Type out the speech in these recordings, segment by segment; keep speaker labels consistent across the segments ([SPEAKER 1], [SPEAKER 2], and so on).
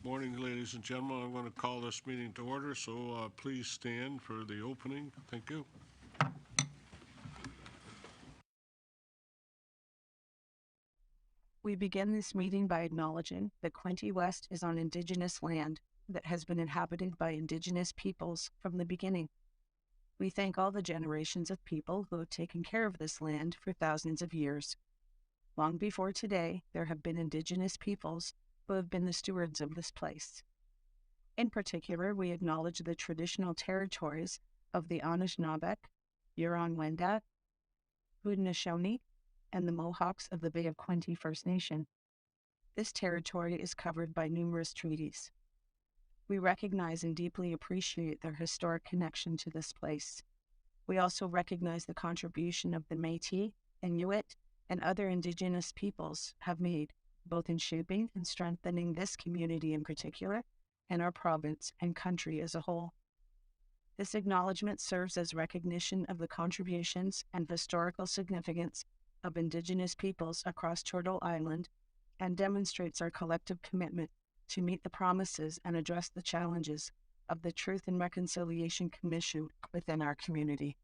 [SPEAKER 1] Morning, ladies and gentlemen. I'm going to call this meeting to order, so please stand for the opening. Thank you.
[SPEAKER 2] We begin this meeting by acknowledging that Quinte West is on Indigenous land that has been inhabited by Indigenous peoples from the beginning. We thank all the generations of people who have taken care of this land for thousands of years. Long before today, there have been Indigenous peoples who have been the stewards of this place. In particular, we acknowledge the traditional territories of the Anishinaabe, Huron-Wendat, Haudenosaunee, and the Mohawks of the Bay of Quinte First Nation. This territory is covered by numerous treaties. We recognize and deeply appreciate their historic connection to this place. We also recognize the contribution of the Métis, Inuit, and other Indigenous peoples have made, both in shaping and strengthening this community in particular, and our province and country as a whole. This acknowledgement serves as recognition of the contributions and historical significance of Indigenous peoples across Turtle Island and demonstrates our collective commitment to meet the promises and address the challenges of the Truth and Reconciliation Commission within our community.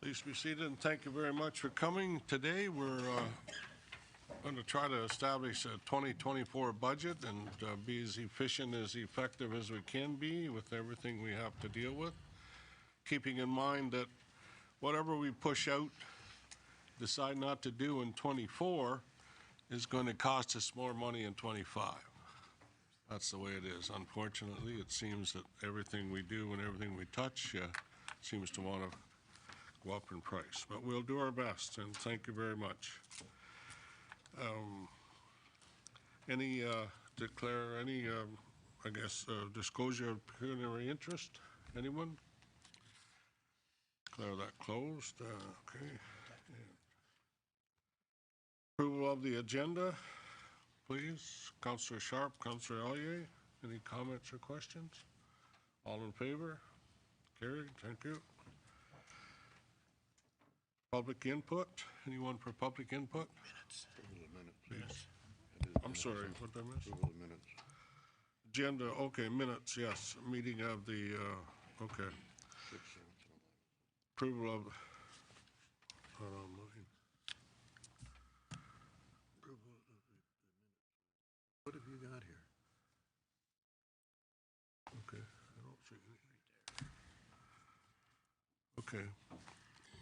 [SPEAKER 1] Please be seated, and thank you very much for coming. Today, we're going to try to establish a 2024 budget and be as efficient, as effective as we can be with everything we have to deal with, keeping in mind that whatever we push out, decide not to do in 24 is going to cost us more money in 25. That's the way it is. Unfortunately, it seems that everything we do and everything we touch seems to want to go up in price. But we'll do our best, and thank you very much. Declare any, disclosure of pecuniary interest? Anyone? Declare that closed. Okay. Approval of the agenda, please. Councillor Sharp, Councillor Allier, any comments or questions? All in favor? Carried. Thank you. Public input. Anyone for public input?
[SPEAKER 3] Minutes.
[SPEAKER 1] Please. I'm sorry, what did I miss?
[SPEAKER 3] Minutes.
[SPEAKER 1] Agenda, okay, minutes, yes. Meeting of the, okay. Approval of,
[SPEAKER 3] What have you got here?
[SPEAKER 1] okay, I don't see anything. Okay.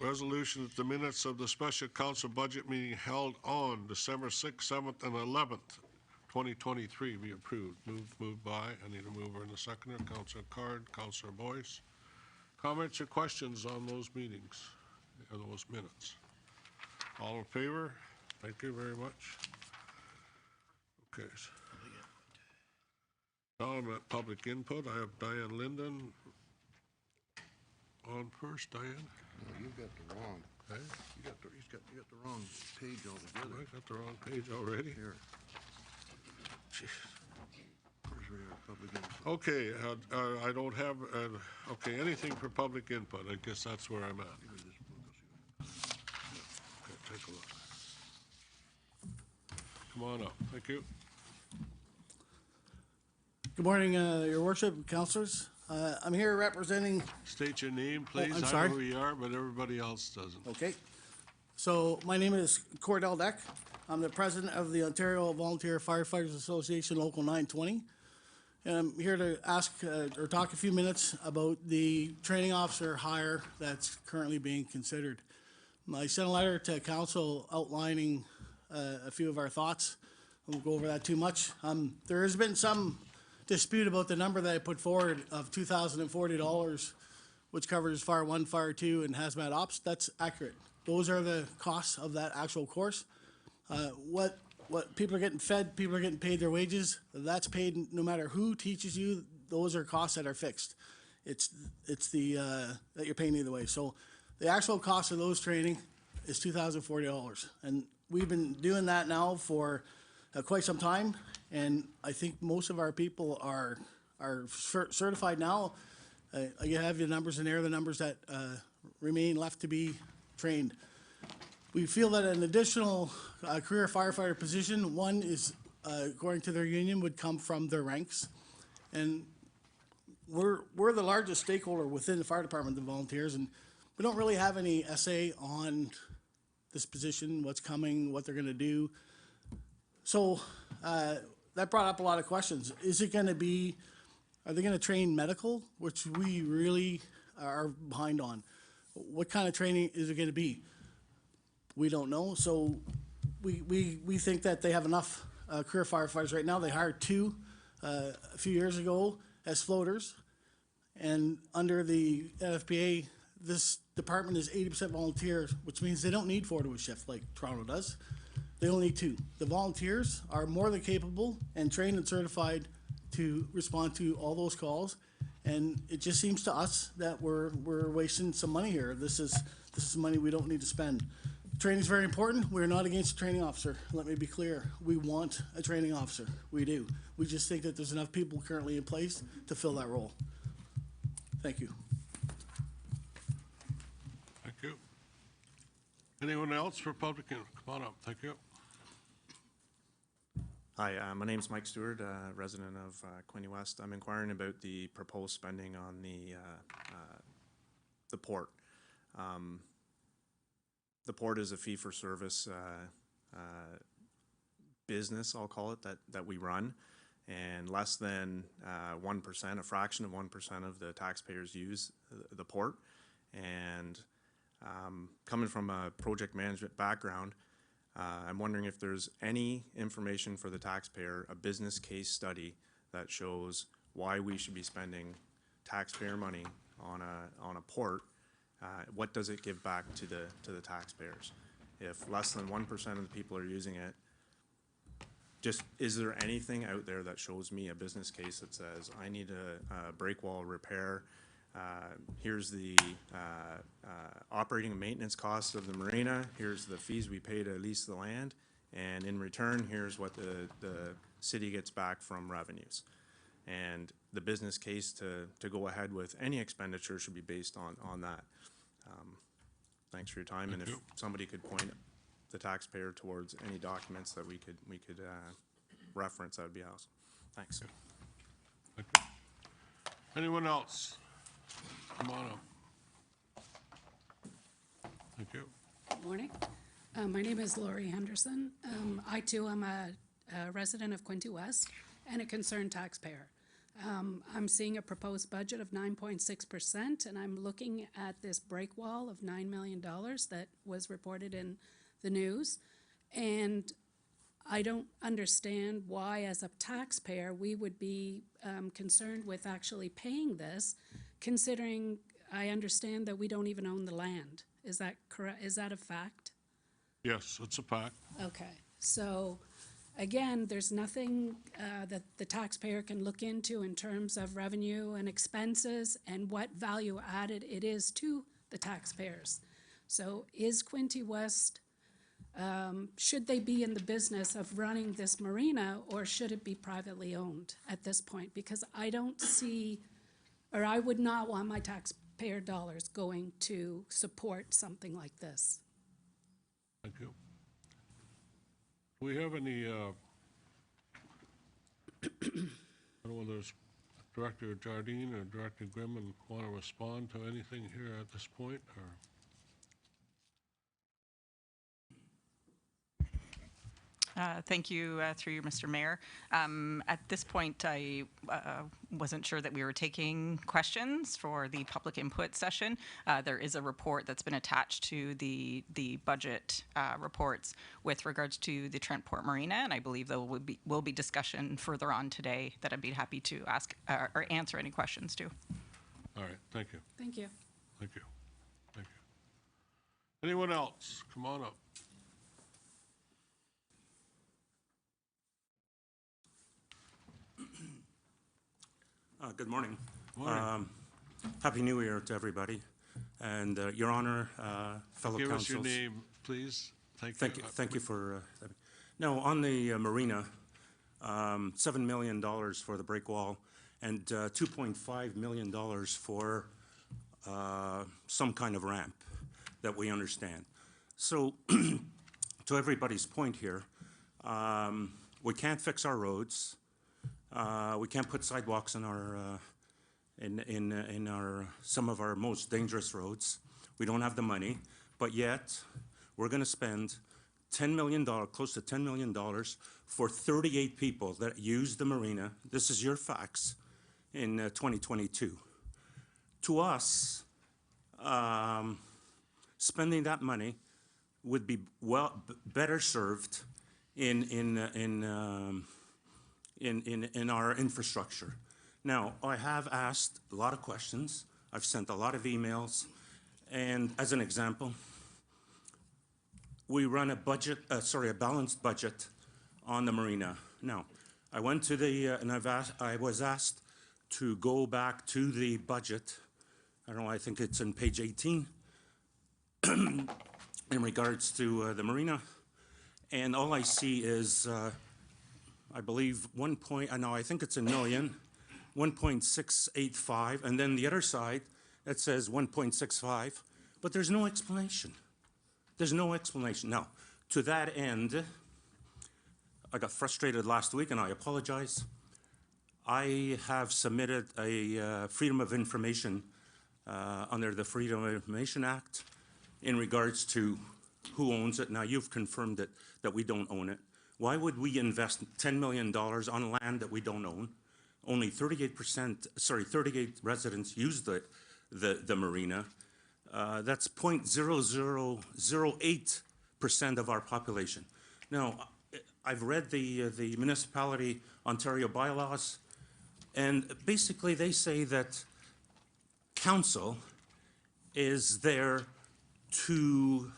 [SPEAKER 1] Resolution that the minutes of the special council budget meeting held on December 6th, 7th, and 11th, 2023 be approved. Moved by, I need a mover and a seconder. Councillor Card, Councillor Boyce. Comments or questions on those meetings, or those minutes? All in favor? Thank you very much. Okay. Now I'm at public input. I have Diane Linden on first. Diane?
[SPEAKER 3] No, you've got the wrong.
[SPEAKER 1] Okay.
[SPEAKER 3] You got the wrong page altogether.
[SPEAKER 1] I got the wrong page already.
[SPEAKER 3] Here.
[SPEAKER 1] Jeez.
[SPEAKER 3] Where's your public info?
[SPEAKER 1] Okay, I don't have, okay, anything for public input. I guess that's where I'm at.
[SPEAKER 3] Give me this book, I'll see what-
[SPEAKER 1] Okay, take a look. come on up. Thank you.
[SPEAKER 4] Good morning, Your Worship, councillors. I'm here representing,
[SPEAKER 1] State your name, please.
[SPEAKER 4] I'm
[SPEAKER 1] I
[SPEAKER 4] sorry.
[SPEAKER 1] know who you are, but everybody else doesn't.
[SPEAKER 4] okay. So my name is Cordell Deck. I'm the president of the Ontario Volunteer Firefighters Association Local 920. And I'm here to ask or talk a few minutes about the training officer hire that's currently being considered. I sent a letter to council outlining a few of our thoughts. I won't go over that too much. There has been some dispute about the number that I put forward of $2,040, which covers Fire 1, Fire 2, and Hazmat Ops. That's accurate. Those are the costs of that actual course. What people are getting fed, people are getting paid their wages. That's paid no matter who teaches you. Those are costs that are fixed. It's the that you're paying either way. So the actual cost of those training is $2,040, and we've been doing that now for quite some time. And I think most of our people are certified now. You have the numbers in there, the numbers that remain left to be trained. We feel that an additional career firefighter position, one is, according to their union, would come from their ranks. And we're the largest stakeholder within the fire department, the volunteers, and we don't really have any say on this position, what's coming, what they're gonna do. So that brought up a lot of questions. Is it gonna be, are they gonna train medical, which we really are behind on? What kind of training is it gonna be? We don't know. So we think that they have enough career firefighters right now. They hired two a few years ago as floaters. And under the NFPA, this department is 80% volunteers, which means they don't need 4 to a shift like Toronto does. They only need 2. The volunteers are more than capable and trained and certified to respond to all those calls. And it just seems to us that we're wasting some money here. This is money we don't need to spend. Training is very important. We're not against a training officer. Let me be clear. We want a training officer. We do. We just think that there's enough people currently in place to fill that role. Thank you.
[SPEAKER 1] Thank you. Anyone else for public? Come on up. Thank you.
[SPEAKER 5] Hi, my name's Mike Stewart, resident of Quinte West. I'm inquiring about the proposed spending on the port. The port is a fee-for-service business, I'll call it, that we run, and less than 1%, a fraction of 1% of the taxpayers use the port. And coming from a project management background, I'm wondering if there's any information for the taxpayer, a business case study that shows why we should be spending taxpayer money on a port. What does it give back to the taxpayers? If less than 1% of the people are using it, just is there anything out there that shows me a business case that says I need a break wall repair? Here's the operating and maintenance costs of the marina. Here's the fees we pay to lease the land, and in return, here's what the city gets back from revenues. And the business case to go ahead with any expenditure should be based on that. Thanks for your time, and if somebody could point the taxpayer towards any documents that we could reference, that would be awesome. Thanks.
[SPEAKER 1] Thank you. Anyone else? Come on up. Thank you.
[SPEAKER 6] Good morning. My name is Laurie Henderson. I too am a resident of Quinte West and a concerned taxpayer. I'm seeing a proposed budget of 9.6%, and I'm looking at this break wall of $9 million that was reported in the news. And I don't understand why, as a taxpayer, we would be concerned with actually paying this, considering I understand that we don't even own the land. Is that correct? Is that a fact?
[SPEAKER 1] Yes, it's a fact.
[SPEAKER 6] Okay, so again, there's nothing that the taxpayer can look into in terms of revenue and expenses and what value added it is to the taxpayers. So is Quinte West, should they be in the business of running this marina, or should it be privately owned at this point? Because I don't see, or I would not want my taxpayer dollars going to support something like this.
[SPEAKER 1] Thank you. we have any, I don't know whether it's Director Jardine or Director Grimman want to respond to anything here at this point, or?
[SPEAKER 7] Thank you, through you, Mr. Mayor. At this point, I wasn't sure that we were taking questions for the public input session. There is a report that's been attached to the budget reports with regards to the Trentport Marina, and I believe there will be discussion further on today that I'd be happy to ask or answer any questions to.
[SPEAKER 1] All right, thank you,
[SPEAKER 6] Thank you.
[SPEAKER 1] thank you, thank you. Anyone else? Come on up.
[SPEAKER 8] Good morning.
[SPEAKER 1] Morning.
[SPEAKER 8] Happy New Year to everybody. And Your Honor, fellow
[SPEAKER 1] Give us your
[SPEAKER 8] councils.
[SPEAKER 1] name, please.
[SPEAKER 8] Thank you for, no, on the marina, $7 million for the break wall and $2.5 million for some kind of ramp that we understand. So to everybody's point here, we can't fix our roads. We can't put sidewalks in our, in our, some of our most dangerous roads. We don't have the money, but yet we're gonna spend $10 million, close to $10 million for 38 people that use the marina. This is your facts in 2022. To us, spending that money would be better served in our infrastructure. Now, I have asked a lot of questions. I've sent a lot of emails. And as an example, we run a budget, a balanced budget on the marina. Now, I went to the, and I was asked to go back to the budget. I don't know, I think it's on page 18 in regards to the marina. And all I see is, I believe I think it's $1 million, 1.685, and then the other side, it says 1.65, but there's no explanation. There's no explanation. Now, to that end, I got frustrated last week, and I apologize. I have submitted a Freedom of Information under the Freedom of Information Act in regards to who owns it. Now, you've confirmed that we don't own it. Why would we invest $10 million on land that we don't own? Only 38 residents use the marina. That's 0.0008% of our population. Now, I've read the municipality Ontario bylaws, and basically they say that council is there to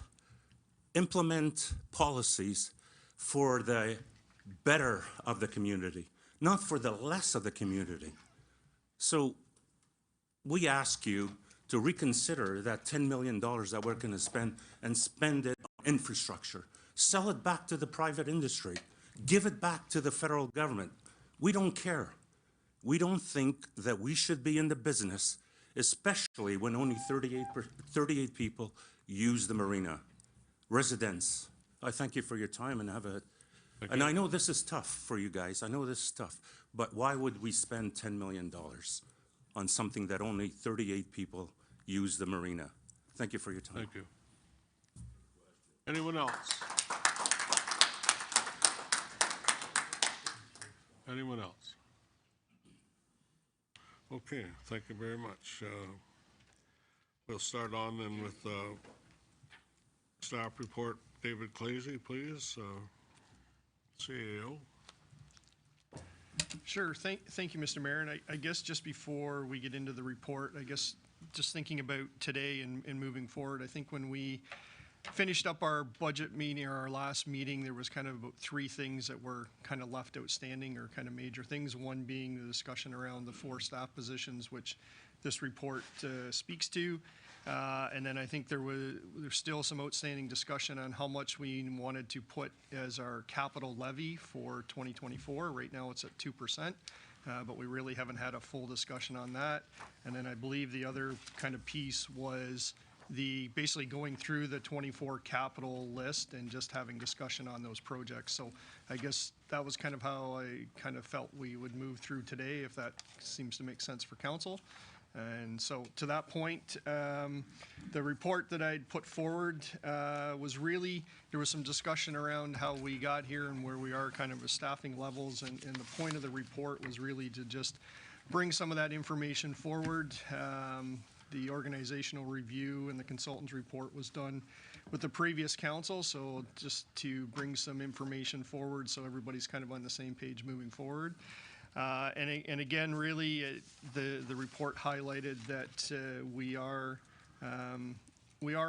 [SPEAKER 8] implement policies for the better of the community, not for the less of the community. So we ask you to reconsider that $10 million that we're going to spend and spend it on infrastructure. Sell it back to the private industry. Give it back to the federal government. We don't care. We don't think that we should be in the business, especially when only 38 people use the marina. Residents, I thank you for your time and have a, and I know this is tough for you guys. I know this is tough, but why would we spend $10 million on something that only 38 people use the marina? Thank you for your time.
[SPEAKER 1] Thank you. Anyone else? Anyone else? Okay, thank you very much. We'll start on then with staff report. David Clazy, please, CAO.
[SPEAKER 9] Sure. Thank you, Mr. Mayor. And I guess just before we get into the report, I guess just thinking about today and moving forward, I think when we finished up our budget meeting or our last meeting, there was kind of about three things that were kind of left outstanding or kind of major things. One being the discussion around the 4 staff positions, which this report speaks to. And then I think there's still some outstanding discussion on how much we wanted to put as our capital levy for 2024. Right now it's at 2%, but we really haven't had a full discussion on that. And then I believe the other kind of piece was basically going through the 24 capital list and just having discussion on those projects. So I guess that was kind of how I kind of felt we would move through today, if that seems to make sense for council. And so to that point, the report that I'd put forward was really, there was some discussion around how we got here and where we are kind of with staffing levels. And the point of the report was really to just bring some of that information forward. The organizational review and the consultant's report was done with the previous council, so just to bring some information forward so everybody's kind of on the same page moving forward. And again, really, the report highlighted that we are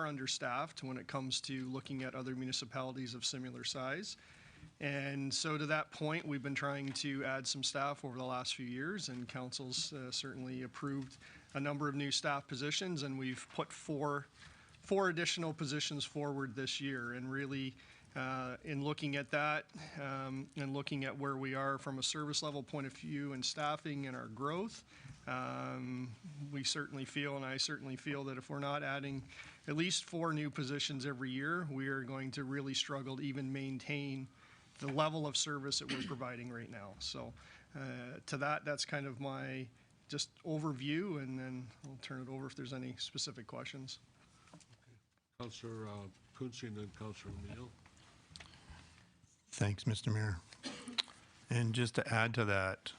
[SPEAKER 9] understaffed when it comes to looking at other municipalities of similar size. And so to that point, we've been trying to add some staff over the last few years, and council's certainly approved a number of new staff positions, and we've put four additional positions forward this year. And really, in looking at that and looking at where we are from a service level point of view and staffing and our growth, we certainly feel, and I certainly feel, that if we're not adding at least 4 new positions every year, we are going to really struggle to even maintain the level of service that we're providing right now. So to that's kind of my just overview, and then I'll turn it over if there's any specific questions.
[SPEAKER 1] Councillor Quinte and then Councillor O'Neill.
[SPEAKER 10] Thanks, Mr. Mayor. And just to add to that,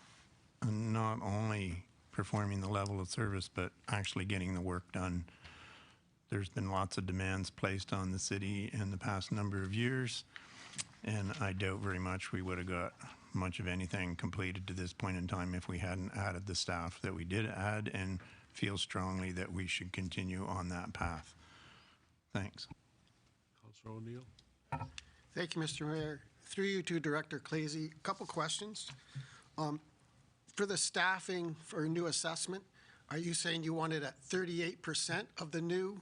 [SPEAKER 10] not only performing the level of service, but actually getting the work done. There's been lots of demands placed on the city in the past number of years, and I doubt very much we would have got much of anything completed to this point in time if we hadn't added the staff that we did add, and feel strongly that we should continue on that path. Thanks.
[SPEAKER 1] Councillor O'Neill.
[SPEAKER 11] Thank you, Mr. Mayor. Through you to Director Clazy, a couple questions. For the staffing for new assessment, are you saying you want it at 38% of the new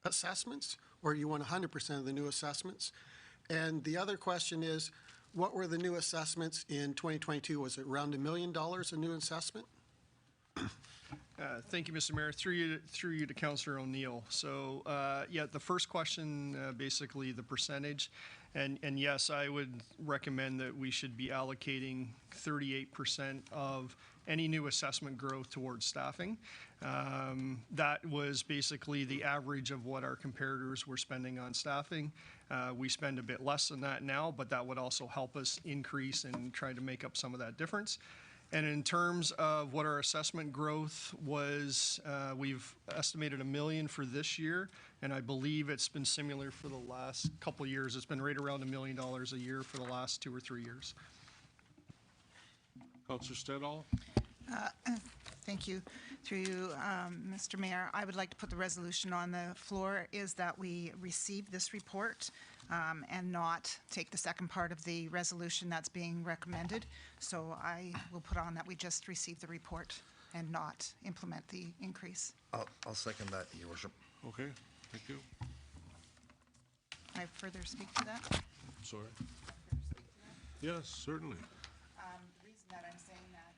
[SPEAKER 11] assessments, or you want 100% of the new assessments? And the other question is, what were the new assessments in 2022? Was it around $1 million a new assessment?
[SPEAKER 9] Thank you, Mr. Mayor. Through you to Councillor O'Neill. So, yeah, the first question, basically the percentage. And yes, I would recommend that we should be allocating 38% of any new assessment growth towards staffing. That was basically the average of what our comparators were spending on staffing. We spend a bit less than that now, but that would also help us increase and try to make up some of that difference. And in terms of what our assessment growth was, we've estimated $1 million for this year, and I believe it's been similar for the last couple of years. It's been right around $1 million a year for the last 2 or 3 years.
[SPEAKER 1] Councillor Stedall.
[SPEAKER 12] Thank you. Through you, Mr. Mayor, I would like to put the resolution on the floor is that we receive this report and not take the second part of the resolution that's being recommended. So I will put on that we just receive the report and not implement the increase.
[SPEAKER 3] I'll second that, Your Worship.
[SPEAKER 1] Okay, thank you.
[SPEAKER 12] Can I further speak to that?
[SPEAKER 1] Sorry. Yes, certainly.
[SPEAKER 12] The reason that I'm saying that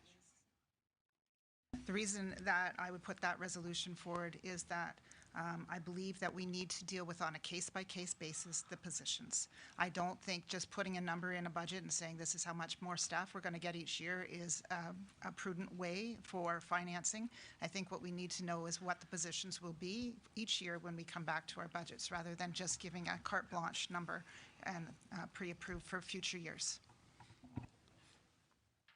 [SPEAKER 12] is, the reason that I would put that resolution forward is that I believe that we need to deal with, on a case-by-case basis, the positions. I don't think just putting a number in a budget and saying this is how much more staff we're going to get each year is a prudent way for financing. I think what we need to know is what the positions will be each year when we come back to our budgets, rather than just giving a carte blanche number and pre-approved for future years.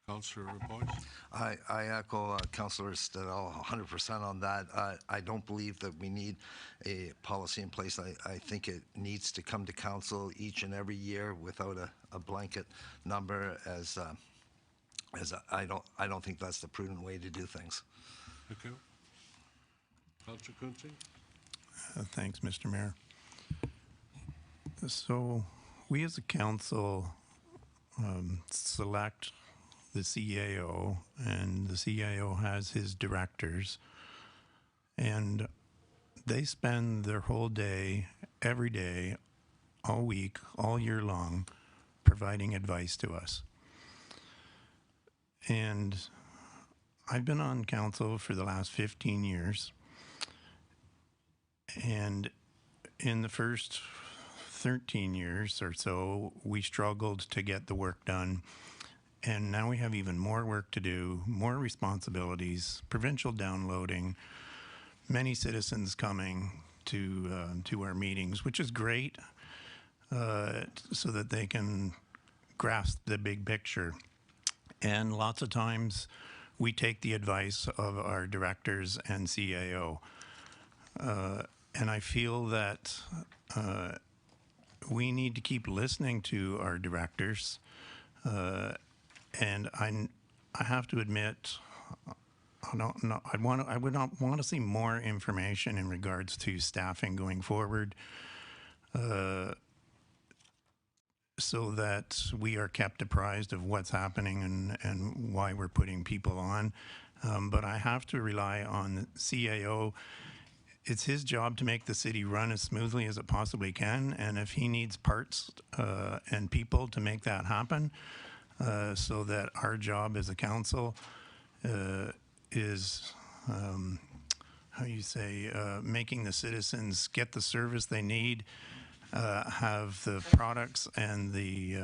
[SPEAKER 1] Councillor Boyce.
[SPEAKER 13] I echo Councillor Stedall 100% on that. I don't believe that we need a policy in place. I think it needs to come to council each and every year without a blanket number, as I don't think that's the prudent way to do things.
[SPEAKER 1] Thank you. Councillor Quinte.
[SPEAKER 10] Thanks, Mr. Mayor. So we as a council select the CAO, and the CAO has his directors, and they spend their whole day, every day, all week, all year long, providing advice to us. And I've been on council for the last 15 years, And in the first 13 years or so, we struggled to get the work done. And now we have even more work to do, more responsibilities, provincial downloading, many citizens coming to our meetings, which is great, so that they can grasp the big picture. And lots of times we take the advice of our directors and CAO. And I feel that we need to keep listening to our directors. And I have to admit, I would not want to see more information in regards to staffing going forward, so that we are kept apprised of what's happening and why we're putting people on. But I have to rely on the CAO. It's his job to make the city run as smoothly as it possibly can, and if he needs parts and people to make that happen, so that our job as a council is, making the citizens get the service they need, have the products and the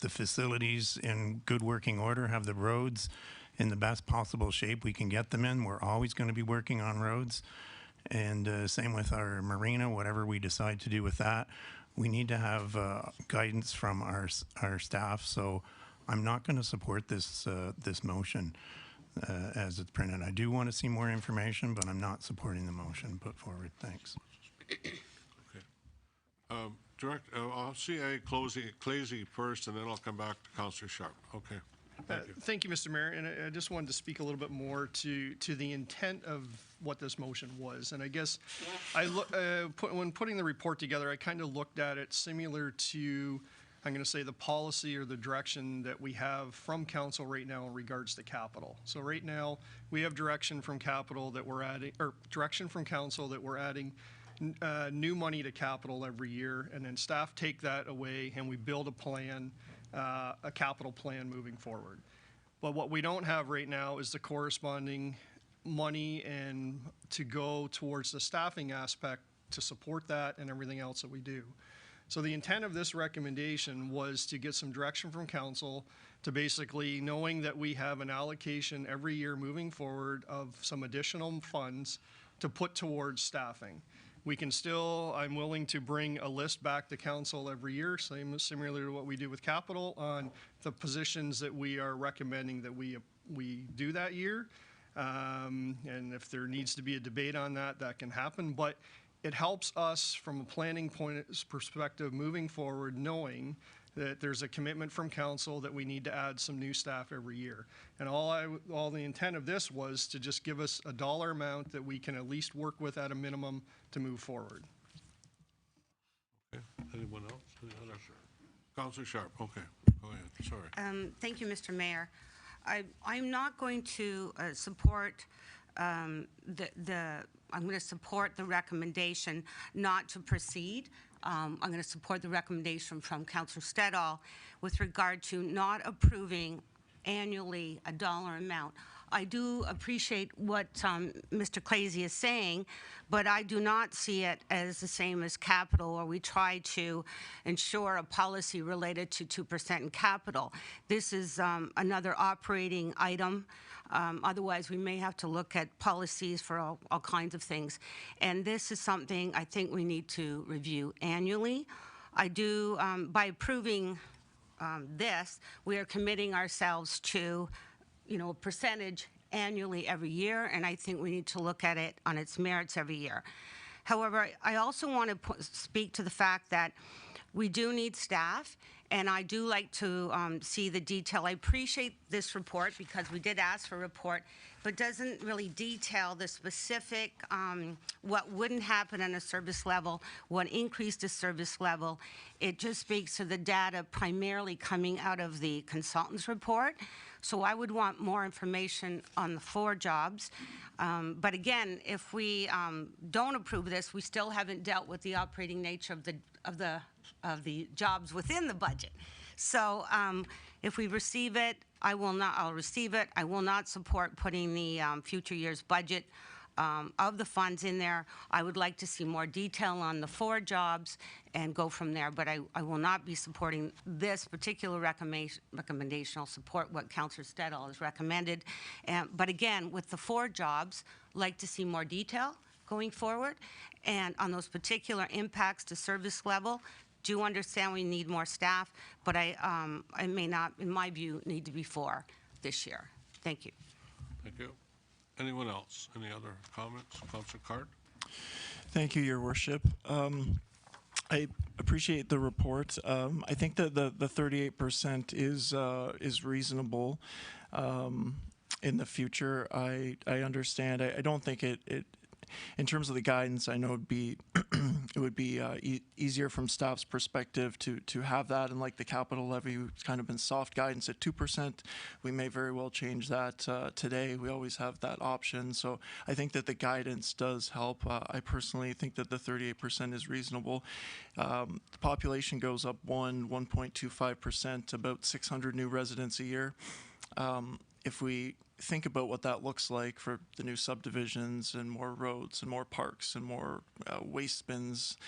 [SPEAKER 10] facilities in good working order, have the roads in the best possible shape we can get them in. We're always going to be working on roads. And same with our marina, whatever we decide to do with that. We need to have guidance from our staff. So I'm not going to support this motion as it's printed. I do want to see more information, but I'm not supporting the motion put forward. Thanks.
[SPEAKER 1] Director, I'll see Clazy first, and then I'll come back to Councillor Sharp. Okay.
[SPEAKER 9] Thank you, Mr. Mayor, and I just wanted to speak a little bit more to the intent of what this motion was. And I guess when putting the report together, I kind of looked at it similar to, I'm going to say, the policy or the direction that we have from council right now in regards to capital. So right now, we have direction from capital that we're adding, or direction from council that we're adding new money to capital every year, and then staff take that away and we build a plan, a capital plan moving forward. But what we don't have right now is the corresponding money and to go towards the staffing aspect to support that and everything else that we do. So the intent of this recommendation was to get some direction from council to basically, knowing that we have an allocation every year moving forward of some additional funds to put towards staffing. We can still, I'm willing to bring a list back to council every year, similar to what we do with capital, on the positions that we are recommending that we do that year. And if there needs to be a debate on that, that can happen. But it helps us from a planning perspective moving forward, knowing that there's a commitment from council that we need to add some new staff every year. And all the intent of this was to just give us a dollar amount that we can at least work with at a minimum to move forward.
[SPEAKER 1] Okay. Anyone else? Any other? Councillor Sharp. Okay. Go ahead. Sorry.
[SPEAKER 14] Thank you, Mr. Mayor. I'm not going to support I'm going to support the recommendation not to proceed. I'm going to support the recommendation from Councillor Stedall with regard to not approving annually a dollar amount. I do appreciate what Mr. Clazy is saying, but I do not see it as the same as capital, where we try to ensure a policy related to 2% in capital. This is another operating item. Otherwise, we may have to look at policies for all kinds of things. And this is something I think we need to review annually. I do, by approving this, we are committing ourselves to, a percentage annually every year, and I think we need to look at it on its merits every year. However, I also want to speak to the fact that we do need staff, and I do like to see the detail. I appreciate this report because we did ask for a report, but doesn't really detail the specific, what wouldn't happen on a service level, what increased the service level. It just speaks to the data primarily coming out of the consultant's report. So I would want more information on the 4 jobs. But again, if we don't approve this, we still haven't dealt with the operating nature of the jobs within the budget. So if we receive it, I'll receive it. I will not support putting the future year's budget of the funds in there. I would like to see more detail on the 4 jobs and go from there, but I will not be supporting this particular recommendation. I'll support what Councillor Stedall has recommended. But again, with the 4 jobs, like to see more detail going forward. And on those particular impacts to service level, do understand we need more staff, but I may not, in my view, need to be 4 this year. Thank you.
[SPEAKER 1] Thank you. Anyone else? Any other comments? Councillor Card?
[SPEAKER 15] Thank you, Your Worship. I appreciate the report. I think that the 38% is reasonable in the future. I understand. I don't think it in terms of the guidance, I know it would be easier from staff's perspective to have that, and like the capital levy, it's kind of been soft guidance at 2%. We may very well change that today. We always have that option. So I think that the guidance does help. I personally think that the 38% is reasonable. The population goes up 1.25%, about 600 new residents a year. If we think about what that looks like for the new subdivisions and more roads and more parks and more waste bins,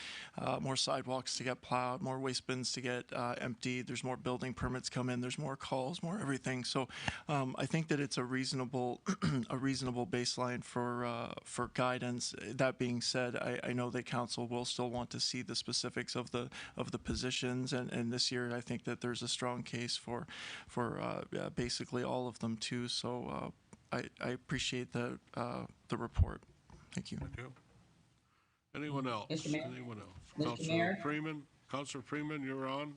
[SPEAKER 15] more sidewalks to get plowed, more waste bins to get emptied. There's more building permits come in. There's more calls, more everything. So I think that it's a reasonable a reasonable baseline for guidance. That being said, I know that council will still want to see the specifics of the positions, and this year I think that there's a strong case for basically all of them too. So I appreciate the report. Thank you.
[SPEAKER 1] Thank you. Anyone else?
[SPEAKER 16] Mr. Mayor?
[SPEAKER 1] Anyone else?
[SPEAKER 16] Mr.
[SPEAKER 1] Councillor
[SPEAKER 16] Mayor?
[SPEAKER 1] Freeman? Councillor Freeman, you're on.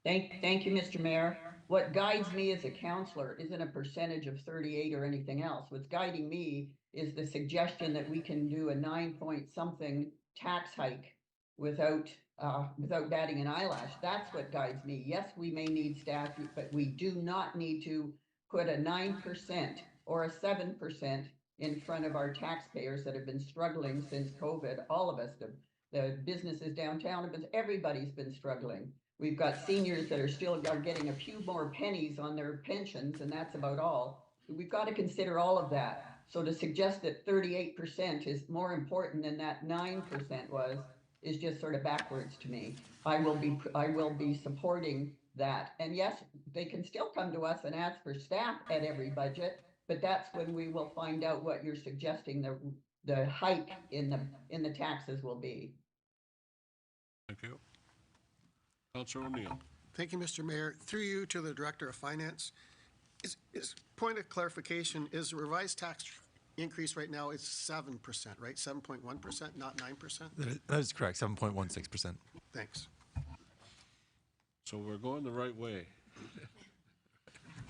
[SPEAKER 16] Thank you, Mr. Mayor. What guides me as a counselor isn't a percentage of 38 or anything else. What's guiding me is the suggestion that we can do a 9-point-something tax hike without batting an eyelash. That's what guides me. Yes, we may need staff, but we do not need to put a 9% or a 7% in front of our taxpayers that have been struggling since COVID. All of us, the businesses downtown, everybody's been struggling. We've got seniors that are getting a few more pennies on their pensions, and that's about all. We've got to consider all of that. So to suggest that 38% is more important than that 9% was is just sort of backwards to me. I will be supporting that. And yes, they can still come to us and ask for staff at every budget, but that's when we will find out what you're suggesting the hike in the taxes will be.
[SPEAKER 1] Thank you. Councillor O'Neill.
[SPEAKER 11] Thank you, Mr. Mayor. Through you to the Director of Finance. Is point of clarification, is the revised tax increase right now is 7%, right? 7.1%, not 9%?
[SPEAKER 3] That is correct, 7.16%.
[SPEAKER 11] Thanks.
[SPEAKER 1] So we're going the right way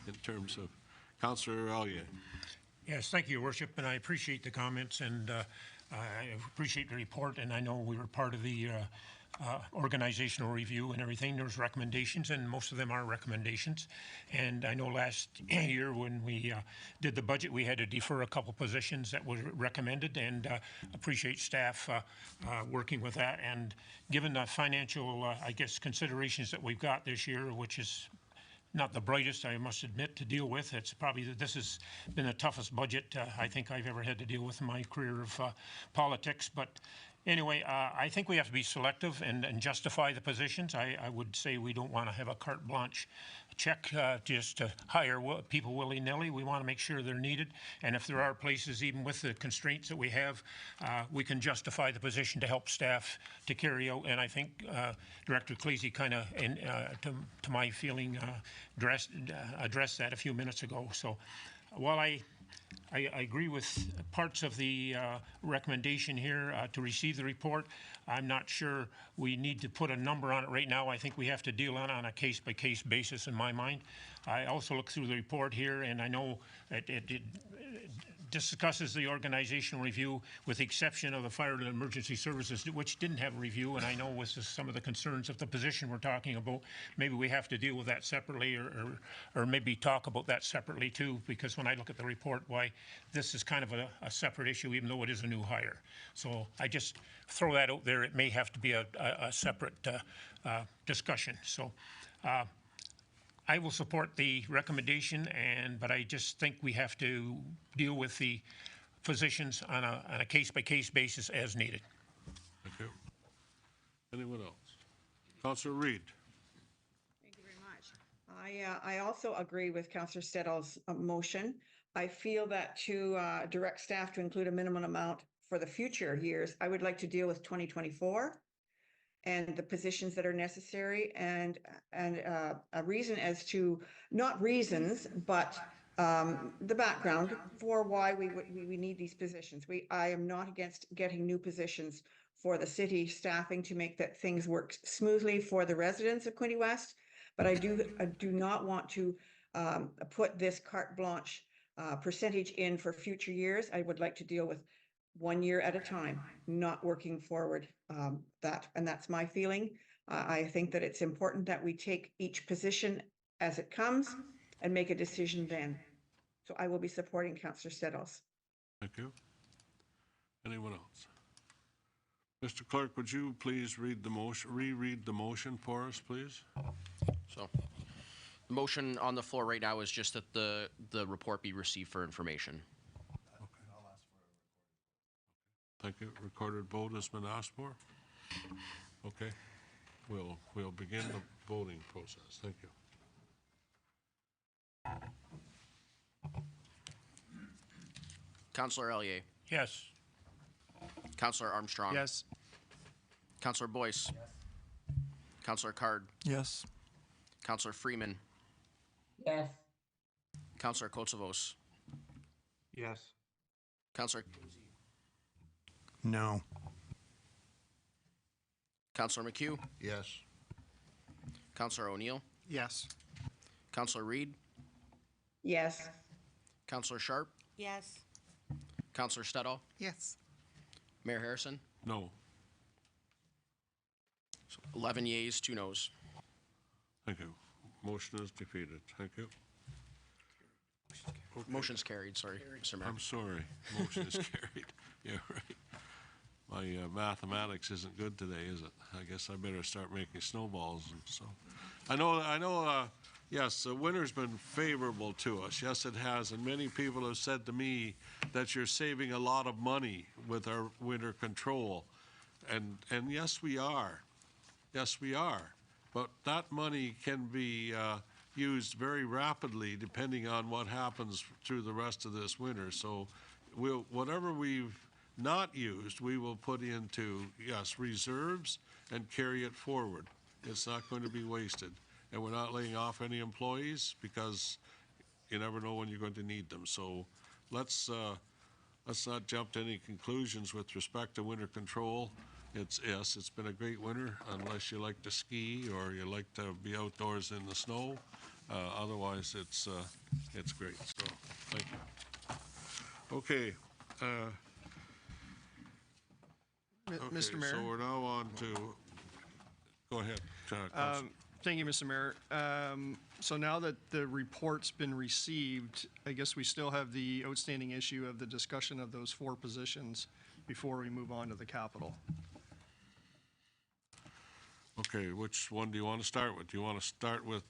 [SPEAKER 1] in terms of Councillor Elliott.
[SPEAKER 17] Yes, thank you, Your Worship, and I appreciate the comments, and I appreciate the report, and I know we were part of the organizational review and everything. There's recommendations, and most of them are recommendations. And I know last year when we did the budget, we had to defer a couple positions that were recommended, and appreciate staff working with that. And given the financial, I guess, considerations that we've got this year, which is not the brightest, I must admit, to deal with. It's probably, this has been the toughest budget I think I've ever had to deal with in my career of politics. But anyway, I think we have to be selective and justify the positions. I would say we don't want to have a carte blanche check just to hire people willy-nilly. We want to make sure they're needed. And if there are places, even with the constraints that we have, we can justify the position to help staff to carry out. And I think Director Klese kind of, to my feeling, addressed that a few minutes ago. So while I agree with parts of the recommendation here to receive the report. I'm not sure we need to put a number on it right now. I think we have to deal on a case-by-case basis in my mind. I also look through the report here, and I know it discusses the organizational review with the exception of the fire and emergency services, which didn't have a review. And I know with some of the concerns of the position we're talking about, maybe we have to deal with that separately, or maybe talk about that separately too, because when I look at the report, why this is kind of a separate issue, even though it is a new hire. So I just throw that out there. It may have to be a separate discussion. So I will support the recommendation, but I just think we have to deal with the physicians on a case-by-case basis as needed.
[SPEAKER 1] Thank you. Anyone else? Councillor Reid.
[SPEAKER 18] Thank you very much. I also agree with Councillor Stettle's motion. I feel that to direct staff to include a minimum amount for the future years, I would like to deal with 2024 and the positions that are necessary, and a reason as to, not reasons, but the background for why we need these positions. I am not against getting new positions for the city staffing to make that things work smoothly for the residents of Quinte West, but I do not want to put this carte blanche percentage in for future years. I would like to deal with 1 year at a time, not working forward. And that's my feeling. I think that it's important that we take each position as it comes and make a decision then. So I will be supporting Councillor Stettles.
[SPEAKER 1] Thank you. Anyone else? Mr. Clerk, would you please read the motion, reread the motion for us, please?
[SPEAKER 19] So, the motion on the floor right now is just that the report be received for information.
[SPEAKER 1] Thank you. Recorded vote has been asked for. Okay. We'll begin the voting process. Thank you.
[SPEAKER 19] Councillor Ellier.
[SPEAKER 17] Yes.
[SPEAKER 19] Councillor Armstrong.
[SPEAKER 9] Yes.
[SPEAKER 19] Councillor Boyce. Yes. Councillor Card.
[SPEAKER 15] Yes.
[SPEAKER 19] Councillor Freeman.
[SPEAKER 16] Yes.
[SPEAKER 19] Councillor Kotsavos.
[SPEAKER 9] Yes.
[SPEAKER 19] Councillor
[SPEAKER 10] No.
[SPEAKER 19] Councillor McHugh.
[SPEAKER 13] Yes.
[SPEAKER 19] Councillor O'Neill.
[SPEAKER 9] Yes.
[SPEAKER 19] Councillor Reid.
[SPEAKER 18] Yes.
[SPEAKER 19] Councillor Sharp.
[SPEAKER 14] Yes.
[SPEAKER 19] Councillor Stettall.
[SPEAKER 12] Yes.
[SPEAKER 19] Mayor Harrison.
[SPEAKER 1] No.
[SPEAKER 19] So 11 yeas, 2 noes.
[SPEAKER 1] Thank you. Motion is defeated. Thank you. Okay.
[SPEAKER 19] Motion's carried, sorry, Mr. Mayor.
[SPEAKER 1] I'm sorry. Motion is carried. Yeah, right. My mathematics isn't good today, is it? I guess I better start making snowballs and so. I know, yes, the winter's been favorable to us. Yes, it has. And many people have said to me that you're saving a lot of money with our winter control. And yes, we are. Yes, we are. But that money can be used very rapidly depending on what happens through the rest of this winter. So whatever we've not used, we will put into, yes, reserves and carry it forward. It's not going to be wasted. And we're not laying off any employees because you never know when you're going to need them. So let's not jump to any conclusions with respect to winter control. It's been a great winter unless you like to ski or you like to be outdoors in the snow. Otherwise, it's great. So thank you. Okay.
[SPEAKER 9] Mr. Mayor.
[SPEAKER 1] So we're now on to, go ahead.
[SPEAKER 9] Thank you, Mr. Mayor. So now that the report's been received, I guess we still have the outstanding issue of the discussion of those 4 positions before we move on to the capital.
[SPEAKER 1] Okay, which one do you want to start with? Do you want to start with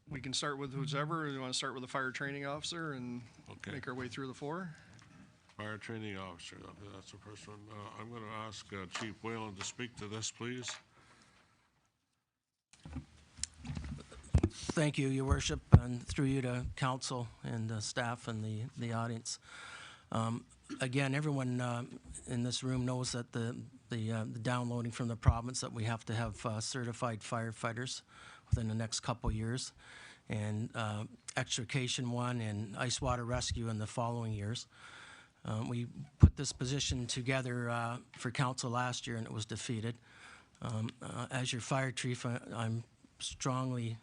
[SPEAKER 9] We can start with whichever. You want to start with the fire training officer and make our way through the 4?
[SPEAKER 1] Fire training officer? That's the first one. I'm going to ask Chief Whalen to speak to this, please.
[SPEAKER 20] Thank you, Your Worship, and through you to council and staff and the audience. Again, everyone in this room knows that the downloading from the province that we have to have certified firefighters within the next couple years, and extrication 1 and ice water rescue in the following years. We put this position together for council last year and it was defeated. As your fire chief, I'm strongly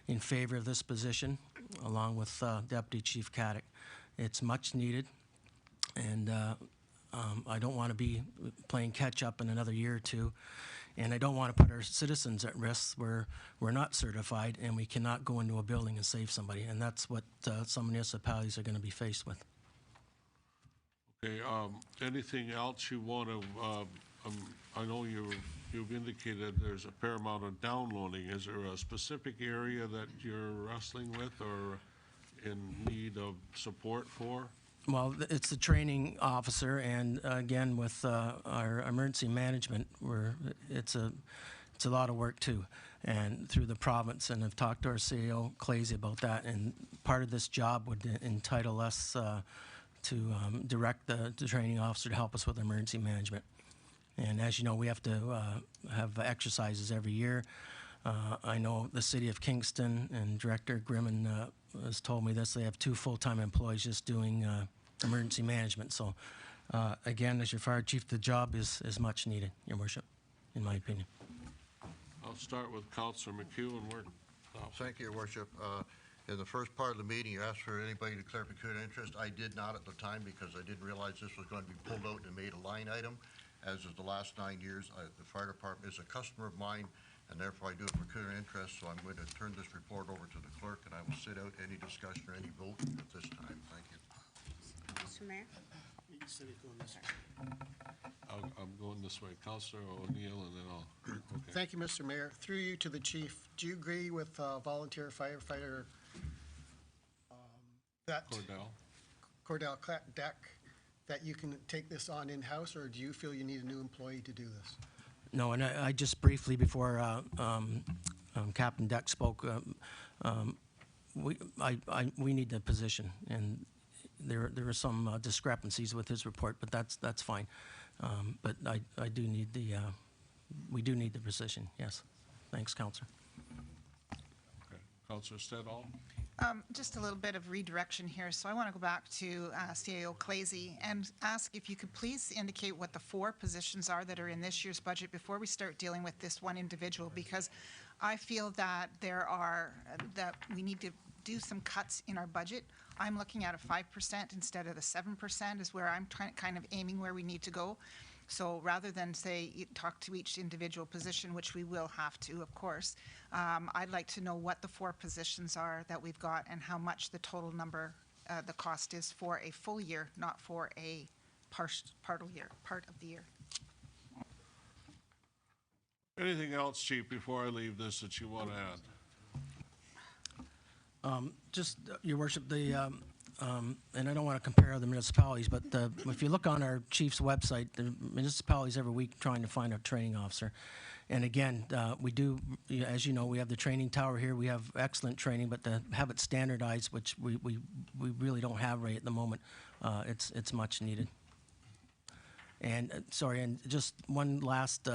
[SPEAKER 20] in favor of this position, along with Deputy Chief Caddick. It's much needed, and I don't want to be playing catch up in another year or 2, and I don't want to put our citizens at risk where we're not certified and we cannot go into a building and save somebody, and that's what some municipalities are going to be faced with.
[SPEAKER 1] Okay, anything else you want to, I know you've indicated there's a fair amount of downloading. Is there a specific area that you're wrestling with, or in need of support for?
[SPEAKER 20] Well, it's the training officer, and again, with our emergency management, it's a lot of work too, and through the province, and I've talked to our CEO, Clazy, about that, and part of this job would entitle us to direct the training officer to help us with emergency management. And as you know, we have to have exercises every year. I know the city of Kingston, and Director Grimman has told me this, they have 2 full-time employees just doing emergency management. So again, as your fire chief, the job is much needed, Your Worship, in my opinion.
[SPEAKER 1] I'll start with Councillor McHugh and
[SPEAKER 21] Thank you, Your Worship. In the first part of the meeting, you asked for anybody to declare pecuniary interest. I did not at the time because I didn't realize this was going to be pulled out and made a line item. As is the last 9 years, the fire department is a customer of mine, and therefore I do a pecuniary interest, so I'm going to turn this report over to the clerk, and I will sit out any discussion or any vote at this time. Thank you.
[SPEAKER 14] Mr. Mayor?
[SPEAKER 1] I'm going this way. Councillor O'Neill, and then I'll. Okay.
[SPEAKER 11] Thank you, Mr. Mayor. Through you to the chief, do you agree with volunteer firefighter Cordell Deck that you can take this on in-house, or do you feel you need a new employee to do this?
[SPEAKER 20] No, and I just briefly, before Captain Deck spoke, we need the position, and there are some discrepancies with his report, but that's fine. But I do need we do need the position, yes. Thanks, Councillor.
[SPEAKER 1] Okay. Councillor Stedall?
[SPEAKER 12] Just a little bit of redirection here. So I want to go back to CAO Clazy and ask if you could please indicate what the 4 positions are that are in this year's budget before we start dealing with this one individual, because I feel that that we need to do some cuts in our budget. I'm looking at a 5% instead of the 7% is where I'm kind of aiming where we need to go. So rather than say, talk to each individual position, which we will have to, of course, I'd like to know what the 4 positions are that we've got and how much the total number, the cost is for a full year, not for a part of the year.
[SPEAKER 1] Anything else, Chief, before I leave this that you want to add?
[SPEAKER 20] Just, Your Worship, and I don't want to compare other municipalities, but if you look on our chief's website, the municipalities every week trying to find a training officer. And again, we do, as you know, we have the training tower here. We have excellent training, but to have it standardized, which we really don't have right at the moment, it's much needed. And sorry, and just one last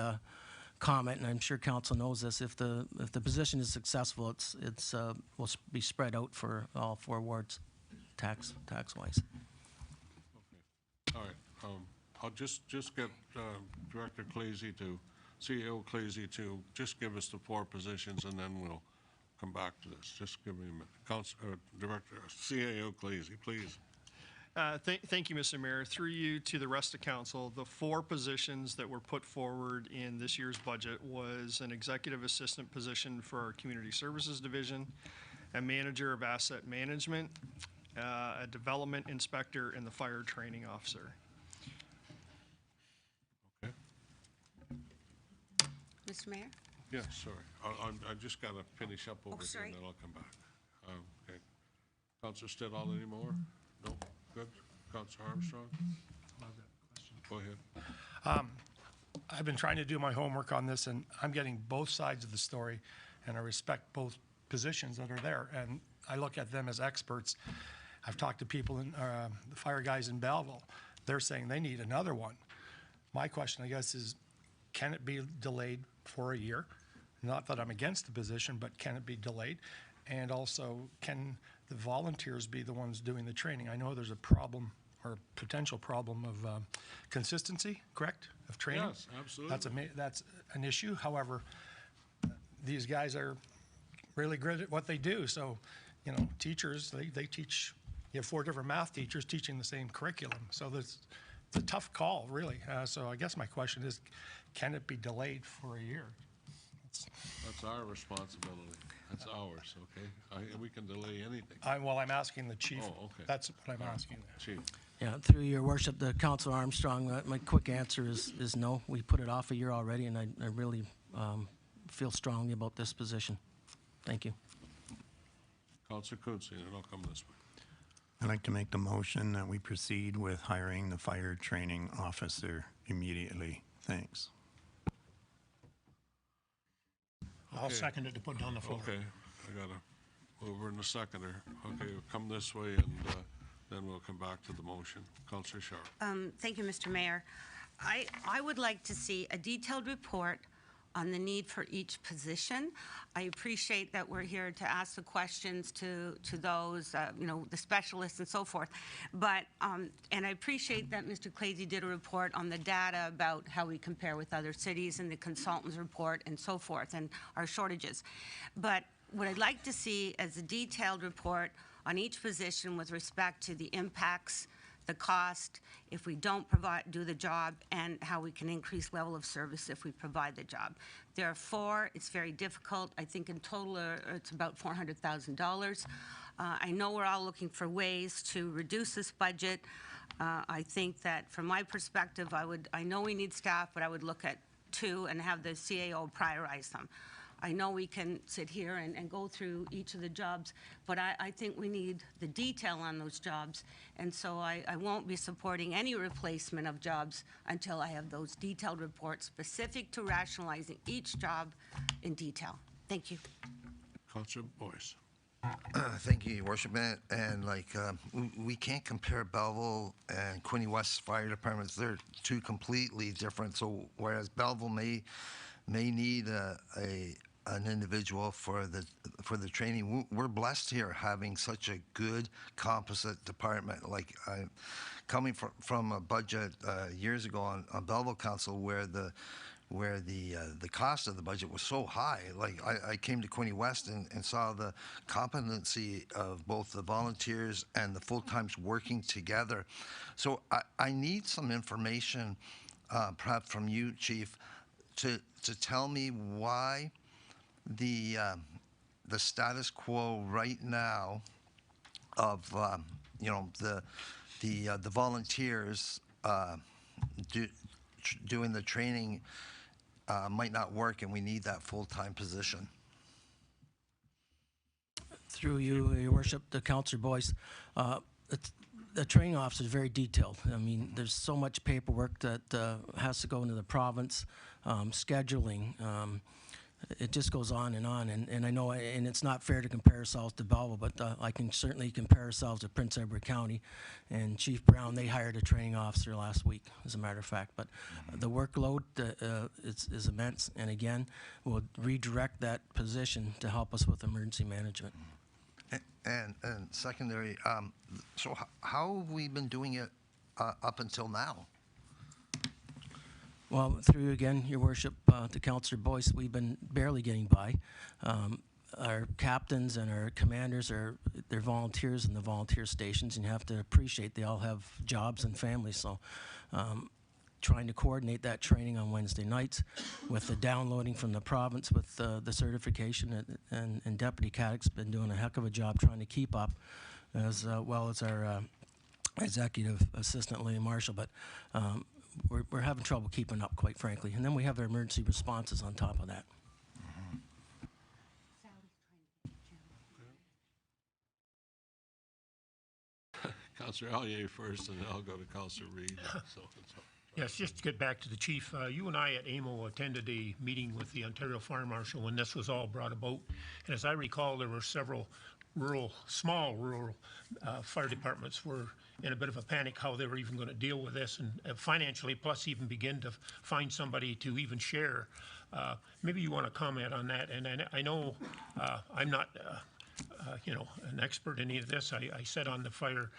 [SPEAKER 20] comment, and I'm sure council knows this: if the position is successful, it's will be spread out for all 4 wards, tax wise.
[SPEAKER 1] Okay. All right. I'll just get Director Clazy to CEO Clazy to just give us the 4 positions, and then we'll come back to this. Just give me a minute. Director CAO Clazy, please.
[SPEAKER 9] Thank you, Mr. Mayor. Through you to the rest of council, the 4 positions that were put forward in this year's budget was an executive assistant position for our community services division, a manager of asset management, a development inspector, and the fire training officer.
[SPEAKER 1] Okay.
[SPEAKER 14] Mr. Mayor?
[SPEAKER 1] Yeah, sorry. I just got to finish up over here, and then I'll come back. Okay. Councillor Stedall, any more? No? Good. Councillor Armstrong? Go ahead.
[SPEAKER 22] I've been trying to do my homework on this, and I'm getting both sides of the story, and I respect both positions that are there, and I look at them as experts. I've talked to people, the fire guys in Belleville. They're saying they need another one. My question, I guess, is can it be delayed for a year? Not that I'm against the position, but can it be delayed? And also, can the volunteers be the ones doing the training? I know there's a problem or potential problem of consistency, correct, of training?
[SPEAKER 1] Yes, absolutely.
[SPEAKER 22] That's an issue. However, these guys are really good at what they do. So, you know, teachers, they teach, you have 4 different math teachers teaching the same curriculum. So it's a tough call, really. So I guess my question is, can it be delayed for a year?
[SPEAKER 1] That's our responsibility. That's ours, okay? We can delay anything.
[SPEAKER 22] I'm asking the chief.
[SPEAKER 1] Oh, okay.
[SPEAKER 22] That's what I'm asking.
[SPEAKER 1] Chief.
[SPEAKER 20] Yeah, through your worship, the Councillor Armstrong, my quick answer is no. We put it off a year already, and I really feel strongly about this position. Thank you.
[SPEAKER 1] Counselor Quinte, and then I'll come this way.
[SPEAKER 10] I'd like to make the motion that we proceed with hiring the fire training officer immediately. Thanks.
[SPEAKER 17] I'll
[SPEAKER 1] Okay.
[SPEAKER 17] second it to put down the floor.
[SPEAKER 1] Okay, I got a mover and a seconder. Okay, we'll come this way, and then we'll come back to the motion. Counselor Sharp.
[SPEAKER 14] Thank you, Mr. Mayor. I would like to see a detailed report on the need for each position. I appreciate that we're here to ask the questions to those, the specialists and so forth. But, and I appreciate that Mr. Clazy did a report on the data about how we compare with other cities and the consultant's report and so forth and our shortages. But what I'd like to see is a detailed report on each position with respect to the impacts, the cost, if we don't do the job, and how we can increase level of service if we provide the job. There are 4, it's very difficult. I think in total it's about $400,000. I know we're all looking for ways to reduce this budget. I think that from my perspective, I know we need staff, but I would look at 2 and have the CAO prioritize them. I know we can sit here and go through each of the jobs, but I think we need the detail on those jobs. And so I won't be supporting any replacement of jobs until I have those detailed reports specific to rationalizing each job in detail. Thank you.
[SPEAKER 1] Counselor Boyce.
[SPEAKER 13] Thank you, Your Worship. And we can't compare Belleville and Quinte West Fire Departments. They're 2 completely different. So whereas Belleville may need an individual for the training, we're blessed here having such a good composite department. Like coming from a budget years ago on Belleville Council where the cost of the budget was so high. Like I came to Quinte West and saw the competency of both the volunteers and the full-times working together. So I need some information, perhaps from you, Chief, to tell me why the status quo right now of the volunteers doing the training might not work, and we need that full-time position.
[SPEAKER 20] Through you, Your Worship, to Councillor Boyce, the training officer is very detailed. I mean, there's so much paperwork that has to go into the province, scheduling. It just goes on, and I know, and it's not fair to compare ourselves to Belleville, but I can certainly compare ourselves to Prince Edward County. And Chief Brown, they hired a training officer last week, as a matter of fact. But the workload is immense, and again, we'll redirect that position to help us with emergency management.
[SPEAKER 13] And secondary, so how have we been doing it up until now?
[SPEAKER 20] Well, through you again, Your Worship, to Councillor Boyce, we've been barely getting by. Our captains and our commanders they're volunteers in the volunteer stations, and you have to appreciate they all have jobs and families. So trying to coordinate that training on Wednesday nights with the downloading from the province with the certification, and Deputy Caddick's been doing a heck of a job trying to keep up, as well as our executive assistant, Lady Marshall. But we're having trouble keeping up, quite frankly. And then we have our emergency responses on top of that.
[SPEAKER 1] Counselor Allier first, and then I'll go to Counselor Reid.
[SPEAKER 17] Yes, just to get back to the chief, you and I at AMO attended a meeting with the Ontario Fire Marshal when this was all brought about. And as I recall, there were several small rural fire departments were in a bit of a panic how they were even going to deal with this, and financially, plus even begin to find somebody to even share. Maybe you want to comment on that. And I know I'm not an expert in any of this. I sat on the fire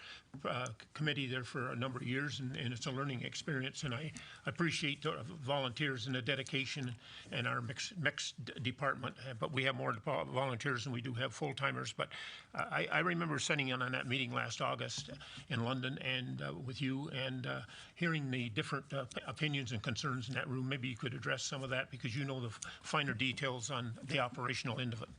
[SPEAKER 17] committee there for a number of years, and it's a learning experience. And I appreciate the volunteers and the dedication and our mixed department. But we have more volunteers than we do have full-timers. But I remember sitting in on that meeting last August in London and with you, and hearing the different opinions and concerns in that room. Maybe you could address some of that, because you know the finer details on the operational end of it.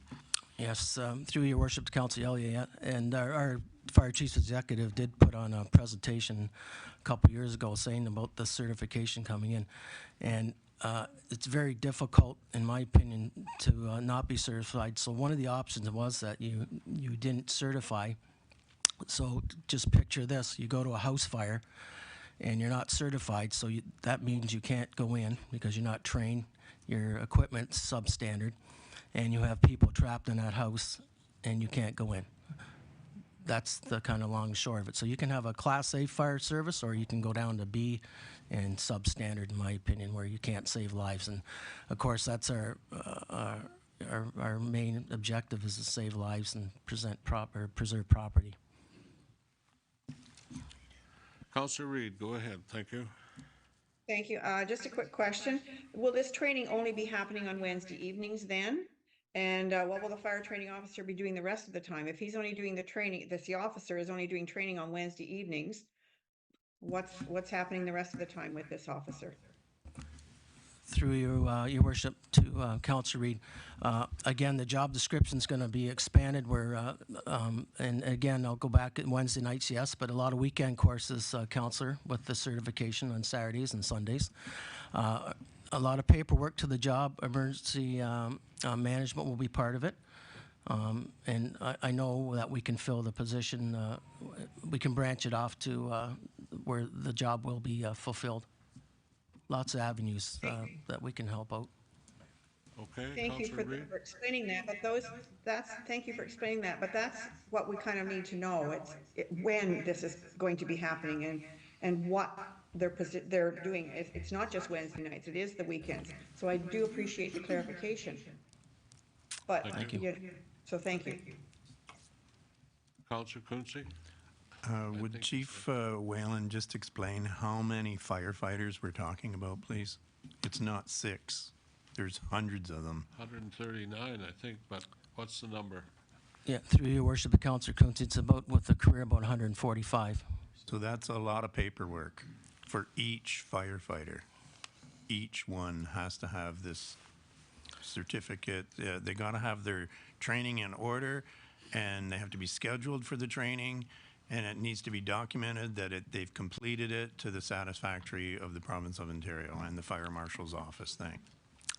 [SPEAKER 20] Yes, through Your Worship to Councillor Elliott, and our Fire Chiefs Executive did put on a presentation a couple years ago saying about the certification coming in. And it's very difficult, in my opinion, to not be certified. So one of the options was that you didn't certify. So just picture this: you go to a house fire, and you're not certified, so that means you can't go in because you're not trained. Your equipment's substandard, and you have people trapped in that house, and you can't go in. That's the kind of long and short of it. So you can have a Class A fire service, or you can go down to B and substandard, in my opinion, where you can't save lives. And of course, that's our main objective, is to save lives and preserve property.
[SPEAKER 1] Councillor Reid, go ahead. Thank you.
[SPEAKER 18] Thank you. Just a quick question. Will this training only be happening on Wednesday evenings then? And what will the fire training officer be doing the rest of the time? If he's only doing the training, the officer is only doing training on Wednesday evenings, what's happening the rest of the time with this officer?
[SPEAKER 20] Through your worship, to Councillor Reid, again, the job description is going to be expanded. And again, I'll go back at Wednesday nights, yes, but a lot of weekend courses, Councillor, with the certification on Saturdays and Sundays. A lot of paperwork to the job. Emergency management will be part of it. And I know that we can fill the position. We can branch it off to where the job will be fulfilled. Lots of avenues that we can help out.
[SPEAKER 1] Okay,
[SPEAKER 18] Thank you for explaining that, but thank you for explaining that, but that's what we kind of need to know. When this is going to be happening and what they're doing. It's not just Wednesday nights, it is the weekends. So I do appreciate the clarification. But,
[SPEAKER 20] Thank you.
[SPEAKER 18] So thank you.
[SPEAKER 1] Councillor Quinte?
[SPEAKER 10] Would Chief Whalen just explain how many firefighters we're talking about, please? It's not 6. There's hundreds of them.
[SPEAKER 1] 139, I think, but what's the number?
[SPEAKER 20] Yeah, through your worship, Councillor Kuntz, it's about, with a career, about 145.
[SPEAKER 10] So that's a lot of paperwork for each firefighter. Each one has to have this certificate. They got to have their training in order, and they have to be scheduled for the training, and it needs to be documented that they've completed it to the satisfactory of the province of Ontario and the fire marshal's office. Thanks.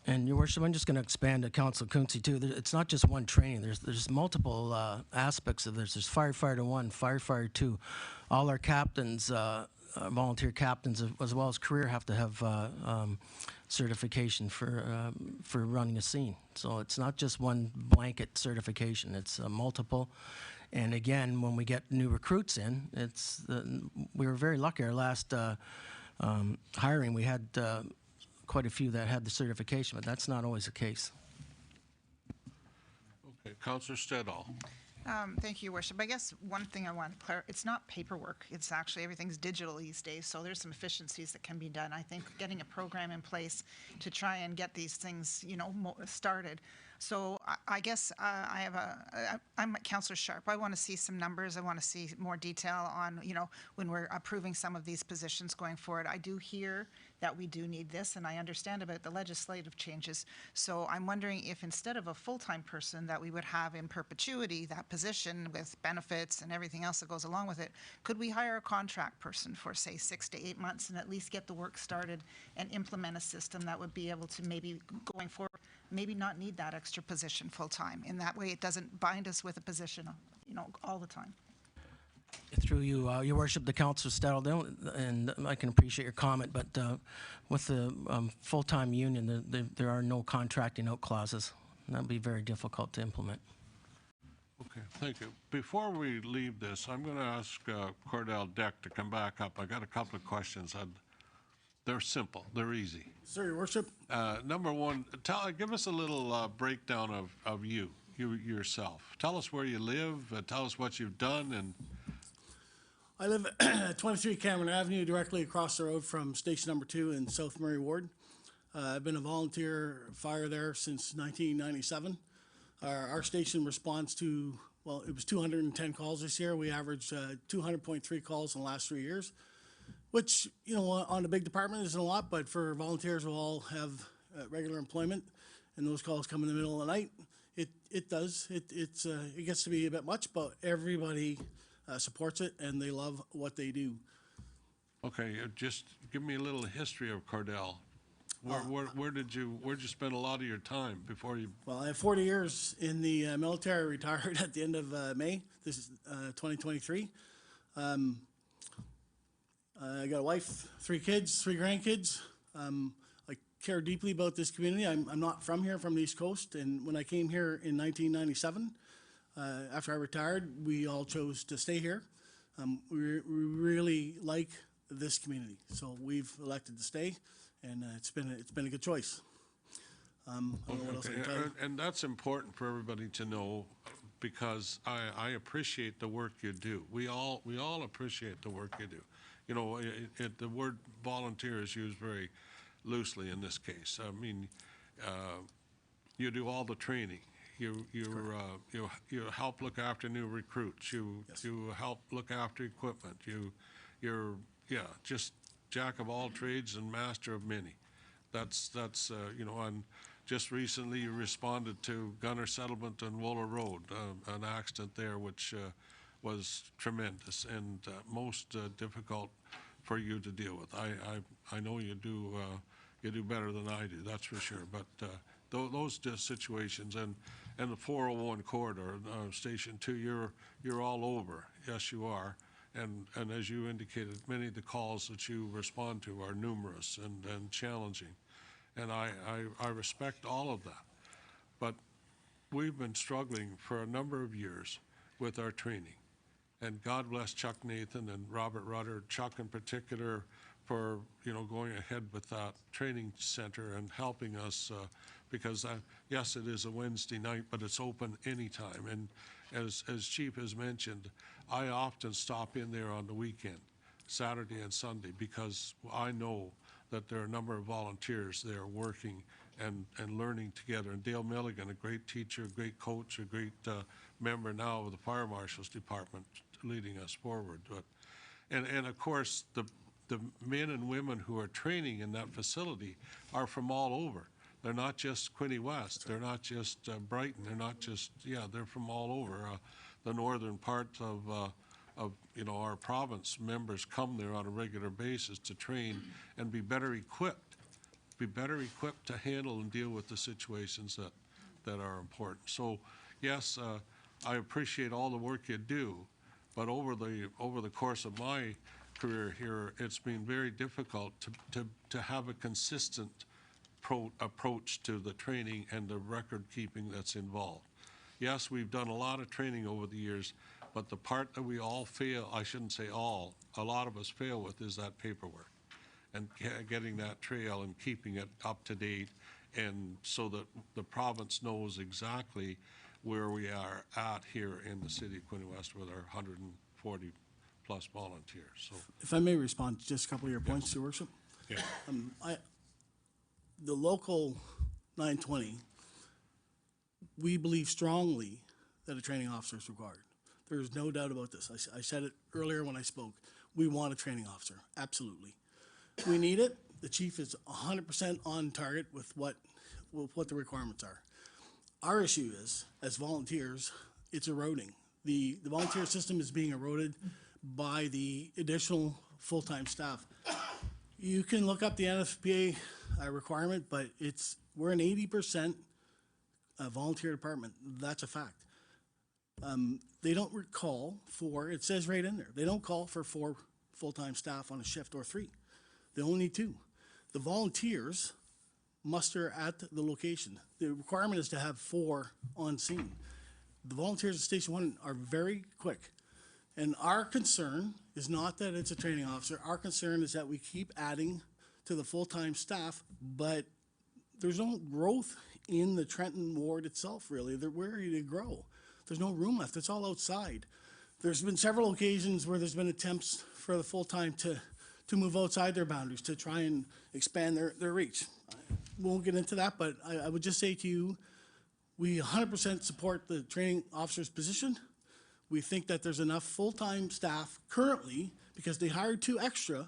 [SPEAKER 20] And your worship, I'm just going to expand to Councillor Kuntz too. It's not just one training. There's multiple aspects of this. There's firefighter 1, firefighter 2. All our captains, volunteer captains, as well as career, have to have certification for running a scene. So it's not just one blanket certification. It's multiple. And again, when we get new recruits in, we were very lucky. Our last hiring, we had quite a few that had the certification, but that's not always the case.
[SPEAKER 1] Okay, Councillor Stedall.
[SPEAKER 12] Thank you, Your Worship. I guess one thing I want to clarify, it's not paperwork. It's actually, everything's digital these days, so there's some efficiencies that can be done. I think getting a program in place to try and get these things, started. So I guess I'm Councillor Sharp. I want to see some numbers. I want to see more detail on, when we're approving some of these positions going forward. I do hear that we do need this, and I understand about the legislative changes. So I'm wondering if instead of a full-time person that we would have in perpetuity, that position with benefits and everything else that goes along with it, could we hire a contract person for, say, 6 to 8 months and at least get the work started and implement a system that would be able to maybe going forward, maybe not need that extra position full-time. In that way, it doesn't bind us with a position, all the time.
[SPEAKER 20] Through you, Your Worship, the Councillor Stedall, and I can appreciate your comment, but with the full-time union, there are no contracting out clauses. That would be very difficult to implement.
[SPEAKER 1] Okay, thank you. Before we leave this, I'm going to ask Cordell Deck to come back up. I got a couple of questions. They're simple. They're easy.
[SPEAKER 2] Sir, Your Worship.
[SPEAKER 1] Number one, give us a little breakdown of you yourself. Tell us where you live. Tell us what you've done. And
[SPEAKER 2] I live at 23 Cameron Avenue, directly across the road from Station Number 2 in South Murray Ward. I've been a volunteer fire there since 1997. Our station responds to, well, it was 210 calls this year. We averaged 200.3 calls in the last 3 years, which, on a big department isn't a lot, but for volunteers who all have regular employment and those calls come in the middle of the night, it does. It gets to be a bit much, but everybody supports it and they love what they do.
[SPEAKER 1] okay, just give me a little history of Cordell. Where'd you spend a lot of your time before you?
[SPEAKER 2] Well, I have 40 years in the military. I retired at the end of May. This is 2023. I got a wife, 3 kids, 3 grandkids. I care deeply about this community. I'm not from here, from the East Coast. And when I came here in 1997, after I retired, we all chose to stay here. We really like this community, so we've elected to stay, and it's been a good choice. I don't know what else I can tell you.
[SPEAKER 1] And that's important for everybody to know, because I appreciate the work you do. We all appreciate the work you do. You know, the word volunteer is used very loosely in this case. I mean, you do all the training. You help look after new recruits. You help look after equipment. You're just jack of all trades and master of many. That's you know, and just recently you responded to Gunner Settlement and Wooler Road, an accident there which was tremendous and most difficult for you to deal with. I know you do better than I do, that's for sure. But those situations and the 401 corridor, Station 2, you're all over. Yes, you are. And as you indicated, many of the calls that you respond to are numerous and challenging. And I respect all of that. But we've been struggling for a number of years with our training. And God bless Chuck Nathan and Robert Rudder, Chuck in particular, for going ahead with that training center and helping us, because yes, it is a Wednesday night, but it's open anytime. And as Chief has mentioned, I often stop in there on the weekend, Saturday and Sunday, because I know that there are a number of volunteers there working and learning together. And Dale Milligan, a great teacher, a great coach, a great member now of the Fire Marshal's Department, leading us forward. But and of course the men and women who are training in that facility are from all over. They're not just Quinte West. They're not just Brighton. They're not just, they're from all over. The northern part of our province. Members come there on a regular basis to train and be better equipped to handle and deal with the situations that are important. So yes, I appreciate all the work you do, but over the course of my career here, it's been very difficult to have a consistent approach to the training and the record keeping that's involved. Yes, we've done a lot of training over the years, but the part that we all fail, I shouldn't say all, a lot of us fail with, is that paperwork and getting that trail and keeping it up to date, and so that the province knows exactly where we are at here in the city of Quinte West with our 140 plus volunteers. So,
[SPEAKER 2] if I may respond to just a couple of your points, Your Worship.
[SPEAKER 1] yeah.
[SPEAKER 2] The local 920, we believe strongly that a training officer is required. There's no doubt about this. I said it earlier when I spoke. We want a training officer, absolutely. We need it. The chief is 100% on target with what the requirements are. Our issue is, as volunteers, it's eroding. The volunteer system is being eroded by the additional full-time staff. You can look up the NFPA requirement, but we're an 80% volunteer department. That's a fact. They don't call for, it says right in there, they don't call for 4 full-time staff on a shift or 3. They only need 2. The volunteers muster at the location. The requirement is to have 4 on scene. The volunteers at Station 1 are very quick. And our concern is not that it's a training officer. Our concern is that we keep adding to the full-time staff, but there's no growth in the Trenton ward itself, really. They're ready to grow. There's no room left. It's all outside. There's been several occasions where there's been attempts for the full-time to move outside their boundaries, to try and expand their reach. We won't get into that, but I would just say to you, we 100% support the training officer's position. We think that there's enough full-time staff currently, because they hired 2 extra,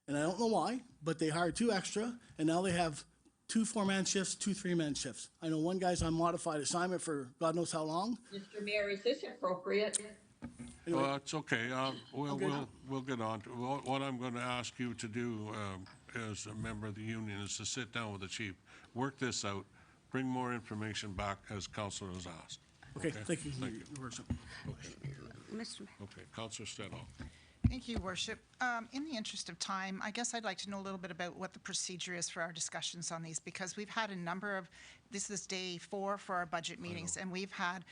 [SPEAKER 2] and I don't know why, but they hired 2 extra, and now they have 2 4-man shifts, 2 3-man shifts. I know one guy's on modified assignment for God knows how long.
[SPEAKER 16] Mr. Mayor, is this appropriate?
[SPEAKER 2] Anyway.
[SPEAKER 1] Well, it's okay. We'll get on to what I'm going to ask you to do as a member of the union, is to sit down with the chief, work this out, bring more information back as Councilor has asked.
[SPEAKER 2] Okay, thank you, Your Worship.
[SPEAKER 14] Mr.
[SPEAKER 1] Okay, Councilor Stedall.
[SPEAKER 12] Thank you, Worship. In the interest of time, I guess I'd like to know a little bit about what the procedure is for our discussions on these, because we've had a number of, this is day 4 for our budget meetings, and we've had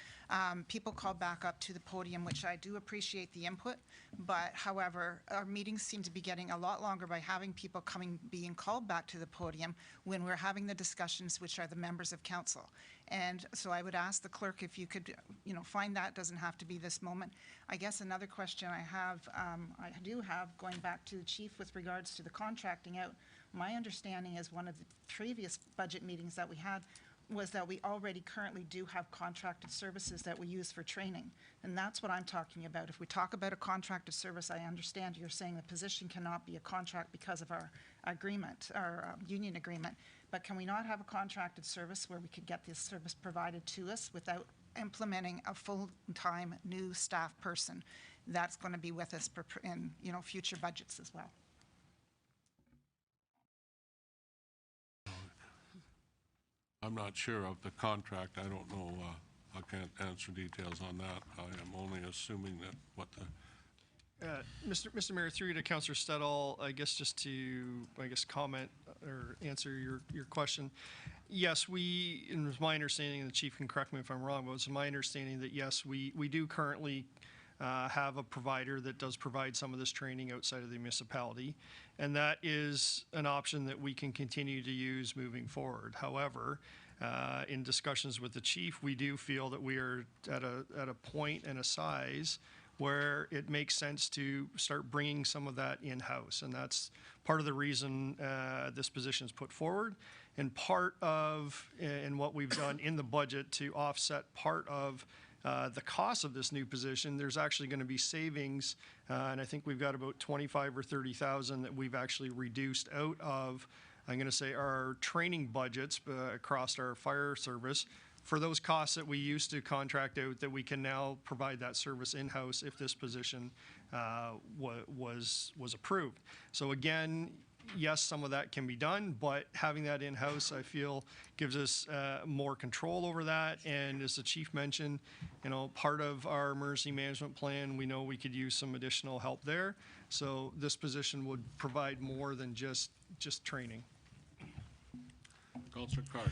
[SPEAKER 12] people called back up to the podium, which I do appreciate the input, but however, our meetings seem to be getting a lot longer by having people being called back to the podium when we're having the discussions, which are the members of council. And so I would ask the clerk if you could, find that, doesn't have to be this moment. I guess another question I do have, going back to the chief with regards to the contracting out, my understanding is one of the previous budget meetings that we had was that we already currently do have contracted services that we use for training. And that's what I'm talking about. If we talk about a contracted service, I understand you're saying the position cannot be a contract because of our agreement, our union agreement. But can we not have a contracted service where we could get this service provided to us without implementing a full-time new staff person that's going to be with us in future budgets as well?
[SPEAKER 1] I'm not sure of the contract. I don't know. I can't answer details on that. I am only assuming that what the
[SPEAKER 9] Mr. Mayor, through you to Councillor Stedall, I guess just to, comment or answer your question. Yes, and it was my understanding, and the chief can correct me if I'm wrong, but it's my understanding that yes, we do currently have a provider that does provide some of this training outside of the municipality, and that is an option that we can continue to use moving forward. However, in discussions with the chief, we do feel that we are at a point and a size where it makes sense to start bringing some of that in-house. And that's part of the reason this position is put forward, and part of, and what we've done in the budget to offset part of the cost of this new position. There's actually going to be savings, and I think we've got about 25 or 30,000 that we've actually reduced out of, I'm going to say, our training budgets across our fire service, for those costs that we used to contract out, that we can now provide that service in-house if this position was approved. So again, yes, some of that can be done, but having that in-house, I feel, gives us more control over that. And as the chief mentioned, part of our emergency management plan, we know we could use some additional help there. So this position would provide more than just training.
[SPEAKER 1] Councillor Clark.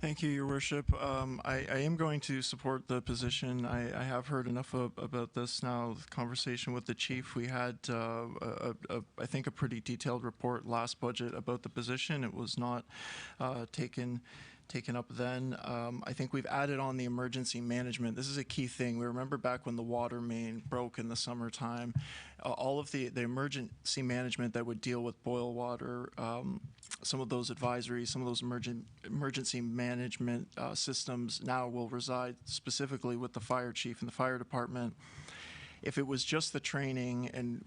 [SPEAKER 15] Thank you, Your Worship. I am going to support the position. I have heard enough about this now. The conversation with the chief, we had, I think, a pretty detailed report last budget about the position. It was not taken up then. I think we've added on the emergency management. This is a key thing. We remember back when the water main broke in the summertime, all of the emergency management that would deal with boil water, some of those advisories, some of those emergency management systems now will reside specifically with the fire chief and the fire department. If it was just the training, and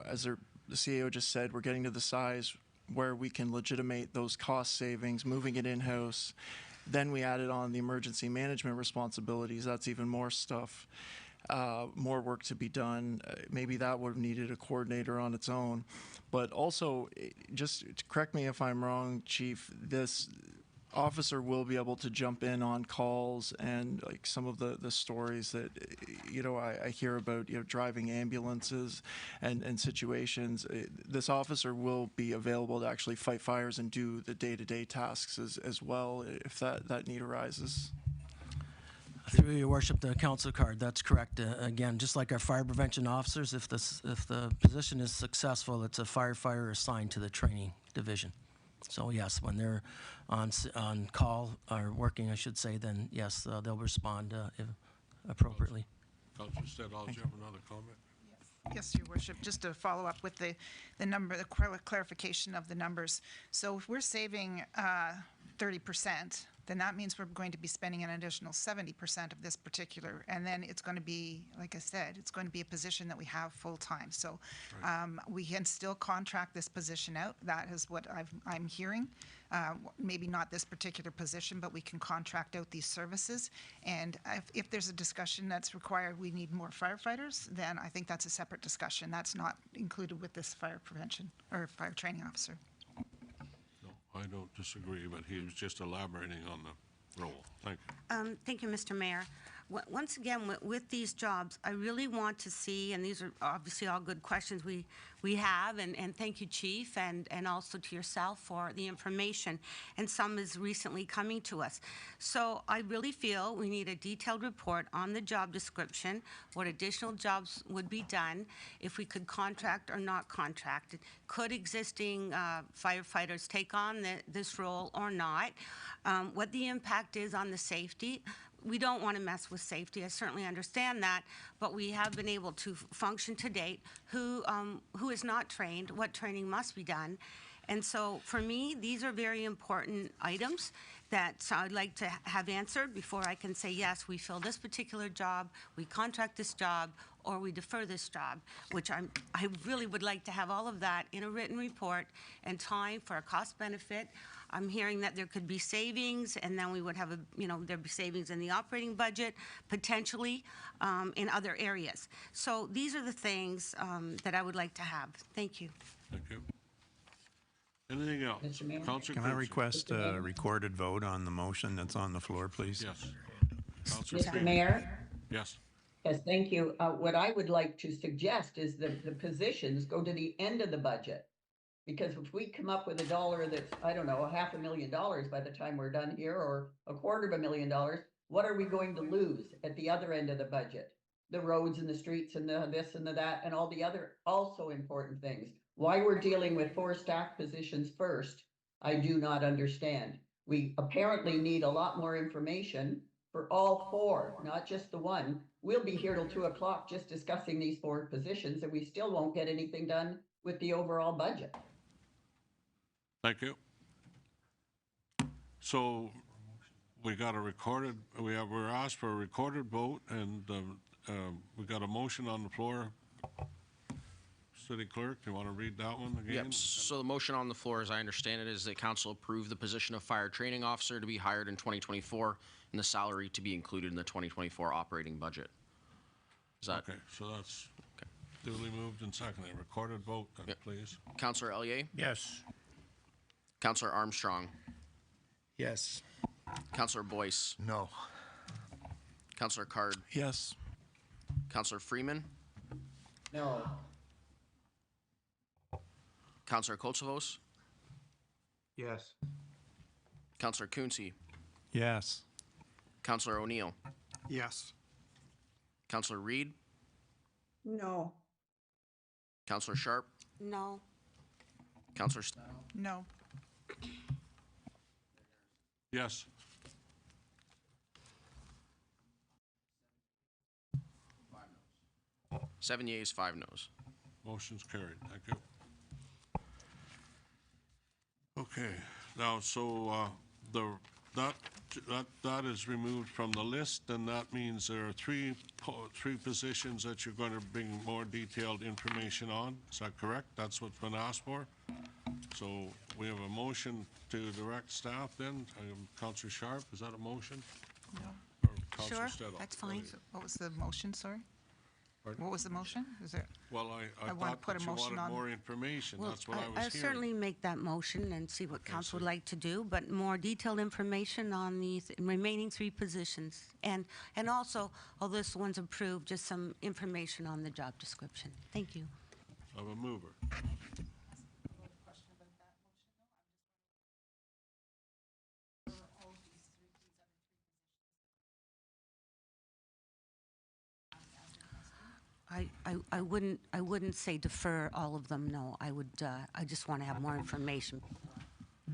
[SPEAKER 15] as the CAO just said, we're getting to the size where we can legitimate those cost savings, moving it in-house. Then we added on the emergency management responsibilities. That's even more stuff, more work to be done. Maybe that would have needed a coordinator on its own. But also, just correct me if I'm wrong, Chief, this officer will be able to jump in on calls, and like some of the stories that I hear about, driving ambulances and situations. This officer will be available to actually fight fires and do the day-to-day tasks as well if that need arises.
[SPEAKER 20] Through Your Worship, the council card, that's correct. Again, just like our fire prevention officers, if the position is successful, it's a firefighter assigned to the training division. So yes, when they're on call, or working, I should say, then yes, they'll respond appropriately.
[SPEAKER 1] Councillor Stedall, do you have another comment?
[SPEAKER 12] Yes, Your Worship. Just to follow up with the clarification of the numbers. So if we're saving 30%, then that means we're going to be spending an additional 70% of this particular, and then it's going to be, like I said, it's going to be a position that we have full-time. So we can still contract this position out. That is what I'm hearing. Maybe not this particular position, but we can contract out these services. And if there's a discussion that's required, we need more firefighters, then I think that's a separate discussion. That's not included with this fire prevention or fire training officer.
[SPEAKER 1] I don't disagree, but he was just elaborating on the role. Thank you.
[SPEAKER 14] Thank you, Mr. Mayor. Once again, with these jobs, I really want to see, and these are obviously all good questions we have, and thank you, Chief, and also to yourself for the information, and some is recently coming to us. So I really feel we need a detailed report on the job description, what additional jobs would be done, if we could contract or not contract. Could existing firefighters take on this role or not? What the impact is on the safety. We don't want to mess with safety. I certainly understand that, but we have been able to function to date. Who is not trained? What training must be done? And so, for me, these are very important items that I'd like to have answered before I can say yes, we fill this particular job, we contract this job, or we defer this job. Which I really would like to have all of that in a written report and time for a cost benefit. I'm hearing that there could be savings, and then we would have there'd be savings in the operating budget, potentially in other areas. So these are the things that I would like to have. Thank you.
[SPEAKER 1] Thank you. Anything else? Councillor
[SPEAKER 10] Can I
[SPEAKER 1] Quinte.
[SPEAKER 10] request a recorded vote on the motion that's on the floor, please?
[SPEAKER 1] Yes. Councillor
[SPEAKER 16] Mr.
[SPEAKER 1] Quinte.
[SPEAKER 16] Mayor?
[SPEAKER 1] Yes.
[SPEAKER 16] Yes, thank you. What I would like to suggest is that the positions go to the end of the budget. Because if we come up with a dollar that's, I don't know, $500,000 by the time we're done here, or $250,000, what are we going to lose at the other end of the budget? The roads and the streets and the this and the that and all the other also important things. Why we're dealing with 4 staff positions first, I do not understand. We apparently need a lot more information for all 4, not just the one. We'll be here till 2 o'clock just discussing these 4 positions, and we still won't get anything done with the overall budget.
[SPEAKER 1] Thank you. So we got a recorded, we're asked for a recorded vote, and we got a motion on the floor. City Clerk, do you want to read that one again?
[SPEAKER 19] Yep. So the motion on the floor, as I understand it, is that council approve the position of fire training officer to be hired in 2024 and the salary to be included in the 2024 operating budget. Is that
[SPEAKER 1] Okay, so that's duly moved and seconded. Recorded vote, then, please.
[SPEAKER 19] Councillor Ellier?
[SPEAKER 22] Yes.
[SPEAKER 19] Councillor Armstrong?
[SPEAKER 22] Yes.
[SPEAKER 19] Councillor Boyce?
[SPEAKER 13] No.
[SPEAKER 19] Councillor Card?
[SPEAKER 15] Yes.
[SPEAKER 19] Councillor Freeman?
[SPEAKER 16] No.
[SPEAKER 19] Councillor Kotsavos?
[SPEAKER 22] Yes.
[SPEAKER 19] Councillor Quinte?
[SPEAKER 10] Yes.
[SPEAKER 19] Councillor O'Neill?
[SPEAKER 11] Yes.
[SPEAKER 19] Councillor Reed?
[SPEAKER 18] No.
[SPEAKER 19] Councillor Sharp?
[SPEAKER 14] No.
[SPEAKER 19] Councillor Stedall?
[SPEAKER 12] No.
[SPEAKER 1] Yes.
[SPEAKER 19] Seven yeas, 5 noes.
[SPEAKER 1] Motion's carried. Thank you. Okay, now, so that is removed from the list, and that means there are three positions that you're going to bring more detailed information on. Is that correct? That's what's been asked for? So we have a motion to direct staff then. Councillor Sharp, is that a motion?
[SPEAKER 12] No.
[SPEAKER 1] Or Councillor
[SPEAKER 12] Sure,
[SPEAKER 1] Stedall?
[SPEAKER 12] that's fine. What was the motion, sorry?
[SPEAKER 1] Pardon?
[SPEAKER 12] What was the motion? Is there?
[SPEAKER 1] Well, I
[SPEAKER 12] wanna
[SPEAKER 1] thought
[SPEAKER 12] put
[SPEAKER 1] that
[SPEAKER 12] a
[SPEAKER 1] you
[SPEAKER 12] motion
[SPEAKER 1] wanted
[SPEAKER 12] on-
[SPEAKER 1] more information.
[SPEAKER 14] Well,
[SPEAKER 1] That's what I was
[SPEAKER 14] I'll
[SPEAKER 1] hearing.
[SPEAKER 14] certainly make that motion and see what council would like to do, but more detailed information on the remaining 3 positions. And also, although this one's approved, just some information on the job description. Thank you.
[SPEAKER 1] Of a mover.
[SPEAKER 14] I wouldn't say defer all of them, no. I would, I just want to have more information. So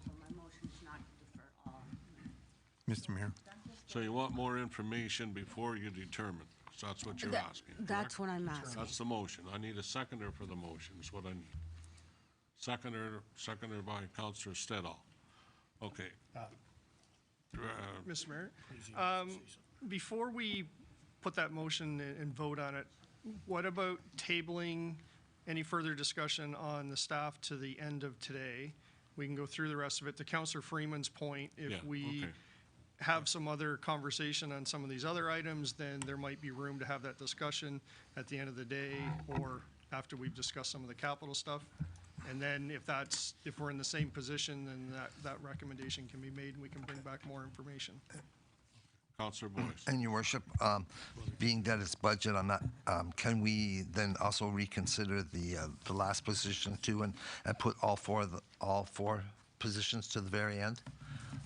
[SPEAKER 14] my motion is not to defer all.
[SPEAKER 10] Mr. Mayor.
[SPEAKER 1] So you want more information before you determine? So that's what you're asking,
[SPEAKER 14] That's
[SPEAKER 1] correct?
[SPEAKER 14] what I'm asking.
[SPEAKER 1] That's the motion. I need a seconder for the motion, is what I need. Seconder by Councillor Stedall. Okay.
[SPEAKER 9] Mr. Mayor, before we put that motion and vote on it, what about tabling any further discussion on the staff to the end of today? We can go through the rest of it. To Councillor Freeman's point,
[SPEAKER 1] Yeah,
[SPEAKER 9] if we
[SPEAKER 1] okay.
[SPEAKER 9] have some other conversation on some of these other items, then there might be room to have that discussion at the end of the day or after we've discussed some of the capital stuff. And then if we're in the same position, then that recommendation can be made and we can bring back more information.
[SPEAKER 1] Councillor Boyce.
[SPEAKER 13] And your worship, being that it's budget, can we then also reconsider the last position too and put all four positions to the very end?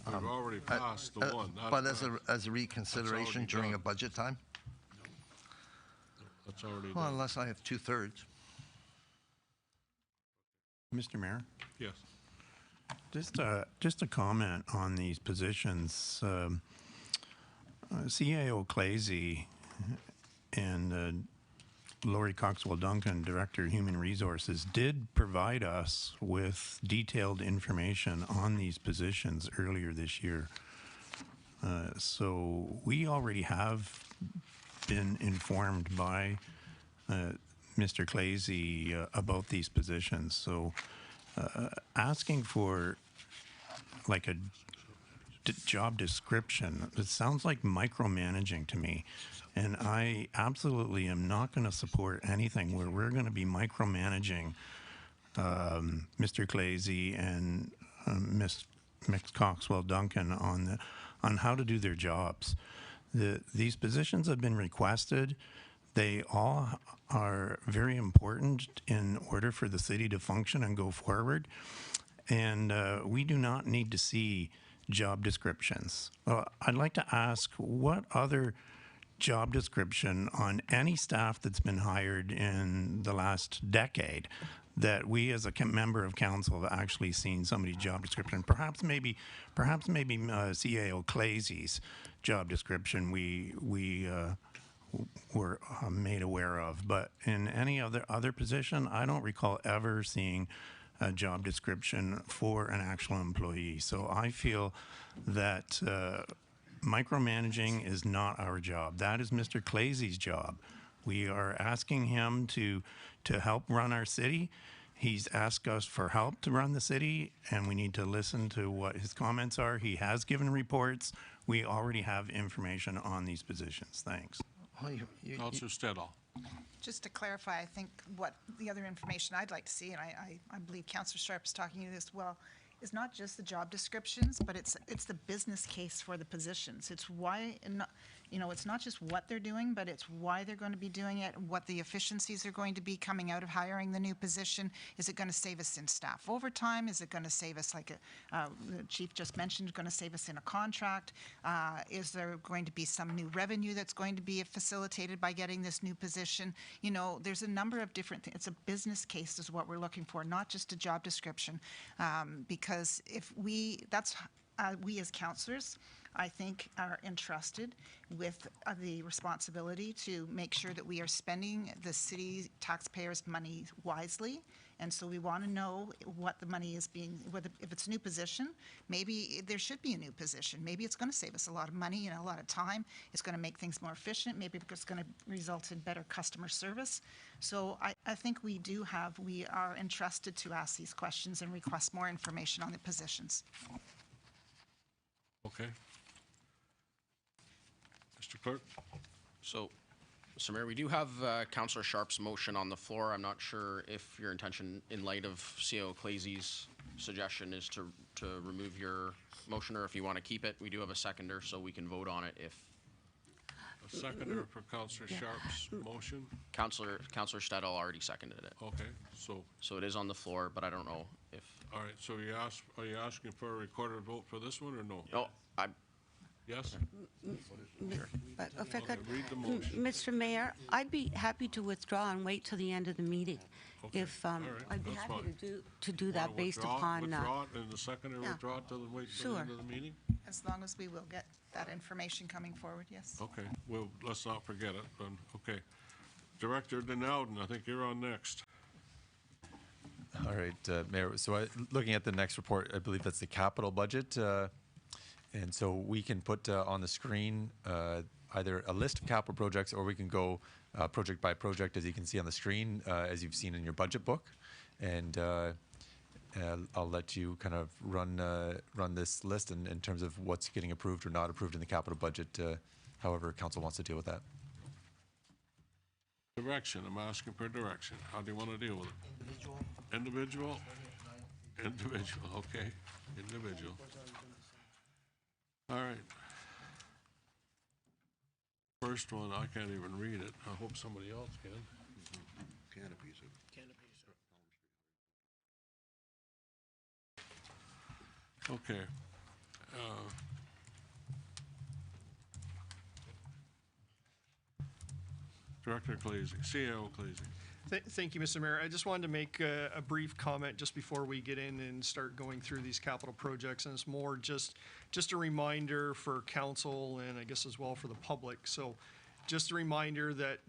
[SPEAKER 1] We've already passed the one.
[SPEAKER 13] But as a reconsideration during a budget time?
[SPEAKER 1] That's already
[SPEAKER 13] Well,
[SPEAKER 1] done.
[SPEAKER 13] unless I have 2/3.
[SPEAKER 10] Mr. Mayor,
[SPEAKER 1] Yes.
[SPEAKER 10] just a comment on these positions. CAO Clazy and Lori Coxwell-Duncan, Director of Human Resources, did provide us with detailed information on these positions earlier this year. So we already have been informed by Mr. Clazy about these positions. So asking for like a job description, it sounds like micromanaging to me. And I absolutely am not going to support anything where we're going to be micromanaging Mr. Clazy and Ms. Coxwell-Duncan on how to do their jobs. These positions have been requested. They all are very important in order for the city to function and go forward. And we do not need to see job descriptions. I'd like to ask, what other job description on any staff that's been hired in the last decade that we as a member of council have actually seen somebody's job description? Perhaps maybe CAO Clazy's job description we were made aware of, but in any other position, I don't recall ever seeing a job description for an actual employee. So I feel that micromanaging is not our job. That is Mr. Clazy's job. We are asking him to help run our city. He's asked us for help to run the city, and we need to listen to what his comments are. He has given reports. We already have information on these positions. Thanks.
[SPEAKER 1] Councillor Stedall.
[SPEAKER 12] Just to clarify, I think what the other information I'd like to see, and I believe Councillor Sharp is talking to you as well, is not just the job descriptions, but it's the business case for the positions. It's why, it's not just what they're doing, but it's why they're going to be doing it, what the efficiencies are going to be coming out of hiring the new position. Is it going to save us in staff overtime? Is it going to save us, like the chief just mentioned, going to save us in a contract? Is there going to be some new revenue that's going to be facilitated by getting this new position? There's a number of different things. It's a business case is what we're looking for, not just a job description. Because if we as councillors, I think, are entrusted with the responsibility to make sure that we are spending the city taxpayers' money wisely. And so we want to know what the money is being, if it's a new position, maybe there should be a new position. Maybe it's going to save us a lot of money and a lot of time. It's going to make things more efficient. Maybe it's going to result in better customer service. So I think we are entrusted to ask these questions and request more information on the positions.
[SPEAKER 1] Okay. Mr. Clerk?
[SPEAKER 19] So, Mr. Mayor, we do have Councillor Sharp's motion on the floor. I'm not sure if your intention, in light of CAO Clazy's suggestion, is to remove your motion, or if you want to keep it. We do have a seconder, so we can vote on it if...
[SPEAKER 1] A seconder for Councillor Sharp's motion?
[SPEAKER 19] Councillor Stedall already seconded it.
[SPEAKER 1] Okay,
[SPEAKER 19] So it is on the floor, but I don't know if...
[SPEAKER 1] all right, so are you asking for a recorded vote for this one or no?
[SPEAKER 19] No,
[SPEAKER 1] Yes?
[SPEAKER 14] But if I could,
[SPEAKER 1] read the motion.
[SPEAKER 14] Mr. Mayor, I'd be happy to withdraw and wait till the end of the meeting.
[SPEAKER 1] Okay,
[SPEAKER 14] If,
[SPEAKER 1] all right,
[SPEAKER 14] I'd be
[SPEAKER 1] that's
[SPEAKER 14] happy
[SPEAKER 1] fine.
[SPEAKER 14] to do that based upon.
[SPEAKER 1] Withdraw it, and the seconder
[SPEAKER 14] yeah.
[SPEAKER 1] withdraw it till the wait till the
[SPEAKER 14] Sure.
[SPEAKER 1] end of the meeting?
[SPEAKER 12] As long as we will get that information coming forward, yes.
[SPEAKER 1] Okay, well, let's not forget it, then, okay. Director Denelden, I think you're on next.
[SPEAKER 3] All right, Mayor. So looking at the next report, I believe that's the capital budget. And so we can put on the screen either a list of capital projects, or we can go project by project, as you can see on the screen, as you've seen in your budget book. And I'll let you kind of run this list in terms of what's getting approved or not approved in the capital budget, however council wants to deal with that.
[SPEAKER 1] Direction, I'm asking for direction. How do you want to deal with it?
[SPEAKER 11] Individual.
[SPEAKER 1] Individual? Individual, okay, individual. All right. First one, I can't even read it. I hope somebody else can.
[SPEAKER 21] Canopies.
[SPEAKER 1] Okay. Director Cleasy, CEO Cleasy.
[SPEAKER 9] Thank you, Mr. Mayor. I just wanted to make a brief comment just before we get in and start going through these capital projects, and it's more just a reminder for council and I guess as well for the public. So just a reminder that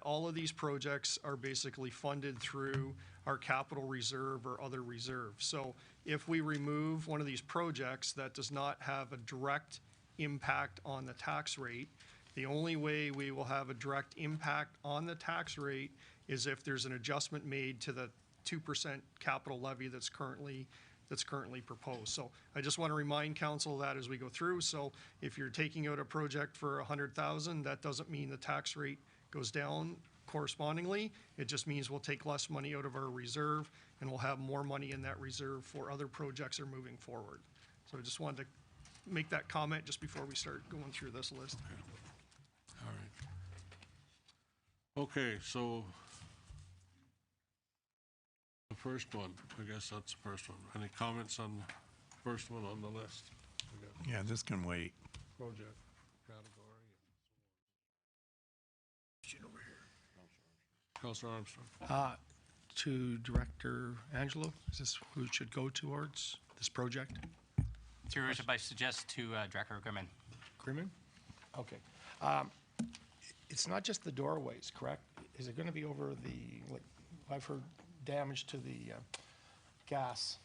[SPEAKER 9] all of these projects are basically funded through our capital reserve or other reserves. So if we remove one of these projects that does not have a direct impact on the tax rate, the only way we will have a direct impact on the tax rate is if there's an adjustment made to the 2% capital levy that's currently proposed. So I just want to remind council that as we go through. So if you're taking out a project for $100,000, that doesn't mean the tax rate goes down correspondingly. It just means we'll take less money out of our reserve and we'll have more money in that reserve for other projects that are moving forward. So I just wanted to make that comment just before we start going through this list.
[SPEAKER 1] All right. Okay, so the first one, I guess that's the first one. Any comments on the first one on the list? We got
[SPEAKER 10] Yeah, this can wait.
[SPEAKER 1] project category. Councilor Armstrong.
[SPEAKER 22] To Director Angelo, is this who it should go towards, this project?
[SPEAKER 4] Through your worship, I suggest to Director Grimmin.
[SPEAKER 22] Grimmin? Okay. It's not just the doorways, correct? Is it going to be over the, like, I've heard damage to the gas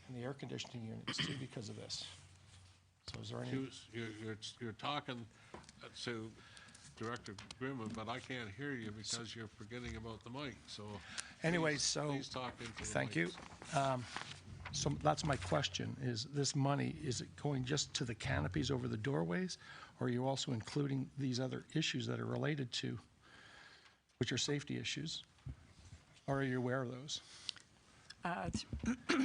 [SPEAKER 22] and the air conditioning units too because of this. So is there any?
[SPEAKER 1] You're talking to Director Grimman, but I can't hear you because you're forgetting about the mic, so.
[SPEAKER 22] Anyway,
[SPEAKER 1] please talk into the
[SPEAKER 22] thank
[SPEAKER 1] mics.
[SPEAKER 22] you. So that's my question, is this money, is it going just to the canopies over the doorways? Or are you also including these other issues that are related to, which are safety issues? Or are you aware of those?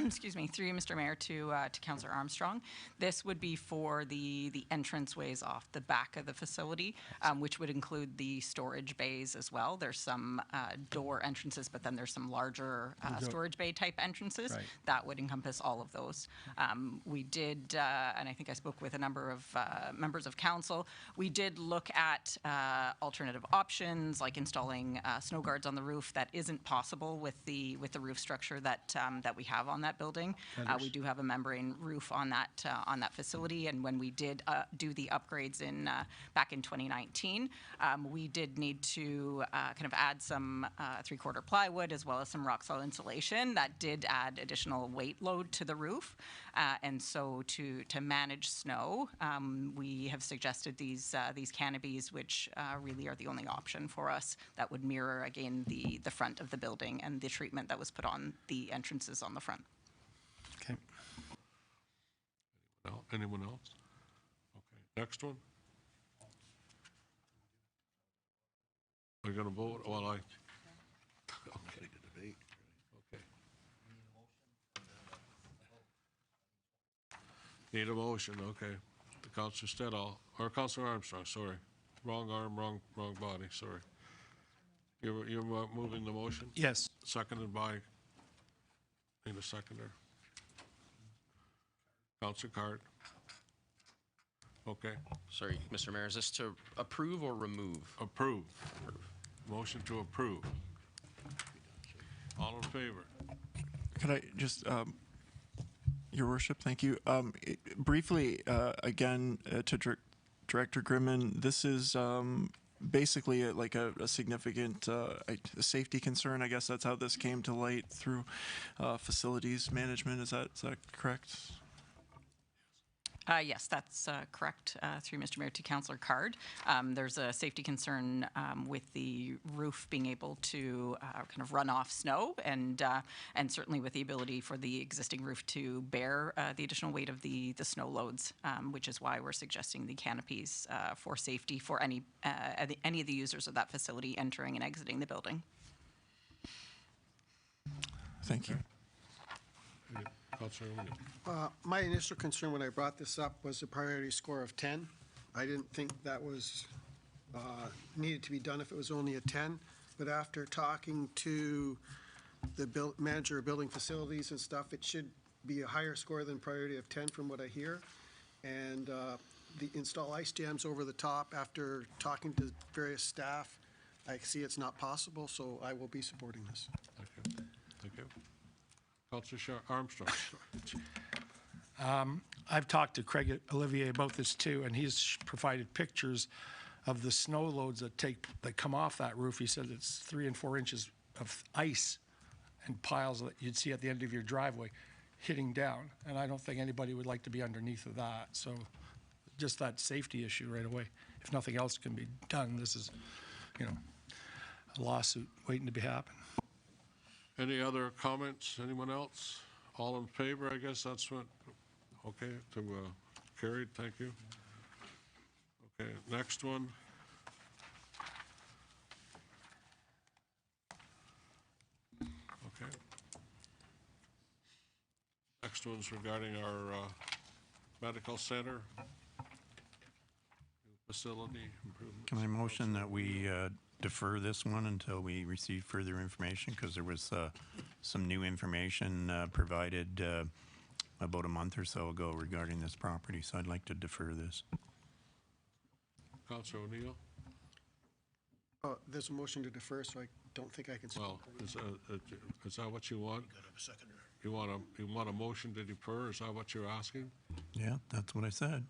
[SPEAKER 7] Excuse me, through you, Mr. Mayor, to Councillor Armstrong. This would be for the entranceways off the back of the facility, which would include the storage bays as well. There's some door entrances, but then there's some larger storage bay type entrances.
[SPEAKER 22] Right.
[SPEAKER 7] That would encompass all of those. We did, and I think I spoke with a number of members of council, we did look at alternative options, like installing snow guards on the roof. That isn't possible with the roof structure that we have on that building. We do have a membrane roof on that facility, and when we did do the upgrades back in 2019, we did need to kind of add some 3/4 plywood as well as some rock solid insulation. That did add additional weight load to the roof, and so to manage snow, we have suggested these canopies, which really are the only option for us that would mirror again the front of the building and the treatment that was put on the entrances on the front.
[SPEAKER 22] Okay.
[SPEAKER 1] Well, anyone else? Okay, next one. We're gonna vote, well, okay. Okay. Need a motion, okay. The Councilor Stedall, or Councilor Armstrong, sorry. Wrong arm, wrong body, sorry. You're moving the motion?
[SPEAKER 22] Yes.
[SPEAKER 1] Seconded by, need a seconder. Councilor Card. Okay,
[SPEAKER 19] Sorry, Mr. Mayor, is this to approve or remove?
[SPEAKER 1] approve. Motion to approve. All in favor?
[SPEAKER 15] Could I just, Your Worship, thank you. Briefly, again, to Director Grimman, this is basically like a significant a safety concern. I guess that's how this came to light through facilities management. Is that correct?
[SPEAKER 7] Yes, that's correct, through Mr. Mayor to Councillor Card. There's a safety concern with the roof being able to kind of run off snow, and certainly with the ability for the existing roof to bear the additional weight of the snow loads, which is why we're suggesting the canopies for safety for any of the users of that facility entering and exiting the building.
[SPEAKER 15] Thank you.
[SPEAKER 1] Councillor O'Neill.
[SPEAKER 11] My initial concern when I brought this up was a priority score of 10. I didn't think that was needed to be done if it was only a 10. But after talking to the manager of building facilities and stuff, it should be a higher score than priority of 10 from what I hear. And the install ice jams over the top, after talking to various staff, I see it's not possible, so I will be supporting this.
[SPEAKER 1] Thank you. Thank you. Councillor Armstrong.
[SPEAKER 22] I've talked to Craig Olivier about this too, and he's provided pictures of the snow loads that come off that roof. He said it's 3 and 4 inches of ice and piles that you'd see at the end of your driveway hitting down. And I don't think anybody would like to be underneath of that. So just that safety issue right away. If nothing else can be done, this is, a lawsuit waiting to be happen.
[SPEAKER 1] Any other comments? Anyone else? All in favor, I guess that's what, okay, carried, thank you. Okay, next one. Okay. Next one's regarding our medical center facility improvements.
[SPEAKER 10] Can I motion that we defer this one until we receive further information? Because there was some new information provided about a month or so ago regarding this property, so I'd like to defer this.
[SPEAKER 1] Councillor O'Neill?
[SPEAKER 11] There's a motion to defer, so I don't think I can support.
[SPEAKER 1] Well, is that what you want? You want a motion to defer? Is that what you're asking?
[SPEAKER 10] Yeah, that's what I said.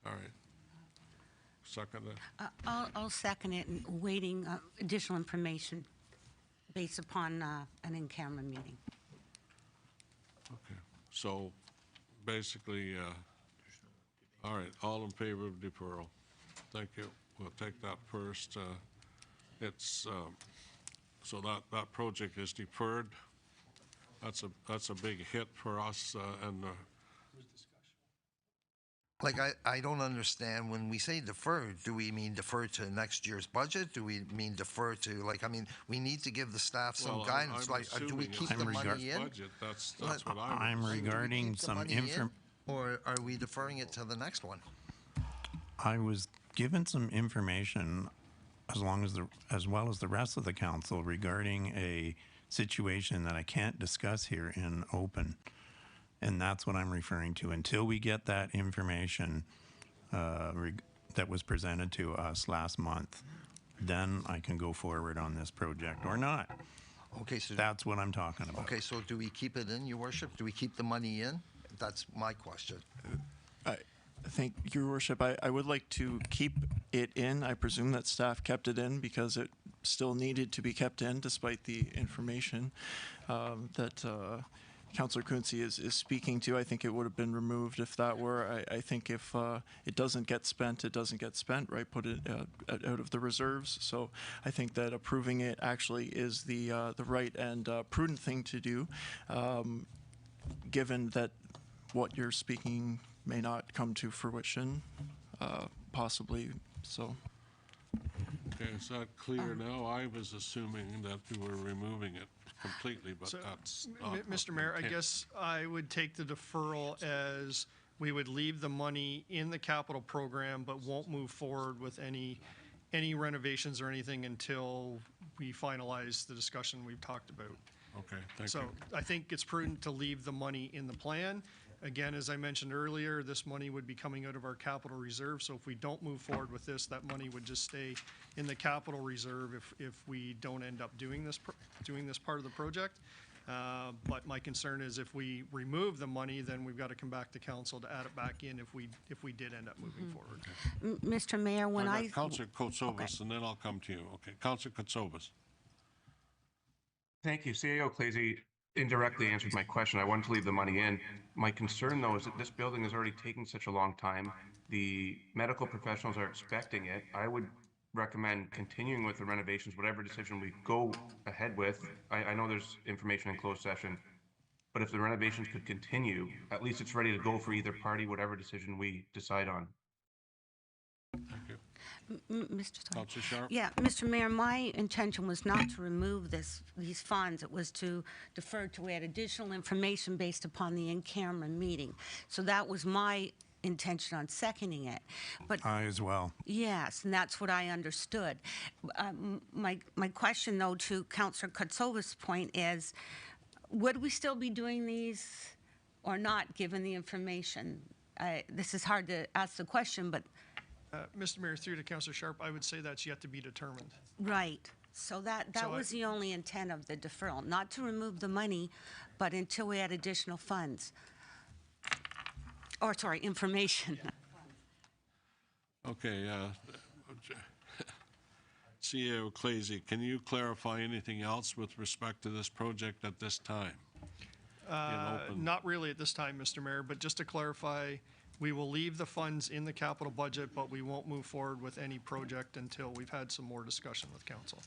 [SPEAKER 1] All right. Second it.
[SPEAKER 14] I'll second it, and waiting additional information based upon an in-camera meeting.
[SPEAKER 1] Okay. So basically, all right, all in favor of deferral? Thank you. We'll take that first. It's so that project is deferred. That's a big hit for us, and
[SPEAKER 13] Like, I don't understand, when we say deferred, do we mean defer to next year's budget? Do we mean defer to, like, I mean, we need to give the staff some guidance,
[SPEAKER 1] I'm
[SPEAKER 13] like, do we
[SPEAKER 1] assuming
[SPEAKER 13] keep
[SPEAKER 1] it's
[SPEAKER 13] the
[SPEAKER 1] the
[SPEAKER 13] money in?
[SPEAKER 1] budget. That's what
[SPEAKER 10] I'm regarding some information.
[SPEAKER 13] Or are we deferring it to the next one?
[SPEAKER 10] I was given some information, as well as the rest of the council, regarding a situation that I can't discuss here in open. And that's what I'm referring to. Until we get that information that was presented to us last month, then I can go forward on this project or not.
[SPEAKER 13] Okay, so
[SPEAKER 10] that's what I'm talking about.
[SPEAKER 13] Okay, so do we keep it in, Your Worship? Do we keep the money in? That's my question.
[SPEAKER 15] Thank Your Worship. I would like to keep it in. I presume that staff kept it in because it still needed to be kept in despite the information that Councillor Quinte is speaking to. I think it would have been removed if that were. I think if it doesn't get spent, it doesn't get spent, right? Put it out of the reserves. So I think that approving it actually is the right and prudent thing to do, given that what you're speaking may not come to fruition, possibly. So.
[SPEAKER 1] Okay, is that clear now? I was assuming that you were removing it completely, but that's not.
[SPEAKER 9] Mr. Mayor, I guess I would take the deferral as we would leave the money in the capital program, but won't move forward with any renovations or anything until we finalize the discussion we've talked about.
[SPEAKER 1] Okay, thank you.
[SPEAKER 9] So I think it's prudent to leave the money in the plan. Again, as I mentioned earlier, this money would be coming out of our capital reserve. So if we don't move forward with this, that money would just stay in the capital reserve if we don't end up doing this part of the project. But my concern is if we remove the money, then we've got to come back to council to add it back in if we did end up moving forward.
[SPEAKER 14] Mr. Mayor, when
[SPEAKER 1] Councillor Kotsovas, and then I'll come to you. Okay, Councillor Kotsovas.
[SPEAKER 5] Thank you. CAO Clazy, indirectly answered my question. I wanted to leave the money in. My concern, though, is that this building is already taking such a long time. The medical professionals are expecting it. I would recommend continuing with the renovations, whatever decision we go ahead with. I know there's information in closed session, but if the renovations could continue, at least it's ready to go for either party, whatever decision we decide on.
[SPEAKER 1] Thank you.
[SPEAKER 14] Mr. Sorry.
[SPEAKER 1] Councillor Sharp?
[SPEAKER 14] Yeah, Mr. Mayor, my intention was not to remove these funds. It was to defer to add additional information based upon the in-camera meeting. So that was my intention on seconding it. But
[SPEAKER 10] I as well.
[SPEAKER 14] yes, and that's what I understood. My question, though, to Councillor Kotsova's point is, would we still be doing these or not, given the information? This is hard to ask the question, but
[SPEAKER 9] Mr. Mayor, through to Councillor Sharp, I would say that's yet to be determined.
[SPEAKER 14] right. So that
[SPEAKER 9] So
[SPEAKER 14] was the only intent of the deferral, not to remove the money, but until we had additional funds. Or, sorry, information.
[SPEAKER 1] Okay, CEO Clazy, can you clarify anything else with respect to this project at this time? open.
[SPEAKER 9] Not really at this time, Mr. Mayor, but just to clarify, we will leave the funds in the capital budget, but we won't move forward with any project until we've had some more discussion with council.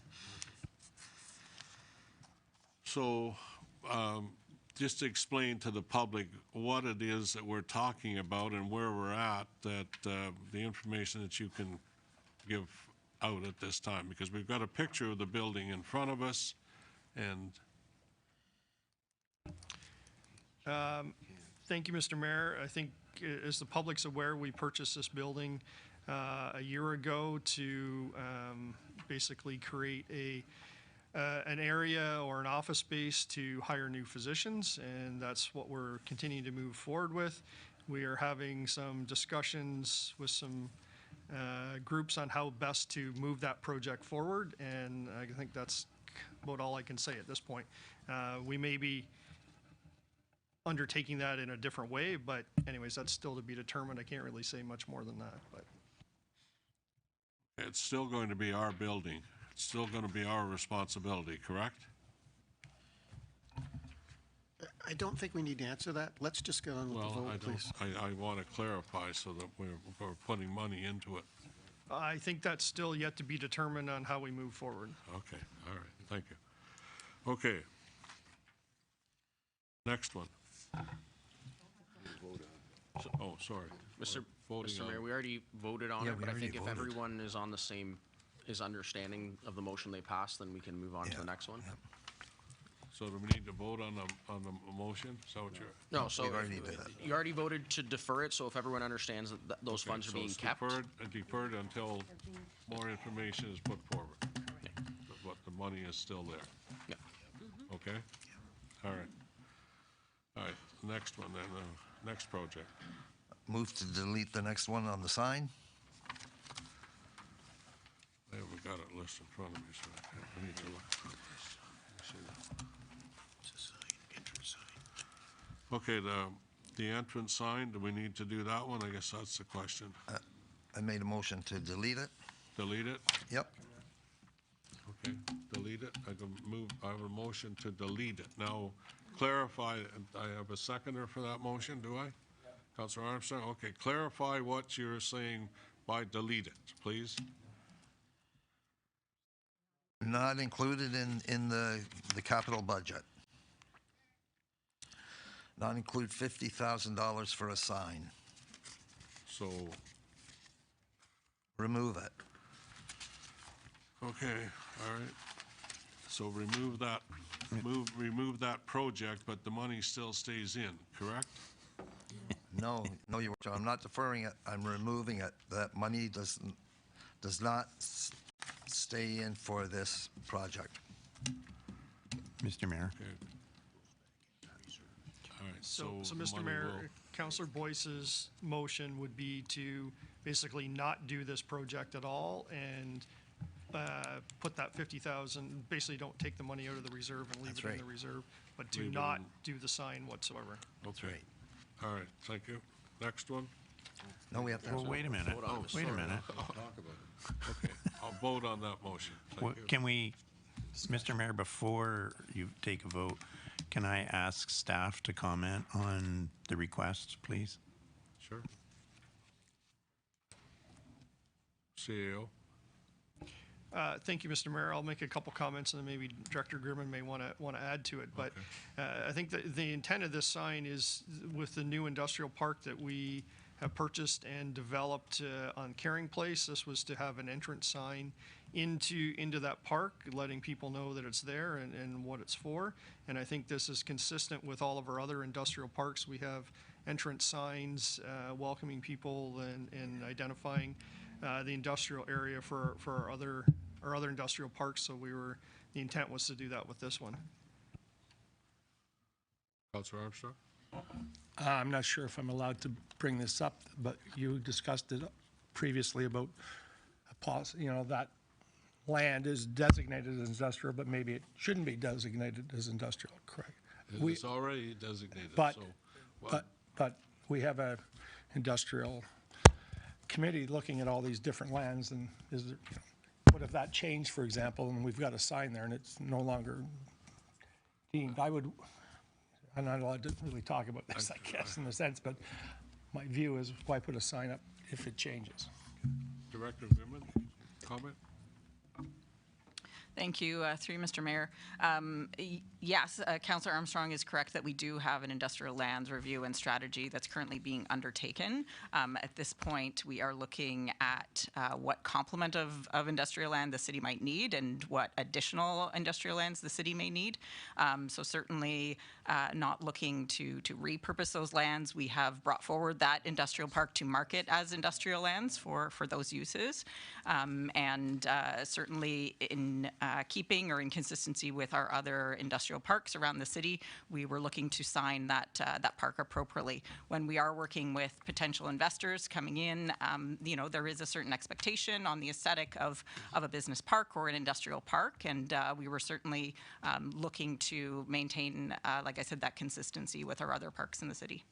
[SPEAKER 1] So, just to explain to the public what it is that we're talking about and where we're at, that the information that you can give out at this time, because we've got a picture of the building in front of us, and
[SPEAKER 9] Thank you, Mr. Mayor. I think, as the public's aware, we purchased this building a year ago to basically create an area or an office space to hire new physicians, and that's what we're continuing to move forward with. We are having some discussions with some groups on how best to move that project forward, and I think that's about all I can say at this point. We may be undertaking that in a different way, but anyways, that's still to be determined. I can't really say much more than that, but.
[SPEAKER 1] it's still going to be our building. It's still going to be our responsibility, correct?
[SPEAKER 11] I don't think we need to answer that. Let's just get on with the
[SPEAKER 1] Well,
[SPEAKER 11] vote, please.
[SPEAKER 1] I want to clarify so that we're putting money into it.
[SPEAKER 9] I think that's still yet to be determined on how we move forward.
[SPEAKER 1] Okay, all right, thank you. Okay. Next one. Oh, sorry.
[SPEAKER 19] Mr.
[SPEAKER 1] Voting on-
[SPEAKER 19] Mayor, we already voted on
[SPEAKER 13] Yeah,
[SPEAKER 19] it,
[SPEAKER 13] we
[SPEAKER 19] but I
[SPEAKER 13] already
[SPEAKER 19] think if
[SPEAKER 13] voted.
[SPEAKER 19] everyone is on the same, is understanding of the motion they passed, then we can move on to the next one.
[SPEAKER 1] So do we need to vote on the motion? Is that what you're?
[SPEAKER 19] No, so
[SPEAKER 13] We've already did that.
[SPEAKER 19] you already voted to defer it, so if everyone understands that those funds are
[SPEAKER 1] So
[SPEAKER 19] being
[SPEAKER 1] it's
[SPEAKER 19] kept.
[SPEAKER 1] deferred until more information is put forward. But the money is still there.
[SPEAKER 19] Yeah.
[SPEAKER 1] Okay? All right. All right, next one then, next project.
[SPEAKER 13] Move to delete the next one on the sign.
[SPEAKER 1] I haven't got it listed in front of me, so I need to look. Let me see that. Okay, the entrance sign, do we need to do that one? I guess that's the question.
[SPEAKER 13] I made a motion to delete it.
[SPEAKER 1] Delete it?
[SPEAKER 13] Yep.
[SPEAKER 1] Okay, delete it. I have a motion to delete it. Now, clarify, I have a seconder for that motion, do I? Councilor Armstrong, okay, clarify what you're saying by delete it, please.
[SPEAKER 13] Not included in the capital budget. Not include $50,000 for a sign.
[SPEAKER 1] So,
[SPEAKER 13] Remove it.
[SPEAKER 1] okay, all right. So remove that project, but the money still stays in, correct?
[SPEAKER 13] No, Your Worship, I'm not deferring it, I'm removing it. That money does not stay in for this project.
[SPEAKER 10] Mr. Mayor.
[SPEAKER 1] Okay. All right,
[SPEAKER 9] So,
[SPEAKER 1] the
[SPEAKER 9] Mr.
[SPEAKER 1] money
[SPEAKER 9] Mayor,
[SPEAKER 1] will-
[SPEAKER 9] Councillor Boyce's motion would be to basically not do this project at all and put that 50,000, basically don't take the money out of the reserve and leave
[SPEAKER 13] That's
[SPEAKER 9] it in
[SPEAKER 13] right.
[SPEAKER 9] the reserve, but do
[SPEAKER 1] Leave it
[SPEAKER 9] not
[SPEAKER 1] in.
[SPEAKER 9] do the sign whatsoever.
[SPEAKER 1] Okay. All right, thank you. Next one?
[SPEAKER 13] No, we have to.
[SPEAKER 10] Well, wait a minute.
[SPEAKER 19] Vote on it.
[SPEAKER 10] Wait a minute.
[SPEAKER 1] Okay, I'll vote on that motion. Thank you.
[SPEAKER 10] Can we, Mr. Mayor, before you take a vote, Can I ask staff to comment on the request, please?
[SPEAKER 1] Sure. CAO.
[SPEAKER 9] Thank you, Mr. Mayor. I'll make a couple comments, and then maybe Director Grimman may want to add to it. But I think that the intent of this sign is with the new industrial park that we have purchased and developed on Caring Place. This was to have an entrance sign into that park, letting people know that it's there and what it's for. And I think this is consistent with all of our other industrial parks. We have entrance signs welcoming people and identifying the industrial area for our other industrial parks. So the intent was to do that with this one.
[SPEAKER 1] Councilor Armstrong?
[SPEAKER 22] I'm not sure if I'm allowed to bring this up, but you discussed it previously about that land is designated as industrial, but maybe it shouldn't be designated as industrial, correct?
[SPEAKER 1] It's already designated,
[SPEAKER 22] but,
[SPEAKER 1] so.
[SPEAKER 22] But we have a industrial committee looking at all these different lands, and what if that changed, for example, and we've got a sign there and it's no longer deemed? I'm not allowed to really talk about this, I guess, in a sense, but my view is why put a sign up if it changes?
[SPEAKER 1] Director Grimman, comment?
[SPEAKER 7] Thank you, through you, Mr. Mayor. Yes, Councillor Armstrong is correct that we do have an industrial lands review and strategy that's currently being undertaken. At this point, we are looking at what complement of industrial land the city might need and what additional industrial lands the city may need. So certainly not looking to repurpose those lands. We have brought forward that industrial park to market as industrial lands for those uses. And certainly in keeping or in consistency with our other industrial parks around the city, we were looking to sign that park appropriately. When we are working with potential investors coming in, there is a certain expectation on the aesthetic of a business park or an industrial park, and we were certainly looking to maintain, like I said, that consistency with our other parks in the city.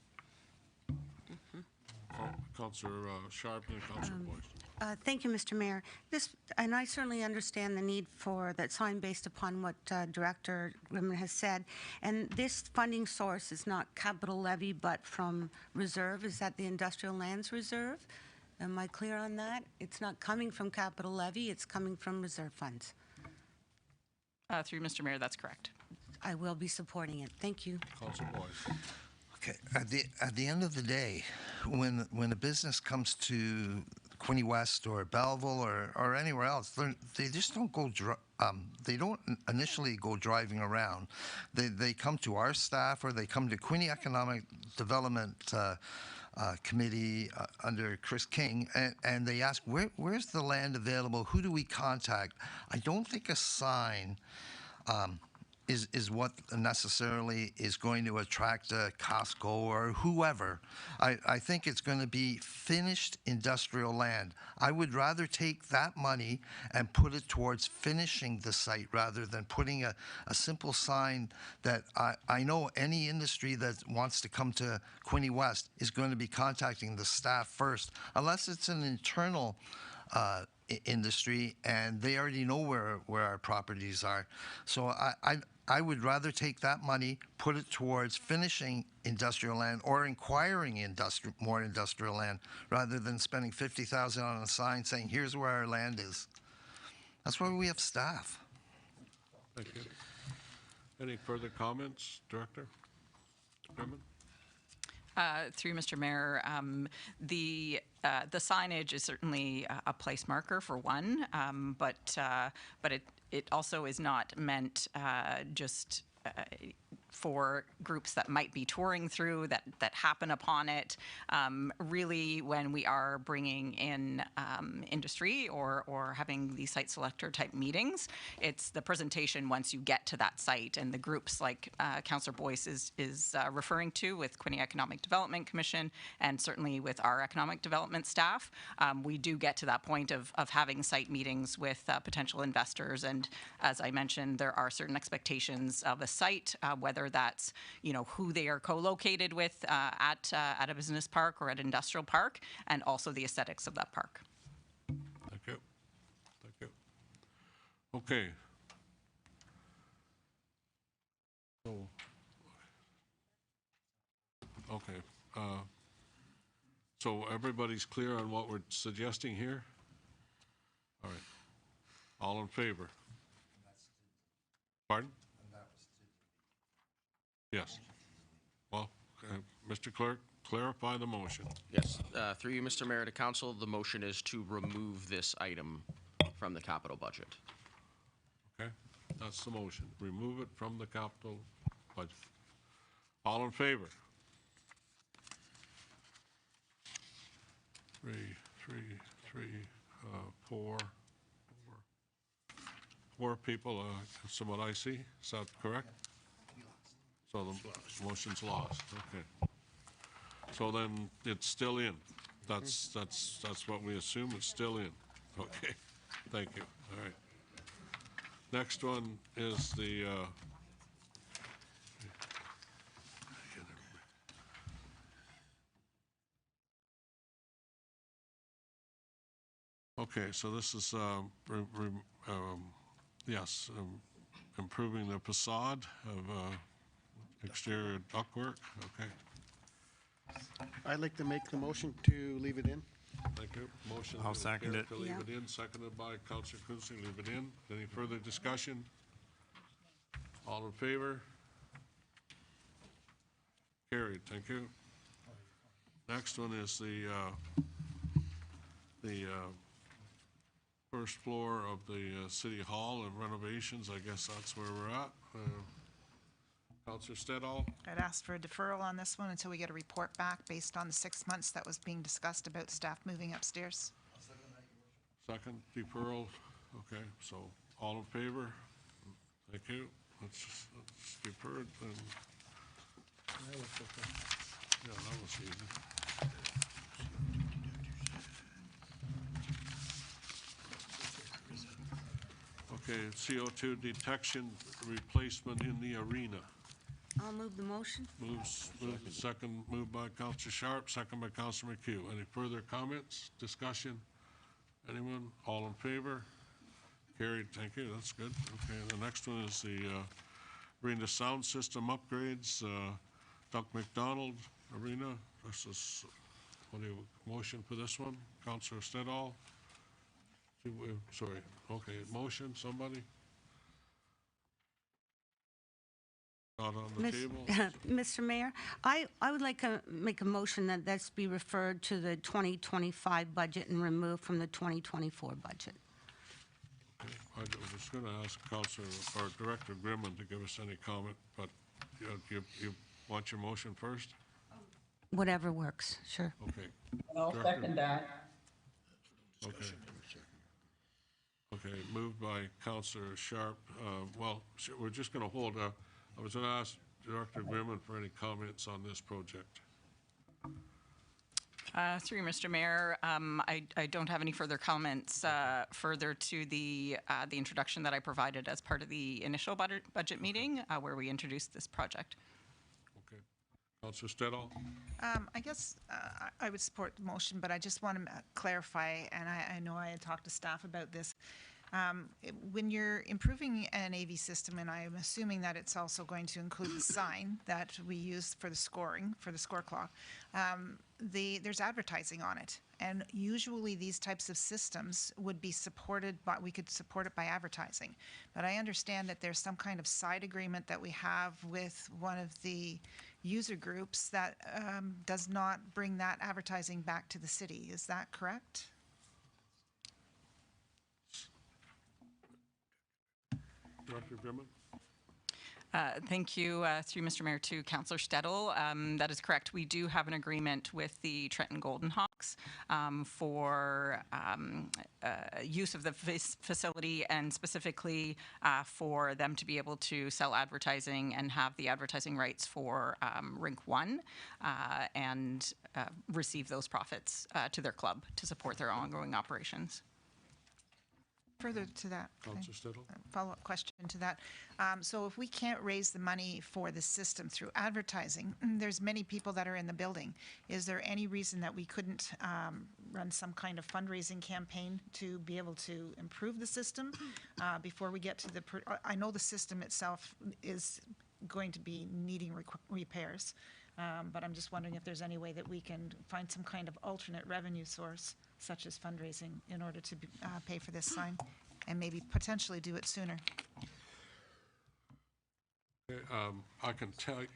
[SPEAKER 1] Councillor Sharp and Councillor Boyce.
[SPEAKER 14] Thank you, Mr. Mayor. And I certainly understand the need for that sign based upon what Director Grimman has said. And this funding source is not capital levy, but from reserve. Is that the Industrial Lands Reserve? Am I clear on that? It's not coming from capital levy, it's coming from reserve funds.
[SPEAKER 7] Through Mr. Mayor, that's correct.
[SPEAKER 14] I will be supporting it. Thank you.
[SPEAKER 1] Councillor Boyce.
[SPEAKER 13] Okay. At the end of the day, when a business comes to Quinte West or Belleville or anywhere else, they just don't go. They don't initially go driving around. They come to our staff or they come to Quinte Economic Development Committee under Chris King, and they ask, where's the land available? Who do we contact? I don't think a sign is what necessarily is going to attract a Costco or whoever. I think it's going to be finished industrial land. I would rather take that money and put it towards finishing the site rather than putting a simple sign that I know any industry that wants to come to Quinte West is going to be contacting the staff first, unless it's an internal industry and they already know where our properties are. So I would rather take that money, put it towards finishing industrial land or acquiring more industrial land, rather than spending $50,000 on a sign saying, here's where our land is. That's why we have staff.
[SPEAKER 1] Thank you. Any further comments, Director Grimman?
[SPEAKER 7] Through Mr. Mayor, the signage is certainly a place marker for one, but it also is not meant just for groups that might be touring through that happen upon it. Really, when we are bringing in industry or having these site selector type meetings, it's the presentation once you get to that site, and the groups like Councillor Boyce is referring to with Quinte Economic Development Commission, and certainly with our economic development staff. We do get to that point of having site meetings with potential investors, and as I mentioned, there are certain expectations of a site, whether that's who they are co-located with at a business park or at an industrial park, and also the aesthetics of that park.
[SPEAKER 1] Thank you. Thank you. Okay. So So everybody's clear on what we're suggesting here? All right. All in favor? Pardon? Yes. Well, Mr. Clerk, clarify the motion.
[SPEAKER 19] Yes, through you, Mr. Mayor, to council, the motion is to remove this item from the capital budget.
[SPEAKER 1] Okay, that's the motion. Remove it from the capital budget. All in favor? Four people, so what I see, is that correct? So the motion's lost, okay. So then it's still in. That's what we assume, it's still in. Okay, thank you, all right. Next one is the, okay, so this is, yes, improving the facade of exterior ductwork, okay.
[SPEAKER 11] I'd like to make the motion to leave it in.
[SPEAKER 1] Thank you. Motion.
[SPEAKER 10] I'll second it.
[SPEAKER 1] To leave it in, seconded by Councillor Quinte, leave it in. Any further discussion? All in favor? Carried, thank you. Next one is the first floor of the City Hall and renovations. I guess that's where we're at. Councillor Stedall?
[SPEAKER 12] I'd ask for a deferral on this one until we get a report back based on the 6 months that was being discussed about staff moving upstairs.
[SPEAKER 1] Second deferral, okay, so all in favor? Thank you. That's deferred, and, yeah, that was easy. Okay, CO2 detection replacement in the arena.
[SPEAKER 14] I'll move the motion.
[SPEAKER 1] Moved by Councillor Sharp, second by Councillor McHugh. Any further comments, discussion? Anyone? All in favor? Carried, thank you, that's good. Okay, the next one is the arena sound system upgrades, Doug McDonald Arena. This is, what do you, motion for this one? Councillor Stedall? Sorry, okay, motion, somebody? Not on the table?
[SPEAKER 14] Mr. Mayor, I would like to make a motion that this be referred to the 2025 budget and removed from the 2024 budget.
[SPEAKER 1] Okay, I was going to ask Councillor, or Director Grimman to give us any comment, but you want your motion first?
[SPEAKER 14] Whatever works, sure.
[SPEAKER 1] Okay.
[SPEAKER 16] I'll second that.
[SPEAKER 1] Okay. Okay, moved by Councillor Sharp. Well, we're just going to hold, I was going to ask Director Grimman for any comments on this project.
[SPEAKER 7] Through you, Mr. Mayor, I don't have any further comments further to the introduction that I provided as part of the initial budget meeting where we introduced this project.
[SPEAKER 1] Okay. Councillor Stedall?
[SPEAKER 12] I guess I would support the motion, but I just want to clarify, and I know I had talked to staff about this. When you're improving an AV system, and I'm assuming that it's also going to include the sign that we use for the scoring, for the score clock, there's advertising on it. And usually these types of systems would be supported by, we could support it by advertising. But I understand that there's some kind of side agreement that we have with one of the user groups that does not bring that advertising back to the city. Is that correct?
[SPEAKER 1] Director Grimman?
[SPEAKER 7] Thank you, through Mr. Mayor, to Councillor Stedall. That is correct. We do have an agreement with the Trenton Golden Hawks for use of the facility, and specifically for them to be able to sell advertising and have the advertising rights for Rink 1 and receive those profits to their club to support their ongoing operations.
[SPEAKER 12] Further to that,
[SPEAKER 1] Councillor Stedall?
[SPEAKER 12] follow-up question to that. So if we can't raise the money for the system through advertising, there's many people that are in the building. Is there any reason that we couldn't run some kind of fundraising campaign to be able to improve the system before we get to the, I know the system itself is going to be needing repairs. But I'm just wondering if there's any way that we can find some kind of alternate revenue source, such as fundraising, in order to pay for this sign, and maybe potentially do it sooner.
[SPEAKER 1] Okay, I can tell you,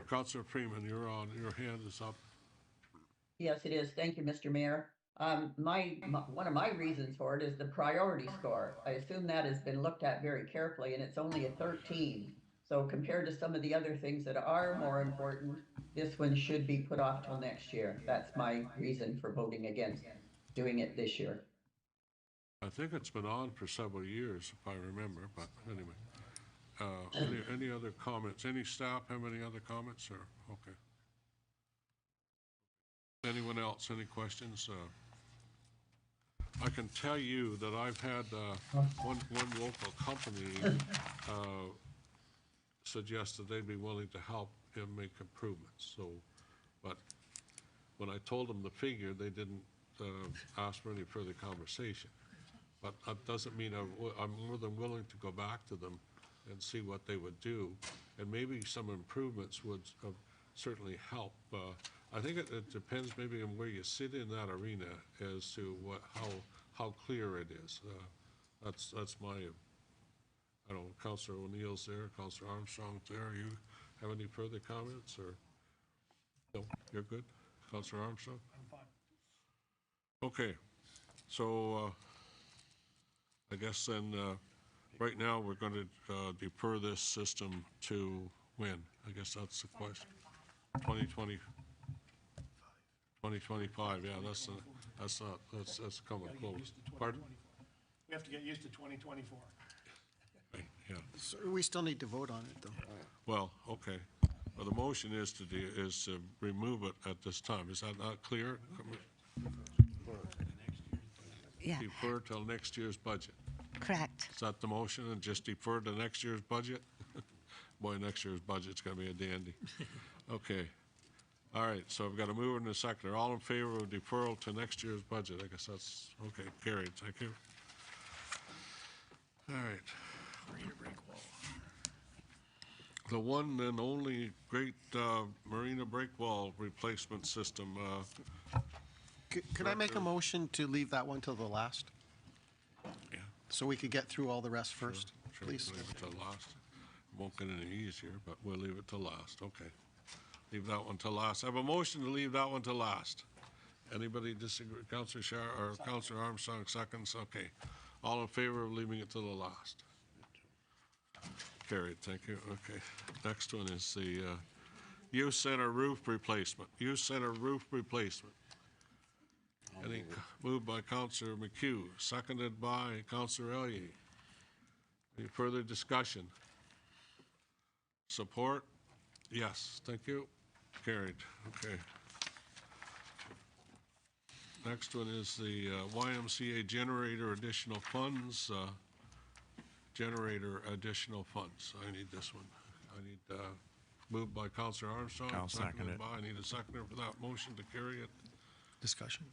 [SPEAKER 1] Councillor Freeman, you're on, your hand is up.
[SPEAKER 16] Yes, it is. Thank you, Mr. Mayor. One of my reasons for it is the priority score. I assume that has been looked at very carefully, and it's only a 13. So compared to some of the other things that are more important, this one should be put off till next year. That's my reason for voting against doing it this year.
[SPEAKER 1] I think it's been on for several years, if I remember, but anyway. Any other comments? Any staff have any other comments, or, okay. Anyone else, any questions? I can tell you that I've had one local company suggest that they'd be willing to help him make improvements. So, but when I told them the figure, they didn't ask for any further conversation. But that doesn't mean I'm more than willing to go back to them and see what they would do, and maybe some improvements would certainly help. I think it depends maybe on where you sit in that arena as to how clear it is. That's my, I don't know, Councillor O'Neill's there, Councillor Armstrong's there. You have any further comments, or? No, you're good? Councillor Armstrong? I'm fine. Okay, so I guess then right now we're going to defer this system to when? I guess that's the question. 2020. 2025, yeah, that's coming close. Pardon?
[SPEAKER 22] We have to get used to 2024.
[SPEAKER 1] Right, yeah.
[SPEAKER 11] So we still need to vote on it, though.
[SPEAKER 1] Well, okay. Well, the motion is to remove it at this time. Is that not clear?
[SPEAKER 14] Yeah.
[SPEAKER 1] Defer till next year's budget.
[SPEAKER 14] Correct.
[SPEAKER 1] Is that the motion, and just defer to next year's budget? Boy, next year's budget's gonna be a dandy. Okay. All right, so I've got a mover and a seconder. All in favor of deferral to next year's budget? I guess that's, okay, carried. Thank you. All right. The one and only great Marina break wall replacement system.
[SPEAKER 11] Could I make a motion to leave that one till the last?
[SPEAKER 1] Yeah.
[SPEAKER 11] So we could get through all the rest first,
[SPEAKER 1] Sure,
[SPEAKER 11] please?
[SPEAKER 1] leave it till last. Won't get any easier, but we'll leave it till last. Okay. Leave that one till last. I have a motion to leave that one till last. Anybody disagree? Councillor Shar or Councillor Armstrong seconds? Okay. All in favor of leaving it till the last? Carried. Thank you. Okay. Next one is the youth center roof replacement. Youth center roof replacement. Any moved by Councillor McHugh, seconded by Councillor Elliott. Any further discussion? Support? Yes. Thank you. Carried. Okay. Next one is the YMCA generator additional funds. Generator additional funds. I need this one. I need moved by Councillor Armstrong.
[SPEAKER 10] I'll second
[SPEAKER 1] seconded
[SPEAKER 10] it.
[SPEAKER 1] by. I need a seconder for that motion to carry it.
[SPEAKER 22] Discussion.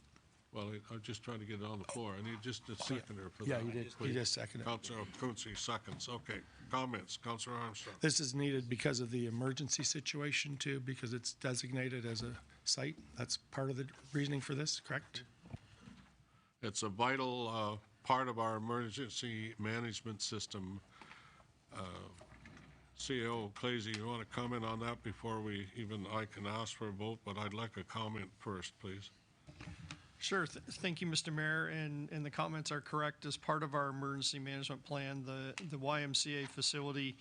[SPEAKER 1] Well, I'm just trying to get it on the floor. I need just a seconder for that.
[SPEAKER 22] Yeah, you did. You just seconded it.
[SPEAKER 1] Councillor Quinte seconds. Okay. Comments? Councillor Armstrong.
[SPEAKER 22] This is needed because of the emergency situation too, because it's designated as a site. That's part of the reasoning for this, correct?
[SPEAKER 1] It's a vital part of our emergency management system. CEO Clazy, you want to comment on that before I can ask for a vote, but I'd like a comment first, please.
[SPEAKER 9] Sure. Thank you, Mr. Mayor. And the comments are correct. As part of our emergency management plan, the YMCA facility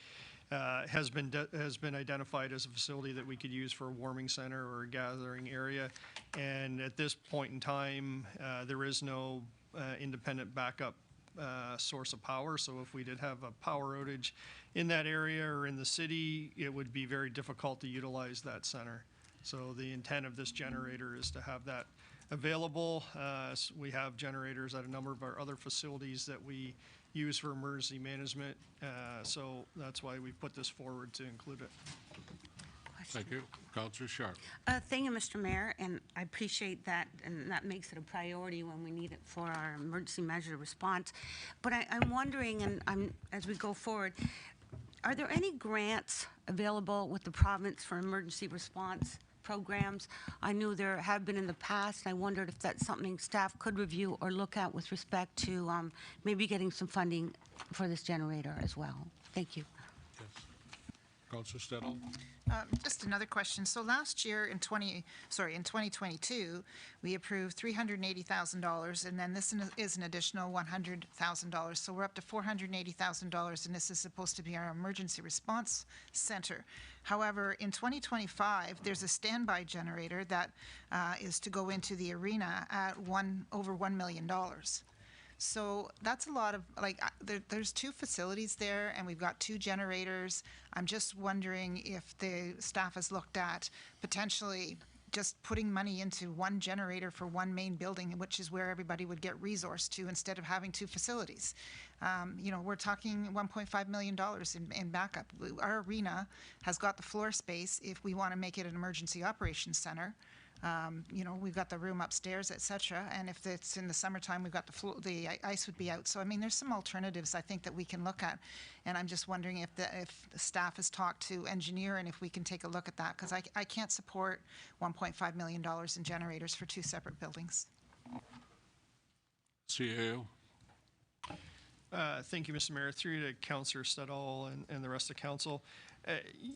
[SPEAKER 9] has been identified as a facility that we could use for a warming center or a gathering area. And at this point in time, there is no independent backup source of power. So if we did have a power outage in that area or in the city, it would be very difficult to utilize that center. So the intent of this generator is to have that available. We have generators at a number of our other facilities that we use for emergency management. So that's why we put this forward to include it.
[SPEAKER 1] Thank you. Councillor Sharp.
[SPEAKER 14] Thank you, Mr. Mayor, and I appreciate that, and that makes it a priority when we need it for our emergency measure response. But I'm wondering, and as we go forward, Are there any grants available with the province for emergency response programs? I knew there have been in the past, and I wondered if that's something staff could review or look at with respect to maybe getting some funding for this generator as well. Thank you.
[SPEAKER 1] Councillor Stedall?
[SPEAKER 12] Just another question. So last year in 2022, we approved $380,000, and then this is an additional $100,000. So we're up to $480,000, and this is supposed to be our emergency response center. However, in 2025, there's a standby generator that is to go into the arena at over $1 million. So that's a lot of, like, there's two facilities there, and we've got two generators. I'm just wondering if the staff has looked at potentially just putting money into one generator for one main building, which is where everybody would get resource to, instead of having two facilities. You know, we're talking $1.5 million in backup. Our arena has got the floor space if we want to make it an emergency operations center. You know, we've got the room upstairs, et cetera, and if it's in the summertime, we've got the ice would be out. So, I mean, there's some alternatives I think that we can look at, and I'm just wondering if the staff has talked to engineer and if we can take a look at that, because I can't support $1.5 million in generators for two separate buildings.
[SPEAKER 1] CAO?
[SPEAKER 9] Thank you, Mr. Mayor. Through you to Councillor Stedall and the rest of council.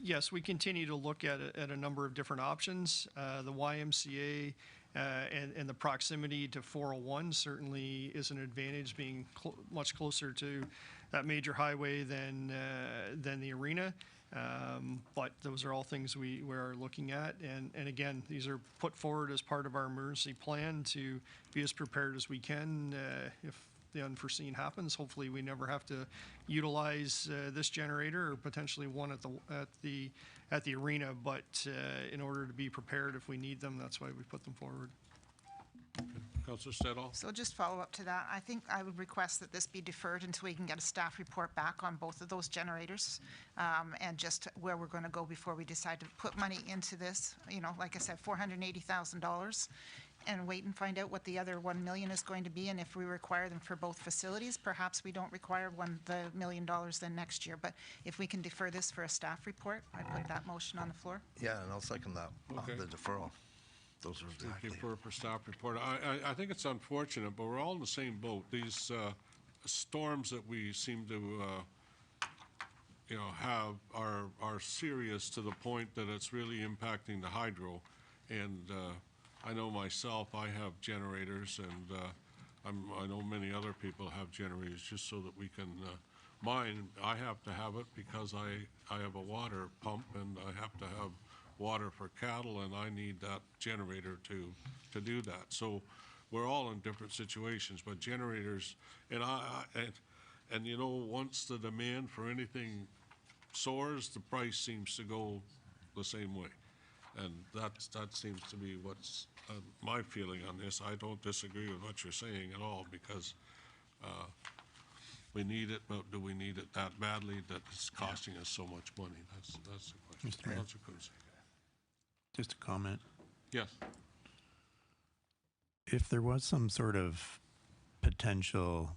[SPEAKER 9] Yes, we continue to look at a number of different options. The YMCA and the proximity to 401 certainly is an advantage, being much closer to that major highway than the arena. But those are all things we are looking at. And again, these are put forward as part of our emergency plan to be as prepared as we can if the unforeseen happens. Hopefully we never have to utilize this generator, or potentially one at the arena, but in order to be prepared if we need them, that's why we put them forward.
[SPEAKER 1] Councillor Stedall?
[SPEAKER 12] So just follow up to that. I think I would request that this be deferred until we can get a staff report back on both of those generators, and just where we're going to go before we decide to put money into this. You know, like I said, $480,000. And wait and find out what the other $1 million is going to be, and if we require them for both facilities, perhaps we don't require the $1 million then next year. But if we can defer this for a staff report, I put that motion on the floor.
[SPEAKER 13] Yeah, and I'll second that,
[SPEAKER 1] Okay.
[SPEAKER 13] the deferral. Those are exactly.
[SPEAKER 1] Defer for staff report. I think it's unfortunate, but we're all in the same boat. These storms that we seem to you know, have are serious to the point that it's really impacting the hydro. And I know myself, I have generators, and I know many other people have generators just so that we can mine. I have to have it because I have a water pump, and I have to have water for cattle, and I need that generator to do that. So we're all in different situations, but generators, and you know, once the demand for anything soars, the price seems to go the same way. And that seems to be what's my feeling on this. I don't disagree with what you're saying at all, because we need it, but do we need it that badly that it's costing us so much money? That's the question.
[SPEAKER 10] Mr. Mayor.
[SPEAKER 1] Councillor Quinte.
[SPEAKER 10] Just a comment.
[SPEAKER 1] Yes.
[SPEAKER 10] If there was some sort of potential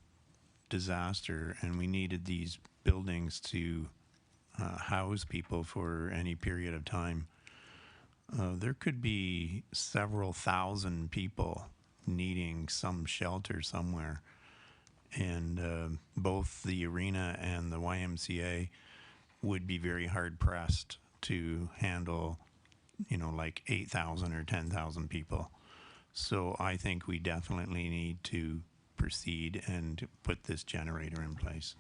[SPEAKER 10] disaster and we needed these buildings to house people for any period of time, there could be several thousand people needing some shelter somewhere. And both the arena and the YMCA would be very hard pressed to handle, you know, like 8,000 or 10,000 people. So I think we definitely need to proceed and put this generator in place.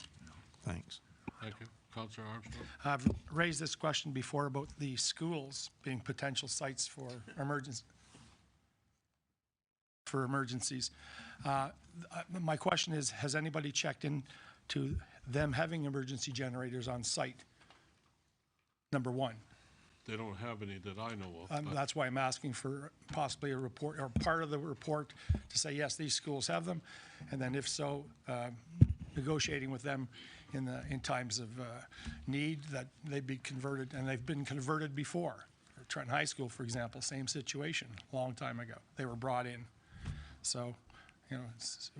[SPEAKER 10] Thanks.
[SPEAKER 1] Thank you. Councillor Armstrong?
[SPEAKER 22] I've raised this question before about the schools being potential sites for emergencies. My question is, has anybody checked into them having emergency generators on site? Number one.
[SPEAKER 1] They don't have any that I know of.
[SPEAKER 22] That's why I'm asking for possibly a report, or part of the report, to say, yes, these schools have them, and then if so, negotiating with them in times of need, that they'd be converted, and they've been converted before. Trenton High School, for example, same situation, a long time ago. They were brought in. So, you know,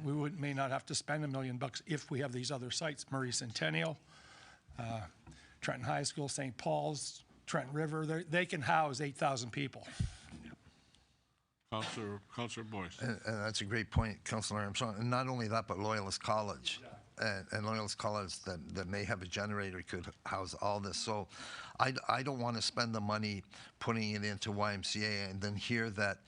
[SPEAKER 22] we may not have to spend $1 million if we have these other sites, Murray Centennial, Trenton High School, St. Paul's, Trenton River, they can house 8,000 people.
[SPEAKER 1] Councillor Boyce.
[SPEAKER 13] And that's a great point, Councillor Armstrong. And not only that, but Loyalist College. And Loyalist College that may have a generator could house all this. So I don't want to spend the money putting it into YMCA and then hear that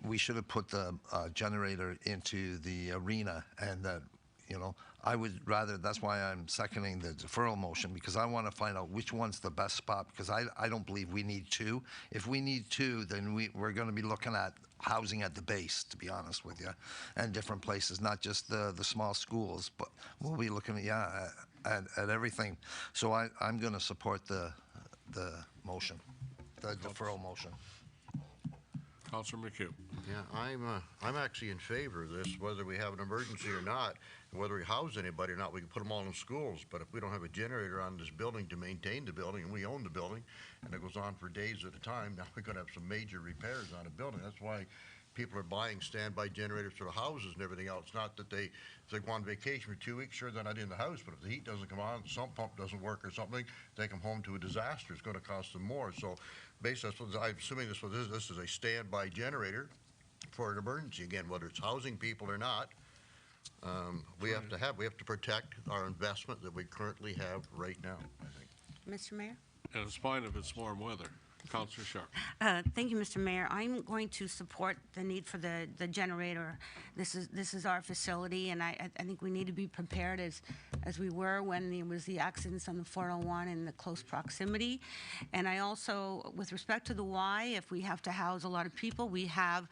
[SPEAKER 13] we should have put the generator into the arena and that, you know, I would rather, that's why I'm seconding the deferral motion, because I want to find out which one's the best spot, because I don't believe we need two. If we need two, then we're going to be looking at housing at the base, to be honest with you, and different places, not just the small schools, but we'll be looking at everything. So I'm going to support the motion, the deferral motion.
[SPEAKER 1] Councillor McHugh.
[SPEAKER 21] Yeah, I'm actually in favor of this, whether we have an emergency or not, and whether we house anybody or not. We can put them all in schools, but if we don't have a generator on this building to maintain the building, and we own the building, and it goes on for days at a time, now we're going to have some major repairs on a building. That's why people are buying standby generators for the houses and everything else. Not that if they go on vacation for 2 weeks, sure, they're not in the house, but if the heat doesn't come on, sump pump doesn't work or something, they come home to a disaster. It's going to cost them more. So basically, I'm assuming this is a standby generator for an emergency. Again, whether it's housing people or not, we have to protect our investment that we currently have right now, I think.
[SPEAKER 14] Mr. Mayor?
[SPEAKER 1] And it's fine if it's warm weather. Councillor Sharp.
[SPEAKER 14] Thank you, Mr. Mayor. I'm going to support the need for the generator. This is our facility, and I think we need to be prepared as we were when there was the accidents on the 401 in the close proximity. And I also, with respect to the Y, if we have to house a lot of people, we have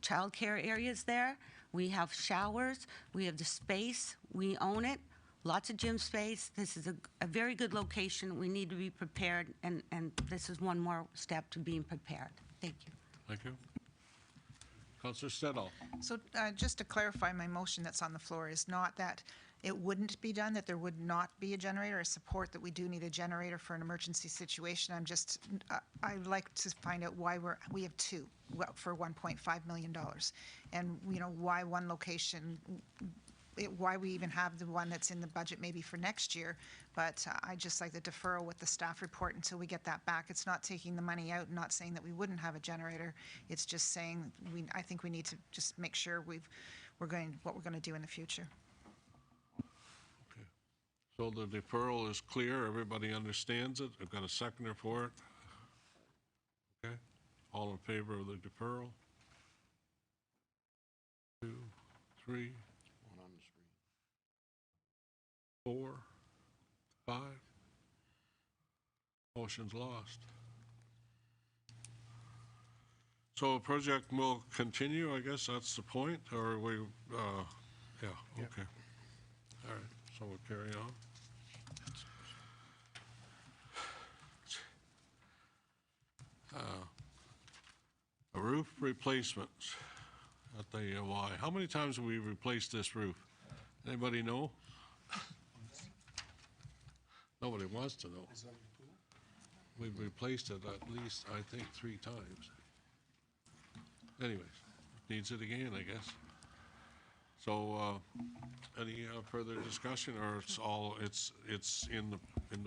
[SPEAKER 14] childcare areas there. We have showers. We have the space. We own it. Lots of gym space. This is a very good location. We need to be prepared, and this is one more step to being prepared. Thank you.
[SPEAKER 1] Thank you. Councillor Stedall.
[SPEAKER 12] So just to clarify, my motion that's on the floor is not that it wouldn't be done, that there would not be a generator. I support that we do need a generator for an emergency situation. I'm just, I'd like to find out why we have two for $1.5 million. And, you know, why one location, why we even have the one that's in the budget maybe for next year, but I just like the deferral with the staff report until we get that back. It's not taking the money out, not saying that we wouldn't have a generator. It's just saying I think we need to just make sure what we're going to do in the future.
[SPEAKER 1] Okay. So the deferral is clear. Everybody understands it. I've got a seconder for it. Okay. All in favor of the deferral? 2, 3. 4, 5. Motion's lost. So project will continue, I guess that's the point, or we, yeah, okay. All right, so we'll carry on. A roof replacement at the Y. How many times have we replaced this roof? Anybody know? Nobody wants to know. We've replaced it at least, I think, 3 times. Anyways, needs it again, I guess. So, any further discussion, or it's in the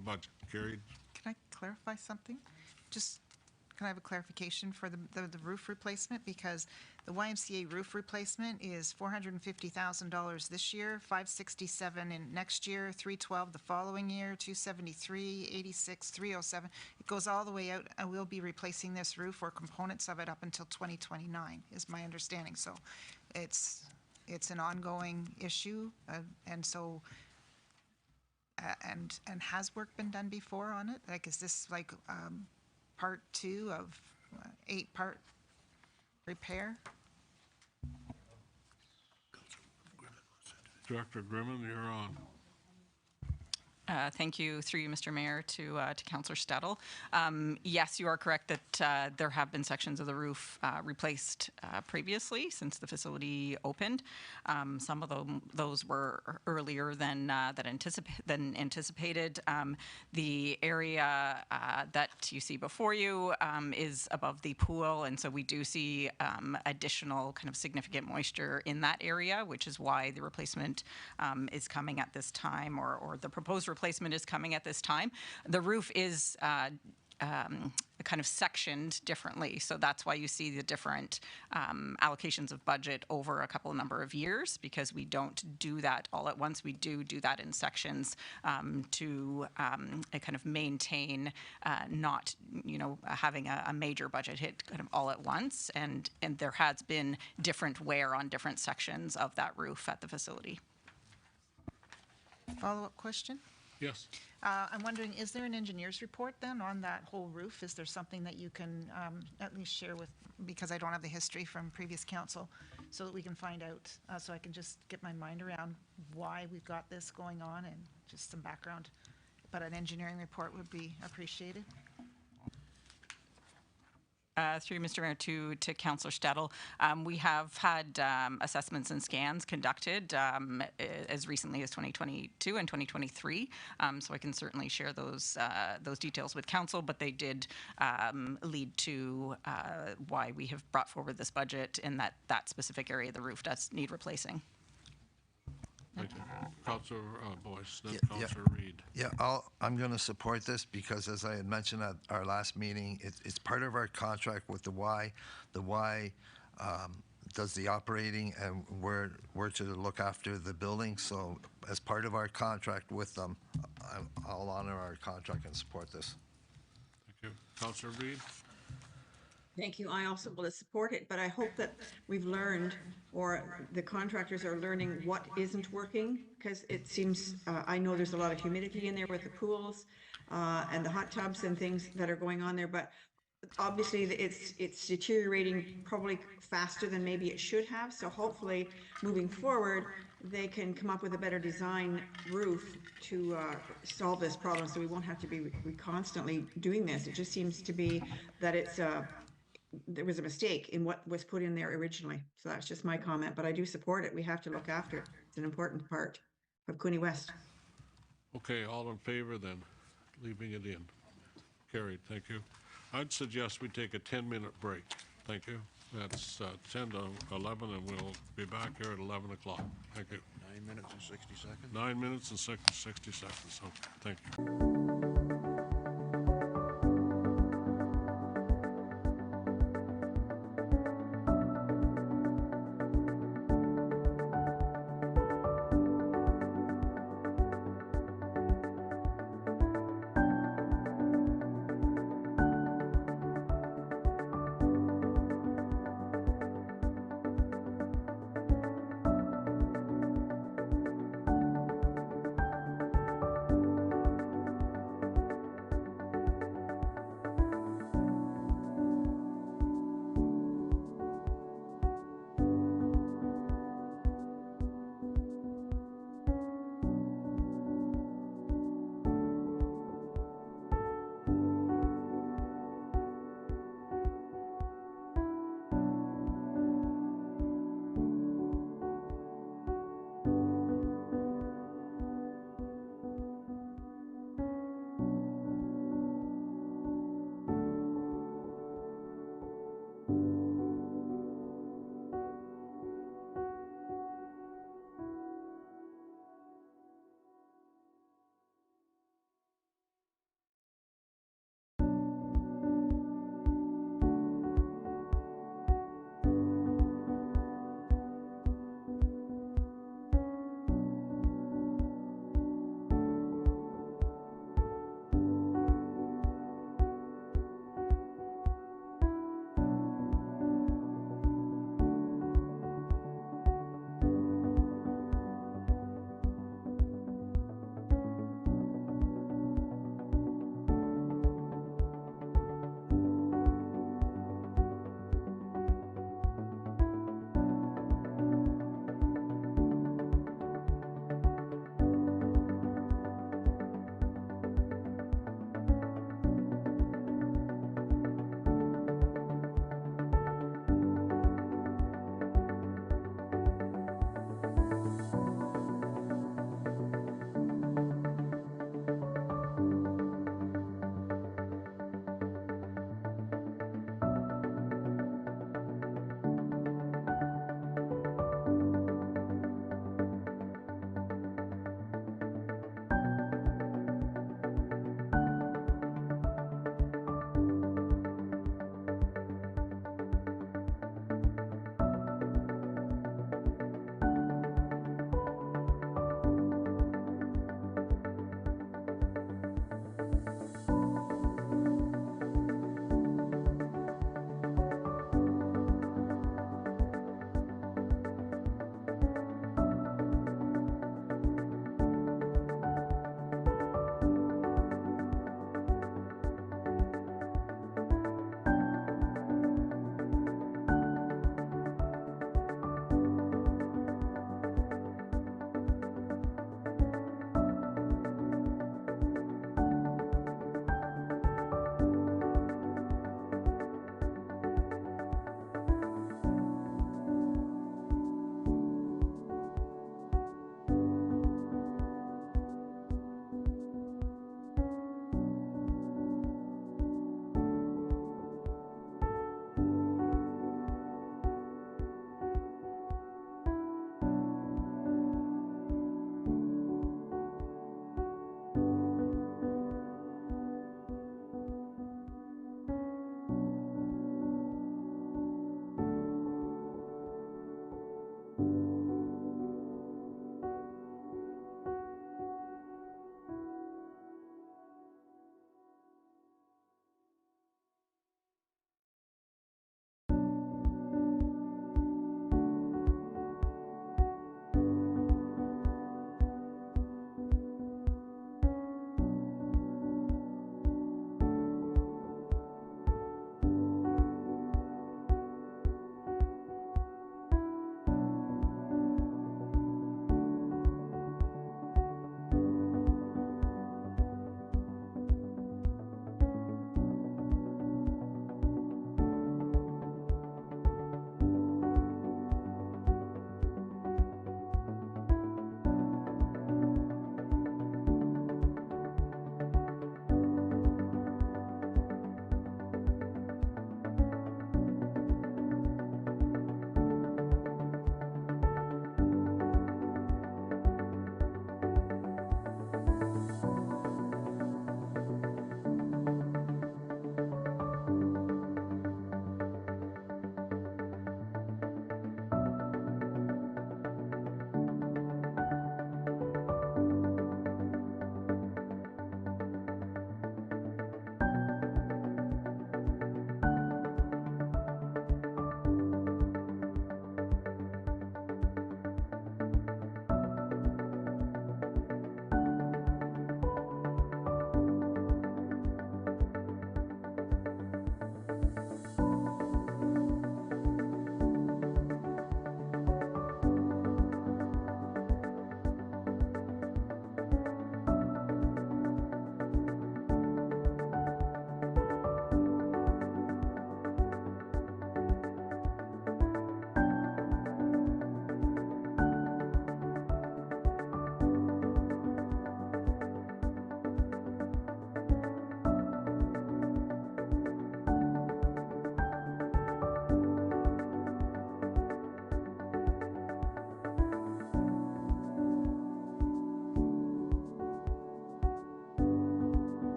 [SPEAKER 1] budget? Carried.
[SPEAKER 12] Can I clarify something? Just, can I have a clarification for the roof replacement? Because the YMCA roof replacement is $450,000 this year, $567,000 in next year, $312,000 the following year, $273,000, $86,000, $307,000. It goes all the way out, and we'll be replacing this roof or components of it up until 2029, is my understanding. So it's an ongoing issue, and so. And has work been done before on it? Like, is this like part 2 of 8-part repair?
[SPEAKER 1] Director Grimman, you're on.
[SPEAKER 7] Thank you, through you, Mr. Mayor, to Councillor Stedall. Yes, you are correct that there have been sections of the roof replaced previously since the facility opened. Some of those were earlier than anticipated. The area that you see before you is above the pool, and so we do see additional kind of significant moisture in that area, which is why the replacement is coming at this time, or the proposed replacement replacement is coming at this time. The roof is kind of sectioned differently. So that's why you see the different allocations of budget over a couple number of years, because we don't do that all at once. We do that in sections to kind of maintain not, having a major budget hit kind of all at once. And there has been different wear on different sections of that roof at the facility.
[SPEAKER 12] Follow-up question?
[SPEAKER 1] Yes.
[SPEAKER 12] I'm wondering, is there an engineer's report then on that whole roof? Is there something that you can at least share with, because I don't have the history from previous council, so that we can find out, so I can just get my mind around why we've got this going on and just some background. But an engineering report would be appreciated.
[SPEAKER 7] Through Mr. Mayor to Councillor Stedel, we have had assessments and scans conducted as recently as 2022 and 2023. So I can certainly share those details with council, but they did lead to why we have brought forward this budget in that specific area. The roof does need replacing.
[SPEAKER 1] Thank you. Councillor Boyce, then
[SPEAKER 13] Yeah.
[SPEAKER 1] Councillor Reid.
[SPEAKER 13] Yeah, I'm going to support this because, as I had mentioned at our last meeting, it's part of our contract with the Y. The Y does the operating, and we're to look after the building. So as part of our contract with them, I'll honor our contract and support this.
[SPEAKER 1] Thank you. Councillor Reid?
[SPEAKER 18] Thank you. I also will support it, but I hope that we've learned, or the contractors are learning what isn't working, because it seems, I know there's a lot of humidity in there with the pools and the hot tubs and things that are going on there, but obviously it's deteriorating probably faster than maybe it should have. So hopefully moving forward, they can come up with a better design roof to solve this problem, so we won't have to be constantly doing this. It just seems to be that it's there was a mistake in what was put in there originally. So that's just my comment, but I do support it. We have to look after it. It's an important part of Quinte West.
[SPEAKER 1] Okay, all in favor then, leaving it in. Carried, thank you. I'd suggest we take a 10-minute break. Thank you. That's 10 to 11, and we'll be back here at 11 o'clock. Thank you.
[SPEAKER 21] 9 minutes and 60 seconds.
[SPEAKER 1] 9 minutes and 60 seconds. Okay, thank you.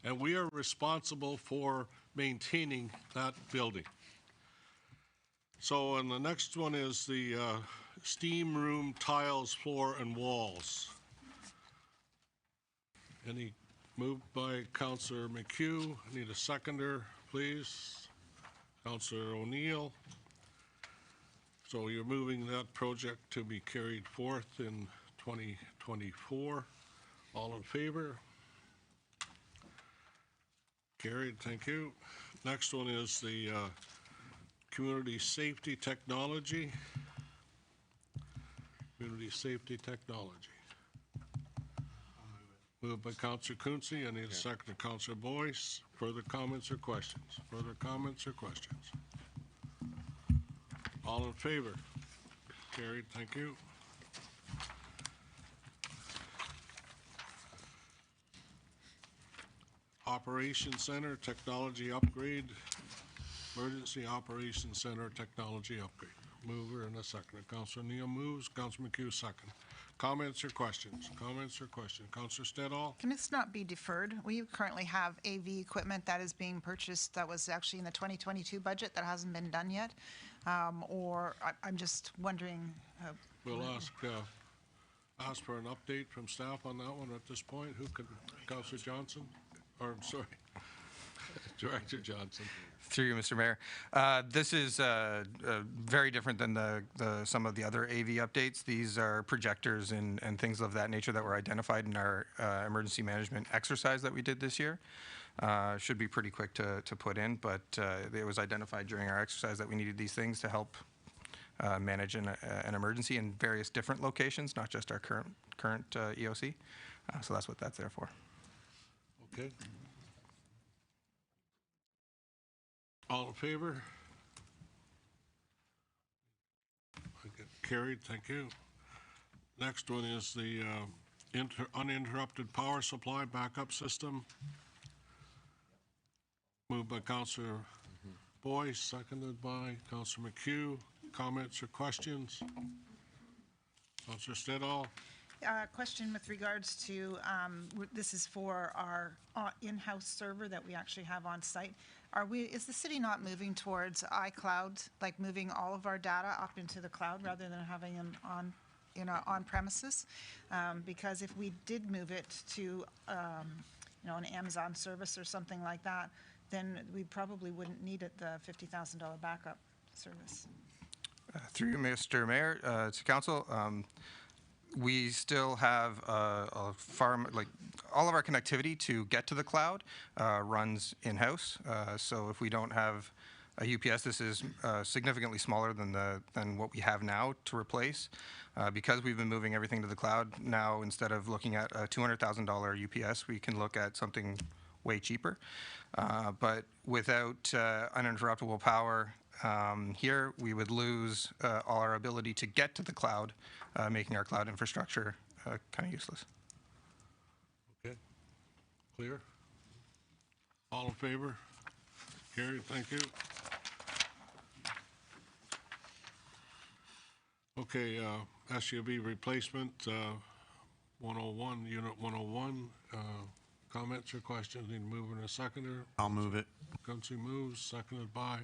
[SPEAKER 1] and we are responsible for maintaining that building. So, and the next one is the steam room tiles, floor, and walls. Any moved by Councillor McHugh? I need a seconder, please. Councillor O'Neill. So you're moving that project to be carried forth in 2024. All in favor? Carried, thank you. Next one is the community safety technology. Community safety technology. Moved by Councillor Quinte. I need a second to Councillor Boyce. Further comments or questions? Further comments or questions? All in favor? Carried, thank you. Operations Center Technology Upgrade. Emergency Operations Center Technology Upgrade. Mover and a second. Councillor Neal moves. Councillor McHugh second. Comments or questions? Comments or questions? Councillor Stedall?
[SPEAKER 12] Can this not be deferred? We currently have AV equipment that is being purchased that was actually in the 2022 budget that hasn't been done yet. I'm just wondering.
[SPEAKER 1] We'll ask for an update from staff on that one at this point. Who could, Councillor Johnson? Or, I'm sorry, Director Johnson.
[SPEAKER 6] Through you, Mr. Mayor. This is very different than some of the other AV updates. These are projectors and things of that nature that were identified in our emergency management exercise that we did this year. Should be pretty quick to put in, but it was identified during our exercise that we needed these things to help manage an emergency in various different locations, not just our current EOC. So that's what that's there for.
[SPEAKER 1] Okay. All in favor? Okay, carried, thank you. Next one is the uninterrupted power supply backup system. Moved by Councillor Boyce, seconded by Councillor McHugh. Comments or questions? Councillor Stedall?
[SPEAKER 12] Question with regards to, this is for our in-house server that we actually have on site. Is the city not moving towards iCloud, like moving all of our data up into the cloud rather than having them on premises? Because if we did move it to, an Amazon service or something like that, then we probably wouldn't need it, the $50,000 backup service.
[SPEAKER 6] Through you, Mr. Mayor, to council, we still have all of our connectivity to get to the cloud runs in-house. So if we don't have a UPS, this is significantly smaller than what we have now to replace. Because we've been moving everything to the cloud now, instead of looking at a $200,000 UPS, we can look at something way cheaper. But without uninterruptible power here, we would lose all our ability to get to the cloud, making our cloud infrastructure kind of useless.
[SPEAKER 1] Okay. Clear? All in favor? Carried, thank you. Okay, SUV replacement, 101, Unit 101. Comments or questions? Need to move in a seconder?
[SPEAKER 10] I'll move it.
[SPEAKER 1] Councillor moves, seconded by,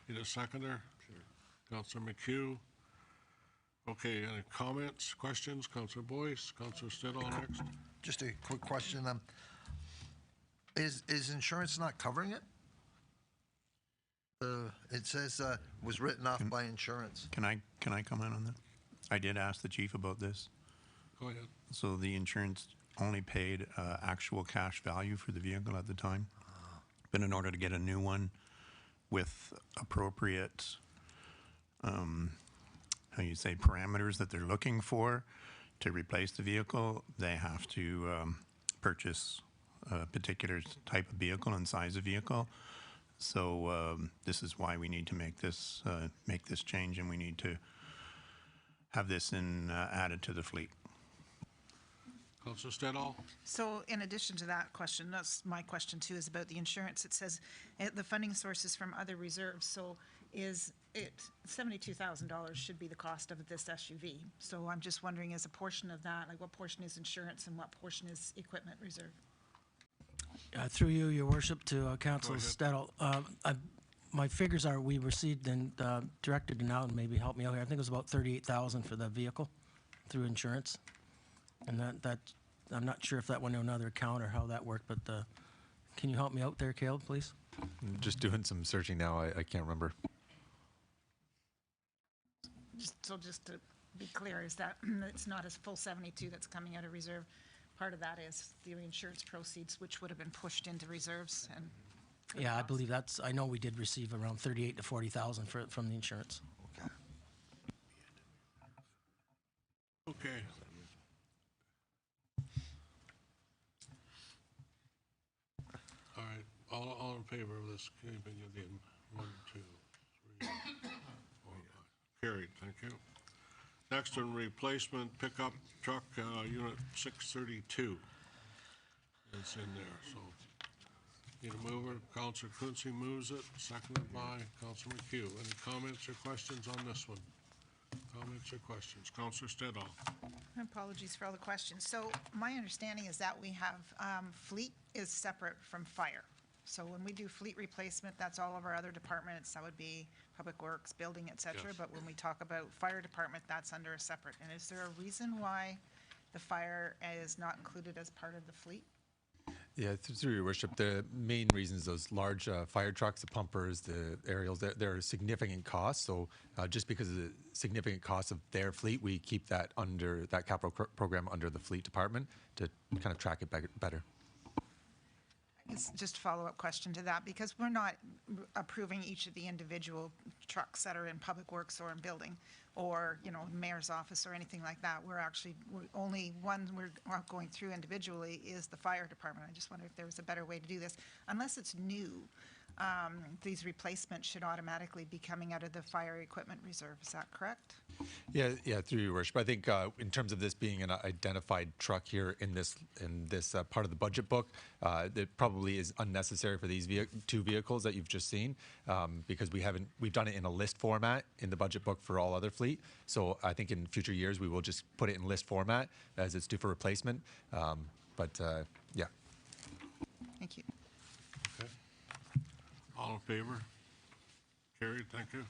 [SPEAKER 1] need a seconder? Sure. Councillor McHugh. Okay, any comments, questions? Councillor Boyce, Councillor Stedall next.
[SPEAKER 13] Just a quick question. Is insurance not covering it? It says was written off by insurance.
[SPEAKER 10] Can I comment on that? I did ask the chief about this.
[SPEAKER 1] Go ahead.
[SPEAKER 10] So the insurance only paid actual cash value for the vehicle at the time. But in order to get a new one with appropriate, parameters that they're looking for to replace the vehicle, they have to purchase a particular type of vehicle and size of vehicle. So this is why we need to make this change, and we need to have this added to the fleet.
[SPEAKER 1] Councillor Stedall?
[SPEAKER 12] So in addition to that question, that's my question too, is about the insurance. It says the funding sources from other reserves. So is it $72,000 should be the cost of this SUV? So I'm just wondering, is a portion of that, like what portion is insurance and what portion is equipment reserve?
[SPEAKER 20] Through you, Your Worship, to Council
[SPEAKER 1] ahead.
[SPEAKER 20] Stedall. My figures are we received and directed to now, and maybe help me out here. I think it was about 38,000 for the vehicle through insurance, and that I'm not sure if that went to another account or how that worked. But can you help me out there, Caleb, please?
[SPEAKER 3] Just doing some searching now. I can't remember.
[SPEAKER 12] Just to be clear, is that it's not a full 72 that's coming out of reserve? Part of that is the insurance proceeds, which would have been pushed into reserves and.
[SPEAKER 20] Yeah, I believe I know we did receive around 38 to 40,000 from the insurance.
[SPEAKER 1] Okay. All right, all in favor of this, can you bring it in? 1, 2, 3, 4, 5. Carried, thank you. Next one, replacement pickup truck, unit 632. It's in there, so. Need a mover, Councillor Quinte moves it, seconded by Councillor McHugh. Any comments or questions on this one? Comments or questions? Councillor Stedall.
[SPEAKER 12] Apologies for all the questions. So my understanding is that we have, fleet is separate from fire. So when we do fleet replacement, that's all of our other departments. That would be Public Works, Building, et cetera.
[SPEAKER 1] Yes.
[SPEAKER 12] But when we talk about fire department, that's under a separate. And is there a reason why the fire is not included as part of the fleet?
[SPEAKER 3] Yeah, through Your Worship, the main reasons those large fire trucks, the pumpers, the aerials, they're significant costs. So just because of the significant cost of their fleet, we keep that under that capital program under the fleet department to kind of track it better.
[SPEAKER 12] It's just a follow-up question to that, because we're not approving each of the individual trucks that are in Public Works or in Building, or, mayor's office or anything like that. We're only one we're going through individually is the fire department. I just wonder if there was a better way to do this. Unless it's new, these replacements should automatically be coming out of the fire equipment reserve. Is that correct?
[SPEAKER 3] Yeah, through Your Worship. I think in terms of this being an identified truck here in this part of the budget book, it probably is unnecessary for these two vehicles that you've just seen, because we've done it in a list format in the budget book for all other fleet. So I think in future years we will just put it in list format as it's due for replacement. Yeah.
[SPEAKER 12] Thank you.
[SPEAKER 1] Okay. All in favor? Carried, thank you.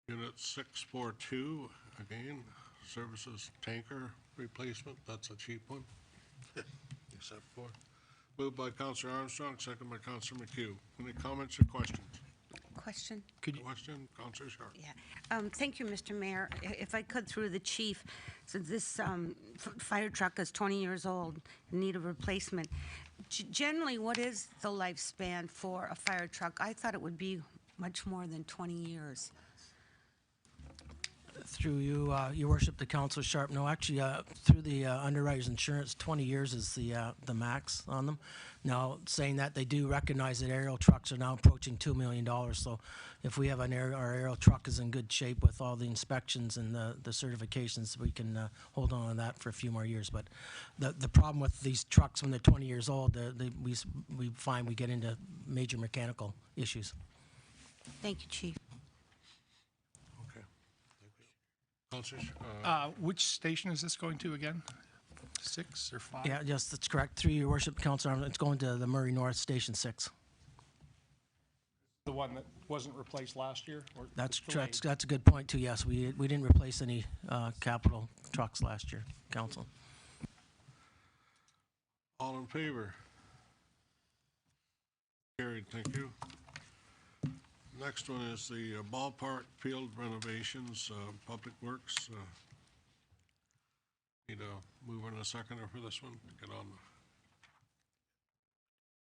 [SPEAKER 1] Unit 642, again, services tanker replacement. That's a cheap one. Except for. Moved by Councillor Armstrong, second by Councillor McHugh. Any comments or questions?
[SPEAKER 14] Question?
[SPEAKER 1] Question, Councillor Sharp.
[SPEAKER 14] Yeah. Thank you, Mr. Mayor. If I could, through the chief, since this fire truck is 20 years old, in need of replacement, generally, what is the lifespan for a fire truck? I thought it would be much more than 20 years.
[SPEAKER 20] Through you, Your Worship, to Councilor Sharp. No, actually, through the underwriter's insurance, 20 years is the max on them. Now, saying that, they do recognize that aerial trucks are now approaching $2 million. So if we have our aerial truck is in good shape with all the inspections and the certifications, we can hold on to that for a few more years. But the problem with these trucks when they're 20 years old, we find we get into major mechanical issues.
[SPEAKER 14] Thank you, Chief.
[SPEAKER 22] Which station is this going to again? 6 or 5?
[SPEAKER 20] Yeah, yes, that's correct. Through Your Worship, Councilor, it's going to the Murray North Station 6.
[SPEAKER 22] The one that wasn't replaced last year? Or
[SPEAKER 20] That's
[SPEAKER 22] delayed?
[SPEAKER 20] a good point too. Yes, we didn't replace any capital trucks last year, Council.
[SPEAKER 1] All in favor? Carried, thank you. Next one is the ballpark field renovations, Public Works. Need a mover and a seconder for this one to get on the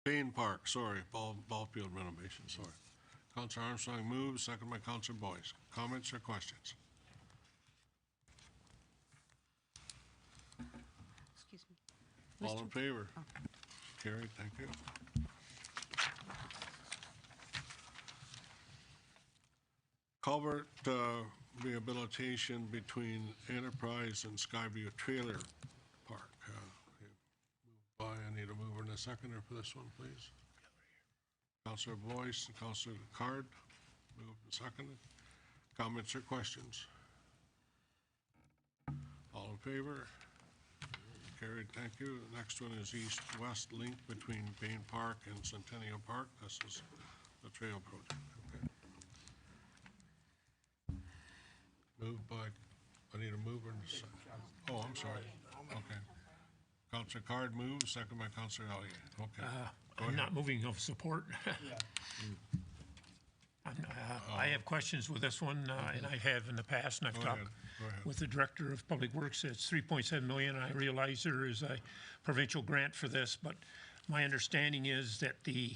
[SPEAKER 1] Bain Park, sorry, ball field renovation, sorry. Councillor Armstrong moves, second by Councillor Boyce. Comments or questions?
[SPEAKER 14] Excuse me.
[SPEAKER 1] All in favor? Carried, thank you. Culvert rehabilitation between Enterprise and Skyview Trailer Park. I need a mover and a seconder for this one, please. Councillor Boyce and Councillor Card, moved and seconded. Comments or questions? All in favor? Carried, thank you. The next one is east-west link between Bain Park and Centennial Park. This is the trail project. Okay. Moved by, I need a mover and a second. Oh, I'm sorry. Okay. Councillor Card moves, second by Councillor Elliott. Okay. Go
[SPEAKER 8] I'm
[SPEAKER 1] ahead.
[SPEAKER 8] not moving of support. I have questions with this one, and I have in the past, and I've
[SPEAKER 1] Go
[SPEAKER 8] talked
[SPEAKER 1] ahead. Go ahead.
[SPEAKER 8] with the Director of Public Works. It's 3.7 million. I realize there is a provincial grant for this, but my understanding is that the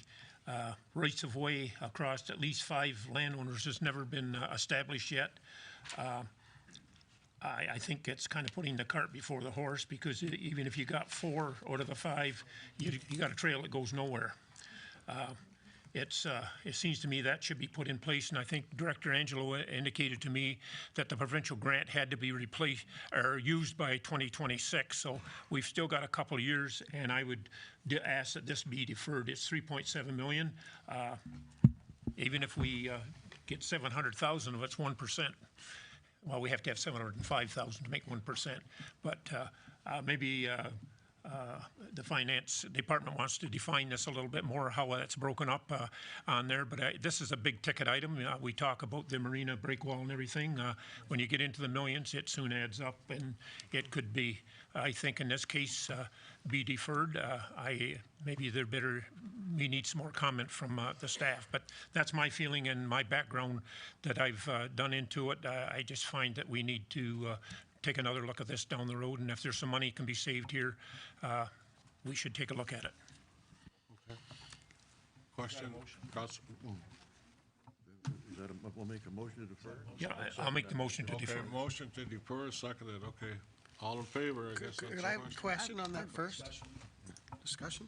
[SPEAKER 8] rights of way across at least 5 landowners has never been established yet. I think it's kind of putting the cart before the horse, because even if you got 4 out of the 5, you got a trail that goes nowhere. It seems to me that should be put in place, and I think Director Angelo indicated to me that the provincial grant had to be replaced or used by 2026. So we've still got a couple of years, and I would ask that this be deferred. It's 3.7 million. Even if we get 700,000 of it's 1%. Well, we have to have 705,000 to make 1%. But maybe the finance department wants to define this a little bit more, how that's broken up on there. But this is a big ticket item. We talk about the marina break wall and everything. When you get into the millions, it soon adds up, and it could be, I think in this case, be deferred. Maybe we need some more comment from the staff, but that's my feeling and my background that I've done into it. I just find that we need to take another look at this down the road, and if there's some money can be saved here, we should take a look at it.
[SPEAKER 1] Okay. Question?
[SPEAKER 21] Is that we'll make a motion to defer?
[SPEAKER 8] Yeah, I'll make the motion to defer.
[SPEAKER 1] Okay, motion to defer, seconded. Okay. All in favor, I guess that's
[SPEAKER 11] Could
[SPEAKER 1] the
[SPEAKER 11] I have a question on that first? Discussion?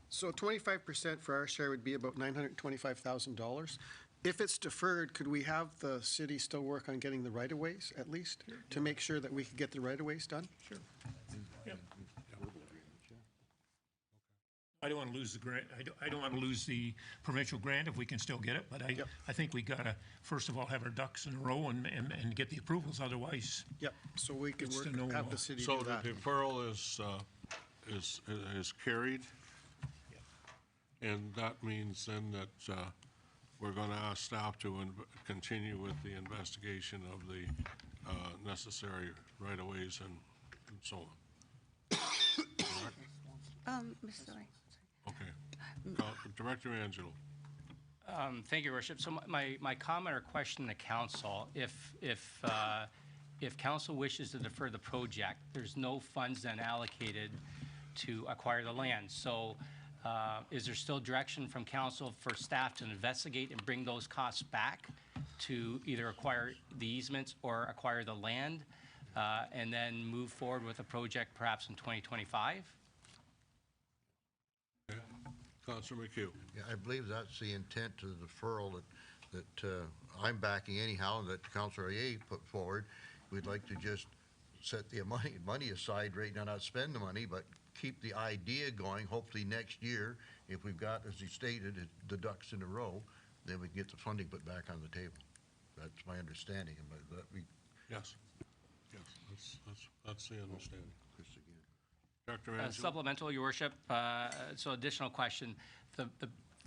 [SPEAKER 11] So 25% for our share would be about $925,000. If it's deferred, could we have the city still work on getting the right-of-ways at least, to make sure that we could get the right-of-ways done?
[SPEAKER 8] Sure. Yep. I don't want to lose the grant. I don't want to lose the provincial grant if we can still get it, but I think we got to, first of all, have our ducks in a row and get the approvals, otherwise.
[SPEAKER 11] Yep, so we can
[SPEAKER 8] it's
[SPEAKER 11] work,
[SPEAKER 8] to no,
[SPEAKER 11] have the city
[SPEAKER 1] So
[SPEAKER 11] do that.
[SPEAKER 1] the deferral is carried? And that means then that we're going to ask staff to continue with the investigation of the necessary right-of-ways and so on.
[SPEAKER 14] Mr. Ray.
[SPEAKER 1] Okay. Director Angelo.
[SPEAKER 4] Thank you, Your Worship. So my comment or question to council, if council wishes to defer the project, there's no funds then allocated to acquire the land. So is there still direction from council for staff to investigate and bring those costs back to either acquire the easements or acquire the land, and then move forward with a project perhaps in 2025?
[SPEAKER 1] Okay. Councilor McHugh.
[SPEAKER 21] Yeah, I believe that's the intent of the deferral that I'm backing anyhow, and that Councilor Aye put forward. We'd like to just set the money aside right now, not spend the money, but keep the idea going. Hopefully next year, if we've got, as he stated, the ducks in a row, then we can get the funding put back on the table. That's my understanding.
[SPEAKER 1] Yes. Yes, that's the understanding. Dr. Angelo.
[SPEAKER 4] Supplemental, Your Worship. So additional question. The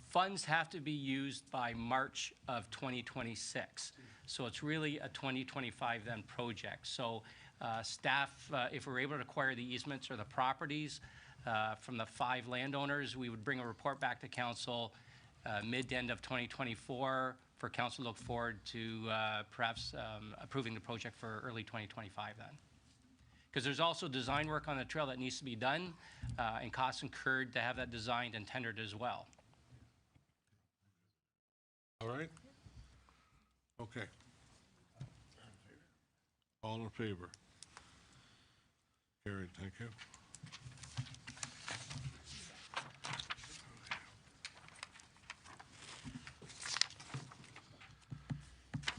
[SPEAKER 4] funds have to be used by March of 2026. So it's really a 2025 then project. So staff, if we're able to acquire the easements or the properties from the 5 landowners, we would bring a report back to council mid to end of 2024 for council to look forward to perhaps approving the project for early 2025 then. Because there's also design work on the trail that needs to be done and costs incurred to have that designed and tendered as well.
[SPEAKER 1] All right. Okay. All in favor? Carried, thank you.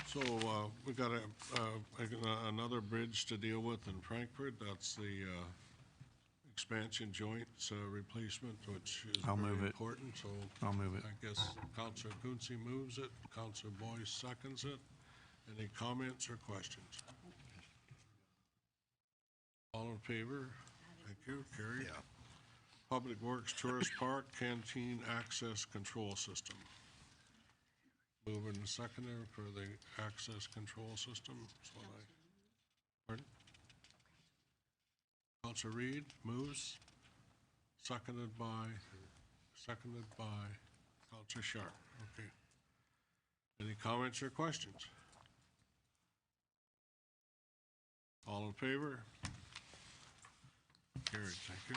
[SPEAKER 1] So we've got another bridge to deal with in Frankfurt. That's the expansion joints replacement, which is
[SPEAKER 10] I'll
[SPEAKER 1] very
[SPEAKER 10] move it.
[SPEAKER 1] important. So
[SPEAKER 10] I'll move it.
[SPEAKER 1] I guess Councillor Quinte moves it, Councillor Boyce seconds it. Any comments or questions? favor? Thank you, carried. Public Works Tourist Park Canteen Access Control System. Moving and seconder for the access control system. Pardon? Councilor Reed moves, seconded by Councilor Sharp. Okay. Any comments or questions? All in favor? Carried, thank you.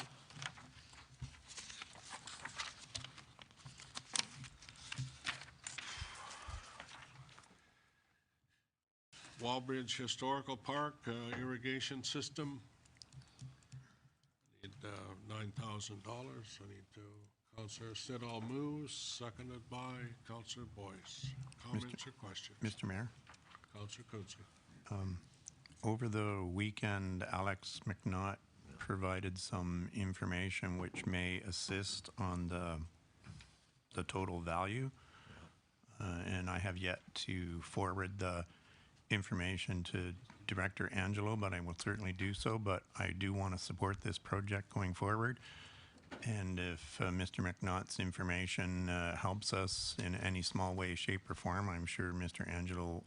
[SPEAKER 1] Wallbridge Historical Park irrigation system. Need $9,000. I need to. Councilor Siddall moves, seconded by Councilor Boyce. Comments or questions?
[SPEAKER 10] Mr. Mayor?
[SPEAKER 1] Councilor Coonsey.
[SPEAKER 10] Over the weekend, Alex McNaught provided some information which may assist on the total value. And I have yet to forward the information to Director Angelo, but I will certainly do so. But I do want to support this project going forward. And if Mr. McNaught's information helps us in any small way, shape, or form, I'm sure Mr. Angelo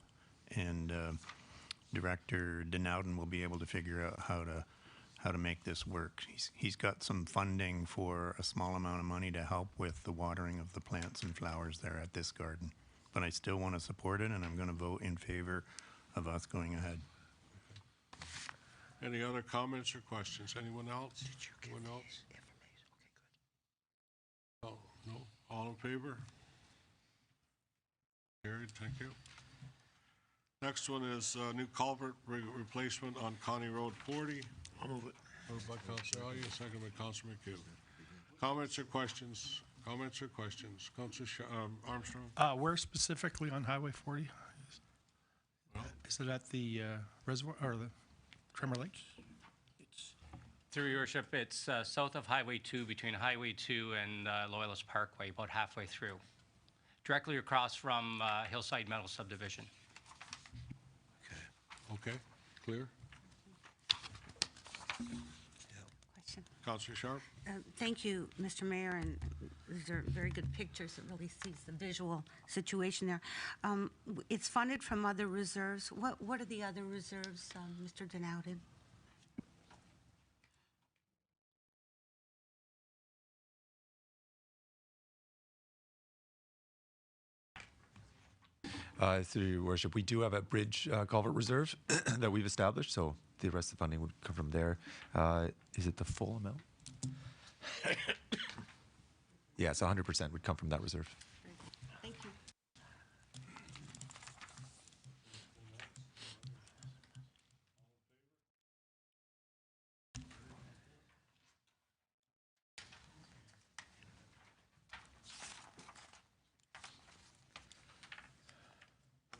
[SPEAKER 10] and Director Denowden will be able to figure out how to make this work. He's got some funding for a small amount of money to help with the watering of the plants and flowers there at this garden. But I still want to support it, and I'm going to vote in favor of us going ahead.
[SPEAKER 1] Any other comments or questions? Anyone else? Anyone else? Oh, no. All in favor? Carried, thank you. Next one is new culvert replacement on County Road 40.
[SPEAKER 8] I'll move it.
[SPEAKER 1] Moved by Councilor Alia, seconded by Councilor McHugh. Comments or questions? Comments or questions? Councilor Armstrong?
[SPEAKER 22] Where specifically on Highway 40? Is it at the reservoir or the Tremor Lake?
[SPEAKER 4] Through your worship, it's south of Highway 2, between Highway 2 and Loyalist Parkway, about halfway through. Directly across from Hillside Metal Subdivision.
[SPEAKER 1] Okay, clear?
[SPEAKER 14] Question.
[SPEAKER 1] Councilor Sharp?
[SPEAKER 14] Thank you, Mr. Mayor, and these are very good pictures. It really sees the visual situation there. It's funded from other reserves. What are the other reserves, Mr. Denowden?
[SPEAKER 3] Through your worship, we do have a bridge culvert reserve that we've established, so the rest of the funding would come from there. Is it the full amount? Yes, 100% would come from that reserve.
[SPEAKER 14] Thank you.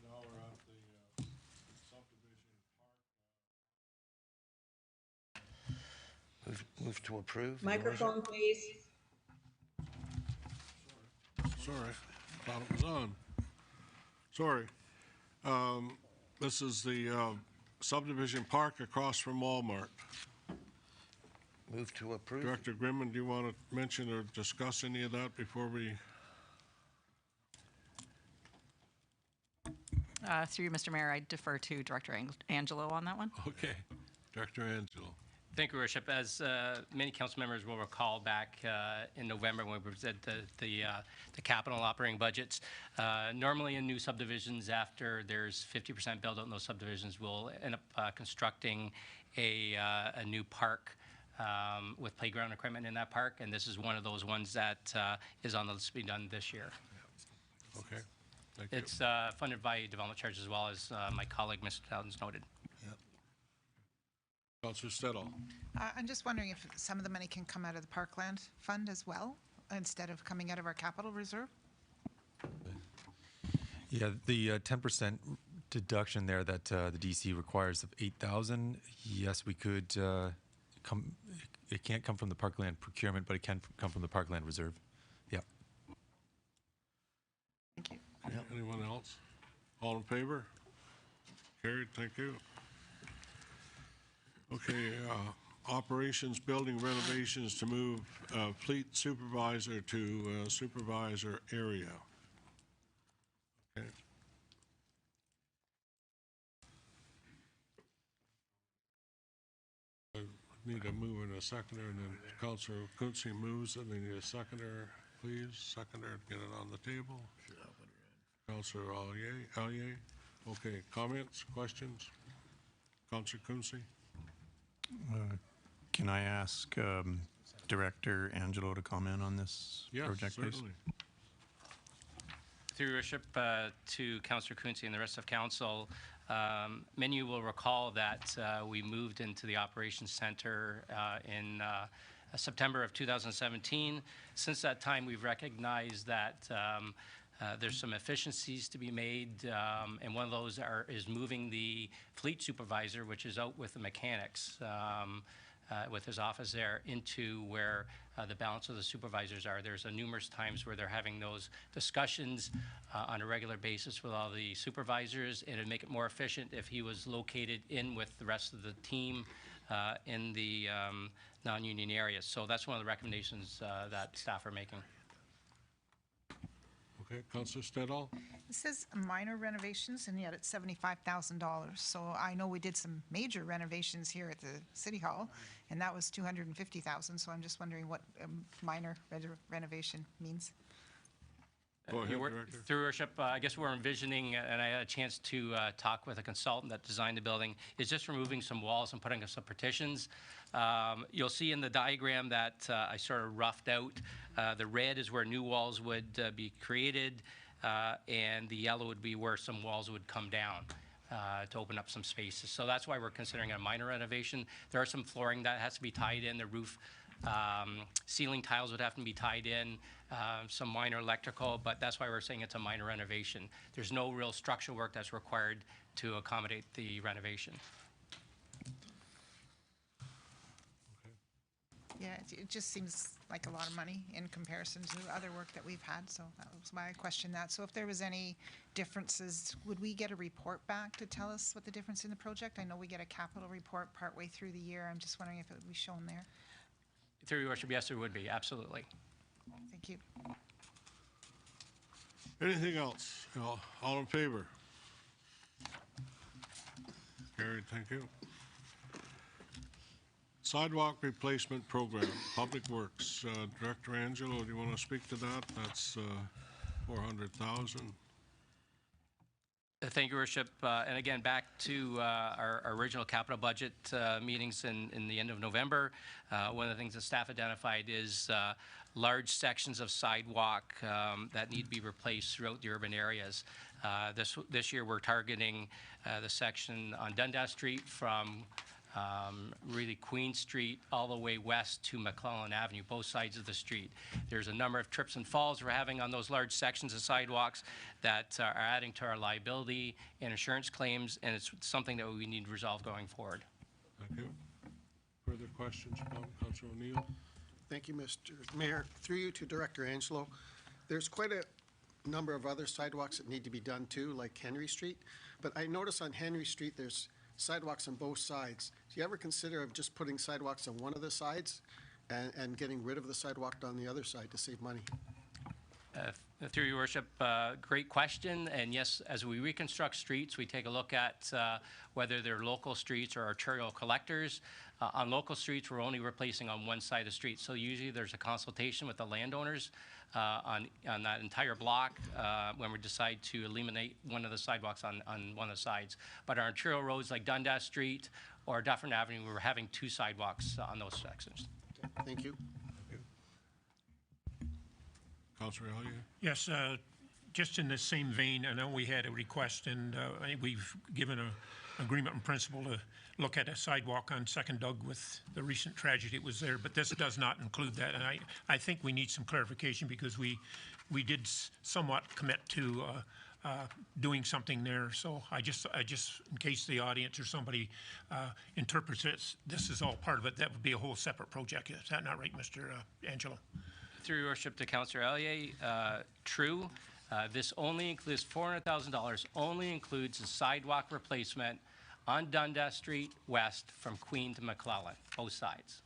[SPEAKER 1] Now we're at the subdivision park.
[SPEAKER 13] Move to approve.
[SPEAKER 18] Microphone, please.
[SPEAKER 1] Sorry, thought it was on. Sorry. This is the subdivision park across from Walmart.
[SPEAKER 13] Move to approve.
[SPEAKER 1] Director Grimman, do you want to mention or discuss any of that before we?
[SPEAKER 7] Through you, Mr. Mayor, I defer to Director Angelo on that one.
[SPEAKER 1] Okay, Director Angelo.
[SPEAKER 4] Thank you, Your Worship. As many council members will recall, back in November when we presented the capital operating budgets, normally in new subdivisions, after there's 50% build out in those subdivisions, we'll end up constructing a new park with playground equipment in that park, and this is one of those ones that is on the list to be done this year.
[SPEAKER 1] Okay, thank you.
[SPEAKER 4] It's funded by development charge as well, as my colleague, Mr. Towns, noted.
[SPEAKER 1] Councilor Stedall.
[SPEAKER 12] I'm just wondering if some of the money can come out of the Parkland Fund as well, instead of coming out of our capital reserve?
[SPEAKER 3] Yeah, the 10% deduction there that the DC requires of 8,000. Yes, we could come. It can't come from the Parkland procurement, but it can come from the Parkland reserve. Yeah.
[SPEAKER 12] Thank you.
[SPEAKER 1] Anyone else? All in favor? Carried, thank you. Okay, operations building renovations to move fleet supervisor to supervisor area. Okay. I need a mover and a seconder, and then Councillor Quinte moves it. I need a seconder, please. Seconder, get it on the table. Councillor Allier. Okay, comments, questions? Councillor Quinte?
[SPEAKER 10] Can I ask Director Angelo to comment on this project, please?
[SPEAKER 1] Certainly.
[SPEAKER 4] Through your worship, to Councillor Quinte and the rest of council, many of you will recall that we moved into the operations center in September of 2017. Since that time, we've recognized that there's some efficiencies to be made, and one of those is moving the fleet supervisor, which is out with the mechanics, with his office there, into where the balance of the supervisors are. There's numerous times where they're having those discussions on a regular basis with all the supervisors, and it'd make it more efficient if he was located in with the rest of the team in the non-union areas. So that's one of the recommendations that staff are making.
[SPEAKER 1] Okay, Councillor Stedall?
[SPEAKER 12] It says minor renovations, and yet it's $75,000. So I know we did some major renovations here at the City Hall, and that was $250,000. So I'm just wondering what minor renovation means.
[SPEAKER 1] Go ahead, Director.
[SPEAKER 4] Through your worship, I guess we're envisioning, and I had a chance to talk with a consultant that designed the building, is just removing some walls and putting up some partitions. You'll see in the diagram that I sort of roughed out. The red is where new walls would be created, and the yellow would be where some walls would come down to open up some spaces. So that's why we're considering a minor renovation. There are some flooring that has to be tied in. The roof ceiling tiles would have to be tied in, some minor electrical, but that's why we're saying it's a minor renovation. There's no real structural work that's required to accommodate the renovation.
[SPEAKER 12] Yeah, it just seems like a lot of money in comparison to the other work that we've had, so that was why I questioned that. So if there was any differences, would we get a report back to tell us what the difference in the project? I know we get a capital report partway through the year. I'm just wondering if it would be shown there.
[SPEAKER 4] Through your worship, yes, there would be, absolutely.
[SPEAKER 12] Thank you.
[SPEAKER 1] Anything else? All in favor? Carried, thank you. Sidewalk replacement program, Public Works. Director Angelo, do you want to speak to that? That's $400,000.
[SPEAKER 4] Thank you, Worship. And again, back to our original capital budget meetings in the end of November. One of the things that staff identified is large sections of sidewalk that need to be replaced throughout the urban areas. This year, we're targeting the section on Dundas Street from really Queen Street all the way west to McClellan Avenue, both sides of the street. There's a number of trips and falls we're having on those large sections of sidewalks that are adding to our liability and insurance claims, and it's something that we need to resolve going forward.
[SPEAKER 1] Thank you. Further questions from Councillor O'Neill?
[SPEAKER 11] Thank you, Mr. Mayor. Through you to Director Angelo. There's quite a number of other sidewalks that need to be done too, like Henry Street. But I notice on Henry Street, there's sidewalks on both sides. Do you ever consider of just putting sidewalks on one of the sides and getting rid of the sidewalk on the other side to save money?
[SPEAKER 4] Through your worship, great question. And yes, as we reconstruct streets, we take a look at whether they're local streets or arterial collectors. On local streets, we're only replacing on one side of the street. So usually there's a consultation with the landowners on that entire block when we decide to eliminate one of the sidewalks on one of the sides. But our arterial roads like Dundas Street or Dufferin Avenue, we're having two sidewalks on those sections.
[SPEAKER 11] Okay, thank you.
[SPEAKER 1] Councillor Elliott?
[SPEAKER 8] Yes, just in the same vein, I know we had a request, and I think we've given an agreement in principle to look at a sidewalk on Second Doug with the recent tragedy that was there, but this does not include that. And I think we need some clarification because we did somewhat commit to doing something there. So I just, in case the audience or somebody interprets this is all part of it, that would be a whole separate project. Is that not right, Mr. Angelo?
[SPEAKER 4] Through your worship to Councillor Elliott, true. This $400,000 only includes a sidewalk replacement on Dundas Street West from Queen to McClellan, both sides.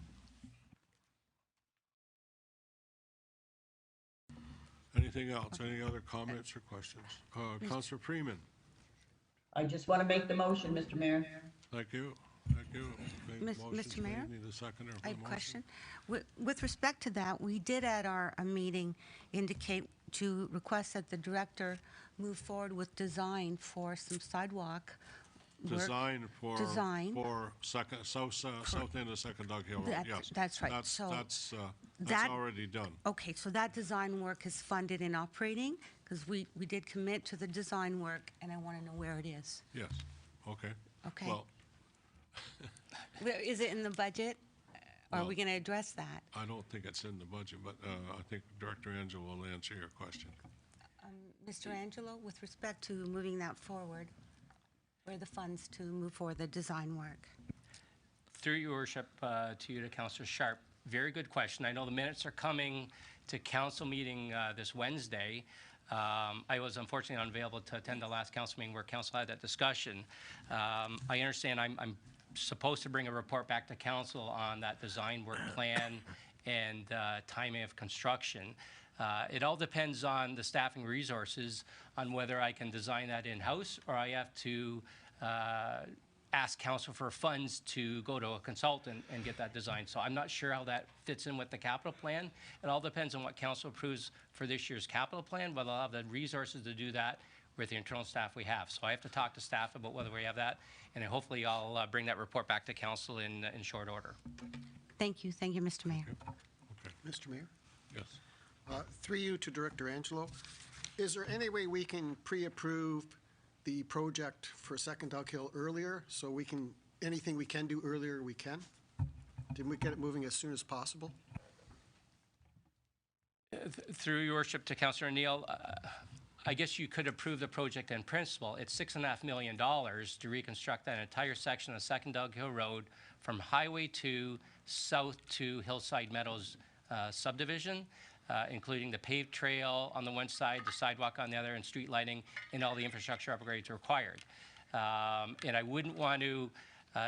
[SPEAKER 1] Anything else? Any other comments or questions? Councillor Freeman.
[SPEAKER 16] I just want to make the motion, Mr. Mayor.
[SPEAKER 1] Thank you. Thank you. Motion's
[SPEAKER 14] Mr. Mayor?
[SPEAKER 1] made. Need a seconder for
[SPEAKER 14] I
[SPEAKER 1] the
[SPEAKER 14] have a
[SPEAKER 1] motion?
[SPEAKER 14] question. With respect to that, we did at our meeting indicate to request that the director move forward with design for some sidewalk work.
[SPEAKER 1] Design for south end of Second Dog Hill Road, yes.
[SPEAKER 14] That's right.
[SPEAKER 1] That's
[SPEAKER 14] So
[SPEAKER 1] that's already done.
[SPEAKER 14] Okay, so that design work is funded in operating? Because we did commit to the design work, and I want to know where it is.
[SPEAKER 1] Yes, okay.
[SPEAKER 14] Okay.
[SPEAKER 1] Well,
[SPEAKER 14] Is it in the budget? Are we
[SPEAKER 1] Well,
[SPEAKER 14] going to address that?
[SPEAKER 1] I don't think it's in the budget, but I think Director Angelo will answer your question.
[SPEAKER 14] Mr. Angelo, with respect to moving that forward, where are the funds to move forward the design work?
[SPEAKER 4] Through your worship, to you, to Councillor Sharp, very good question. I know the minutes are coming to council meeting this Wednesday. I was unfortunately unavailable to attend the last council meeting where council had that discussion. I understand I'm supposed to bring a report back to council on that design work plan and timing of construction. It all depends on the staffing resources on whether I can design that in-house or I have to ask council for funds to go to a consultant and get that design. So I'm not sure how that fits in with the capital plan. It all depends on what council approves for this year's capital plan, whether I'll have the resources to do that with the internal staff we have. So I have to talk to staff about whether we have that, and then hopefully I'll bring that report back to council in short order.
[SPEAKER 14] Thank you, Mr. Mayor.
[SPEAKER 11] Mr. Mayor?
[SPEAKER 1] Yes.
[SPEAKER 11] Through you to Director Angelo, is there any way we can pre-approve the project for Second Dog Hill earlier, so we can, anything we can do earlier, we can? Didn't we get it moving as soon as possible?
[SPEAKER 4] Through your worship to Councillor Neal, I guess you could approve the project in principle. It's $6.5 million to reconstruct that entire section of Second Dog Hill Road from Highway 2 south to Hillside Meadows subdivision, including the paved trail on the one side, the sidewalk on the other, and street lighting, and all the infrastructure upgrades required. And I wouldn't want to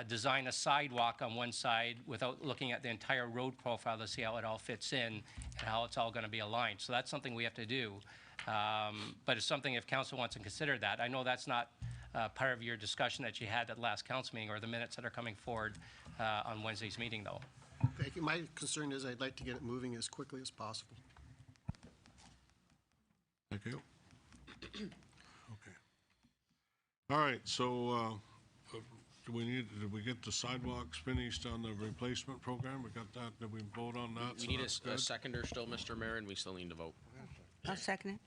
[SPEAKER 4] design a sidewalk on one side without looking at the entire road profile to see how it all fits in and how it's all going to be aligned. So that's something we have to do. But it's something if council wants to consider that. I know that's not part of your discussion that you had at the last council meeting or the minutes that are coming forward on Wednesday's meeting, though.
[SPEAKER 11] Thank you. My concern is I'd like to get it moving as quickly as possible.
[SPEAKER 1] Thank you. Okay. All right, so did we get the sidewalks finished on the replacement program? We got that, did we vote on that?
[SPEAKER 19] We
[SPEAKER 1] So
[SPEAKER 19] need
[SPEAKER 1] that's
[SPEAKER 19] a
[SPEAKER 1] good.
[SPEAKER 19] seconder still, Mr. Mayor, and we still need to vote.
[SPEAKER 14] I'll second it.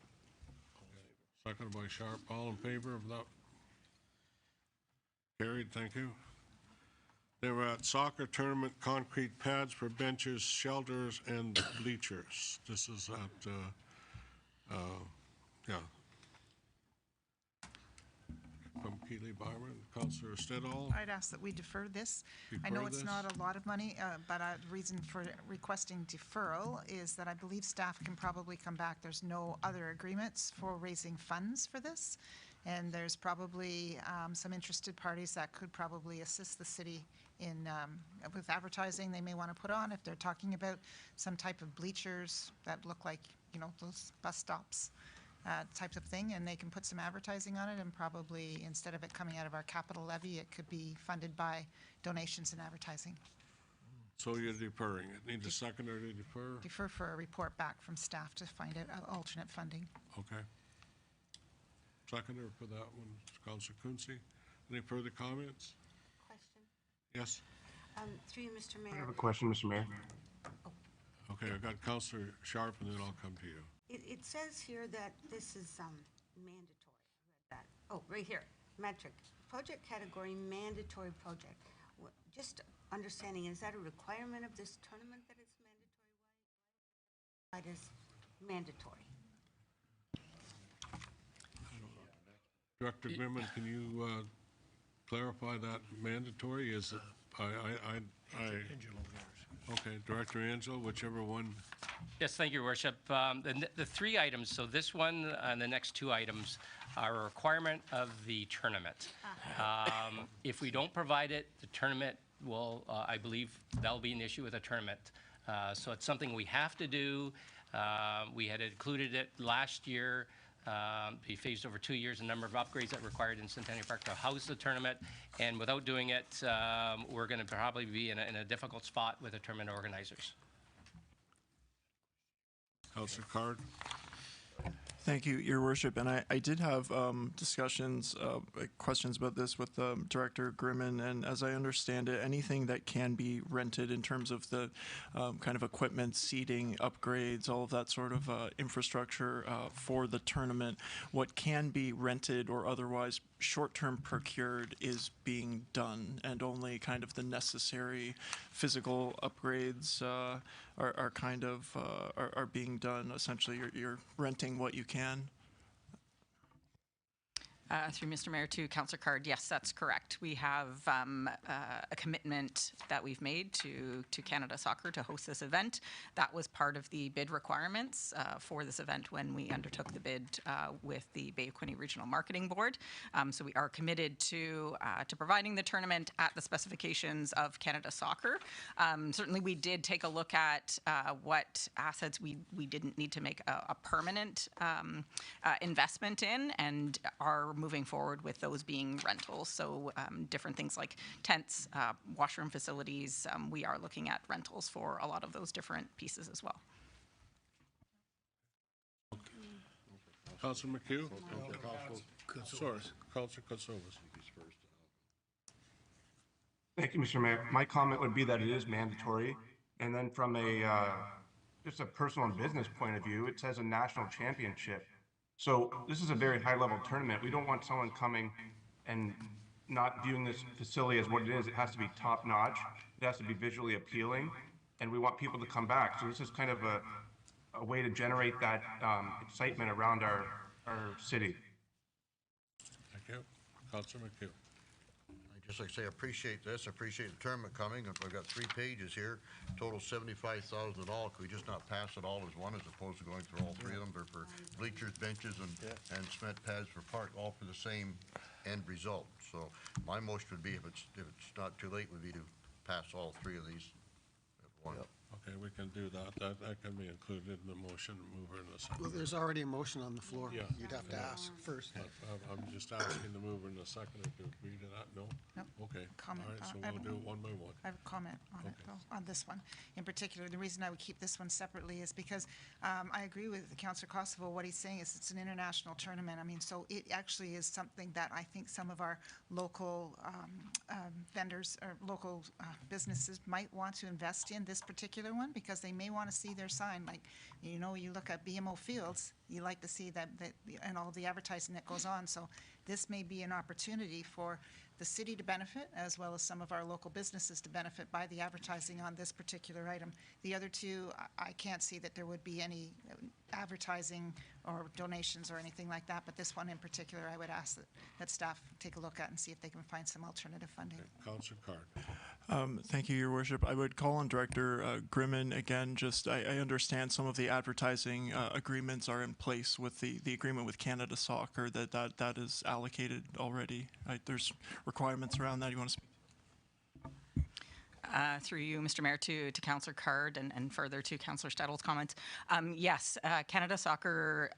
[SPEAKER 1] Seconded by Sharp. All in favor of that? Carried, thank you. They were at soccer tournament, concrete pads for benches, shelters, and bleachers. This is at, yeah. From Keeley Byron, Councillor Stedall.
[SPEAKER 12] I'd ask that we defer this. I
[SPEAKER 1] Defer
[SPEAKER 12] know it's
[SPEAKER 1] this?
[SPEAKER 12] not a lot of money, but the reason for requesting deferral is that I believe staff can probably come back. There's no other agreements for raising funds for this. And there's probably some interested parties that could probably assist the city in with advertising they may want to put on if they're talking about some type of bleachers that look like, you know, those bus stops. Types of thing, and they can put some advertising on it, and probably instead of it coming out of our capital levy, it could be funded by donations and advertising.
[SPEAKER 1] So you're deferring it. Need a seconder to defer?
[SPEAKER 12] Defer for a report back from staff to find out alternate funding.
[SPEAKER 1] Okay. Seconder for that one, Councillor Quinte. Any further comments?
[SPEAKER 14] Question.
[SPEAKER 1] Yes?
[SPEAKER 14] Through you, Mr.
[SPEAKER 5] I have
[SPEAKER 14] Mayor.
[SPEAKER 5] a question, Mr. Mayor.
[SPEAKER 1] Okay, I got Councillor Sharp, and then I'll come to you.
[SPEAKER 14] It says here that this is mandatory. I read that. Oh, right here, metric. Project category, mandatory project. Just understanding, is that a requirement of this tournament that it's mandatory? Why is mandatory?
[SPEAKER 1] Director Grimman, can you clarify that mandatory? Is it Okay, Director Angelo, whichever one.
[SPEAKER 4] Yes, thank you, Your Worship. The three items, so this one and the next two items are a requirement of the tournament. If we don't provide it, the tournament will, I believe, that'll be an issue with the tournament. So it's something we have to do. We had included it last year. Be phased over 2 years, a number of upgrades that required in Centennial Park to house the tournament. And without doing it, we're going to probably be in a difficult spot with the tournament organizers.
[SPEAKER 1] Councillor Card.
[SPEAKER 15] Thank you, Your Worship. And I did have discussions, questions about this with Director Grimmin. And as I understand it, anything that can be rented in terms of the kind of equipment, seating, upgrades, all of that sort of infrastructure for the tournament, what can be rented or otherwise short-term procured is being done, and only kind of the necessary physical upgrades are kind of are being done. Essentially, you're renting what you can.
[SPEAKER 7] Through Mr. Mayor to Councillor Card, yes, that's correct. We have a commitment that we've made to Canada Soccer to host this event. That was part of the bid requirements for this event when we undertook the bid with the Bay of Quinte Regional Marketing Board. So we are committed to providing the tournament at the specifications of Canada Soccer. Certainly, we did take a look at what assets we didn't need to make a permanent investment in, and are moving forward with those being rentals. So different things like tents, washroom facilities. We are looking at rentals for a lot of those different pieces as well.
[SPEAKER 1] Councillor McHugh? Sorry, Councillor Katsoulis.
[SPEAKER 5] Thank you, Mr. Mayor. My comment would be that it is mandatory. And then from just a personal and business point of view, it says a national championship. So this is a very high-level tournament. We don't want someone coming and not viewing this facility as what it is. It has to be top-notch. It has to be visually appealing, and we want people to come back. So this is kind of a way to generate that excitement around our city.
[SPEAKER 1] Thank you. Councillor McHugh.
[SPEAKER 21] I'd just like to say, I appreciate this, I appreciate the tournament coming. I've got 3 pages here, total $75,000 all. Could we just not pass it all as one as opposed to going through all 3 of them? They're for bleachers, benches, and cement pads for park, all for the same end result. So my motion would be, if it's not too late, would be to pass all 3 of these at once.
[SPEAKER 1] Yep. Okay, we can do that. That can be included in the motion. Move her in a second.
[SPEAKER 11] Well, there's already a motion on the floor.
[SPEAKER 1] Yeah.
[SPEAKER 11] You'd have to ask first.
[SPEAKER 1] I'm just asking the mover in a second to agree to that. No?
[SPEAKER 12] No.
[SPEAKER 1] Okay.
[SPEAKER 12] Comment.
[SPEAKER 1] All right, so we'll do it one by one.
[SPEAKER 12] I have a comment on it, though, on this one. In particular, the reason I would keep this one separately is because I agree with Councillor Kosovo. What he's saying is it's an international tournament. I mean, so it actually is something that I think some of our local vendors or local businesses might want to invest in this particular one, because they may want to see their sign. Like, you know, you look at BMO Fields, you like to see that and all the advertising that goes on. So this may be an opportunity for the city to benefit, as well as some of our local businesses to benefit by the advertising on this particular item. The other two, I can't see that there would be any advertising or donations or anything like that, but this one in particular, I would ask that staff take a look at and see if they can find some alternative funding.
[SPEAKER 1] Okay. Councillor Card.
[SPEAKER 15] Thank you, Your Worship. I would call on Director Grimmin again. Just I understand some of the advertising agreements are in place with the agreement with Canada Soccer, that is allocated already. There's requirements around that. You want to speak?
[SPEAKER 7] Through you, Mr. Mayor, to Councillor Card and further to Councillor Stettle's comments. Yes, Canada Soccer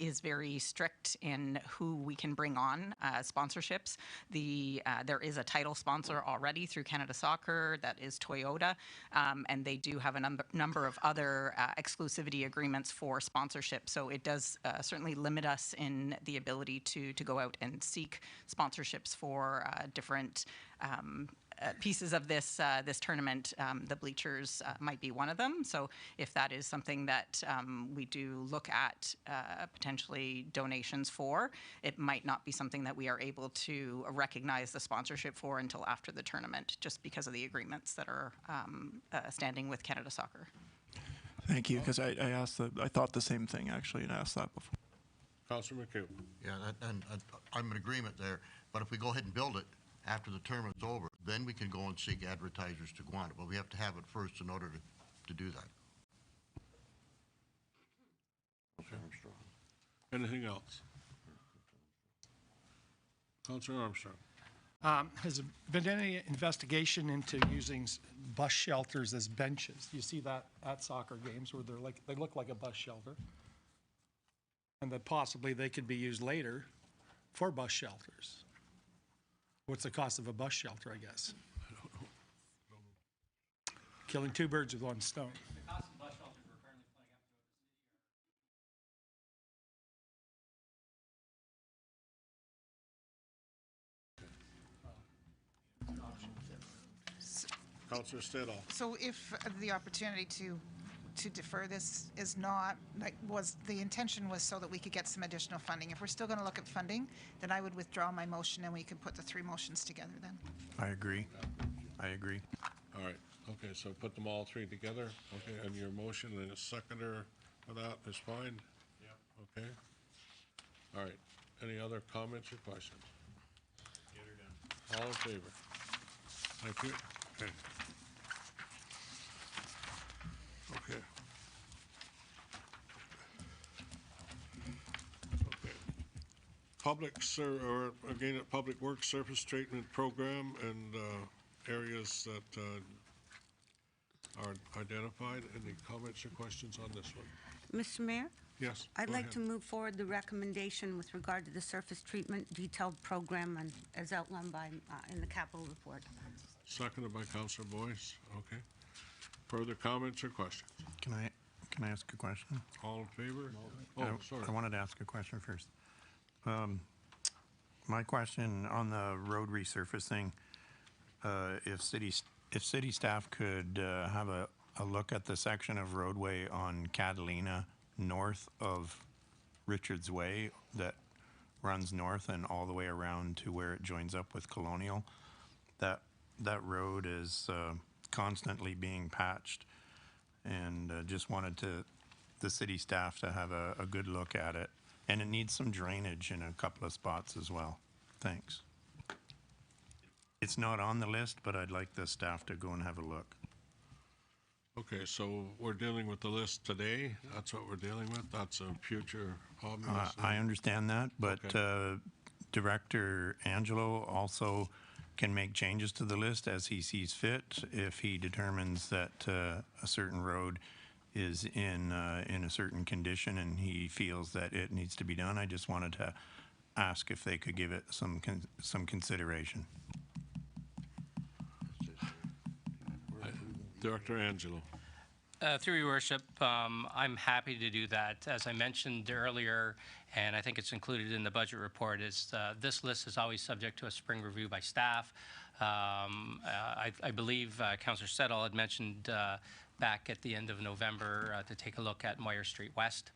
[SPEAKER 7] is very strict in who we can bring on sponsorships. There is a title sponsor already through Canada Soccer, that is Toyota, and they do have a number of other exclusivity agreements for sponsorship. So it does certainly limit us in the ability to go out and seek sponsorships for different pieces of this tournament. The bleachers might be one of them. So if that is something that we do look at potentially donations for, it might not be something that we are able to recognize the sponsorship for until after the tournament, just because of the agreements that are standing with Canada Soccer.
[SPEAKER 15] Thank you, because I thought the same thing actually, and asked that before.
[SPEAKER 1] Councillor McHugh.
[SPEAKER 21] Yeah, and I'm in agreement there, but if we go ahead and build it, after the term is over, then we can go and seek advertisers to go on it, but we have to have it first in order to do that.
[SPEAKER 1] Anything else? Councilor Armstrong.
[SPEAKER 22] Has there been any investigation into using bus shelters as benches? You see that at soccer games where they look like a bus shelter? And that possibly they could be used later for bus shelters. What's the cost of a bus shelter, I guess? Killing two birds with one stone.
[SPEAKER 4] The cost of bus shelters we're currently putting up
[SPEAKER 1] Councilor Stedall.
[SPEAKER 12] So if the opportunity to defer this is not, the intention was so that we could get some additional funding. If we're still going to look at funding, then I would withdraw my motion and we could put the three motions together then.
[SPEAKER 10] I agree. I agree.
[SPEAKER 1] All right, okay, so put them all three together, okay, and your motion and a seconder for that is fine? Yeah. Okay. All right, any other comments or questions? All in favor? Thank you. Okay. Okay. Okay. Public Works Surface Treatment Program and areas that are identified. Any comments or questions on this one?
[SPEAKER 14] Mr. Mayor?
[SPEAKER 1] Yes.
[SPEAKER 14] I'd
[SPEAKER 1] go
[SPEAKER 14] like
[SPEAKER 1] ahead.
[SPEAKER 14] to move forward the recommendation with regard to the surface treatment detailed program as outlined by, in the capital report.
[SPEAKER 1] Seconded by Councilor Boyce. Okay. Further comments or questions?
[SPEAKER 10] Can I ask a question?
[SPEAKER 1] All in favor? Oh, sorry.
[SPEAKER 10] I wanted to ask a question first. My question on the road resurfacing, if city staff could have a look at the section of roadway on Catalina north of Richards Way that runs north and all the way around to where it joins up with Colonial, that road is constantly being patched, and just wanted the city staff to have a good look at it. And it needs some drainage in a couple of spots as well. Thanks. It's not on the list, but I'd like the staff to go and have a look.
[SPEAKER 1] Okay, so we're dealing with the list today. That's what we're dealing with. That's a future, obviously.
[SPEAKER 10] I understand that, but
[SPEAKER 1] Okay.
[SPEAKER 10] Director Angelo also can make changes to the list as he sees fit if he determines that a certain road is in a certain condition and he feels that it needs to be done. I just wanted to ask if they could give it some consideration.
[SPEAKER 1] Director Angelo.
[SPEAKER 4] Through your worship, I'm happy to do that. As I mentioned earlier, and I think it's included in the budget report, is this list is always subject to a spring review by staff. I believe Councillor Settle had mentioned back at the end of November to take a look at Moyer Street West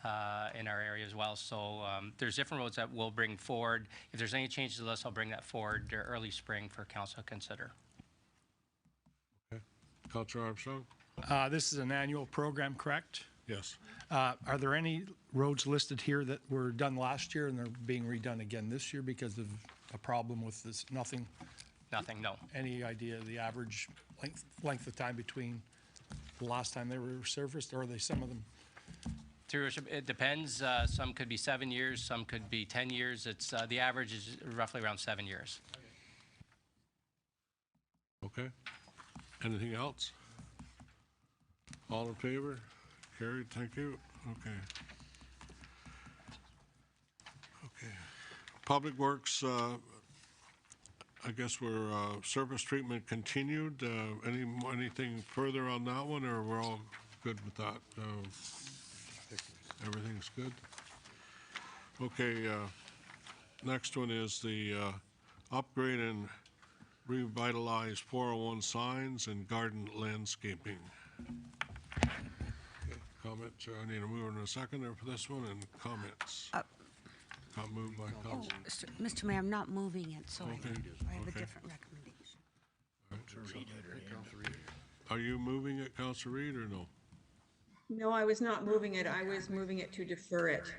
[SPEAKER 4] in our area as well. So there's different roads that we'll bring forward. If there's any changes to the list, I'll bring that forward early spring for council to consider.
[SPEAKER 1] Okay. Councillor Armstrong?
[SPEAKER 22] This is an annual program, correct?
[SPEAKER 1] Yes.
[SPEAKER 22] Are there any roads listed here that were done last year and they're being redone again this year because of a problem with this? Nothing?
[SPEAKER 4] Nothing, no.
[SPEAKER 22] Any idea of the average length of time between the last time they were resurfaced, or are they some of them?
[SPEAKER 4] Through worship, it depends. Some could be 7 years, some could be 10 years. It's the average is roughly around 7 years.
[SPEAKER 1] Okay. Anything else? All in favor? Carried, thank you. Okay. Okay. Public Works, I guess we're, surface treatment continued. Anything further on that one, or we're all good with that? Everything's good? Okay, next one is the upgrade and revitalize 401 signs and garden landscaping. Okay, comments, I need a mover and a seconder for this one, and comments. Moved by Council.
[SPEAKER 14] Mr. Mayor, I'm not moving it, so
[SPEAKER 1] Okay,
[SPEAKER 14] I have a
[SPEAKER 1] okay.
[SPEAKER 14] different recommendation.
[SPEAKER 1] Are you moving it, Councilor Reid, or no?
[SPEAKER 18] No, I was not moving it. I was moving it to defer it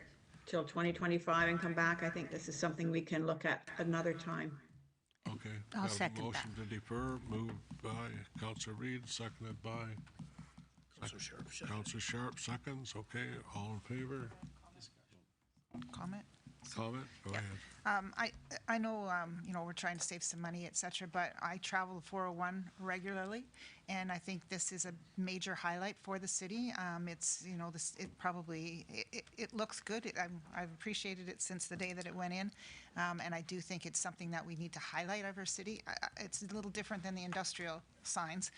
[SPEAKER 18] till 2025 and come back. I think this is something we can look at another time.
[SPEAKER 1] Okay,
[SPEAKER 14] I'll
[SPEAKER 1] Got a
[SPEAKER 14] second that.
[SPEAKER 1] Motion to defer, moved by Councillor Reed, seconded by
[SPEAKER 8] Councillor Sharp.
[SPEAKER 1] Councillor Sharp, seconds. Okay, all in favor?
[SPEAKER 12] Comment?
[SPEAKER 1] Comment? Go ahead.
[SPEAKER 12] I know, we're trying to save some money, et cetera, but I travel the 401 regularly, and I think this is a major highlight for the city. It's, it looks good. I've appreciated it since the day that it went in, and I do think it's something that we need to highlight of our city. It's a little different than the industrial signs.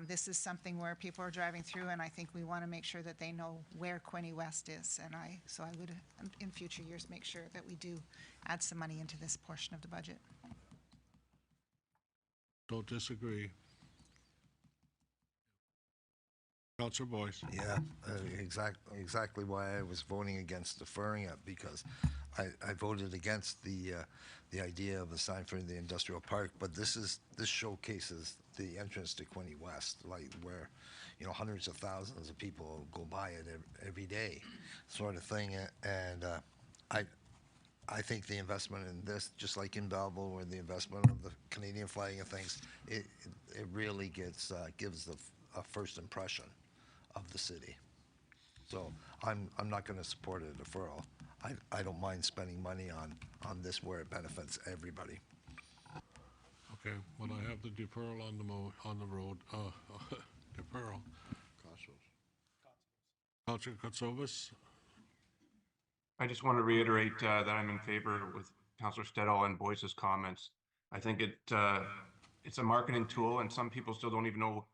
[SPEAKER 12] This is something where people are driving through, and I think we want to make sure that they know where Quinte West is, and so I would, in future years, make sure that we do add some money into this portion of the budget.
[SPEAKER 1] Don't disagree. Councillor Boyce.
[SPEAKER 13] Yeah, exactly why I was voting against deferring it, because I voted against the idea of a sign for the industrial park, but this showcases the entrance to Quinte West, like where, hundreds of thousands of people go by it every day, sort of thing, and I think the investment in this, just like in Belleville, where the investment of the Canadian flag and things, it really gives a first impression of the city. So I'm not going to support a deferral. I don't mind spending money on this where it benefits everybody.
[SPEAKER 1] Okay, well, I have the deferral on the road, deferral. Councillor Katsovas.
[SPEAKER 5] I just want to reiterate that I'm in favor with Councillor Stedall and Boyce's comments. I think it's a marketing tool, and some people still don't even know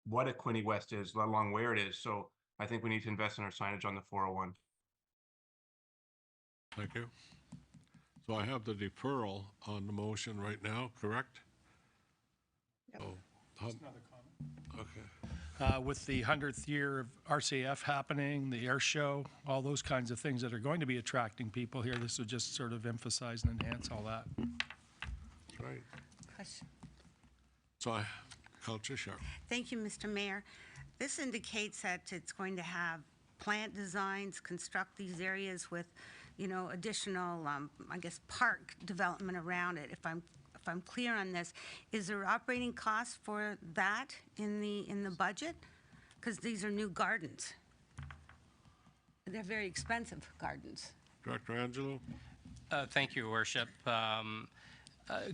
[SPEAKER 5] what a Quinte West is, let alone where it is. So I think we need to invest in our signage on the 401.
[SPEAKER 1] Thank you. So I have the deferral on the motion right now, correct?
[SPEAKER 12] Yep.
[SPEAKER 1] Just another comment. Okay.
[SPEAKER 22] With the 100th year of RCF happening, the air show, all those kinds of things that are going to be attracting people here, this would just sort of emphasize and enhance all that.
[SPEAKER 1] Right.
[SPEAKER 14] Question.
[SPEAKER 1] So Councillor Sharp.
[SPEAKER 14] Thank you, Mr. Mayor. This indicates that it's going to have plant designs, construct these areas with, additional, park development around it. If I'm clear on this, is there operating costs for that in the budget? Because these are new gardens. They're very expensive gardens.
[SPEAKER 1] Director Angelo.
[SPEAKER 4] Thank you, Worship.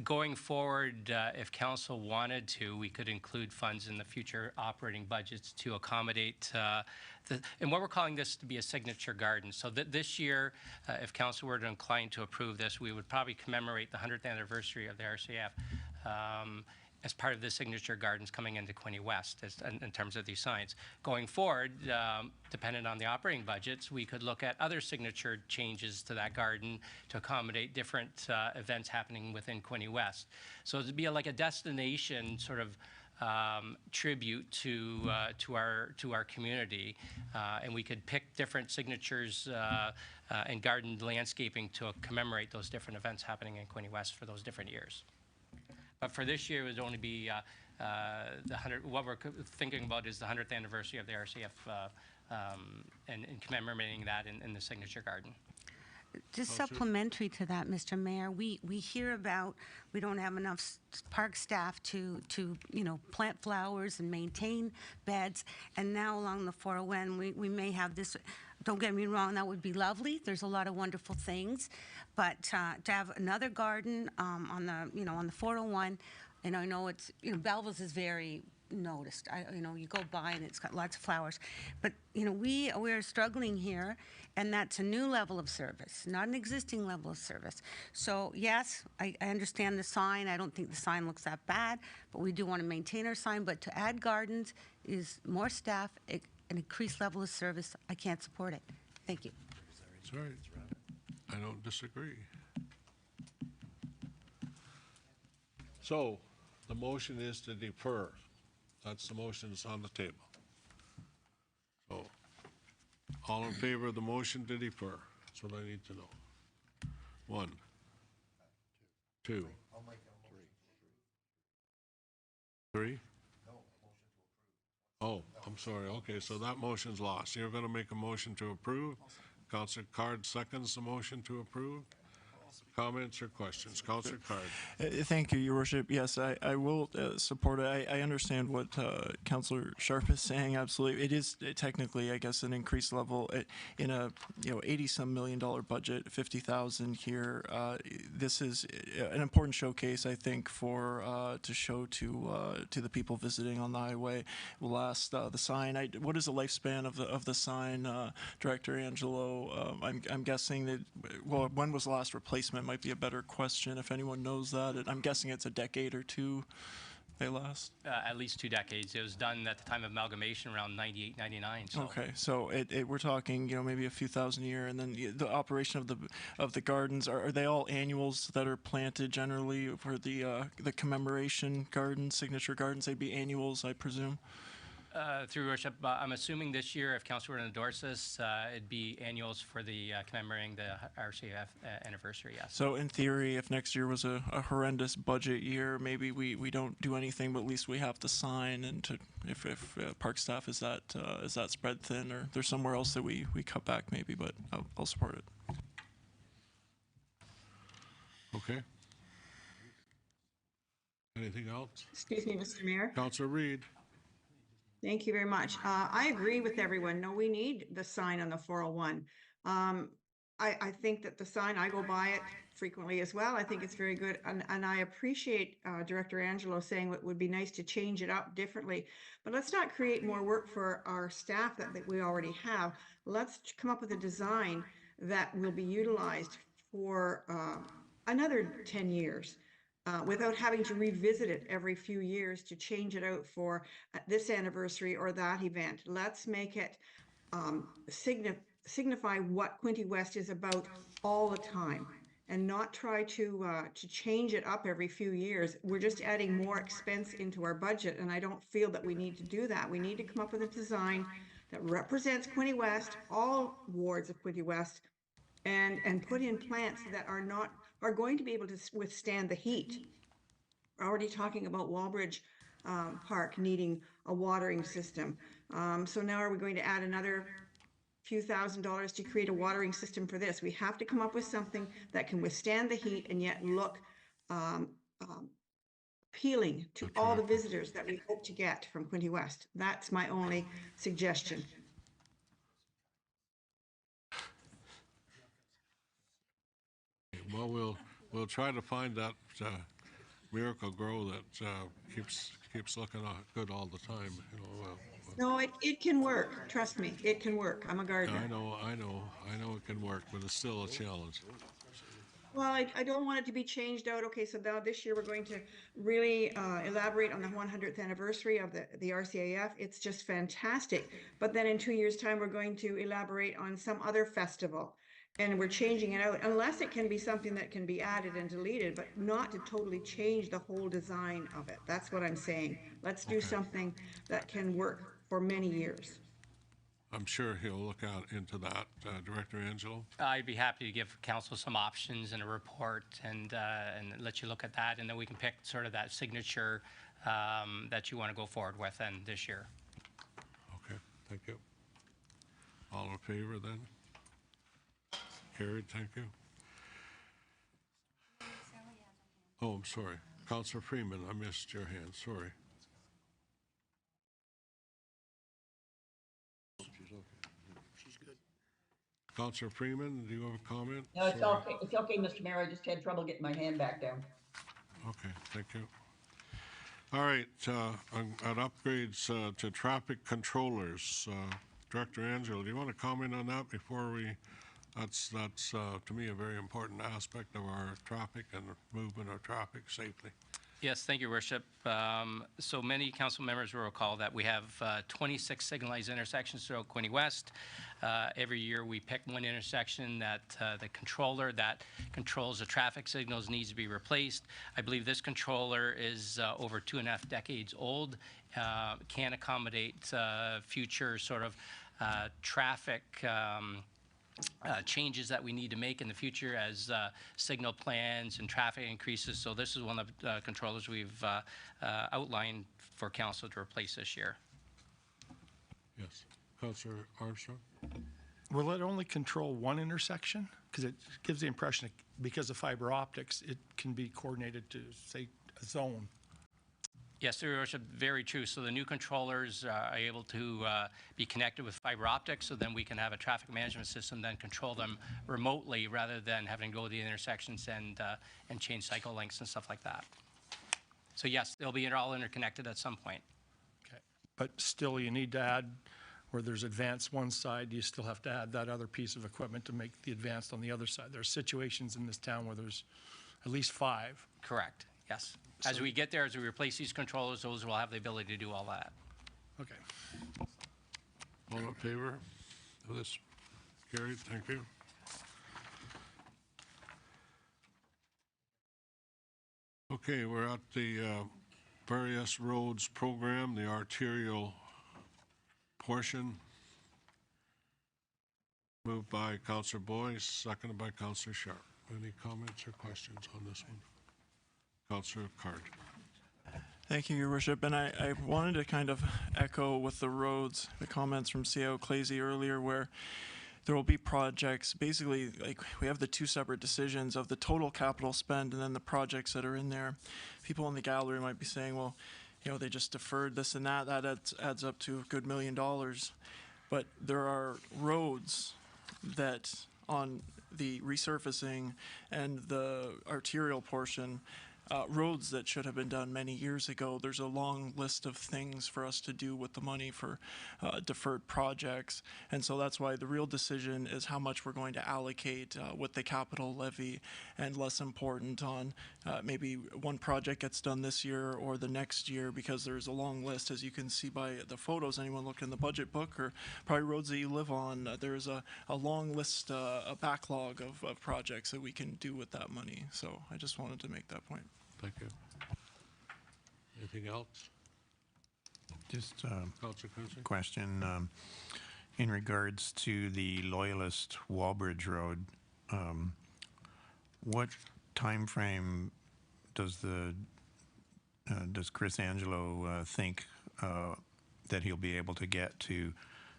[SPEAKER 4] Going forward, if council wanted to, we could include funds in the future operating budgets to accommodate and what we're calling this to be a signature garden. So that this year, if council were to incline to approve this, we would probably commemorate the 100th anniversary of the RCF as part of the signature gardens coming into Quinte West in terms of these signs. Going forward, dependent on the operating budgets, we could look at other signature changes to that garden to accommodate different events happening within Quinte West. So it'd be like a destination sort of tribute to our community, and we could pick different signatures and garden landscaping to commemorate those different events happening in Quinte West for those different years. But for this year, it would only be what we're thinking about is the 100th anniversary of the RCF and commemorating that in the signature garden.
[SPEAKER 14] Just supplementary to that, Mr. Mayor, we hear about we don't have enough park staff to plant flowers and maintain beds, and now along the 401 we may have this. Don't get me wrong, that would be lovely. There's a lot of wonderful things, but to have another garden on the 401, and I know it's Belleville's is very noticed. You go by and it's got lots of flowers, but we're struggling here, and that's a new level of service, not an existing level of service. So yes, I understand the sign. I don't think the sign looks that bad, but we do want to maintain our sign. But to add gardens is more staff, an increased level of service. I can't support it. Thank you.
[SPEAKER 1] Sorry, I don't disagree. So the motion is to defer. That's the motion that's on the table. So, all in favor of the motion to defer? That's what I need to know. 1, 2, 3. Oh, I'm sorry. Okay, so that motion's lost. You're going to make a motion to approve. Councillor Card seconds the motion to approve. comments or questions? Councillor Card.
[SPEAKER 15] Thank you, Your Worship. Yes, I will support it. I understand what Councillor Sharp is saying. Absolutely, it is technically, I guess, an increased level in a $80-some million budget. 50,000 here. This is an important showcase, I think, for to show to the people visiting on the highway. We'll ask the sign. What is the lifespan of the sign, Director Angelo? I'm guessing that. Well, when was the last replacement? Might be a better question if anyone knows that. I'm guessing it's a decade or two. They last.
[SPEAKER 4] At least 2 decades. It was done at the time of amalgamation around 98, 99. So.
[SPEAKER 15] Okay, so we're talking, maybe a few thousand a year, and then the operation of the gardens are they all annuals that are planted generally for the commemoration gardens, signature gardens? They'd be annuals, I presume.
[SPEAKER 4] Through your worship, I'm assuming this year, if Council were to endorse this, it'd be annuals for the commemorating the RCF anniversary, yes.
[SPEAKER 15] So in theory, if next year was a horrendous budget year, maybe we don't do anything, but at least we have to sign, and if park staff is that spread thin, or there's somewhere else that we cut back maybe, but I'll support it.
[SPEAKER 1] Okay. Anything else?
[SPEAKER 18] Excuse me, Mr. Mayor.
[SPEAKER 1] Councillor Reid.
[SPEAKER 18] Thank you very much. I agree with everyone. No, we need the sign on the 401. I think that the sign, I go by it frequently as well. I think it's very good. And I appreciate Director Angelo saying it would be nice to change it up differently. But let's not create more work for our staff that we already have. Let's come up with a design that will be utilized for another 10 years. Without having to revisit it every few years to change it out for this anniversary or that event. Let's make it signify what Quinte West is about all the time, and not try to change it up every few years. We're just adding more expense into our budget, and I don't feel that we need to do that. We need to come up with a design that represents Quinte West, all wards of Quinte West, and put in plants that are going to be able to withstand the heat. We're already talking about Walbridge Park needing a watering system. So now are we going to add another few $1,000s to create a watering system for this? We have to come up with something that can withstand the heat and yet look appealing to all the visitors that we hope to get from Quinte West. That's my only suggestion.
[SPEAKER 1] Well, we'll try to find that miracle grow that keeps looking good all the time.
[SPEAKER 18] No, it can work. Trust me, it can work. I'm a gardener.
[SPEAKER 1] I know it can work, but it's still a challenge.
[SPEAKER 18] Well, I don't want it to be changed out. Okay, so now this year we're going to really elaborate on the 100th anniversary of the RCAF. It's just fantastic. But then in 2 years' time, we're going to elaborate on some other festival. And we're changing it out, unless it can be something that can be added and deleted, but not to totally change the whole design of it. That's what I'm saying. Let's do something that can work for many years.
[SPEAKER 1] I'm sure he'll look out into that. Director Angelo?
[SPEAKER 4] I'd be happy to give council some options and a report and let you look at that, and then we can pick sort of that signature that you want to go forward with and this year.
[SPEAKER 1] Okay, thank you. All in favor then? Carried, thank you. Oh, I'm sorry. Councillor Freeman, I missed your hand, sorry.
[SPEAKER 8] She's good.
[SPEAKER 1] Councillor Freeman, do you have a comment?
[SPEAKER 16] No, it's okay. It's okay, Mr. Mayor. I just had trouble getting my hand back down.
[SPEAKER 1] Okay, thank you. All right, on upgrades to traffic controllers, Director Angelo, do you want to comment on that before we? That's to me a very important aspect of our traffic and the movement of traffic safely.
[SPEAKER 4] Yes, thank you, Your Worship. So many council members will recall that we have 26 signalized intersections throughout Quinte West. Every year we pick one intersection that the controller that controls the traffic signals needs to be replaced. I believe this controller is over 2.5 decades old, can accommodate future sort of traffic changes that we need to make in the future as signal plans and traffic increases. So this is one of the controllers we've outlined for council to replace this year.
[SPEAKER 1] Yes. Councillor Armstrong?
[SPEAKER 22] will it only control one intersection? Because it gives the impression, because of fiber optics, it can be coordinated to, say, a zone.
[SPEAKER 4] Yes, Your Worship, very true. So the new controllers are able to be connected with fiber optics, so then we can have a traffic management system, then control them remotely rather than having to go to the intersections and change cycle lengths and stuff like that. So yes, they'll be all interconnected at some point.
[SPEAKER 22] Okay. But still, you need to add, where there's advanced one side, you still have to add that other piece of equipment to make the advanced on the other side. There are situations in this town where there's at least 5.
[SPEAKER 4] Correct, yes. As we get there, as we replace these controllers, those will have the ability to do all that.
[SPEAKER 22] Okay.
[SPEAKER 1] All in favor of this? Carried, thank you. Okay, we're at the various roads program, the arterial portion. Moved by Councillor Boyce, seconded by Councillor Sharp. Any comments or questions on this one? Councillor Card.
[SPEAKER 15] Thank you, Your Worship. And I wanted to kind of echo with the roads, the comments from CAO Clazy earlier, where there will be projects, basically, like we have the 2 separate decisions of the total capital spend and then the projects that are in there. People in the gallery might be saying, well, you know, they just deferred this and that. That adds up to a good $1 million. But there are roads that on the resurfacing and the arterial portion, roads that should have been done many years ago. There's a long list of things for us to do with the money for deferred projects. And so that's why the real decision is how much we're going to allocate with the capital levy, and less important on maybe one project gets done this year or the next year, because there's a long list, as you can see by the photos. Anyone look in the budget book, or probably roads that you live on, there's a long list, a backlog of projects that we can do with that money. So I just wanted to make that point.
[SPEAKER 1] Thank you. Anything else?
[SPEAKER 10] Just
[SPEAKER 1] Councillor Quinte?
[SPEAKER 10] question in regards to the Loyalist Wallbridge Road. What time frame does Chris Angelo think that he'll be able to get to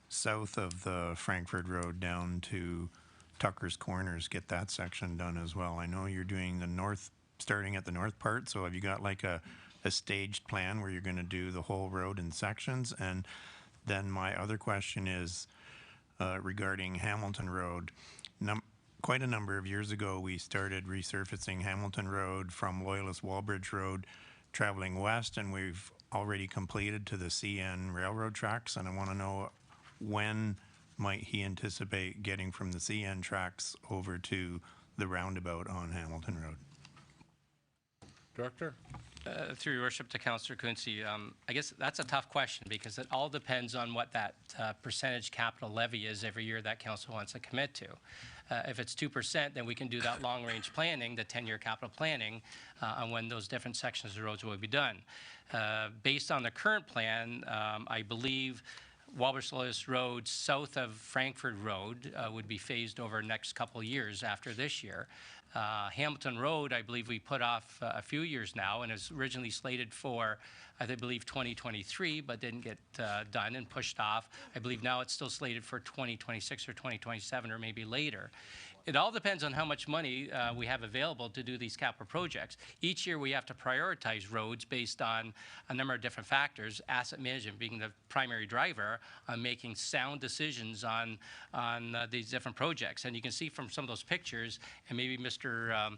[SPEAKER 10] south of the Frankfurt Road down to Tucker's Corners, get that section done as well? I know you're doing the north, starting at the north part, so have you got like a staged plan where you're going to do the whole road in sections? And then my other question is regarding Hamilton Road. Quite a number of years ago, we started resurfacing Hamilton Road from Loyalist Wallbridge Road traveling west, and we've already completed to the CN railroad tracks, and I want to know, when might he anticipate getting from the CN tracks over to the roundabout on Hamilton Road?
[SPEAKER 1] Director?
[SPEAKER 4] Through your worship to Councillor Quinte, I guess that's a tough question, because it all depends on what that percentage capital levy is every year that council wants to commit to. If it's 2%, then we can do that long-range planning, the 10-year capital planning, on when those different sections of roads will be done. Based on the current plan, I believe Walbridge Road south of Frankfurt Road would be phased over the next couple of years after this year. Hamilton Road, I believe we put off a few years now, and is originally slated for, I believe, 2023, but didn't get done and pushed off. I believe now it's still slated for 2026 or 2027 or maybe later. It all depends on how much money we have available to do these capital projects. Each year we have to prioritize roads based on a number of different factors, asset management being the primary driver on making sound decisions on these different projects. And you can see from some of those pictures, and maybe Mr.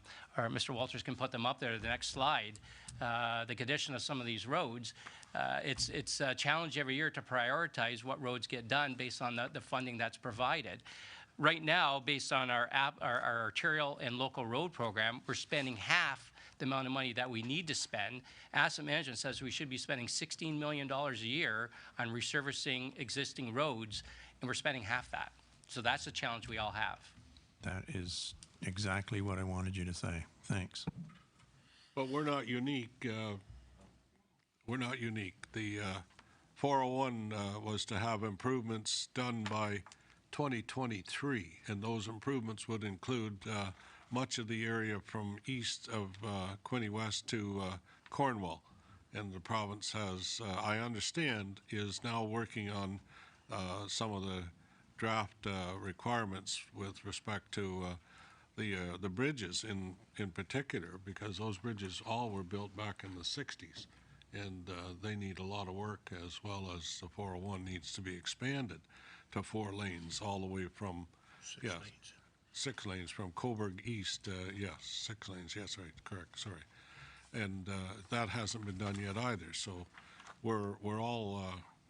[SPEAKER 4] Walters can put them up there, the next slide, the condition of some of these roads. It's a challenge every year to prioritize what roads get done based on the funding that's provided. Right now, based on our arterial and local road program, we're spending half the amount of money that we need to spend. Asset management says we should be spending $16 million a year on resurfacing existing roads, and we're spending half that. So that's the challenge we all have.
[SPEAKER 10] That is exactly what I wanted you to say. Thanks.
[SPEAKER 1] But we're not unique. We're not unique. The 401 was to have improvements done by 2023, and those improvements would include much of the area from east of Quinte West to Cornwall. And the province has, I understand, is now working on some of the draft requirements with respect to the bridges in particular, because those bridges all were built back in the 60s, and they need a lot of work, as well as the 401 needs to be expanded to 4 lanes all the way from, yes, 6 lanes from Coburg East, yes, 6 lanes, yes, right, correct, sorry. And that hasn't been done yet either, so we're all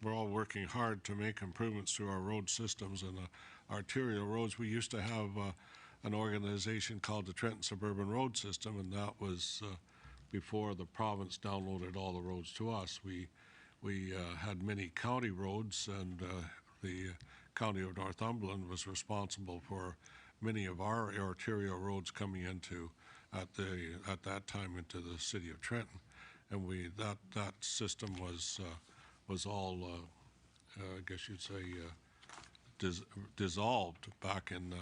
[SPEAKER 1] working hard to make improvements to our road systems and arterial roads. We used to have an organization called the Trenton Suburban Road System, and that was before the province downloaded all the roads to us. We had many county roads, and the County of Northumberland was responsible for many of our arterial roads coming into at that time into the city of Trenton, and that system was all I guess you'd say dissolved back in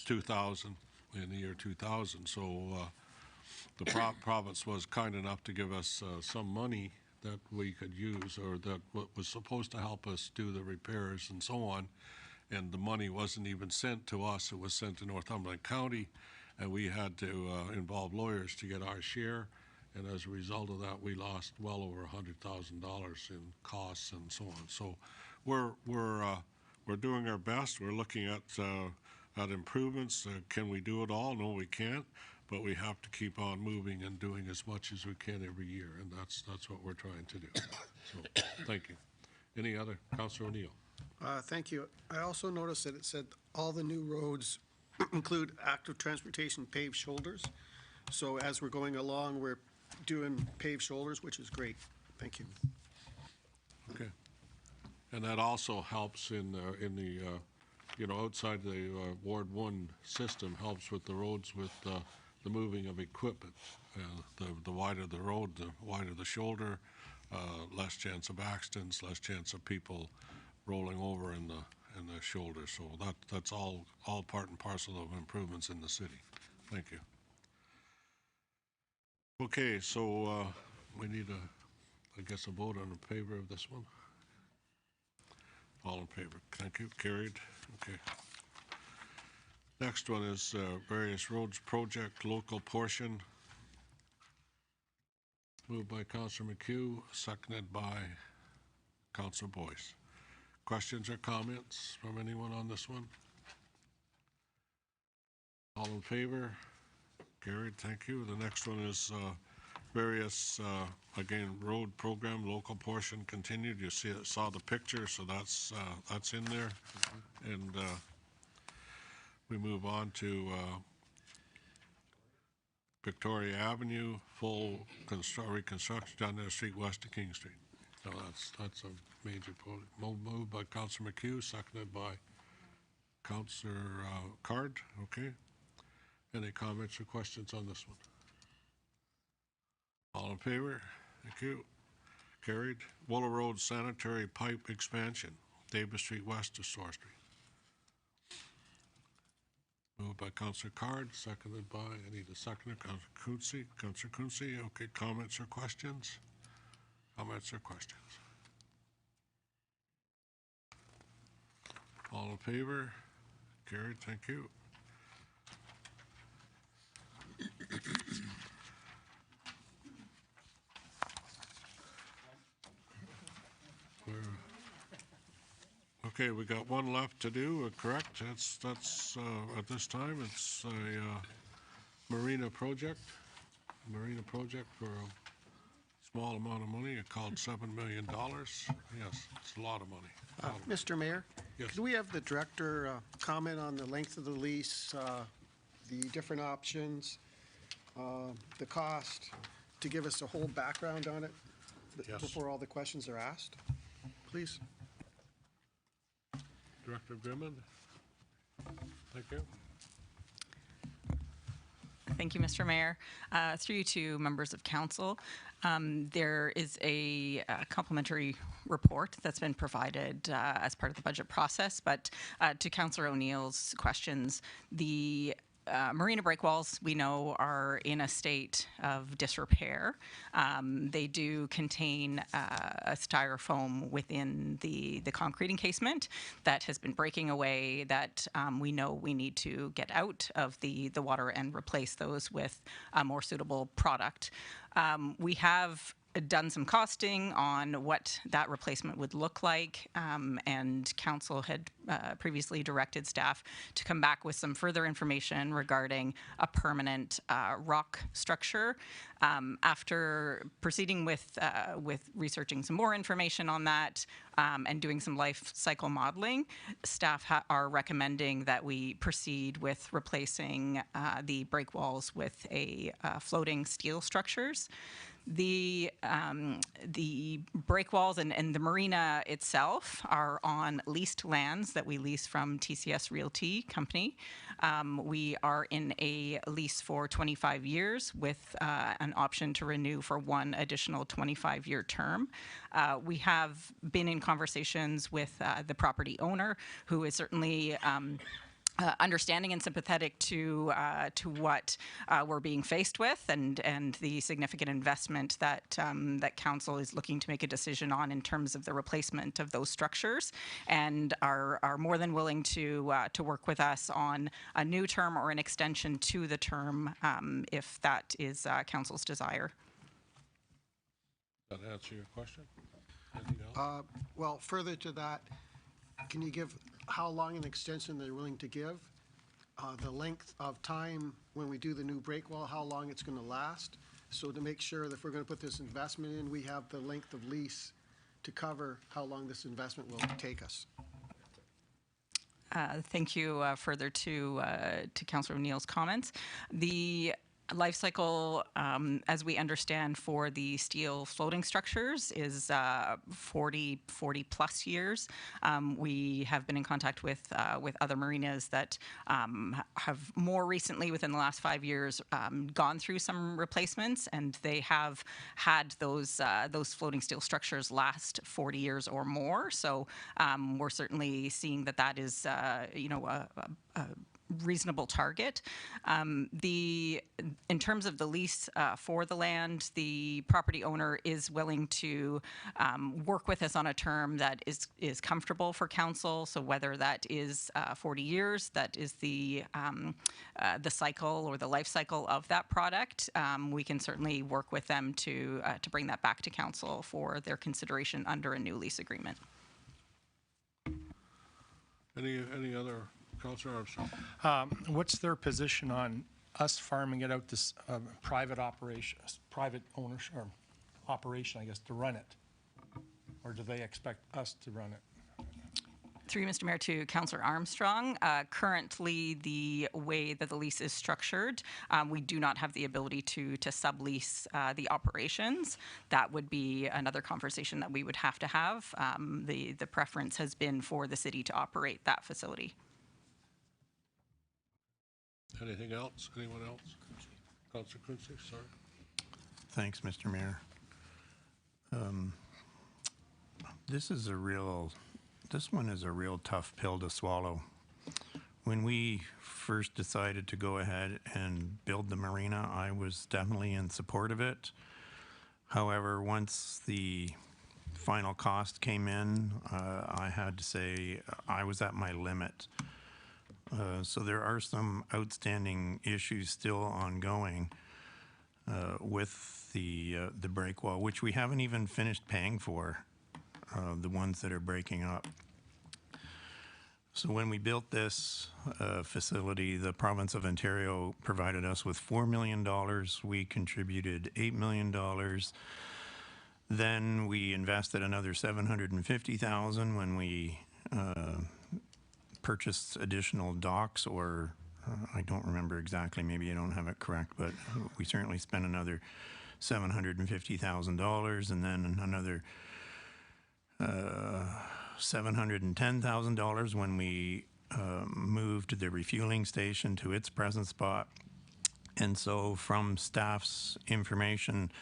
[SPEAKER 1] 2000, in the year 2000. So the province was kind enough to give us some money that we could use, or that was supposed to help us do the repairs and so on. And the money wasn't even sent to us, it was sent to Northumberland County, and we had to involve lawyers to get our share. And as a result of that, we lost well over $100,000 in costs and so on. So we're doing our best. We're looking at improvements. Can we do it all? No, we can't. But we have to keep on moving and doing as much as we can every year, and that's what we're trying to do. So, thank you. Any other? Councillor O'Neill.
[SPEAKER 11] Thank you. I also noticed that it said all the new roads include active transportation paved shoulders. So as we're going along, we're doing paved shoulders, which is great. Thank you.
[SPEAKER 1] Okay. And that also helps in the outside the Ward 1 system, helps with the roads with the moving of equipment. The wider the road, the wider the shoulder, less chance of accidents, less chance of people rolling over in the shoulder. So that's all part and parcel of improvements in the city. Thank you. Okay, so we need I guess a vote in favor of this one. All in favor. Thank you. Carried. Okay. Next one is various roads project local portion. Moved by Councillor McHugh, seconded by Councillor Boyce. Questions or comments from anyone on this one? All in favor? Carried. Thank you. The next one is various, again, road program, local portion continued. You saw the picture, so that's in there. And we move on to Victoria Avenue, full reconstruction down there, street west of King Street. So that's a major project. Moved by Councillor McHugh, seconded by Councillor Card. Okay. Any comments or questions on this one? All in favor? Thank you. Carried. Willow Road sanitary pipe expansion, Davis Street west of Store Street. Moved by Councillor Card, seconded by, I need a seconder, Councillor Quinte. Councillor Quinte, okay, comments or questions? Comments or questions? All in favor? Carried, thank you. Okay, we got one left to do, correct? That's at this time, it's a marina project for a small amount of money, called $7 million. Yes, it's a lot of money.
[SPEAKER 11] Mr. Mayor?
[SPEAKER 1] Yes.
[SPEAKER 11] Could we have the director comment on the length of the lease, the different options, the cost, to give us a whole background on it before all the questions are asked, please?
[SPEAKER 1] Director Grimond. Thank you.
[SPEAKER 7] Thank you, Mr. Mayor. Through you to members of council, there is a complimentary report that's been provided as part of the budget process, but to Councillor O'Neill's questions, the marina break walls, we know, are in a state of disrepair. They do contain a styrofoam within the concrete encasement that has been breaking away, that we know we need to get out of the water and replace those with a more suitable product. We have done some costing on what that replacement would look like, and council had previously directed staff to come back with some further information regarding a permanent rock structure. After proceeding with researching some more information on that and doing some life cycle modeling, staff are recommending that we proceed with replacing the break walls with a floating steel structures. The break walls and the marina itself are on leased lands that we lease from TCS Realty Company. We are in a lease for 25 years with an option to renew for one additional 25-year term. We have been in conversations with the property owner, who is certainly understanding and sympathetic to what we're being faced with, and the significant investment that that council is looking to make a decision on in terms of the replacement of those structures, and are more than willing to work with us on a new term or an extension to the term if that is council's desire.
[SPEAKER 1] Does that answer your question? Anything else?
[SPEAKER 11] Well, further to that, can you give how long an extension they're willing to give? The length of time when we do the new break wall, how long it's going to last? So to make sure that if we're going to put this investment in, we have the length of lease to cover how long this investment will take us.
[SPEAKER 7] Thank you. Further to Councillor O'Neill's comments, the life cycle, as we understand, for the steel floating structures is 40 plus years. We have been in contact with other marinas that have more recently, within the last 5 years, gone through some replacements, and they have had those floating steel structures last 40 years or more. So we're certainly seeing that is a reasonable target. In terms of the lease for the land, the property owner is willing to work with us on a term that is comfortable for council. So whether that is 40 years, that is the cycle or the life cycle of that product, we can certainly work with them to bring that back to council for their consideration under a new lease agreement.
[SPEAKER 1] Any other? Councillor Armstrong.
[SPEAKER 22] What's their position on us farming it out to private operations, private ownership or operation, I guess, to run it? Or do they expect us to run it?
[SPEAKER 7] Through you, Mr. Mayor, to Councillor Armstrong. Currently, the way that the lease is structured, we do not have the ability to sublease the operations. That would be another conversation that we would have to have. The preference has been for the city to operate that facility.
[SPEAKER 1] Anything else? Anyone else? Councillor Quinte, sorry.
[SPEAKER 10] Thanks, Mr. Mayor. This one is a real tough pill to swallow. When we first decided to go ahead and build the marina, I was definitely in support of it. However, once the final cost came in, I had to say I was at my limit. So there are some outstanding issues still ongoing with the break wall, which we haven't even finished paying for, the ones that are breaking up. So when we built this facility, the province of Ontario provided us with $4 million. We contributed $8 million. Then we invested another $750,000 when we purchased additional docks, or I don't remember exactly, maybe I don't have it correct, but we certainly spent another $750,000, and then another $710,000 when we moved the refueling station to its present spot. And so from staff's information,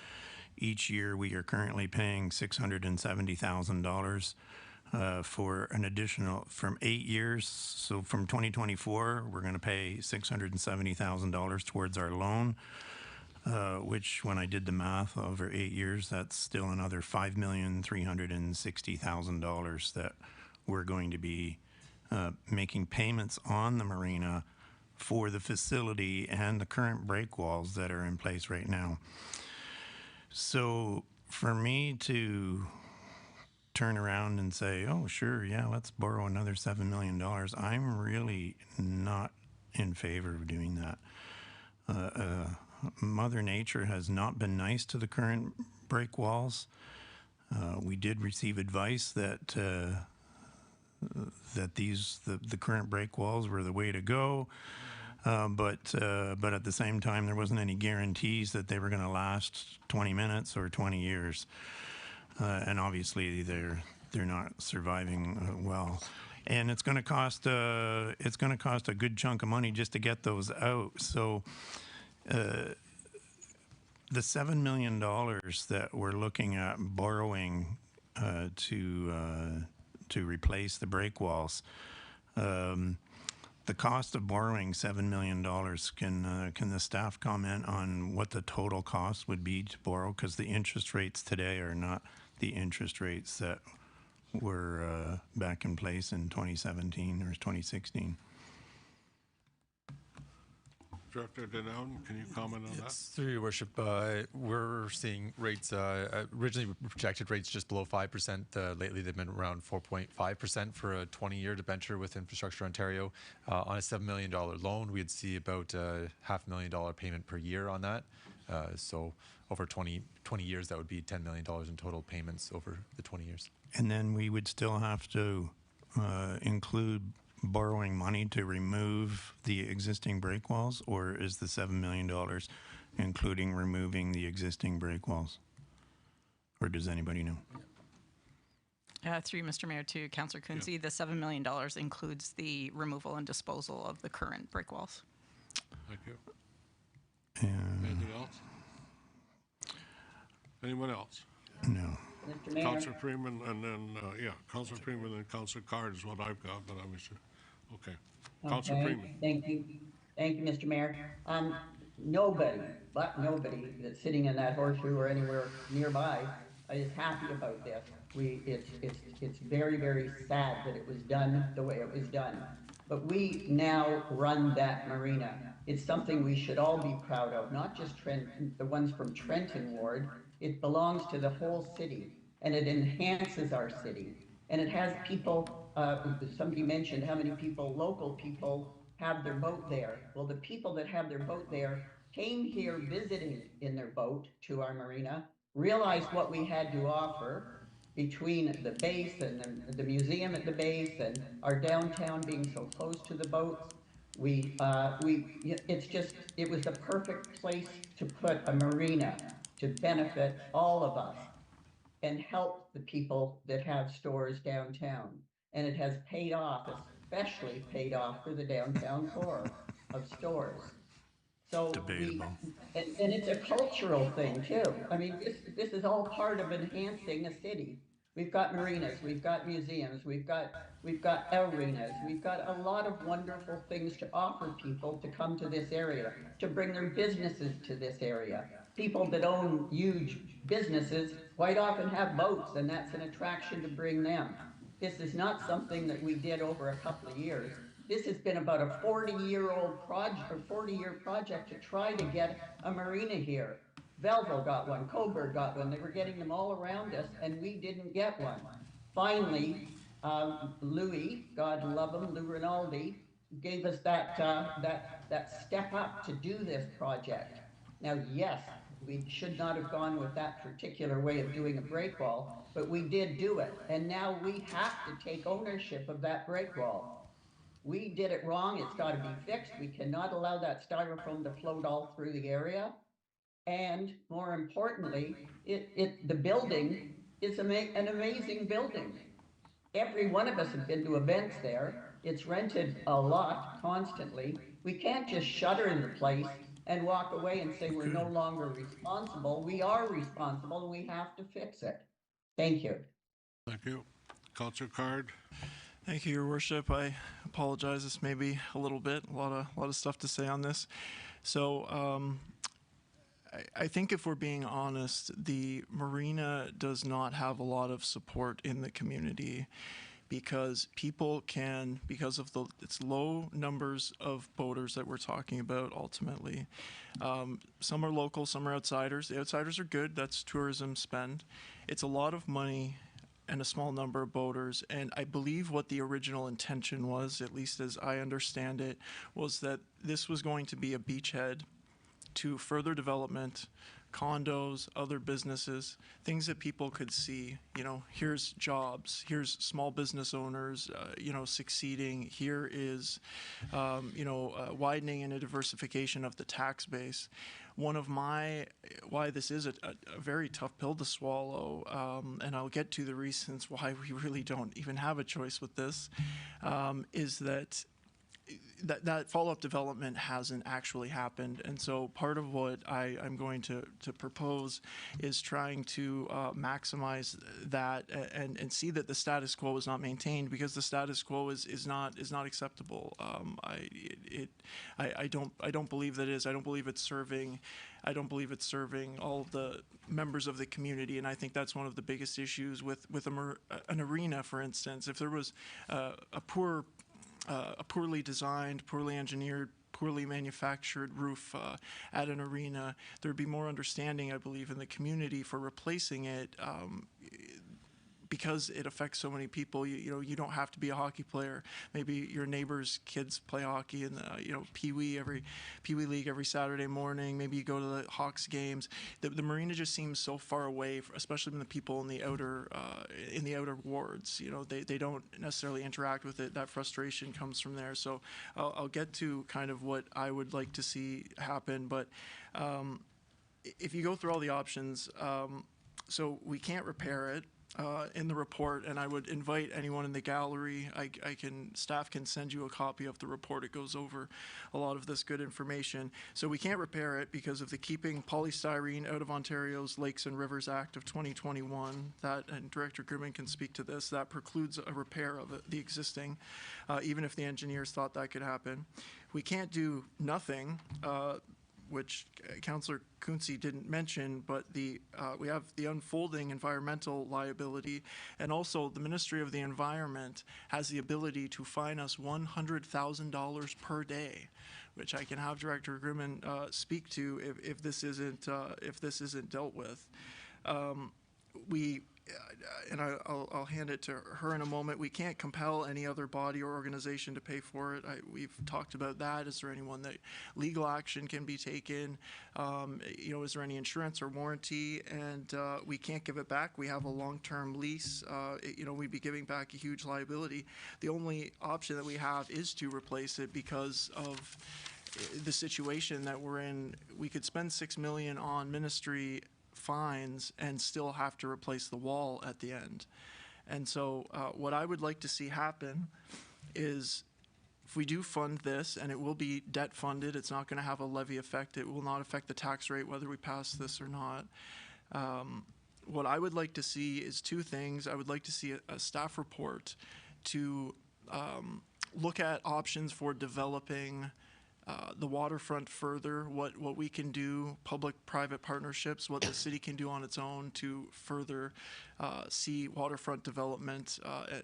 [SPEAKER 10] each year we are currently paying $670,000 for an additional, from 8 years. So from 2024, we're going to pay $670,000 towards our loan, which when I did the math over 8 years, that's still another $5,360,000 that we're going to be making payments on the marina for the facility and the current break walls that are in place right now. So for me to turn around and say, oh, sure, yeah, let's borrow another $7 million, I'm really not in favor of doing that. Mother Nature has not been nice to the current break walls. We did receive advice that the current break walls were the way to go, but at the same time, there wasn't any guarantees that they were going to last 20 minutes or 20 years, and obviously they're not surviving well. And it's going to cost a good chunk of money just to get those out. So the $7 million that we're looking at borrowing to replace the break walls, the cost of borrowing $7 million, can the staff comment on what the total cost would be to borrow? Because the interest rates today are not the interest rates that were back in place in 2017 or 2016.
[SPEAKER 1] Director Denelton, can you comment on that?
[SPEAKER 3] Through your worship, we're seeing rates, originally projected rates just below 5%. Lately, they've been around 4.5% for a 20-year debenture with Infrastructure Ontario. On a $7 million loan, we'd see about $500,000 payment per year on that. So over 20 years, that would be $10 million in total payments over the 20 years.
[SPEAKER 10] And then we would still have to include borrowing money to remove the existing break walls, or is the $7 million including removing the existing break walls? Or does anybody know?
[SPEAKER 7] Through Mr. Mayor to Councillor Quinte, the $7 million includes the removal and disposal of the current break walls.
[SPEAKER 1] Thank you. Anything else? Anyone else?
[SPEAKER 10] No.
[SPEAKER 16] Mr. Mayor.
[SPEAKER 1] Councillor Freeman, and then, Councillor Freeman and Councillor Card is what I've got, but obviously, okay. Councillor
[SPEAKER 16] Okay,
[SPEAKER 1] Freeman.
[SPEAKER 16] thank you. Thank you, Mr. Mayor. Nobody that's sitting in that horseshoe or anywhere nearby is happy about this. It's very, very sad that it was done the way it was done. But we now run that marina. It's something we should all be proud of, not just the ones from Trenton Ward. It belongs to the whole city, and it enhances our city. And it has people, somebody mentioned how many people, local people, have their boat there. Well, the people that have their boat there came here visiting in their boat to our marina, realized what we had to offer between the base and the museum at the base and our downtown being so close to the boats. It was the perfect place to put a marina to benefit all of us and help the people that have stores downtown. And it has paid off, especially paid off for the downtown core of stores. So and it's a cultural thing too. I mean, this is all part of enhancing a city. We've got marinas, we've got museums, we've got arenas, we've got a lot of wonderful things to offer people to come to this area, to bring their businesses to this area. People that own huge businesses quite often have boats, and that's an attraction to bring them. This is not something that we did over a couple of years. This has been about a 40-year-old project, or 40-year project to try to get a marina here. Belleville got one, Coburg got one. They were getting them all around us, and we didn't get one. Finally, Louis, God love him, Lou Rinaldi, gave us that step up to do this project. Now, yes, we should not have gone with that particular way of doing a break wall, but we did do it. And now we have to take ownership of that break wall. We did it wrong. It's got to be fixed. We cannot allow that styrofoam to float all through the area. And more importantly, the building is an amazing building. Every one of us have been to events there. It's rented a lot constantly. We can't just shutter the place and walk away and say we're no longer responsible. We are responsible and we have to fix it. Thank you.
[SPEAKER 1] Thank you. Councillor Card?
[SPEAKER 15] Thank you, Your Worship. I apologize. This may be a little bit, a lot of stuff to say on this. So I think if we're being honest, the marina does not have a lot of support in the community because people can, because of its low numbers of boaters that we're talking about ultimately. Some are local, some are outsiders. The outsiders are good. That's tourism spend. It's a lot of money and a small number of boaters. And I believe what the original intention was, at least as I understand it, was that this was going to be a beachhead to further development, condos, other businesses, things that people could see. You know, here's jobs, here's small business owners, succeeding. Here is, widening and a diversification of the tax base. Why this is a very tough pill to swallow, and I'll get to the reasons why we really don't even have a choice with this, is that follow-up development hasn't actually happened. And so part of what I'm going to propose is trying to maximize that and see that the status quo is not maintained, because the status quo is not acceptable. I don't believe that is. I don't believe it's serving all of the members of the community, and I think that's one of the biggest issues with an arena, for instance. If there was a poorly designed, poorly engineered, poorly manufactured roof at an arena, there'd be more understanding, I believe, in the community for replacing it. Because it affects so many people, you don't have to be a hockey player. Maybe your neighbor's kids play hockey in the Pee Wee League every Saturday morning. Maybe you go to the Hawks games. The marina just seems so far away, especially from the people in the outer wards. They don't necessarily interact with it. That frustration comes from there. So I'll get to kind of what I would like to see happen. But if you go through all the options, so we can't repair it. In the report, and I would invite anyone in the gallery. Staff can send you a copy of the report. It goes over a lot of this good information. So we can't repair it because of the Keeping Polystyrene Out of Ontario's Lakes and Rivers Act of 2021. And Director Goodman can speak to this. That precludes a repair of the existing, even if the engineers thought that could happen. We can't do nothing. Which Councillor Quinte didn't mention, but we have the unfolding environmental liability, and also the Ministry of the Environment has the ability to fine us $100,000 per day, which I can have Director Goodman speak to if this isn't dealt with. And I'll hand it to her in a moment. We can't compel any other body or organization to pay for it. We've talked about that. Is there anyone that legal action can be taken? Is there any insurance or warranty? And we can't give it back. We have a long-term lease. We'd be giving back a huge liability. The only option that we have is to replace it because of the situation that we're in. We could spend $6 million on ministry fines and still have to replace the wall at the end. And so what I would like to see happen is, if we do fund this, and it will be debt funded, it's not going to have a levy effect, it will not affect the tax rate whether we pass this or not. What I would like to see is two things. I would like to see a staff report to look at options for developing the waterfront further, what we can do, public-private partnerships, what the city can do on its own to further see waterfront development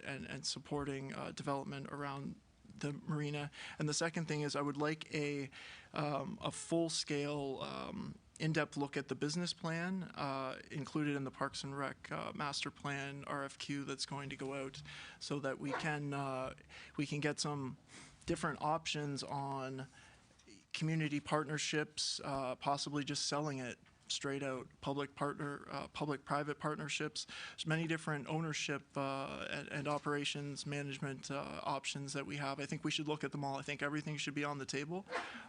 [SPEAKER 15] and supporting development around the marina. And the second thing is, I would like a full-scale, in-depth look at the business plan included in the Parks and Rec master plan RFQ that's going to go out, so that we can get some different options on community partnerships, possibly just selling it straight out, public-private partnerships. There's many different ownership and operations management options that we have. I think we should look at them all. I think everything should be on the table.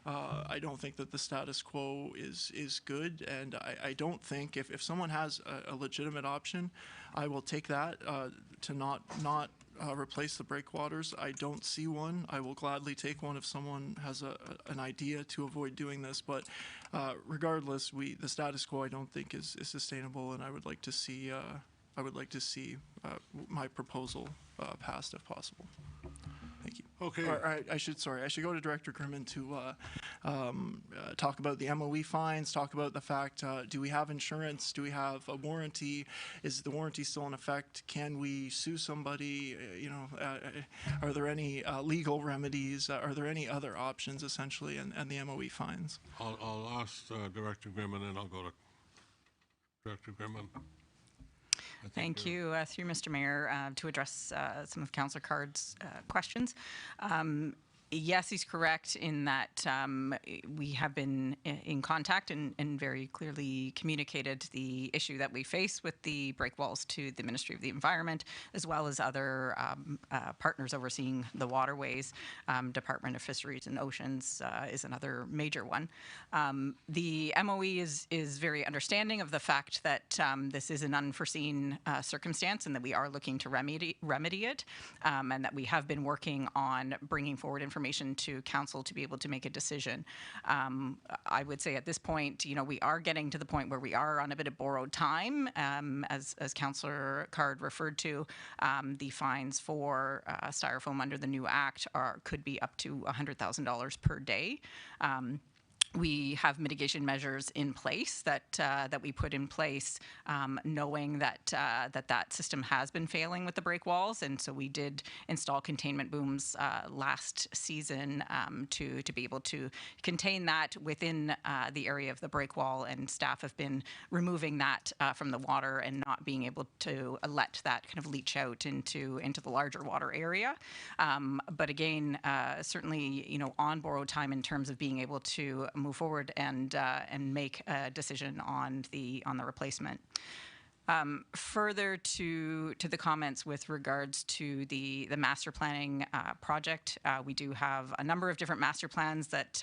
[SPEAKER 15] I don't think that the status quo is good, and I don't think if someone has a legitimate option, I will take that to not replace the breakwaters. I don't see one. I will gladly take one if someone has an idea to avoid doing this. But regardless, the status quo I don't think is sustainable, and I would like to see I would like to see my proposal passed if possible. Thank you.
[SPEAKER 1] Okay.
[SPEAKER 15] Or I should go to Director Grimman to talk about the MOE fines, talk about the fact, do we have insurance? Do we have a warranty? Is the warranty still in effect? Can we sue somebody? Are there any legal remedies? Are there any other options, essentially, and the MOE fines?
[SPEAKER 1] I'll ask Director Grimman, and I'll go to Director Grimman.
[SPEAKER 7] Thank you. Through Mr. Mayor, to address some of Councillor Card's questions. Yes, he's correct in that we have been in contact and very clearly communicated the issue that we face with the break walls to the Ministry of the Environment, as well as other partners overseeing the waterways. Department of Fisheries and Oceans is another major one. The MOE is very understanding of the fact that this is an unforeseen circumstance and that we are looking to remedy it, and that we have been working on bringing forward information to council to be able to make a decision. I would say at this point, we are getting to the point where we are on a bit of borrowed time. As Councillor Card referred to, the fines for styrofoam under the new act could be up to $100,000 per day. We have mitigation measures in place that we put in place, knowing that that system has been failing with the break walls, and so we did install containment booms last season to be able to contain that within the area of the break wall, and staff have been removing that from the water and not being able to let that kind of leach out into the larger water area. But again, certainly on borrowed time in terms of being able to move forward and make a decision on the replacement. Further to the comments with regards to the master planning project, we do have a number of different master plans that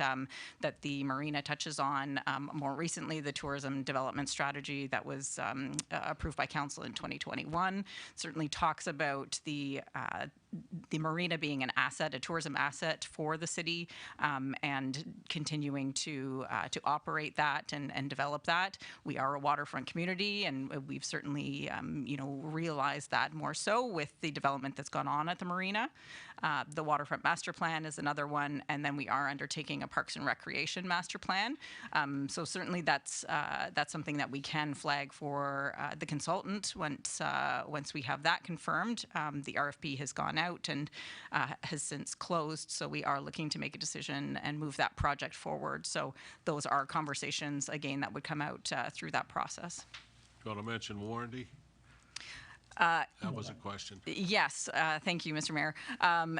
[SPEAKER 7] the marina touches on. More recently, the tourism development strategy that was approved by council in 2021 certainly talks about the marina being an asset, a tourism asset for the city, and continuing to operate that and develop that. We are a waterfront community, and we've certainly realized that more so with the development that's gone on at the marina. The waterfront master plan is another one, and then we are undertaking a parks and recreation master plan. So certainly that's something that we can flag for the consultant once we have that confirmed. The RFP has gone out and has since closed, so we are looking to make a decision and move that project forward. So those are conversations, again, that would come out through that process.
[SPEAKER 1] Do you want to mention warranty? That was a question.
[SPEAKER 7] Yes, thank you, Mr. Mayor.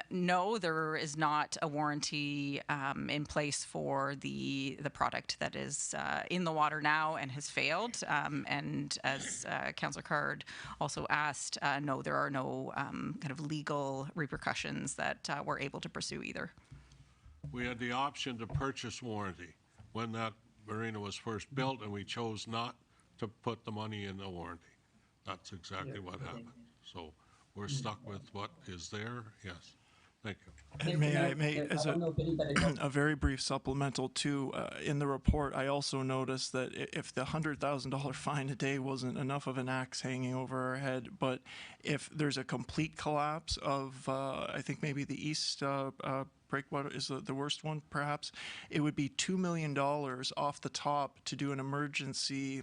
[SPEAKER 7] No, there is not a warranty in place for the product that is in the water now and has failed. And as Councillor Card also asked, no, there are no kind of legal repercussions that we're able to pursue either.
[SPEAKER 1] We had the option to purchase warranty when that marina was first built, and we chose not to put the money in the warranty. That's exactly what happened. So we're stuck with what is there. Yes. Thank you.
[SPEAKER 15] And may as a very brief supplemental too, in the report, I also noticed that if the $100,000 fine a day wasn't enough of an axe hanging over our head, but if there's a complete collapse of, I think maybe the east breakwater is the worst one, perhaps, it would be $2 million off the top to do an emergency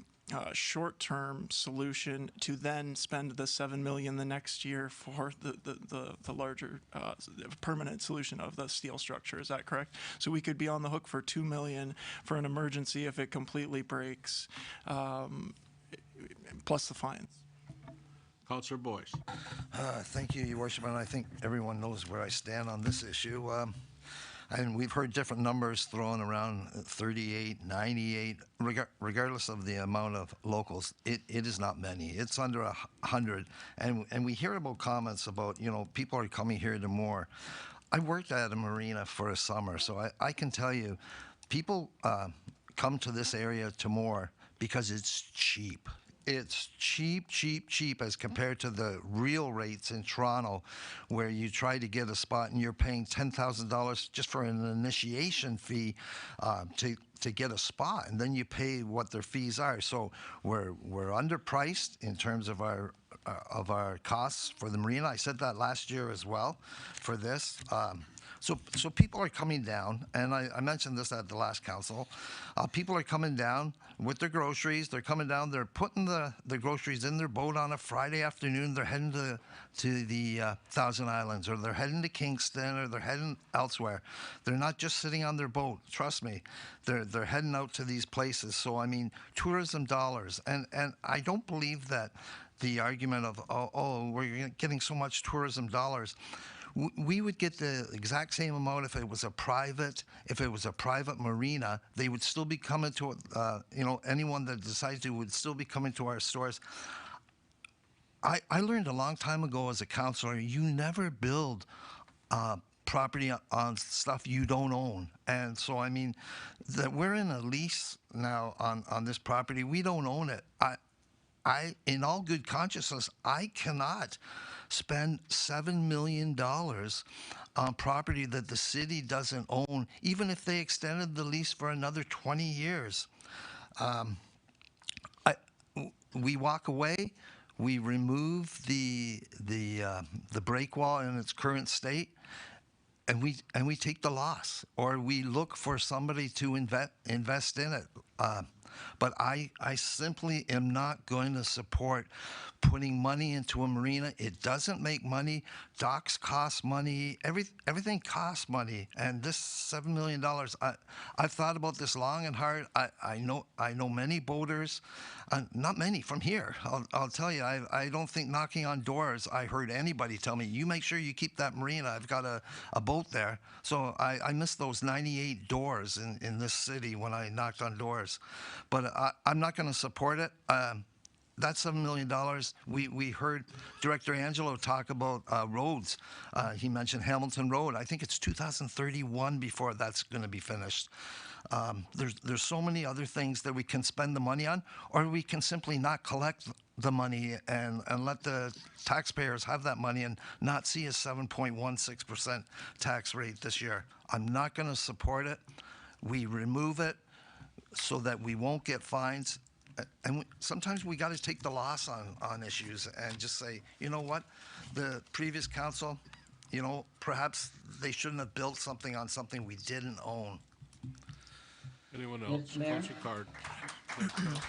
[SPEAKER 15] short-term solution to then spend the $7 million the next year for the larger permanent solution of the steel structure. Is that correct? So we could be on the hook for $2 million for an emergency if it completely breaks, plus the fines.
[SPEAKER 1] Councillor Boyce.
[SPEAKER 13] Thank you, Your Worship, and I think everyone knows where I stand on this issue. And we've heard different numbers thrown around, 38, 98, regardless of the amount of locals. It is not many. It's under 100. And we hear about comments about, people are coming here to more. I worked at a marina for a summer, so I can tell you, people come to this area to more because it's cheap. It's cheap as compared to the real rates in Toronto, where you try to get a spot and you're paying $10,000 just for an initiation fee to get a spot, and then you pay what their fees are. So we're underpriced in terms of our of our costs for the marina. I said that last year as well for this. So people are coming down, and I mentioned this at the last council. People are coming down with their groceries. They're coming down. They're putting the groceries in their boat on a Friday afternoon. They're heading to the Thousand Islands, or they're heading to Kingston, or they're heading elsewhere. They're not just sitting on their boat. Trust me, they're heading out to these places. So I mean, tourism dollars, and I don't believe that the argument of oh we're getting so much tourism dollars. We would get the exact same amount if it was a private marina. They would still be coming to anyone that decides to would still be coming to our stores. I learned a long time ago as a counselor, you never build property on stuff you don't own. And so I mean that we're in a lease now on this property. We don't own it. I in all good consciousness, I cannot spend $7 million on property that the city doesn't own, even if they extended the lease for another 20 years. We walk away, we remove the break wall in its current state, and we take the loss, or we look for somebody to invest in it. But I simply am not going to support putting money into a marina. It doesn't make money. Docks cost money. Everything costs money. And this $7 million, I've thought about this long and hard. I know many boaters, not many from here. I'll tell you, I don't think knocking on doors, I heard anybody tell me, you make sure you keep that marina. I've got a boat there. So I missed those 98 doors in this city when I knocked on doors. But I'm not going to support it. That's $7 million. We heard Director Angelo talk about roads. He mentioned Hamilton Road. I think it's 2031 before that's going to be finished. There's so many other things that we can spend the money on, or we can simply not collect the money and let the taxpayers have that money and not see a 7.16% tax rate this year. I'm not going to support it. We remove it so that we won't get fines. And sometimes we got to take the loss on issues and just say, you know what, the previous council, perhaps they shouldn't have built something on something we didn't own.
[SPEAKER 1] Anyone else?
[SPEAKER 16] Mr. Mayor?
[SPEAKER 1] Councilor Card. Councilor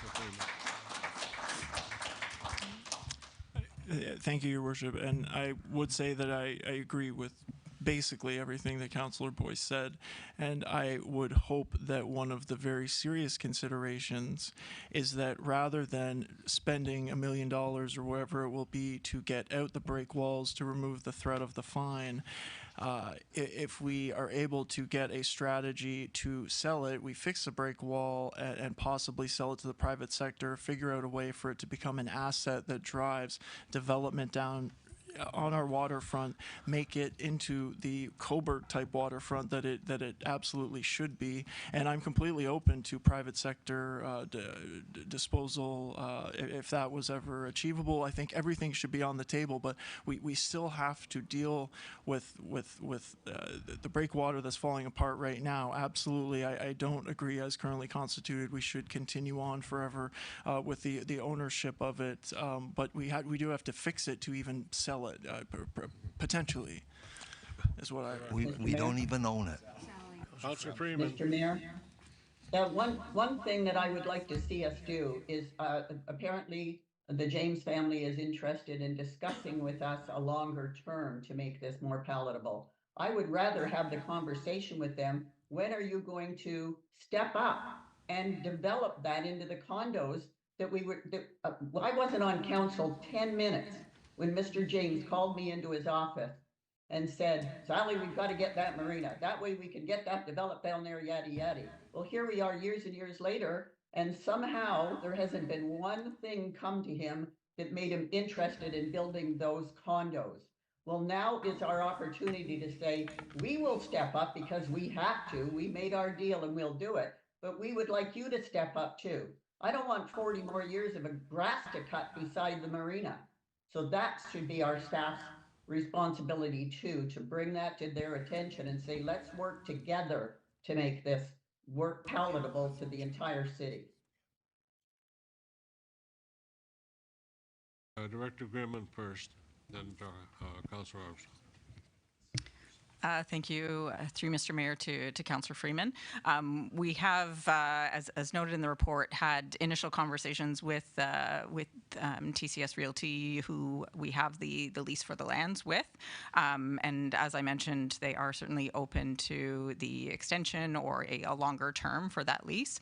[SPEAKER 1] Freeman.
[SPEAKER 15] Thank you, Your Worship. And I would say that I agree with basically everything that Councillor Boyce said. And I would hope that one of the very serious considerations is that rather than spending $1 million or whatever it will be to get out the break walls to remove the threat of the fine, if we are able to get a strategy to sell it, we fix the break wall and possibly sell it to the private sector, figure out a way for it to become an asset that drives development down on our waterfront, make it into the Coburg type waterfront that it absolutely should be. And I'm completely open to private sector disposal if that was ever achievable. I think everything should be on the table, but we still have to deal with the breakwater that's falling apart right now. Absolutely, I don't agree as currently constituted. We should continue on forever with the ownership of it, but we do have to fix it to even sell it, potentially, is what I...
[SPEAKER 13] We don't even own it.
[SPEAKER 1] Councilor Freeman.
[SPEAKER 16] Mr. Mayor? One thing that I would like to see us do is, apparently, the James family is interested in discussing with us a longer term to make this more palatable. I would rather have the conversation with them. When are you going to step up and develop that into the condos that we were, I wasn't on council 10 minutes when Mr. James called me into his office and said, Sally, we've got to get that marina. That way we can get that developed down there, yada, yada. Well, here we are years and years later, and somehow there hasn't been one thing come to him that made him interested in building those condos. Well, now is our opportunity to say, we will step up because we have to. We made our deal and we'll do it. But we would like you to step up too. I don't want 40 more years of a grass to cut beside the marina. So that should be our staff's responsibility too, to bring that to their attention and say, let's work together to make this work palatable to the entire city.
[SPEAKER 1] Director Grimman first, then Councilor Armstrong.
[SPEAKER 7] Thank you, through Mr. Mayor, to Councillor Freeman. We have, as noted in the report, had initial conversations with TCS Realty, who we have the lease for the lands with. And as I mentioned, they are certainly open to the extension or a longer term for that lease.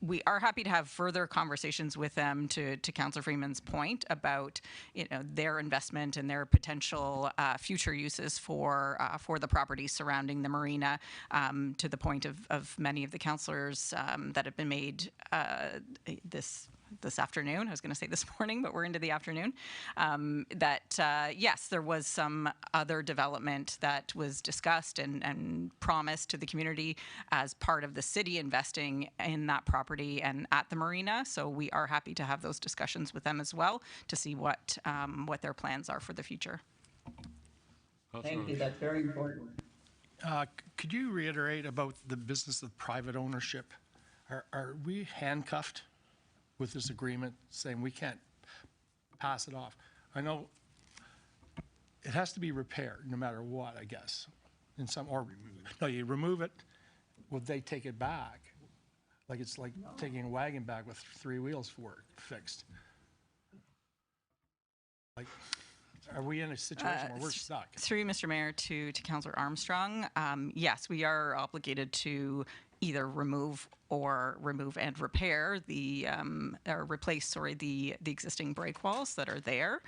[SPEAKER 7] We are happy to have further conversations with them to Councillor Freeman's point about their investment and their potential future uses for the properties surrounding the marina, to the point of many of the councillors that have been made this afternoon. I was going to say this morning, but we're into the afternoon. Yes, there was some other development that was discussed and promised to the community as part of the city investing in that property and at the marina. So we are happy to have those discussions with them as well to see what their plans are for the future.
[SPEAKER 16] Thank you, that's very important.
[SPEAKER 22] Could you reiterate about the business of private ownership? Are we handcuffed with this agreement saying we can't pass it off? I know it has to be repaired no matter what, I guess, or remove it. No, you remove it, would they take it back? Like it's like taking a wagon back with 3 wheels fixed. Like, are we in a situation where we're stuck?
[SPEAKER 7] Through Mr. Mayor to Councillor Armstrong, yes, we are obligated to either remove and repair or replace, the existing break walls that are there.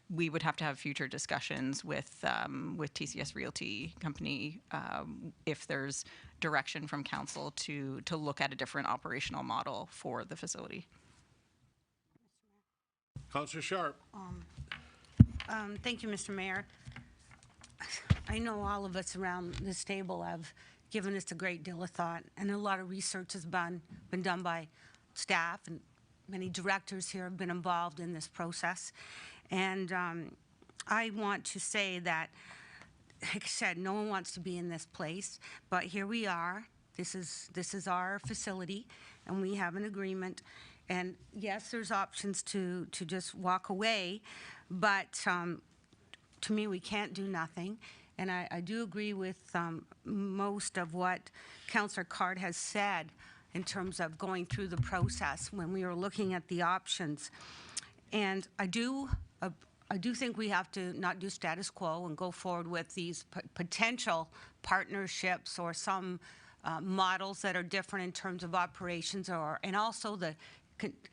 [SPEAKER 7] We would have to have future discussions with TCS Realty Company if there's direction from council to look at a different operational model for the facility.
[SPEAKER 1] Councillor Sharp.
[SPEAKER 14] Thank you, Mr. Mayor. I know all of us around this table have given this a great deal of thought, and a lot of research has been done by staff, and many directors here have been involved in this process. And I want to say that, like I said, no one wants to be in this place, but here we are. This is our facility, and we have an agreement. And yes, there's options to just walk away, but to me, we can't do nothing. And I do agree with most of what Councillor Card has said in terms of going through the process when we were looking at the options. And I do think we have to not do status quo and go forward with these potential partnerships or some models that are different in terms of operations, and also the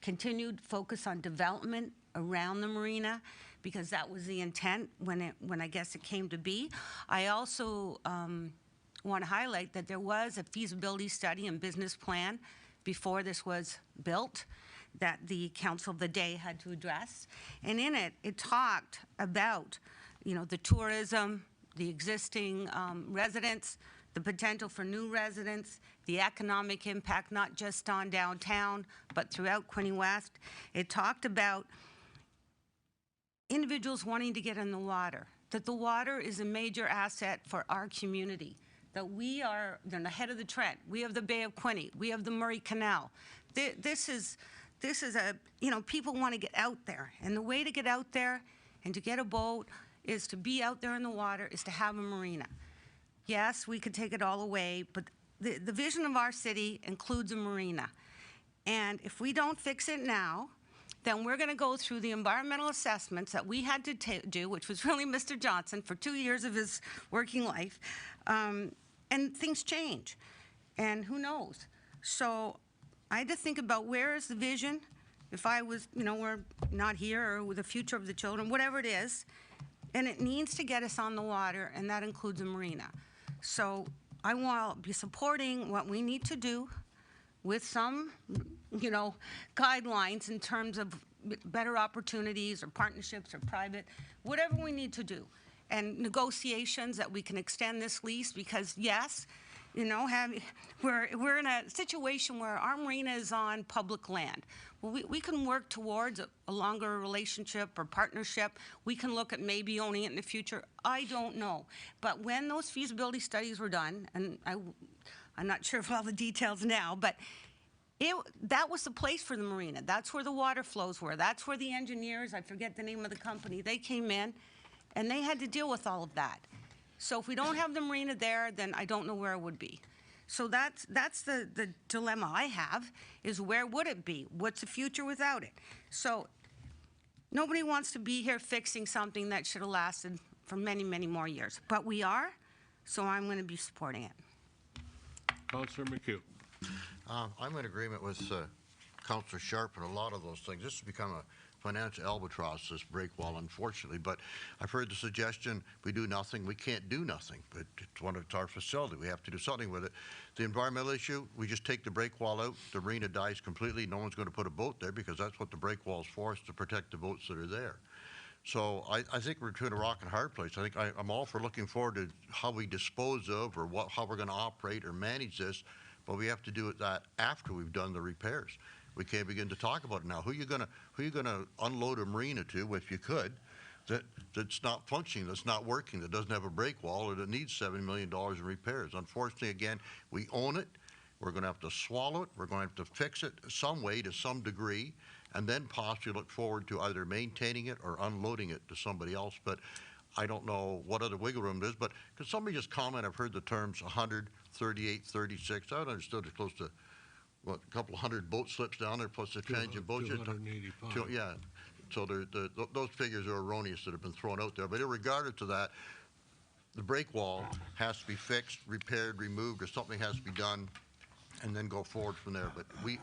[SPEAKER 14] continued focus on development around the marina, because that was the intent when I guess it came to be. I also want to highlight that there was a feasibility study and business plan before this was built that the council of the day had to address. And in it, it talked about, the tourism, the existing residents, the potential for new residents, the economic impact, not just on downtown, but throughout Quinte West. It talked about individuals wanting to get in the water, that the water is a major asset for our community, that we are the head of the Trent, we have the Bay of Quinte, we have the Murray Canal. This is people want to get out there, and the way to get out there and to get a boat is to be out there in the water, is to have a marina. Yes, we could take it all away, but the vision of our city includes a marina. And if we don't fix it now, then we're going to go through the environmental assessments that we had to do, which was really Mr. Johnson for 2 years of his working life, and things change, and who knows? So I had to think about where is the vision, if I was, we're not here, or with the future of the children, whatever it is, and it needs to get us on the water, and that includes a marina. So I want to be supporting what we need to do with some, guidelines in terms of better opportunities or partnerships or private, whatever we need to do. And negotiations that we can extend this lease, because yes, we're in a situation where our marina is on public land. Well, we can work towards a longer relationship or partnership. We can look at maybe owning it in the future. I don't know. But when those feasibility studies were done, and I'm not sure of all the details now, but That was the place for the marina. That's where the water flows were. That's where the engineers, I forget the name of the company, they came in and they had to deal with all of that. So if we don't have the marina there, then I don't know where it would be. So that's the dilemma I have, is where would it be? What's the future without it? So nobody wants to be here fixing something that should have lasted for many, many more years. But we are, so I'm going to be supporting it.
[SPEAKER 1] Councillor McHugh.
[SPEAKER 21] I'm in agreement with Councillor Sharp and a lot of those things. This has become a financial albatross, this break wall, unfortunately. But I've heard the suggestion, we do nothing, we can't do nothing. But it's our facility. We have to do something with it. The environmental issue, we just take the break wall out, the marina dies completely, no one's going to put a boat there because that's what the break wall is for, is to protect the boats that are there. So I think we're between a rock and a hard place. I think I'm all for looking forward to how we dispose of or how we're going to operate or manage this, but we have to do that after we've done the repairs. We can't begin to talk about it now. Who are you gonna unload a marina to, if you could, that's not functioning, that's not working, that doesn't have a break wall, or that needs $7 million in repairs? Unfortunately, again, we own it. We're going to have to swallow it. We're going to have to fix it some way to some degree, and then possibly look forward to either maintaining it or unloading it to somebody else. But I don't know what other wiggle room there is. But could somebody just comment? I've heard the terms 100, 38, 36. I understood it's close to, what, a couple hundred boat slips down there, plus the change of boats.
[SPEAKER 1] 285.
[SPEAKER 21] Yeah. So those figures are erroneous that have been thrown out there. But regardless of that, the break wall has to be fixed, repaired, removed, or something has to be done, and then go forward from there. But we're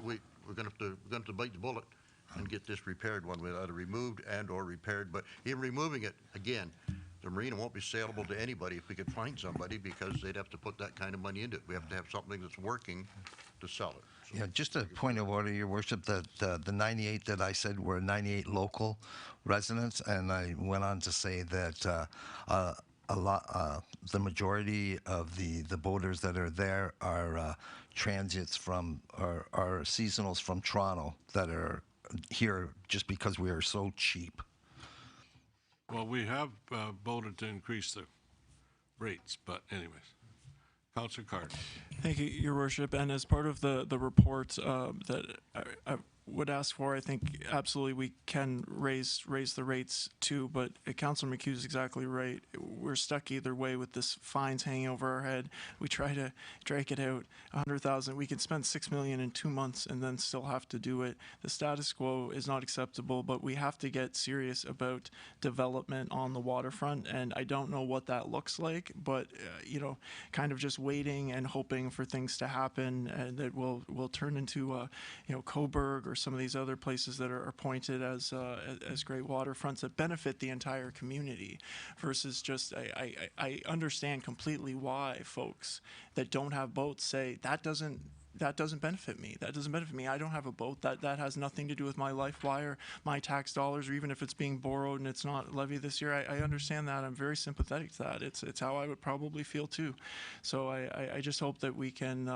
[SPEAKER 21] going to have to bite the bullet and get this repaired one way, either removed and or repaired. But even removing it, again, the marina won't be saleable to anybody if we could find somebody, because they'd have to put that kind of money into it. We have to have something that's working to sell it. So
[SPEAKER 13] Yeah, just a point of order, Your Worship, that the 98 that I said were 98 local residents, and I went on to say that the majority of the boaters that are there are transits from, are seasonals from Toronto that are here just because we are so cheap.
[SPEAKER 1] Well, we have voted to increase the rates, but anyways. Councillor Card.
[SPEAKER 15] Thank you, Your Worship. And as part of the report that I would ask for, I think absolutely we can raise the rates too, but Councillor McHugh is exactly right. We're stuck either way with this fines hanging over our head. We try to drag it out, 100,000. We can spend $6 million in 2 months and then still have to do it. The status quo is not acceptable, but we have to get serious about development on the waterfront, and I don't know what that looks like, but kind of just waiting and hoping for things to happen and that will turn into Coburg or some of these other places that are pointed as great waterfronts that benefit the entire community, versus just I understand completely why folks that don't have boats say that doesn't benefit me. That doesn't benefit me. I don't have a boat. That has nothing to do with my life. Why are my tax dollars, or even if it's being borrowed and it's not levied this year, I understand that. I'm very sympathetic to that. It's how I would probably feel too. So I just hope that we can.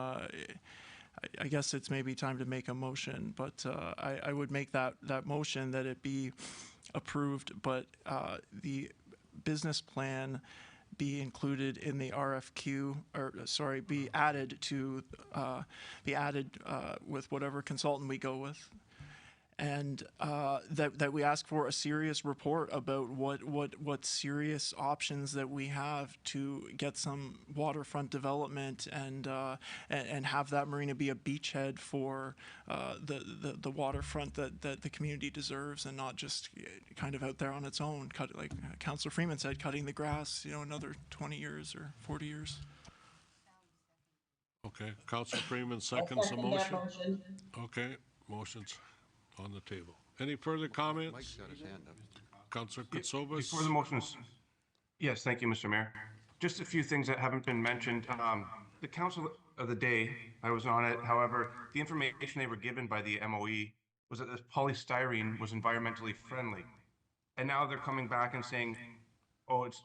[SPEAKER 15] I guess it's maybe time to make a motion, but I would make that motion that it be approved, but the business plan be included in the RFQ, or sorry, be added with whatever consultant we go with, and that we ask for a serious report about what serious options that we have to get some waterfront development and have that marina be a beachhead for the waterfront that the community deserves, and not just kind of out there on its own, like Councillor Freeman said, cutting the grass, another 20 years or 40 years.
[SPEAKER 1] Okay, Councillor Freeman seconds the
[SPEAKER 16] I'll second that
[SPEAKER 1] motion. Okay, motion's on the table. Any further comments?
[SPEAKER 21] Mike's got his hand up.
[SPEAKER 1] Councillor Kutsovas?
[SPEAKER 5] Before the motions, yes, thank you, Mr. Mayor. Just a few things that haven't been mentioned. The council of the day, I was on it. However, the information they were given by the MOE was that this polystyrene was environmentally friendly. And now they're coming back and saying, oh, it's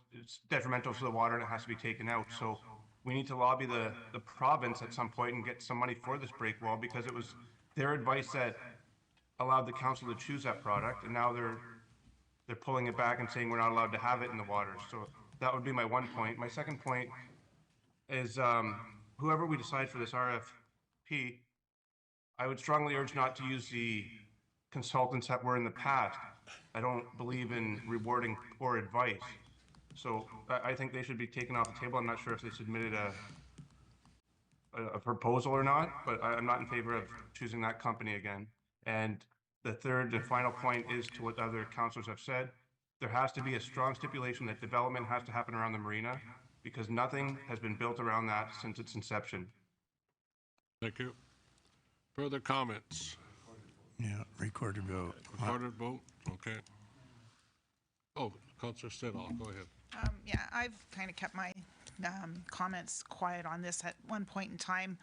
[SPEAKER 5] detrimental to the water and it has to be taken out. So we need to lobby the province at some point and get some money for this break wall, because it was their advice that allowed the council to choose that product, and now they're pulling it back and saying we're not allowed to have it in the waters. So that would be my one point. My second point is whoever we decide for this RFP, I would strongly urge not to use the consultants that were in the past. I don't believe in rewarding poor advice. So I think they should be taken off the table. I'm not sure if they submitted a proposal or not, but I'm not in favor of choosing that company again. And the third and final point is to what other councilors have said. There has to be a strong stipulation that development has to happen around the marina because nothing has been built around that since its inception.
[SPEAKER 1] Thank you. Further comments?
[SPEAKER 10] Yeah, recorded vote.
[SPEAKER 1] Recorded vote, okay. Oh, Councillor Stedall, go ahead.
[SPEAKER 12] Yeah, I've kind of kept my comments quiet on this. At one point in time,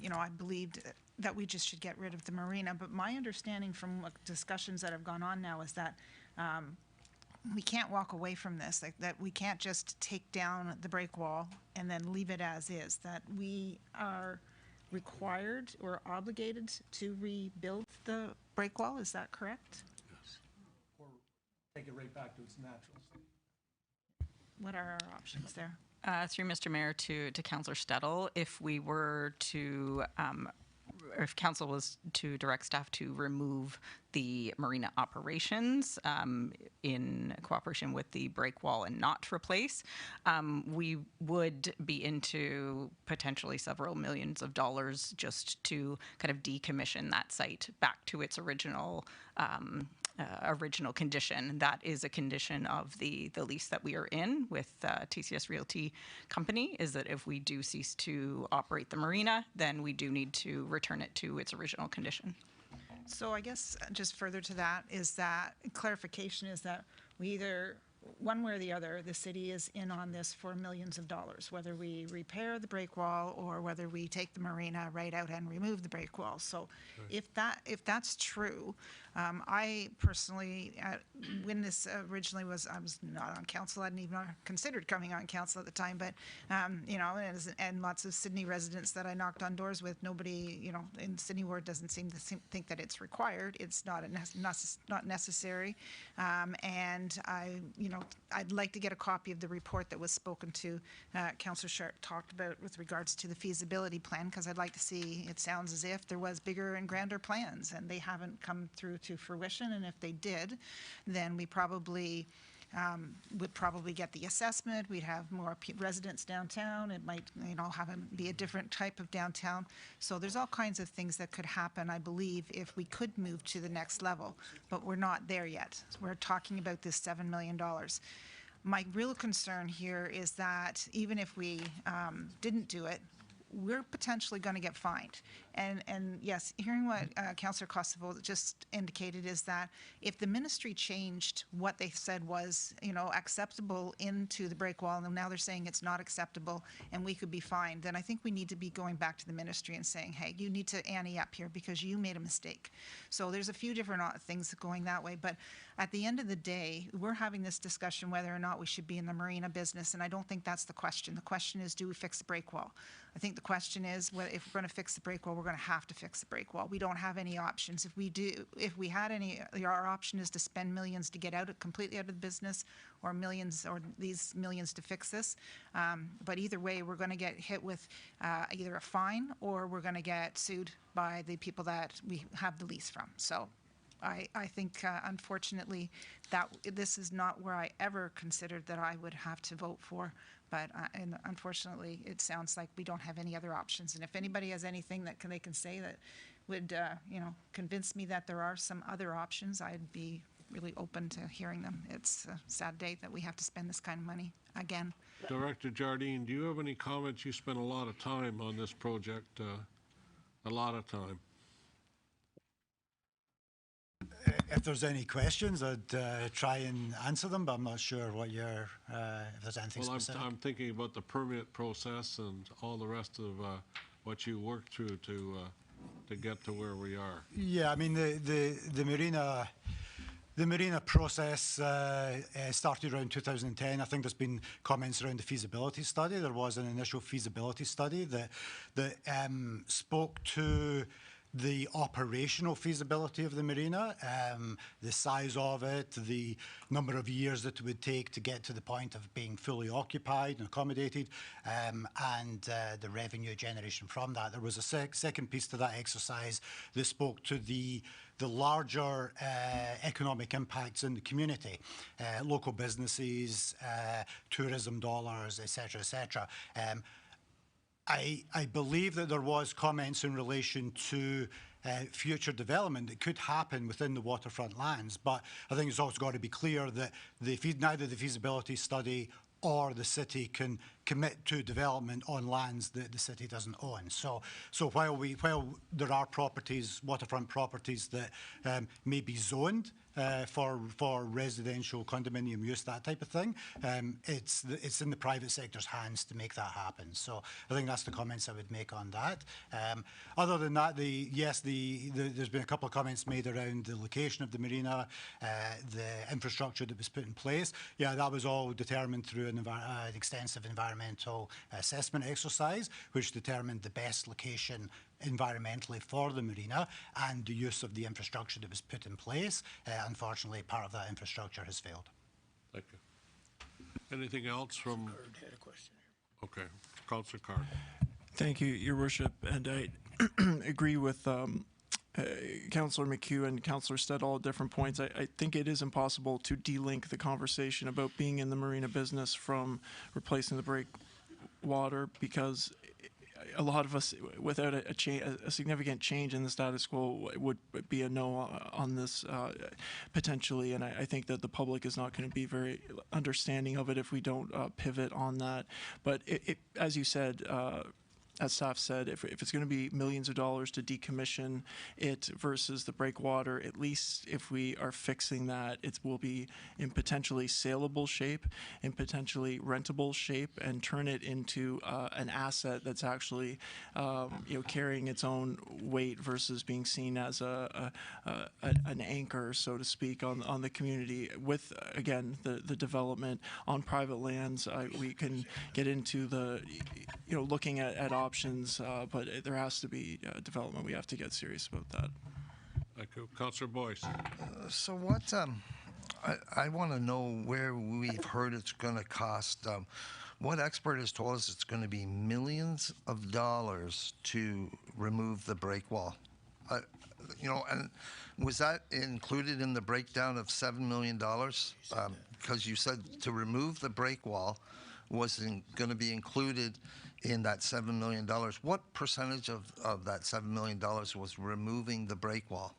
[SPEAKER 12] you know, I believed that we just should get rid of the marina. But my understanding from discussions that have gone on now is that we can't walk away from this, like that we can't just take down the break wall and then leave it as is, that we are required or obligated to rebuild the break wall. Is that correct?
[SPEAKER 22] Yes. Or take it right back to its natural state.
[SPEAKER 12] What are our options there?
[SPEAKER 7] Through Mr. Mayor to Councillor Stedall, if we were to, if council was to direct staff to remove the marina operations in cooperation with the break wall and not replace, we would be into potentially several millions of dollars just to kind of decommission that site back to its original original condition. That is a condition of the lease that we are in with TCS Realty Company, is that if we do cease to operate the marina, then we do need to return it to its original condition.
[SPEAKER 12] So I guess just further to that is that clarification is that we either, one way or the other, the city is in on this for millions of dollars, whether we repair the break wall or whether we take the marina right out and remove the break wall. So if that's true, I personally, when this originally was, I was not on council, I hadn't even considered coming on council at the time, but, you know, and lots of Sydney residents that I knocked on doors with, nobody, you know, in Sydney Ward doesn't seem to think that it's required. It's not necessary. And you know, I'd like to get a copy of the report that was spoken to, Councillor Sharp talked about with regards to the feasibility plan, because I'd like to see, it sounds as if there was bigger and grander plans, and they haven't come through to fruition. And if they did, then we probably would probably get the assessment. We'd have more residents downtown. It might, you know, be a different type of downtown. So there's all kinds of things that could happen, I believe, if we could move to the next level. But we're not there yet. We're talking about this $7 million. My real concern here is that even if we didn't do it, we're potentially going to get fined. And yes, hearing what Councillor Kosovo just indicated is that if the ministry changed what they said was, you know, acceptable into the break wall, and now they're saying it's not acceptable and we could be fined, then I think we need to be going back to the ministry and saying, hey, you need to ante up here because you made a mistake. So there's a few different things going that way. But at the end of the day, we're having this discussion whether or not we should be in the marina business, and I don't think that's the question. The question is, do we fix the break wall? I think the question is, well, if we're going to fix the break wall, we're going to have to fix the break wall. We don't have any options. If we had any, our option is to spend millions to get completely out of the business, or these millions to fix this. But either way, we're going to get hit with either a fine or we're going to get sued by the people that we have the lease from. So I think, unfortunately, that this is not where I ever considered that I would have to vote for. But and unfortunately, it sounds like we don't have any other options. And if anybody has anything that they can say that would, you know, convince me that there are some other options, I'd be really open to hearing them. It's a sad day that we have to spend this kind of money again.
[SPEAKER 1] Director Jardine, do you have any comments? You spent a lot of time on this project, a lot of time.
[SPEAKER 2] If there's any questions, I'd try and answer them, but I'm not sure what you're, if there's anything specific.
[SPEAKER 1] I'm thinking about the permit process and all the rest of what you worked through to get to where we are.
[SPEAKER 2] Yeah, I mean, the marina process started around 2010. I think there's been comments around the feasibility study. There was an initial feasibility study that spoke to the operational feasibility of the marina, the size of it, the number of years that it would take to get to the point of being fully occupied and accommodated, and the revenue generation from that. There was a second piece to that exercise that spoke to the larger economic impacts in the community, local businesses, tourism dollars, et cetera, I believe that there was comments in relation to future development that could happen within the waterfront lands, but I think it's also got to be clear that neither the feasibility study or the city can commit to development on lands that the city doesn't own. So while there are properties, waterfront properties that may be zoned for residential condominium use, that type of thing, it's in the private sector's hands to make that happen. So I think that's the comments I would make on that. Other than that, there's been a couple of comments made around the location of the marina, the infrastructure that was put in place. Yeah, that was all determined through an extensive environmental assessment exercise, which determined the best location environmentally for the marina and the use of the infrastructure that was put in place. Unfortunately, part of that infrastructure has failed.
[SPEAKER 1] Thank you. Anything else from? Card had a question. Okay, Councillor Card.
[SPEAKER 15] Thank you, Your Worship, and I agree with Councillor McHugh and Councillor Stead at different points. I think it is impossible to de-link the conversation about being in the marina business from replacing the breakwater, because a lot of us, without a significant change in the status quo, would be a no on this potentially, and I think that the public is not going to be very understanding of it if we don't pivot on that. But as you said, as staff said, if it's going to be millions of dollars to decommission it versus the breakwater, at least if we are fixing that, it will be in potentially saleable shape, in potentially rentable shape, and turn it into an asset that's actually carrying its own weight versus being seen as an anchor, so to speak, on the community. With again the development on private lands, we can get into the looking at options, but there has to be development. We have to get serious about that.
[SPEAKER 1] Thank you. Councillor Boyce.
[SPEAKER 13] So what, I want to know where we've heard it's going to cost. What expert has told us it's going to be millions of dollars to remove the break wall? And was that included in the breakdown of $7 million? Because you said to remove the break wall wasn't going to be included in that $7 million. What percentage of that $7 million was removing the break wall?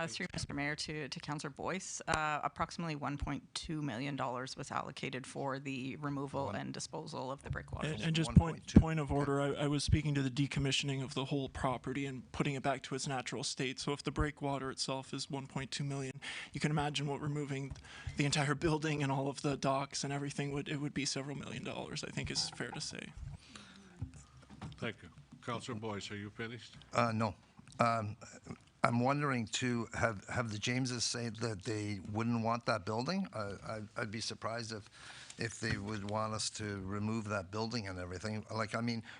[SPEAKER 7] Through Mr. Mayor to Councillor Boyce, approximately $1.2 million was allocated for the removal and disposal of the breakwaters.
[SPEAKER 15] And just point of order, I was speaking to the decommissioning of the whole property and putting it back to its natural state. So if the breakwater itself is $1.2 million, you can imagine what removing the entire building and all of the docks and everything would be several $1 million, I think is fair to say.
[SPEAKER 1] Thank you. Councillor Boyce, are you finished?
[SPEAKER 13] No. I'm wondering too, have the Jameses said that they wouldn't want that building? I'd be surprised if they would want us to remove that building and everything.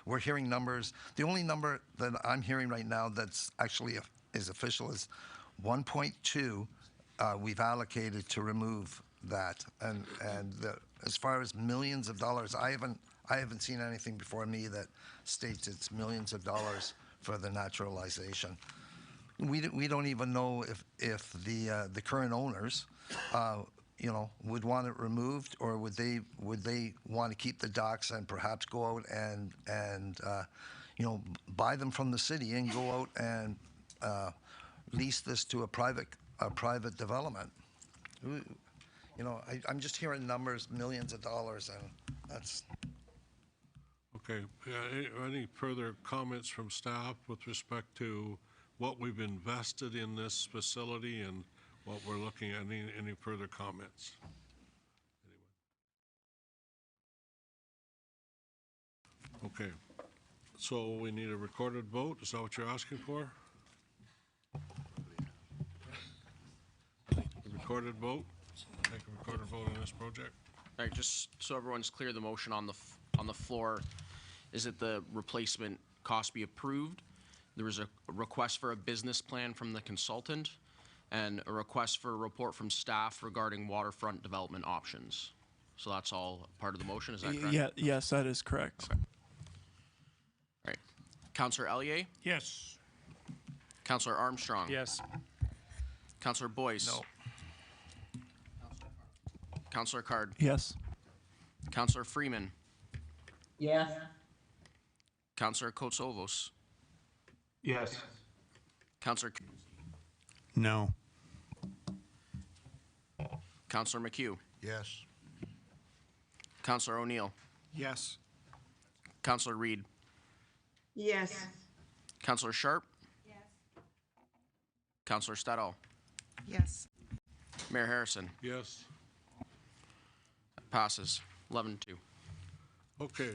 [SPEAKER 13] We're hearing numbers. The only number that I'm hearing right now that's actually is official is 1.2 we've allocated to remove that. And as far as millions of dollars, I haven't seen anything before me that states it's millions of dollars for the naturalization. We don't even know if the current owners, would want it removed, or would they want to keep the docks and perhaps go out and buy them from the city and go out and lease this to a private development. I'm just hearing numbers, millions of dollars, and that's.
[SPEAKER 1] Okay. Any further comments from staff with respect to what we've invested in this facility and what we're looking at? Any further comments? Anyone? Okay. So we need a recorded vote. Is that what you're asking for? A recorded vote? Take a recorded vote on this project?
[SPEAKER 19] All right, just so everyone's clear, the motion on the floor is that the replacement cost be approved, There was a request for a business plan from the consultant and a request for a report from staff regarding waterfront development options. So that's all part of the motion, is that correct?
[SPEAKER 15] Yeah, yes, that is correct.
[SPEAKER 19] Okay. All right. Councillor Ellier?
[SPEAKER 8] Yes.
[SPEAKER 19] Councillor Armstrong?
[SPEAKER 22] Yes.
[SPEAKER 19] Councillor Boyce?
[SPEAKER 10] No.
[SPEAKER 19] Councillor Card?
[SPEAKER 15] Yes.
[SPEAKER 19] Councillor Freeman?
[SPEAKER 16] Yes.
[SPEAKER 19] Councillor Kotsovos?
[SPEAKER 5] Yes.
[SPEAKER 19] Councillor
[SPEAKER 10] No.
[SPEAKER 19] Councillor McHugh?
[SPEAKER 21] Yes.
[SPEAKER 19] Councillor O'Neill?
[SPEAKER 11] Yes.
[SPEAKER 19] Councillor Reed?
[SPEAKER 18] Yes.
[SPEAKER 19] Councillor Sharp? Yes. Councillor Stedall?
[SPEAKER 12] Yes.
[SPEAKER 19] Mayor Harrison?
[SPEAKER 1] Yes.
[SPEAKER 19] Passes 11-2.
[SPEAKER 1] Okay,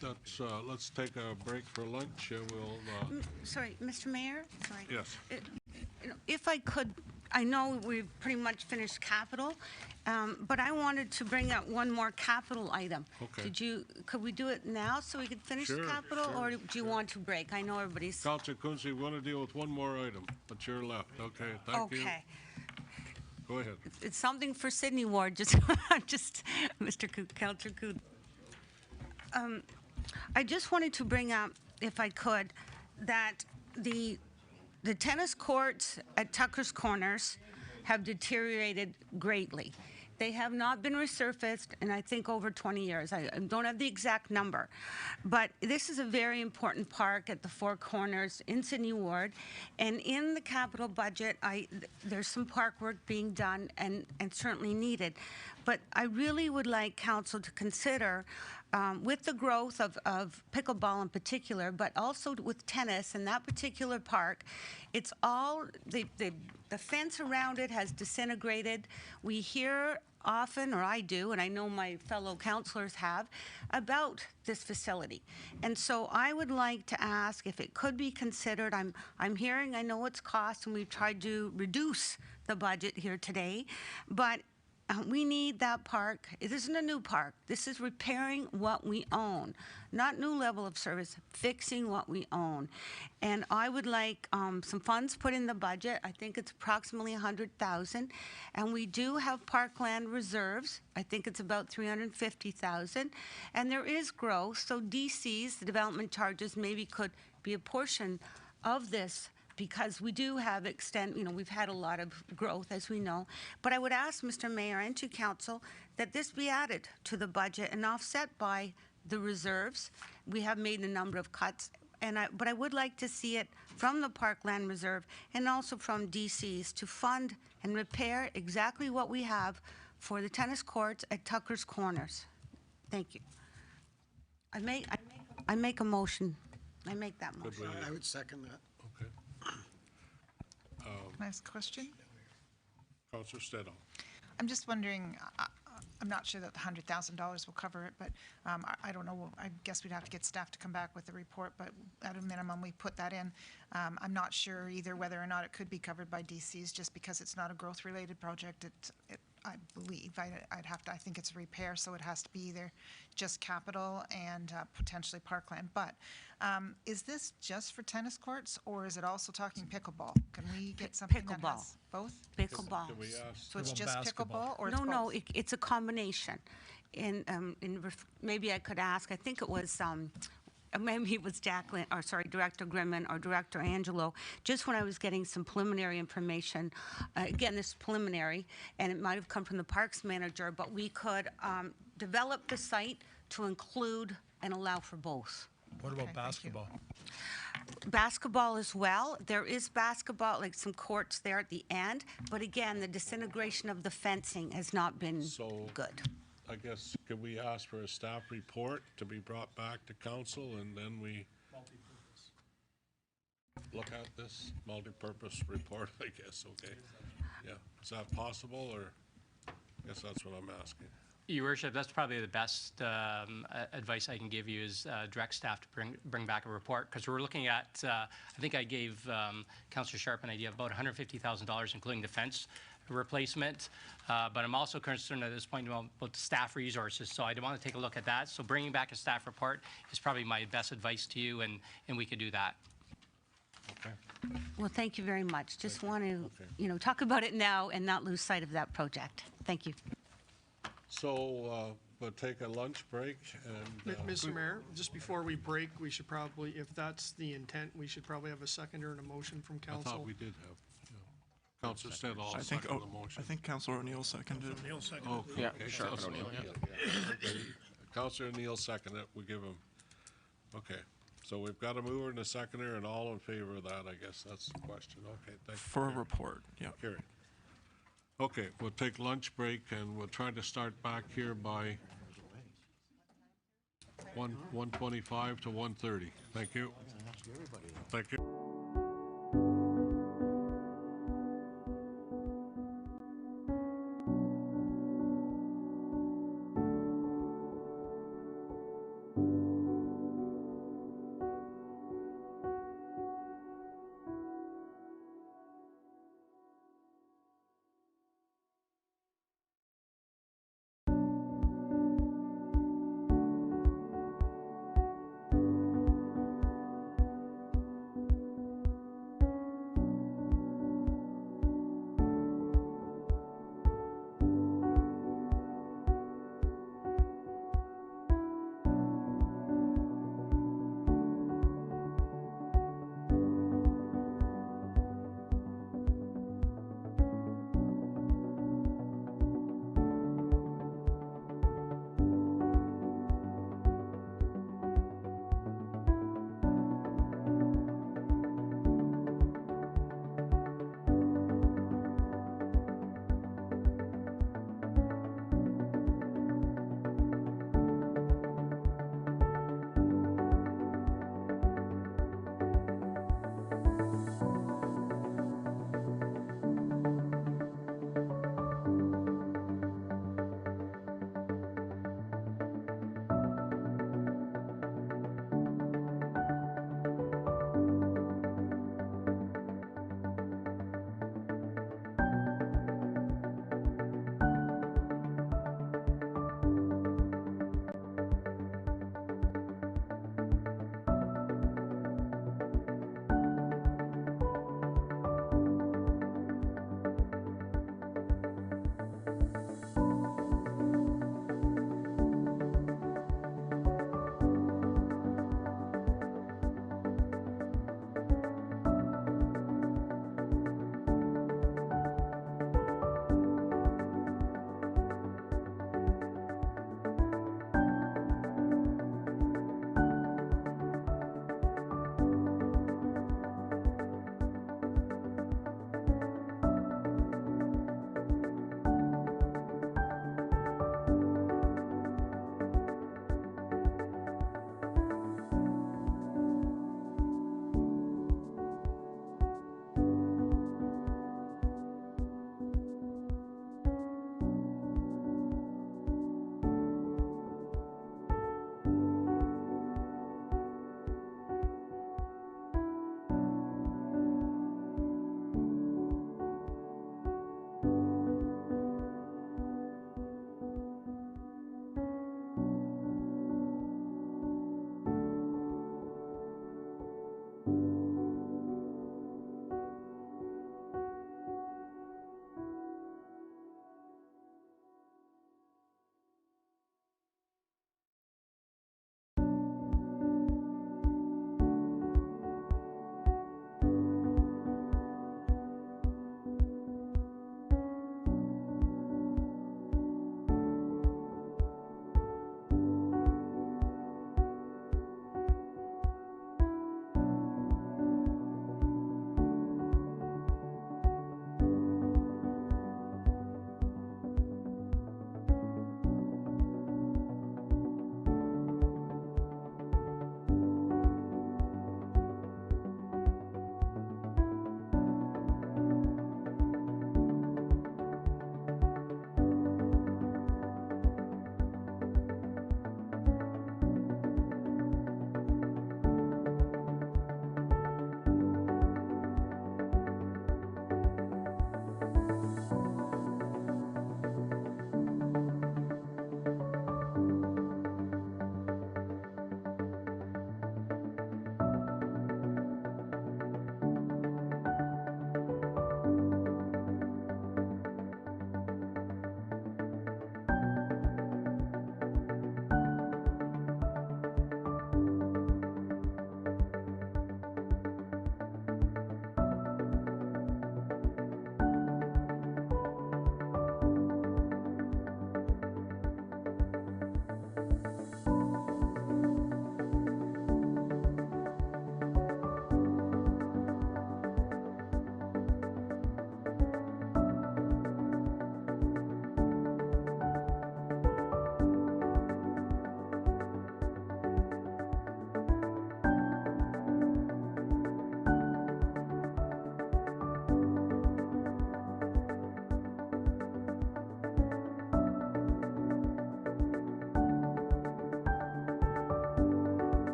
[SPEAKER 1] that's, let's take a break for lunch, and we'll,
[SPEAKER 14] Sorry, Mr. Mayor? Sorry.
[SPEAKER 1] yes.
[SPEAKER 14] If I could, I know we've pretty much finished capital, but I wanted to bring up one more capital item.
[SPEAKER 1] Okay.
[SPEAKER 14] Could we do it now so we could finish
[SPEAKER 1] Sure,
[SPEAKER 14] capital? Or
[SPEAKER 1] sure,
[SPEAKER 14] do you want to break? I know everybody's.
[SPEAKER 1] Councillor Kunze, we want to deal with one more item, but you're left. Okay, thank you.
[SPEAKER 14] Okay.
[SPEAKER 1] Go ahead.
[SPEAKER 14] It's something for Sydney Ward, just Mr. Councillor Coot. I just wanted to bring up, if I could, that the tennis courts at Tucker's Corners have deteriorated greatly. They have not been resurfaced in, I think, over 20 years. I don't have the exact number. But this is a very important park at the Four Corners in Sydney Ward. And in the capital budget, there's some park work being done and certainly needed. But I really would like council to consider, with the growth of pickleball in particular, but also with tennis in that particular park, it's all, the fence around it has disintegrated. We hear often, or I do, and I know my fellow councillors have, about this facility. And so I would like to ask if it could be considered. I'm hearing, I know it's cost, and we've tried to reduce the budget here today, but we need that park. It isn't a new park. This is repairing what we own, not new level of service, fixing what we own. And I would like some funds put in the budget. I think it's approximately $100,000. And we do have parkland reserves. I think it's about $350,000. And there is growth, so DCs, the development charges, maybe could be a portion of this, because we do have we've had a lot of growth, as we know. But I would ask Mr. Mayor and to council that this be added to the budget and offset by the reserves. We have made a number of cuts, but I would like to see it from the Parkland Reserve and also from DCs to fund and repair exactly what we have for the tennis courts at Tucker's Corners. Thank you. I make a motion. I make that motion.
[SPEAKER 11] I would second that.
[SPEAKER 1] Okay.
[SPEAKER 12] Can I ask a question?
[SPEAKER 1] Councillor Stedall.
[SPEAKER 12] I'm just wondering, I'm not sure that the $100,000 will cover it, but I don't know. I guess we'd have to get staff to come back with a report, but at a minimum, we put that in. I'm not sure either whether or not it could be covered by DCs, just because it's not a growth-related project. I believe I think it's a repair, so it has to be either just capital and potentially parkland. But is this just for tennis courts, or is it also talking pickleball? Can we get something that has both?
[SPEAKER 14] Pickleball.
[SPEAKER 1] Can we ask?
[SPEAKER 12] So it's just pickleball, or it's both?
[SPEAKER 14] No, it's a combination. Maybe I could ask, I think it was, maybe it was Director Grimman or Director Angelo, just when I was getting some preliminary information. Again, this is preliminary, and it might have come from the parks manager, but we could develop the site to include and allow for both.
[SPEAKER 22] What about basketball?
[SPEAKER 14] Basketball as well. There is basketball, like some courts there at the end, but again, the disintegration of the fencing has not been good.
[SPEAKER 1] I guess, could we ask for a staff report to be brought back to council, and then we look at this multi-purpose report, I guess, okay? Yeah, is that possible, or, I guess that's what I'm asking.
[SPEAKER 4] Your Worship, that's probably the best advice I can give you is direct staff to bring back a report, because we're looking at, I think I gave Councillor Sharp an idea of about $150,000, including the fence replacement, but I'm also concerned at this point about the staff resources, so I want to take a look at that. So bringing back a staff report is probably my best advice to you, and we could do that.
[SPEAKER 1] Okay.
[SPEAKER 14] Well, thank you very much. Just want to, talk about it now and not lose sight of that project. Thank you.
[SPEAKER 1] So, we'll take a lunch break and.
[SPEAKER 9] Mr. Mayor, just before we break, we should probably, if that's the intent, we should probably have a seconder and a motion from
[SPEAKER 1] I
[SPEAKER 9] council.
[SPEAKER 1] thought we did have. Counselor Stendhal
[SPEAKER 15] I think,
[SPEAKER 1] seconded the motion.
[SPEAKER 15] I think Councillor O'Neill seconded.
[SPEAKER 8] O'Neill seconded.
[SPEAKER 1] Oh,
[SPEAKER 19] Yeah,
[SPEAKER 1] okay.
[SPEAKER 19] sure.
[SPEAKER 1] Counselor
[SPEAKER 19] O'Neill,
[SPEAKER 1] Counselor O'Neill seconded it. We give him. Okay. So we've got a mover and a seconder, and all in favor of that, I guess. That's the question. Okay, thank you.
[SPEAKER 15] For a report, yeah.
[SPEAKER 1] Carried. Okay, we'll take lunch break, and we'll try to start back here by 1:25 to 1:30. Thank you. Thank you.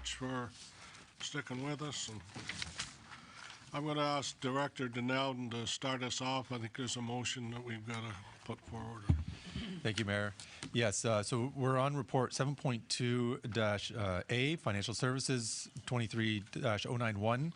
[SPEAKER 1] much for sticking with us. And I'm going to ask Director Denelden to start us off. I think there's a motion that we've got to put forward.
[SPEAKER 3] Thank you, Mayor. Yes, so we're on report 7.2-A, Financial Services 23-091,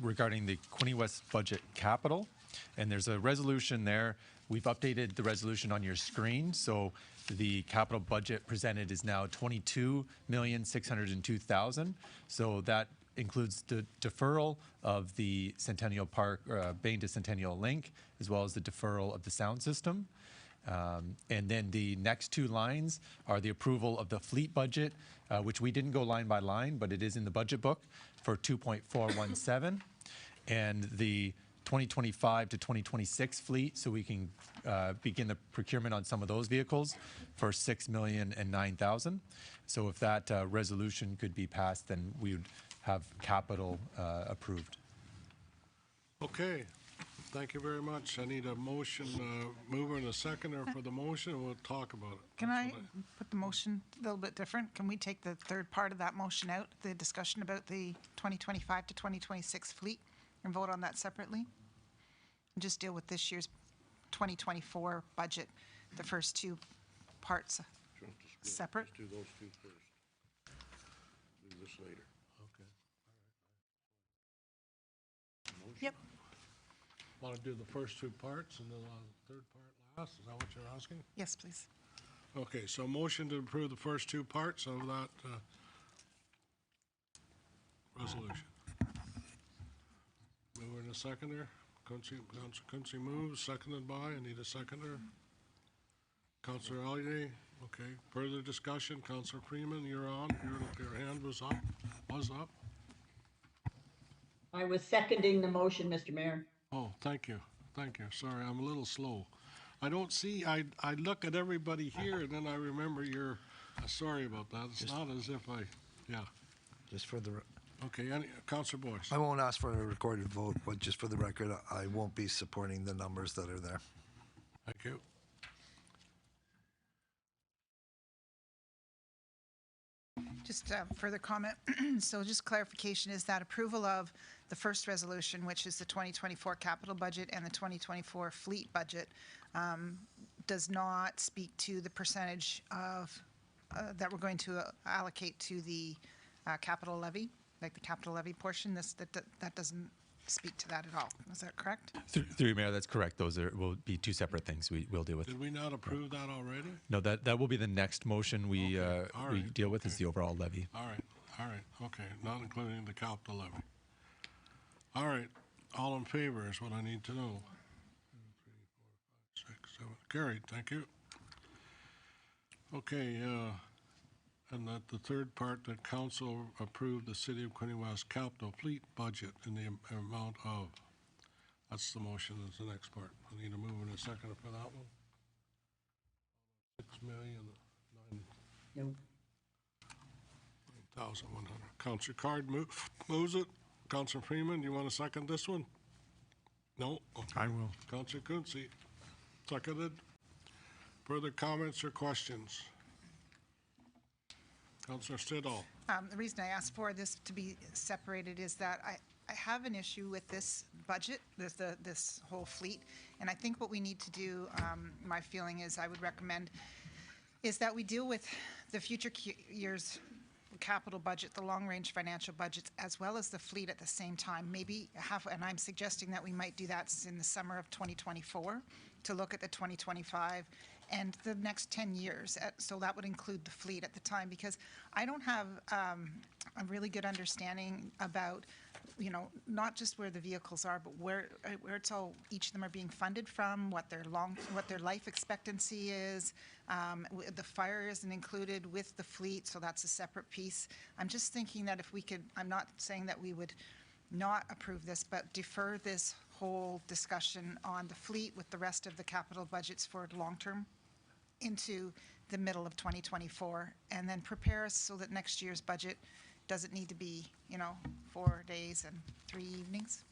[SPEAKER 3] regarding the Quinte West budget capital. And there's a resolution there. We've updated the resolution on your screen. So the capital budget presented is now $22,602,000. So that includes the deferral of the Centennial Park, Bain to Centennial Link, as well as the deferral of the sound system. And then the next two lines are the approval of the fleet budget, which we didn't go line by line, but it is in the budget book for 2.417, and the 2025 to 2026 fleet, so we can begin the procurement on some of those vehicles for $6,009,000. So if that resolution could be passed, then we would have capital approved.
[SPEAKER 1] Okay. Thank you very much. I need a motion, mover and a seconder for the motion, and we'll talk about it.
[SPEAKER 12] Can I put the motion a little bit different? Can we take the third part of that motion out, the discussion about the 2025 to 2026 fleet, and vote on that separately? And just deal with this year's 2024 budget, the first two parts separate?
[SPEAKER 1] Let's do those two first. Do this later. Okay. All right.
[SPEAKER 12] Yep.
[SPEAKER 1] Want to do the first two parts and then the third part last? Is that what you're asking?
[SPEAKER 12] Yes, please.
[SPEAKER 1] Okay, so motion to approve the first two parts of that resolution. Mover and a seconder. Councilor Quinte moves, seconded by, I need a seconder. Councilor Allier, okay. Further discussion, Councilor Freeman, you're on. Your hand was up.
[SPEAKER 16] I was seconding the motion, Mr. Mayor.
[SPEAKER 1] Oh, thank you. Thank you. Sorry, I'm a little slow. I don't see, I look at everybody here and then I remember you're, sorry about that. It's not as if yeah.
[SPEAKER 13] Just for the,
[SPEAKER 1] Okay, Councilor Boyce.
[SPEAKER 13] I won't ask for a recorded vote, but just for the record, I won't be supporting the numbers that are there.
[SPEAKER 1] Thank you.
[SPEAKER 12] Just further comment. So just clarification, is that approval of the first resolution, which is the 2024 capital budget and the 2024 fleet budget, does not speak to the percentage of that we're going to allocate to the capital levy, like the capital levy portion? That doesn't speak to that at all. Is that correct?
[SPEAKER 3] Through you, Mayor, that's correct. Those will be two separate things we'll deal with.
[SPEAKER 1] Did we not approve that already?
[SPEAKER 3] No, that will be the next motion we deal with, is the overall levy.
[SPEAKER 1] All right, okay, not including the capital levy. All right, all in favor is what I need to know. 2, 3, 4, 5, 6, 7. Carried, thank you. Okay, and that the third part, that council approved the City of Quinte West capital fleet budget in the amount of, that's the motion, that's the next part. I need a mover and a seconder for that one. 6,009,100. Councilor Card moves it. Councilor Freeman, do you want to second this one? No? Okay.
[SPEAKER 10] I will.
[SPEAKER 1] Councilor Quinte, seconded. Further comments or questions? Councilor Stidall.
[SPEAKER 12] The reason I asked for this to be separated is that I have an issue with this budget, this whole fleet, and I think what we need to do, my feeling is, I would recommend, is that we deal with the future years' capital budget, the long-range financial budgets, as well as the fleet at the same time. Maybe and I'm suggesting that we might do that in the summer of 2024 to look at the 2025 and the next 10 years. So that would include the fleet at the time, because I don't have a really good understanding about, not just where the vehicles are, but where it's all, each of them are being funded from, what their life expectancy is. The fire isn't included with the fleet, so that's a separate piece. I'm just thinking that if we could, I'm not saying that we would not approve this, but defer this whole discussion on the fleet with the rest of the capital budgets for long-term into the middle of 2024, and then prepare us so that next year's budget doesn't need to be, 4 days and 3 evenings.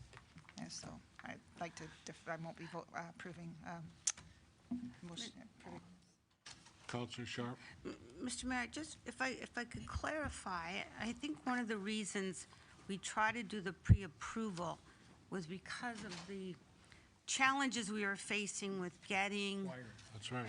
[SPEAKER 12] And so I'd like to, I won't be approving motion.
[SPEAKER 1] Councillor Sharp?
[SPEAKER 14] Mr. Mayor, just if I could clarify, I think one of the reasons we try to do the pre-approval was because of the challenges we were facing with getting
[SPEAKER 1] That's right.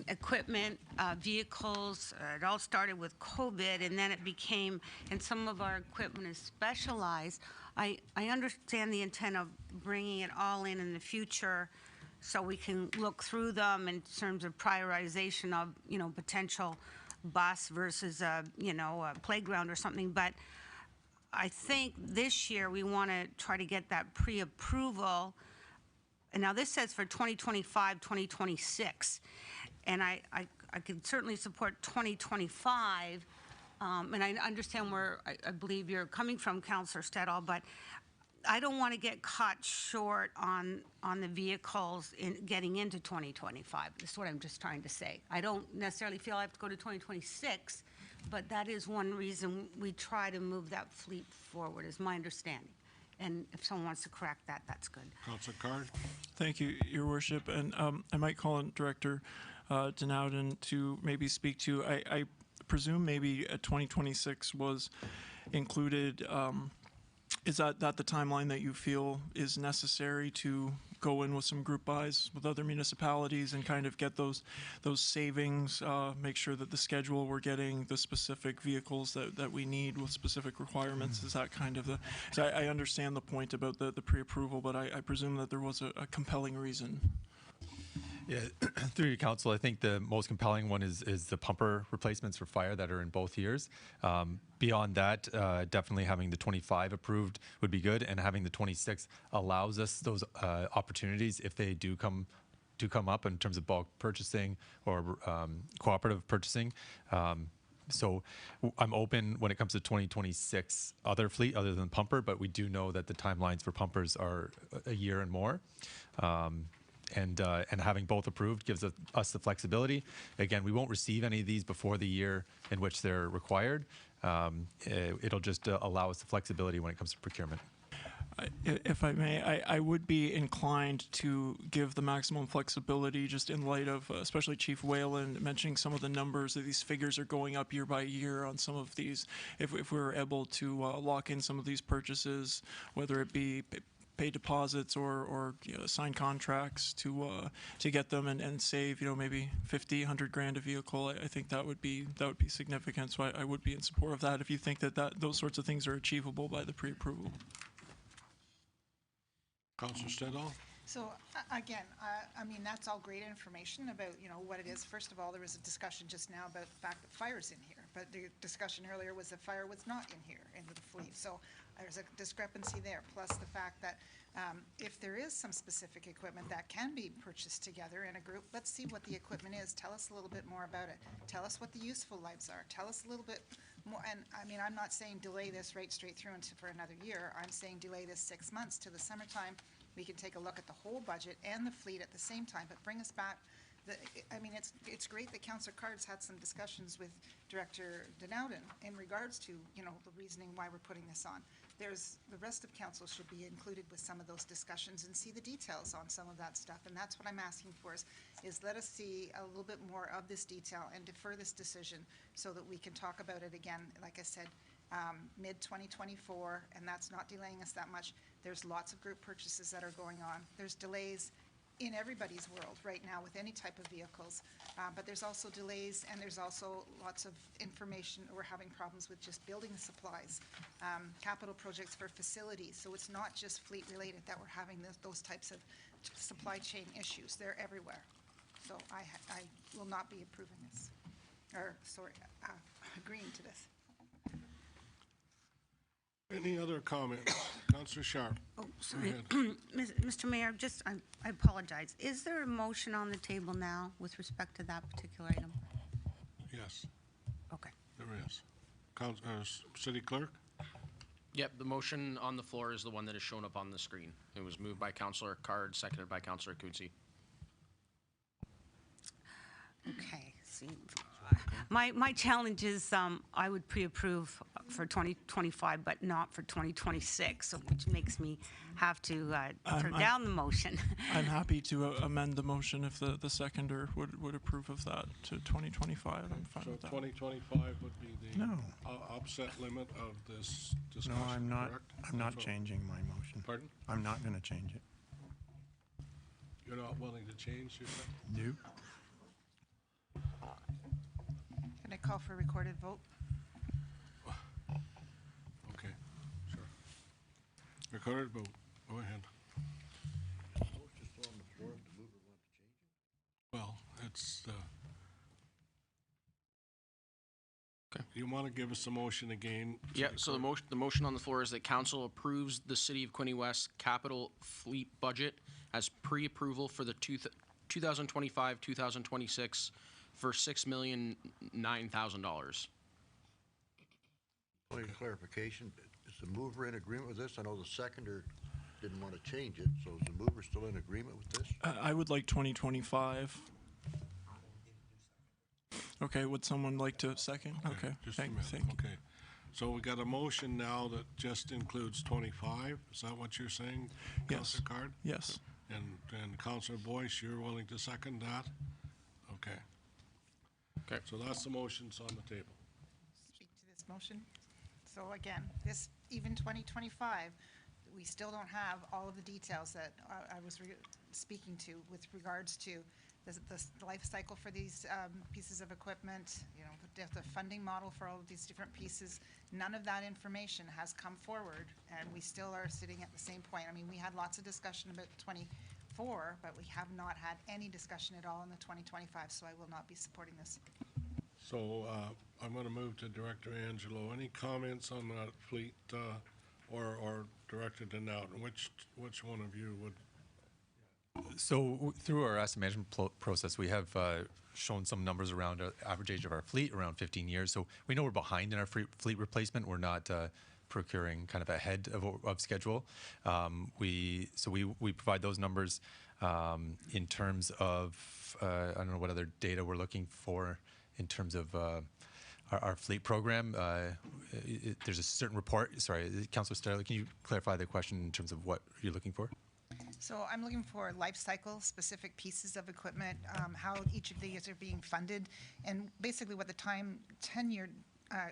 [SPEAKER 14] equipment, vehicles. It all started with COVID, and then it became, and some of our equipment is specialized. I understand the intent of bringing it all in the future, so we can look through them in terms of prioritization of, potential bus versus a playground or something. But I think this year we want to try to get that pre-approval. And now this says for 2025, 2026. And I can certainly support 2025. And I understand where I believe you're coming from, Councillor Stedall, but I don't want to get caught short on the vehicles in getting into 2025. That's what I'm just trying to say. I don't necessarily feel I have to go to 2026, but that is one reason we try to move that fleet forward, is my understanding. And if someone wants to correct that, that's good.
[SPEAKER 1] Councillor Card?
[SPEAKER 15] Thank you, Your Worship. And I might call on Director Denowden to maybe speak to, I presume maybe 2026 was included. Is that the timeline that you feel is necessary to go in with some group buys with other municipalities and kind of get those savings, make sure that the schedule, we're getting the specific vehicles that we need with specific requirements? Is that kind of the, so I understand the point about the pre-approval, but I presume that there was a compelling reason.
[SPEAKER 3] Yeah, through your council, I think the most compelling one is the pumper replacements for fire that are in both years. Beyond that, definitely having the 25 approved would be good, and having the 26 allows us those opportunities if they do come up in terms of bulk purchasing or cooperative purchasing. So I'm open when it comes to 2026 other fleet other than pumper, but we do know that the timelines for pumpers are a year and more. And having both approved gives us the flexibility. Again, we won't receive any of these before the year in which they're required. It'll just allow us the flexibility when it comes to procurement.
[SPEAKER 15] If I may, I would be inclined to give the maximum flexibility, just in light of especially Chief Whalen mentioning some of the numbers that these figures are going up year by year on some of these. If we're able to lock in some of these purchases, whether it be pay deposits or sign contracts to get them and save maybe 50, 100 grand a vehicle, I think that would be significant. So I would be in support of that if you think that those sorts of things are achievable by the pre-approval.
[SPEAKER 1] Councillor Stedall?
[SPEAKER 12] So again, I mean, that's all great information about, what it is. First of all, there was a discussion just now about the fact that fire's in here, but the discussion earlier was that fire was not in here into the fleet. So there's a discrepancy there, plus the fact that if there is some specific equipment that can be purchased together in a group, let's see what the equipment is. Tell us a little bit more about it. Tell us what the useful lives are. Tell us a little bit more. And I mean, I'm not saying delay this straight through for another year. I'm saying delay this 6 months to the summertime. We can take a look at the whole budget and the fleet at the same time, but bring us back. I mean, it's great that Councillor Card's had some discussions with Director Denowden in regards to, the reasoning why we're putting this on. The rest of council should be included with some of those discussions and see the details on some of that stuff. And that's what I'm asking for is let us see a little bit more of this detail and defer this decision so that we can talk about it again, like I said, mid-2024, and that's not delaying us that much. There's lots of group purchases that are going on. There's delays in everybody's world right now with any type of vehicles, but there's also delays, and there's also lots of information. We're having problems with just building supplies, capital projects for facilities. So it's not just fleet related that we're having those types of supply chain issues. They're everywhere. So I will not be approving this, or sorry, agreeing to this.
[SPEAKER 1] Any other comments? Councillor Sharp.
[SPEAKER 14] Oh, sorry. Mr. Mayor, I apologize. Is there a motion on the table now with respect to that particular item?
[SPEAKER 1] Yes.
[SPEAKER 14] Okay.
[SPEAKER 1] There is. City Clerk?
[SPEAKER 19] Yep, the motion on the floor is the one that is shown up on the screen. It was moved by Councillor Card, seconded by Councillor Quinte.
[SPEAKER 14] Okay. See, My challenge is I would pre-approve for 2025, but not for 2026, so which makes me have to turn down the motion.
[SPEAKER 15] I'm happy to amend the motion if the seconder would approve of that to 2025. I'm fine
[SPEAKER 1] So
[SPEAKER 15] with that.
[SPEAKER 1] 2025 would be the
[SPEAKER 10] No.
[SPEAKER 1] upset limit of this discussion,
[SPEAKER 10] No, I'm not.
[SPEAKER 1] correct?
[SPEAKER 10] I'm not
[SPEAKER 1] So-
[SPEAKER 10] changing my motion.
[SPEAKER 1] Pardon?
[SPEAKER 10] I'm not going to change it.
[SPEAKER 1] You're not willing to change, you said?
[SPEAKER 10] No.
[SPEAKER 12] Can I call for a recorded vote?
[SPEAKER 1] Okay, sure. Recorded vote, go ahead. Well, it's, you want to give us a motion again?
[SPEAKER 19] Yeah, so the motion on the floor is that council approves the City of Quinte West capital fleet budget as pre-approval for the 2025-2026 for $6,009,000.
[SPEAKER 21] Point of clarification, is the mover in agreement with this? I know the seconder didn't want to change it, so is the mover still in agreement with this?
[SPEAKER 15] I would like 2025. Okay, would someone like to second? Okay,
[SPEAKER 1] Just a
[SPEAKER 15] thank
[SPEAKER 1] minute,
[SPEAKER 15] you.
[SPEAKER 1] okay. So we got a motion now that just includes 25, is that what you're saying?
[SPEAKER 15] Yes.
[SPEAKER 1] Councillor Card?
[SPEAKER 15] Yes.
[SPEAKER 1] And Councillor Boyce, you're willing to second that? Okay.
[SPEAKER 19] Okay.
[SPEAKER 1] So that's the motions on the table.
[SPEAKER 12] Speak to this motion. So again, this, even 2025, we still don't have all of the details that I was speaking to with regards to the life cycle for these pieces of equipment, you know, the funding model for all of these different pieces. None of that information has come forward, and we still are sitting at the same point. I mean, we had lots of discussion about 24, but we have not had any discussion at all in the 2025, so I will not be supporting this.
[SPEAKER 1] So I'm going to move to Director Angelo. Any comments on that fleet or Director Denout? Which one of you would?
[SPEAKER 3] So through our asset management process, we have shown some numbers around our average age of our fleet, around 15 years. So we know we're behind in our fleet replacement. We're not procuring kind of ahead of schedule. We provide those numbers in terms of, I don't know what other data we're looking for in terms of our fleet program. There's a certain report. Sorry, Councillor Sterling, can you clarify the question in terms of what you're looking for?
[SPEAKER 12] So I'm looking for life cycle specific pieces of equipment, how each of these are being funded, and basically what the 10-year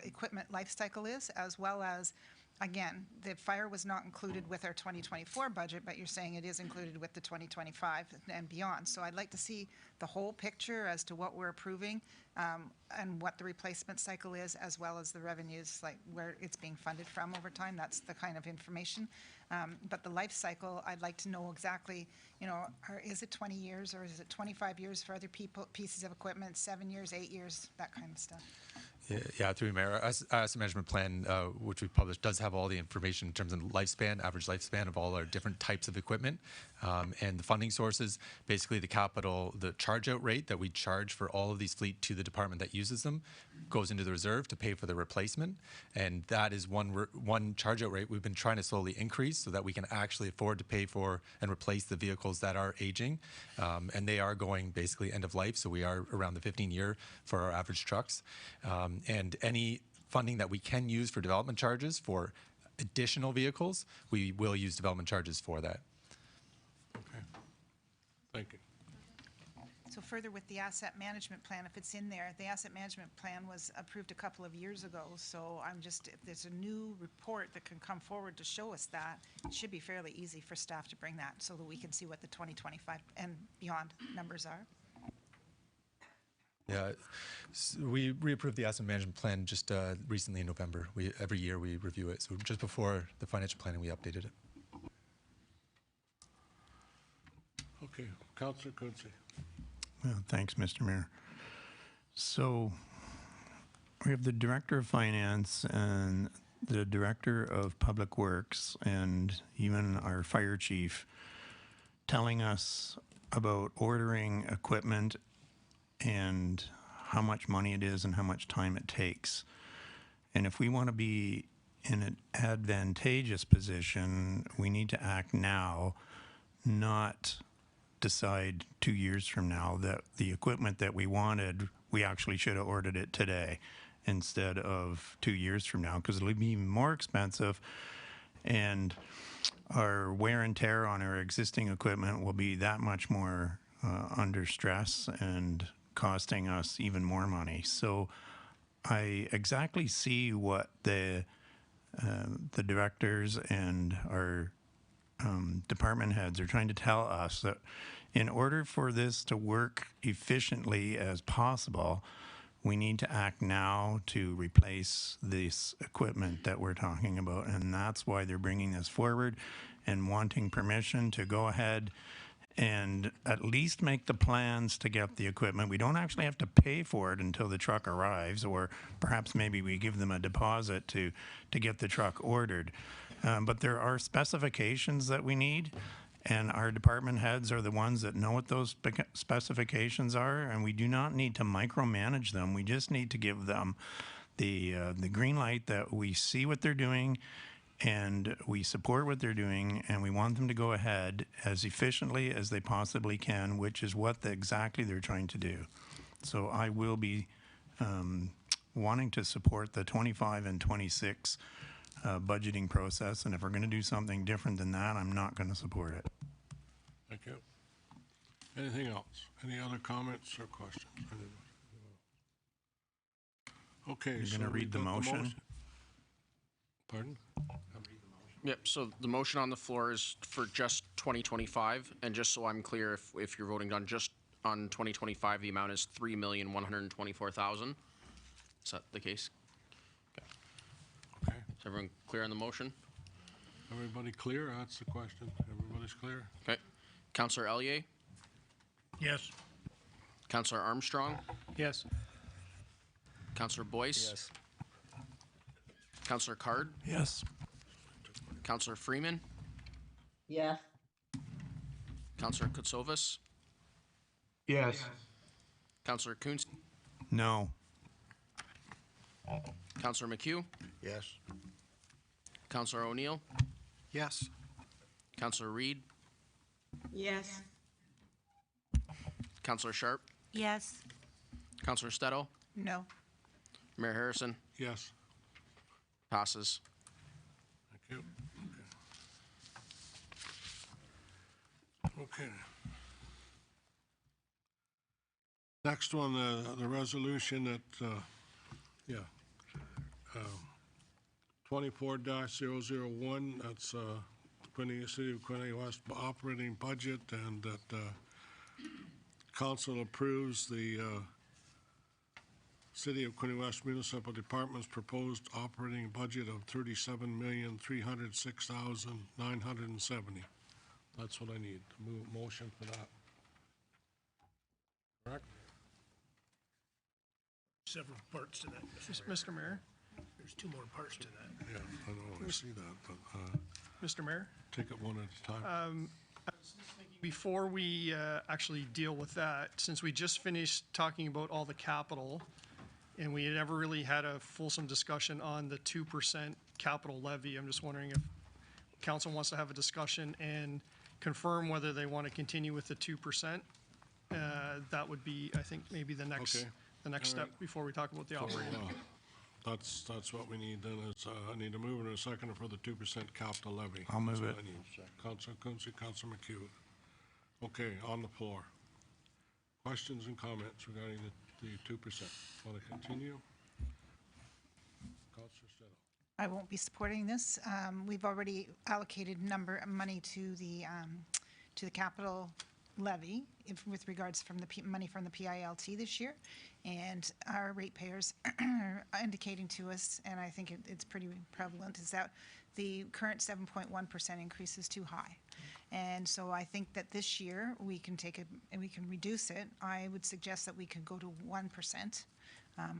[SPEAKER 12] equipment life cycle is, as well as, again, the fire was not included with our 2024 budget, but you're saying it is included with the 2025 and beyond. So I'd like to see the whole picture as to what we're approving and what the replacement cycle is, as well as the revenues, like where it's being funded from over time. That's the kind of information. But the life cycle, I'd like to know exactly, you know, is it 20 years or is it 25 years for other pieces of equipment, 7 years, 8 years, that kind of stuff.
[SPEAKER 3] Yeah, through Mayor, our asset management plan, which we published, does have all the information in terms of lifespan, average lifespan of all our different types of equipment, and the funding sources. Basically, the capital, the charge-out rate that we charge for all of these fleet to the department that uses them, goes into the reserve to pay for the replacement, and that is one charge-out rate we've been trying to slowly increase so that we can actually afford to pay for and replace the vehicles that are aging, and they are going basically end of life. So we are around the 15-year for our average trucks. And any funding that we can use for development charges for additional vehicles, we will use development charges for that.
[SPEAKER 1] Okay. Thank you.
[SPEAKER 12] So further with the asset management plan, if it's in there, the asset management plan was approved a couple of years ago. So I'm just, if there's a new report that can come forward to show us that, it should be fairly easy for staff to bring that so that we can see what the 2025 and beyond numbers are.
[SPEAKER 3] Yeah, we reapproved the asset management plan just recently in November. Every year we review it. So just before the financial planning, we updated it.
[SPEAKER 1] Okay, Councillor Quinte.
[SPEAKER 10] Well, thanks, Mr. Mayor. So we have the Director of Finance and the Director of Public Works and even our Fire Chief telling us about ordering equipment and how much money it is and how much time it takes. And if we want to be in an advantageous position, we need to act now, not decide 2 years from now that the equipment that we wanted we actually should have ordered it today instead of 2 years from now, because it'll be even more expensive, and our wear and tear on our existing equipment will be that much more under stress and costing us even more money. So I exactly see what the directors and our department heads are trying to tell us, that in order for this to work efficiently as possible, we need to act now to replace this equipment that we're talking about. And that's why they're bringing this forward and wanting permission to go ahead and at least make the plans to get the equipment. We don't actually have to pay for it until the truck arrives, or perhaps maybe we give them a deposit to get the truck ordered. But there are specifications that we need, and our department heads are the ones that know what those specifications are, and we do not need to micromanage them. We just need to give them the green light that we see what they're doing, and we support what they're doing, and we want them to go ahead as efficiently as they possibly can, which is what exactly they're trying to do. So I will be wanting to support the 25 and 26 budgeting process, and if we're going to do something different than that, I'm not going to support it.
[SPEAKER 1] Thank you. Anything else? Any other comments or questions? Okay.
[SPEAKER 10] You're going to read the motion?
[SPEAKER 1] Pardon?
[SPEAKER 19] Yep, so the motion on the floor is for just 2025, and just so I'm clear, if you're voting on just on 2025, the amount is $3,124,000. Is that the case?
[SPEAKER 1] Okay.
[SPEAKER 19] Is everyone clear on the motion?
[SPEAKER 1] Everybody clear? That's the question. Everybody's clear?
[SPEAKER 19] Okay. Councillor Ellier?
[SPEAKER 8] Yes.
[SPEAKER 19] Councillor Armstrong?
[SPEAKER 22] Yes.
[SPEAKER 19] Councillor Boyce?
[SPEAKER 20] Yes.
[SPEAKER 19] Councillor Card?
[SPEAKER 15] Yes.
[SPEAKER 19] Councillor Freeman?
[SPEAKER 16] Yes.
[SPEAKER 19] Councillor Kutsovas?
[SPEAKER 5] Yes.
[SPEAKER 19] Councillor Kuntz?
[SPEAKER 10] No.
[SPEAKER 19] Councillor McHugh?
[SPEAKER 21] Yes.
[SPEAKER 19] Councillor O'Neill?
[SPEAKER 11] Yes.
[SPEAKER 19] Councillor Reed?
[SPEAKER 18] Yes.
[SPEAKER 19] Councillor Sharp?
[SPEAKER 14] Yes.
[SPEAKER 19] Councillor Stedall?
[SPEAKER 12] No.
[SPEAKER 19] Mayor Harrison?
[SPEAKER 1] Yes.
[SPEAKER 19] Passes.
[SPEAKER 1] Thank you. Okay. Next one, the resolution that, 24-001, that's Quinte, City of Quinte West operating budget, and that council approves the City of Quinte West Municipal Department's proposed operating budget of $37,306,970. That's what I need, to move motion for that. Correct?
[SPEAKER 8] Several parts to that.
[SPEAKER 9] Mr. Mayor?
[SPEAKER 8] There's two more parts to that.
[SPEAKER 1] Yeah, I know, I see that, but
[SPEAKER 9] Mr. Mayor?
[SPEAKER 1] take it one at a time.
[SPEAKER 9] Before we actually deal with that, since we just finished talking about all the capital, and we had never really had a fulsome discussion on the 2% capital levy, I'm just wondering if council wants to have a discussion and confirm whether they want to continue with the 2%. That would be, I think, maybe the next
[SPEAKER 1] Okay.
[SPEAKER 9] step
[SPEAKER 1] right.
[SPEAKER 9] before we talk about the
[SPEAKER 1] So,
[SPEAKER 9] operating.
[SPEAKER 1] That's what we need then, is I need a mover and a seconder for the 2% capital levy.
[SPEAKER 10] I'll move
[SPEAKER 1] That's what
[SPEAKER 10] it.
[SPEAKER 1] I need. Councilor Kunze, Councilor McHugh. Okay, on the floor. Questions and comments regarding the 2%? Want to continue? Councilor Stedall.
[SPEAKER 12] I won't be supporting this. We've already allocated money to the capital levy with regards from the money from the PILT this year. And our ratepayers are indicating to us, and I think it's pretty prevalent, is that the current 7.1% increase is too high. And so I think that this year we can we can reduce it. I would suggest that we could go to 1%.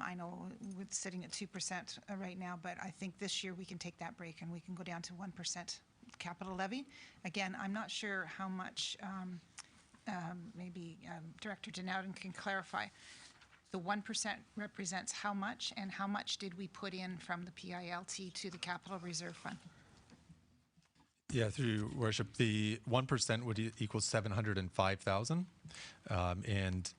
[SPEAKER 12] I know we're sitting at 2% right now, but I think this year we can take that break and we can go down to 1% capital levy. Again, I'm not sure how much, maybe Director Denowden can clarify. The 1% represents how much, and how much did we put in from the PILT to the Capital Reserve Fund?
[SPEAKER 3] Yeah, through your worship, the 1% would equal 705,000, and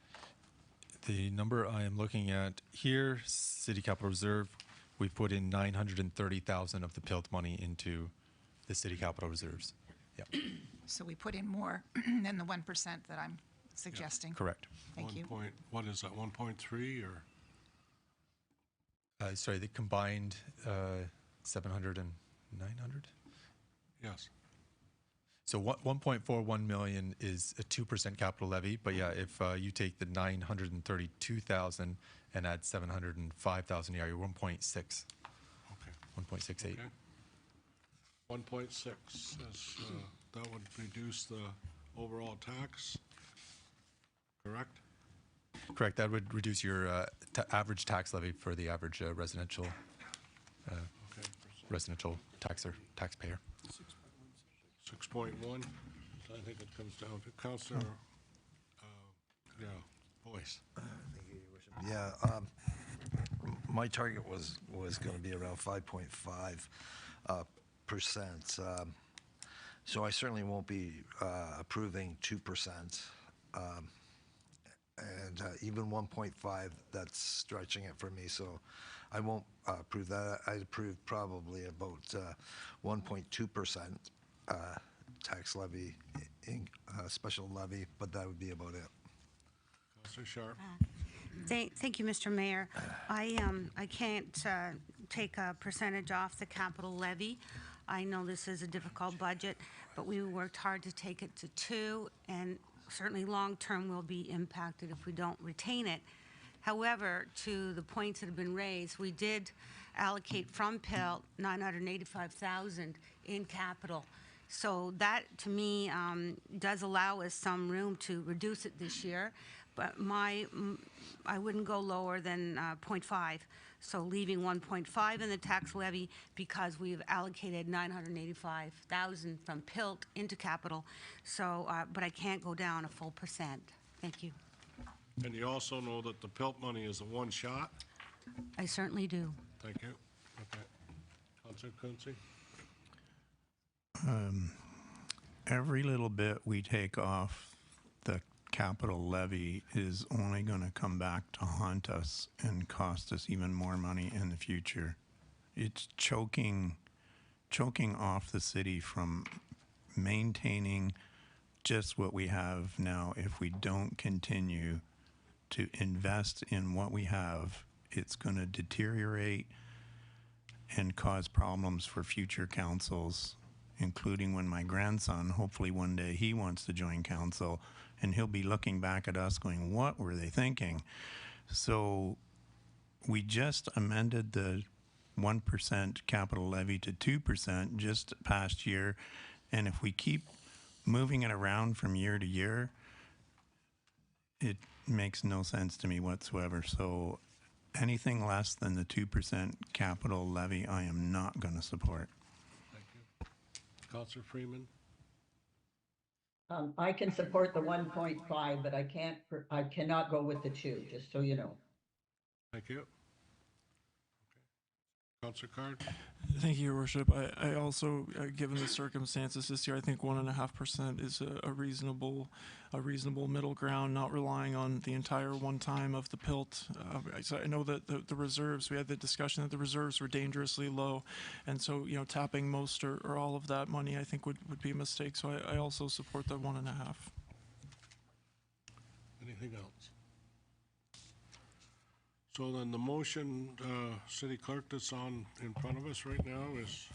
[SPEAKER 3] The number I am looking at here, City Capital Reserve, we put in 930,000 of the PILT money into the City Capital Reserves. Yeah,
[SPEAKER 12] So we put in more than the 1% that I'm suggesting.
[SPEAKER 3] correct.
[SPEAKER 12] Thank you.
[SPEAKER 1] What is that, 1.3 or?
[SPEAKER 3] Sorry, the combined 700 and 900?
[SPEAKER 1] Yes.
[SPEAKER 3] So 1.41 million is a 2% capital levy, but yeah, if you take the 932,000 and add 705,000, yeah, you're 1.6.
[SPEAKER 1] Okay.
[SPEAKER 3] 1.68.
[SPEAKER 1] Okay. 1.6 is, that would reduce the overall tax, correct?
[SPEAKER 3] Correct. That would reduce your average tax levy for the average residential taxpayer.
[SPEAKER 1] 6.1, I think it comes down to Councillor, Boyce.
[SPEAKER 13] Yeah, my target was going to be around 5.5 percent. So I certainly won't be approving 2%. And even 1.5, that's stretching it for me. So I won't approve that. I'd approve probably about 1.2% tax levy, special levy, but that would be about it.
[SPEAKER 1] Councillor Sharp.
[SPEAKER 14] Thank you, Mr. Mayor. I can't take a percentage off the capital levy. I know this is a difficult budget, but we worked hard to take it to 2, and certainly long-term will be impacted if we don't retain it. However, to the points that have been raised, we did allocate from PILT 985,000 in capital. So that, to me, does allow us some room to reduce it this year, but I wouldn't go lower than 0.5. So leaving 1.5 in the tax levy because we've allocated 985,000 from PILT into capital. So, but I can't go down a full percent. Thank you.
[SPEAKER 1] And you also know that the PILT money is a one-shot?
[SPEAKER 14] I certainly do.
[SPEAKER 1] Thank you. Okay. Councillor Quinte?
[SPEAKER 10] Every little bit we take off the capital levy is only going to come back to haunt us and cost us even more money in the future. It's choking off the city from maintaining just what we have now. If we don't continue to invest in what we have, it's going to deteriorate and cause problems for future councils, including when my grandson, hopefully one day he wants to join council, and he'll be looking back at us going, what were they thinking? So we just amended the 1% capital levy to 2% just past year, and if we keep moving it around from year to year, it makes no sense to me whatsoever. So anything less than the 2% capital levy, I am not going to support.
[SPEAKER 1] Thank you. Councillor Freeman?
[SPEAKER 16] I can support the 1.5, but I cannot go with the 2, just so you know.
[SPEAKER 1] Thank you. Okay. Councillor Card?
[SPEAKER 15] Thank you, Your Worship. I also, given the circumstances this year, I think 1.5% is a reasonable middle ground, not relying on the entire one time of the PILT. So I know that the reserves, we had the discussion that the reserves were dangerously low, and so tapping most or all of that money I think would be a mistake. So I also support the 1.5.
[SPEAKER 1] Anything else? So then the motion, City Clerk, that's on in front of us right now is?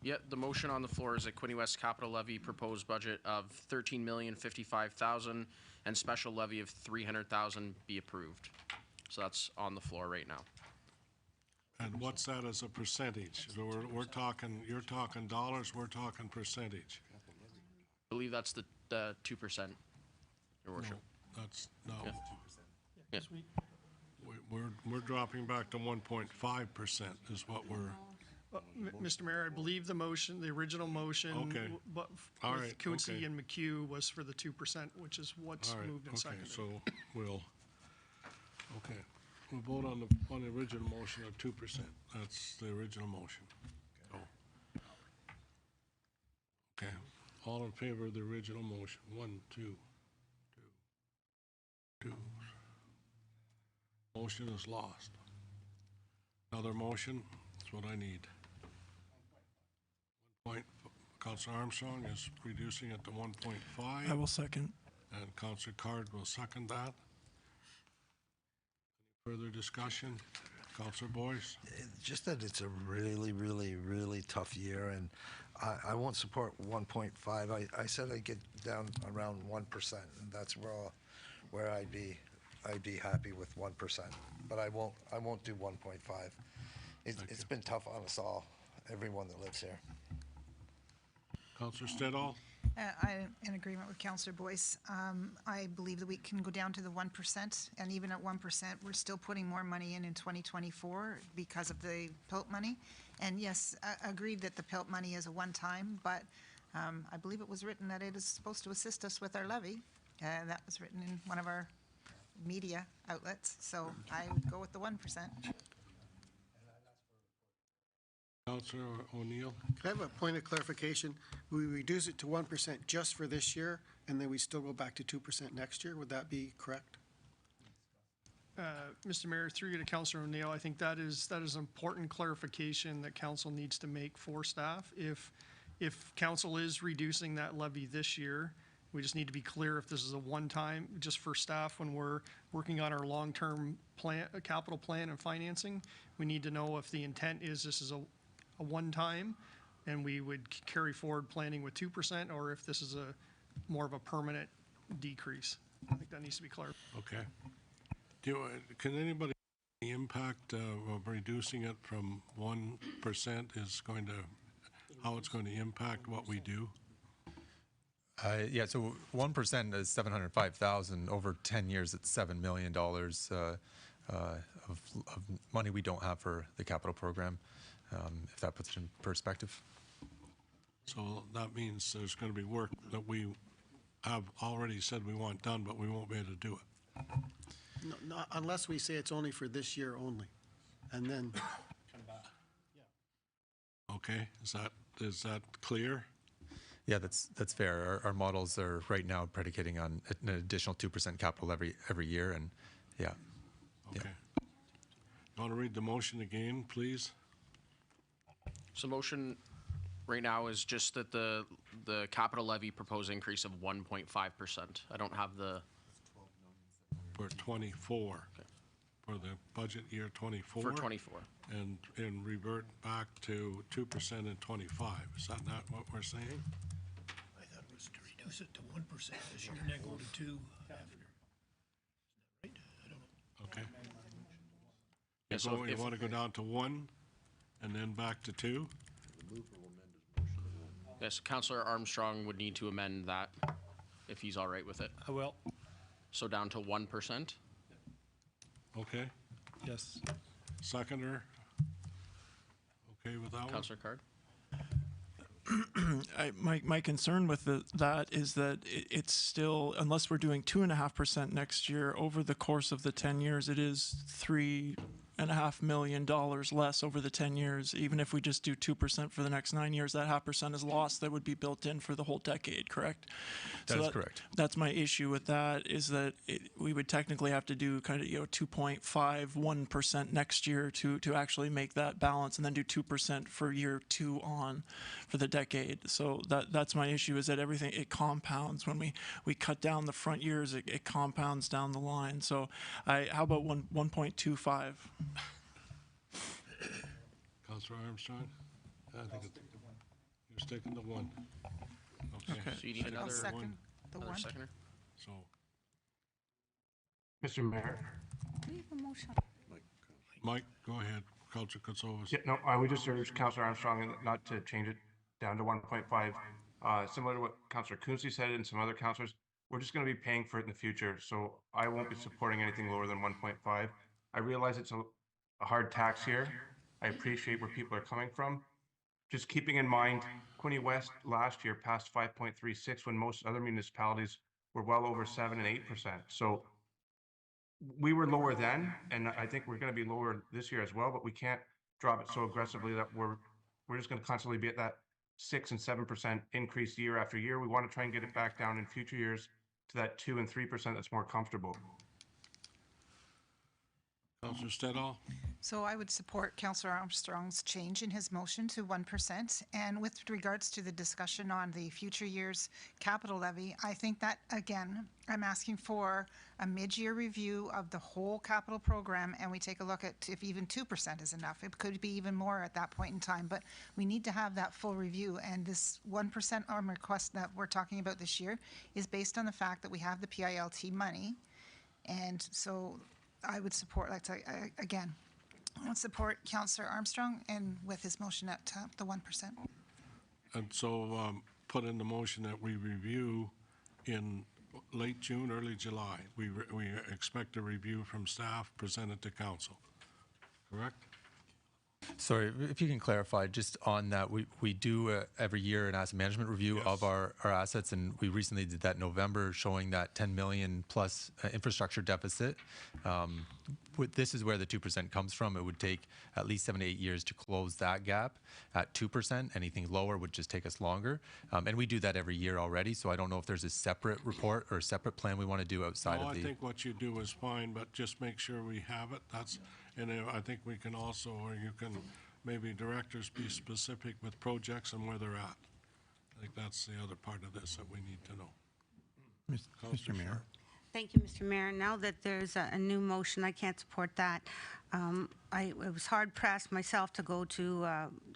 [SPEAKER 19] Yeah, the motion on the floor is a Quinte West capital levy proposed budget of $13,055,000 and special levy of $300,000 be approved. So that's on the floor right now.
[SPEAKER 1] And what's that as a percentage? So we're talking, you're talking dollars, we're talking percentage.
[SPEAKER 19] I believe that's the 2%, Your Worship.
[SPEAKER 1] No, that's, no.
[SPEAKER 19] Yeah. Yeah.
[SPEAKER 1] We're dropping back to 1.5% is what we're.
[SPEAKER 9] Mr. Mayor, I believe the original motion,
[SPEAKER 1] Okay.
[SPEAKER 9] But
[SPEAKER 1] All
[SPEAKER 9] with
[SPEAKER 1] right,
[SPEAKER 9] Quinte
[SPEAKER 1] okay.
[SPEAKER 9] and McHugh was for the 2%, which is what's
[SPEAKER 1] All right,
[SPEAKER 9] moved and
[SPEAKER 1] okay,
[SPEAKER 9] seconded.
[SPEAKER 1] so we'll vote on the original motion of 2%. That's the original motion. Oh. Okay, all in favor of the original motion? 1, 2, 2. Motion is lost. Another motion is what I need. 1 point, Councillor Armstrong is reducing it to 1.5.
[SPEAKER 15] I will second.
[SPEAKER 1] And Councillor Card will second that. Any further discussion? Councillor Boyce?
[SPEAKER 13] Just that it's a really, really, really tough year, and I won't support 1.5. I said I'd get down around 1%, and that's where I'd be happy with 1%. But I won't do 1.5. It's been tough on us all, everyone that lives here.
[SPEAKER 1] Councillor Stedall?
[SPEAKER 12] I'm in agreement with Councillor Boyce. I believe that we can go down to the 1%, and even at 1%, we're still putting more money in 2024 because of the PILT money. And yes, I agreed that the PILT money is a one-time, but I believe it was written that it is supposed to assist us with our levy. That was written in one of our media outlets, so I would go with the 1%.
[SPEAKER 1] Councillor O'Neill?
[SPEAKER 11] Can I have a point of clarification? We reduce it to 1% just for this year, and then we still go back to 2% next year. Would that be correct?
[SPEAKER 9] Mr. Mayor, through you to Councillor O'Neill, I think that is important clarification that council needs to make for staff. If council is reducing that levy this year, we just need to be clear if this is a one-time, just for staff when we're working on our long-term plan, capital plan and financing. We need to know if the intent is this is a one-time and we would carry forward planning with 2%, or if this is more of a permanent decrease. I think that needs to be clear.
[SPEAKER 1] Okay. Can anybody impact of reducing it from 1% is going to, how it's going to impact what we do?
[SPEAKER 3] Yeah, so 1% is 705,000. Over 10 years, it's $7 million of money we don't have for the capital program, if that puts it in perspective.
[SPEAKER 1] So that means there's going to be work that we have already said we want done, but we won't be able to do it.
[SPEAKER 11] No, unless we say it's only for this year only, and then.
[SPEAKER 1] Okay, is that clear?
[SPEAKER 3] Yeah, that's fair. Our models are right now predicating on an additional 2% capital every year, and yeah.
[SPEAKER 1] Okay. You want to read the motion again, please?
[SPEAKER 19] So motion right now is just that the capital levy proposed increase of 1.5%. I don't have the.
[SPEAKER 1] For 24. Okay. For the budget year 24.
[SPEAKER 19] For 24.
[SPEAKER 1] And revert back to 2% in 25. Is that not what we're saying?
[SPEAKER 8] I thought it was to reduce it to 1% this year and then go to 2 after. Right? I don't know.
[SPEAKER 1] Okay.
[SPEAKER 19] Yeah, so
[SPEAKER 1] you want to go down to 1 and then back to 2?
[SPEAKER 19] Yes, Councillor Armstrong would need to amend that if he's all right with it.
[SPEAKER 22] I will.
[SPEAKER 19] So down to 1%.
[SPEAKER 1] Okay.
[SPEAKER 22] Yes.
[SPEAKER 1] Seconder? Okay with that one?
[SPEAKER 19] Councillor Card?
[SPEAKER 15] My concern with that is that it's still, unless we're doing 2.5% next year, over the course of the 10 years, it is $3.5 million less over the 10 years. Even if we just do 2% for the next 9 years, that 0.5% is lost that would be built in for the whole decade, correct?
[SPEAKER 3] That is correct.
[SPEAKER 15] That's my issue with that, is that we would technically have to do kind of 2.51% next year to actually make that balance, and then do 2% for year 2 on for the decade. So that's my issue, is that everything, it compounds. When we cut down the front years, it compounds down the line. So how about 1.25?
[SPEAKER 1] Councillor Armstrong? I think you're sticking to 1. Okay.
[SPEAKER 19] So you need another
[SPEAKER 12] second the
[SPEAKER 19] another
[SPEAKER 12] one.
[SPEAKER 19] seconder?
[SPEAKER 1] So,
[SPEAKER 5] Mr. Mayor?
[SPEAKER 1] Mike, go ahead. Councillor Katsoulis.
[SPEAKER 5] Yeah, no, I would just urge Councillor Armstrong not to change it down to 1.5. Similar to what Councillor Quinte said and some other councillors, we're just going to be paying for it in the future. So I won't be supporting anything lower than 1.5. I realize it's a hard tax here. I appreciate where people are coming from. Just keeping in mind, Quinte West last year passed 5.36 when most other municipalities were well over 7 and 8%. So we were lower then, and I think we're going to be lower this year as well, but we can't drop it so aggressively that we're just going to constantly be at that 6 and 7% increase year after year. We want to try and get it back down in future years to that 2 and 3% that's more comfortable.
[SPEAKER 1] Councillor Stedall?
[SPEAKER 12] So I would support Councillor Armstrong's change in his motion to 1%. And with regards to the discussion on the future year's capital levy, I think that, again, I'm asking for a mid-year review of the whole capital program, and we take a look at if even 2% is enough. It could be even more at that point in time, but we need to have that full review. And this 1% arm request that we're talking about this year is based on the fact that we have the PILT money. And so I would support, again, I would support Councillor Armstrong and with his motion at the 1%.
[SPEAKER 1] And so put in the motion that we review in late June, early July. We expect a review from staff presented to council, correct?
[SPEAKER 3] Sorry, if you can clarify just on that, we do every year an asset management review of our assets, and we recently did that in November, showing that 10 million plus infrastructure deficit. This is where the 2% comes from. It would take at least 7 to 8 years to close that gap at 2%. Anything lower would just take us longer. And we do that every year already, so I don't know if there's a separate report or a separate plan we want to do outside of the...
[SPEAKER 1] I think what you do is fine, but just make sure we have it. And I think we can also, or you can, maybe directors be specific with projects and where they're at. I think that's the other part of this that we need to know.
[SPEAKER 10] Mr. Mayor.
[SPEAKER 14] Thank you, Mr. Mayor. Now that there's a new motion, I can't support that. I was hard-pressed myself to go to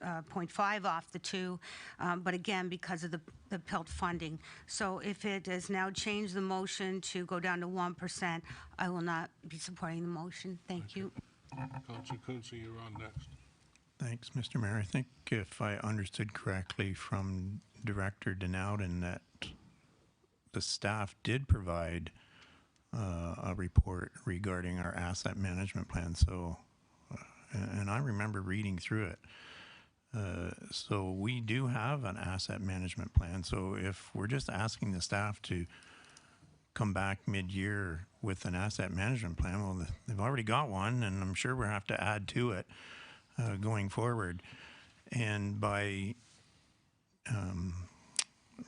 [SPEAKER 14] 0.5 off the 2, but again, because of the PILT funding. So if it has now changed the motion to go down to 1%, I will not be supporting the motion. Thank you.
[SPEAKER 1] Councillor Quinte, you're on next.
[SPEAKER 10] Thanks, Mr. Mayor. I think if I understood correctly from Director Denowden that the staff did provide a report regarding our asset management plan. So, and I remember reading through it. So we do have an asset management plan. So if we're just asking the staff to come back mid-year with an asset management plan, well, they've already got one, and I'm sure we'll have to add to it going forward. And by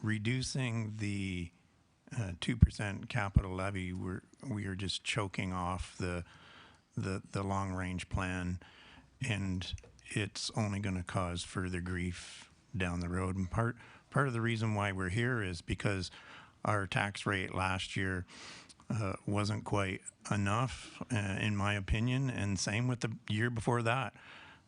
[SPEAKER 10] reducing the 2% capital levy, we are just choking off the long-range plan, and it's only going to cause further grief down the road. And part of the reason why we're here is because our tax rate last year wasn't quite enough, in my opinion, and same with the year before that.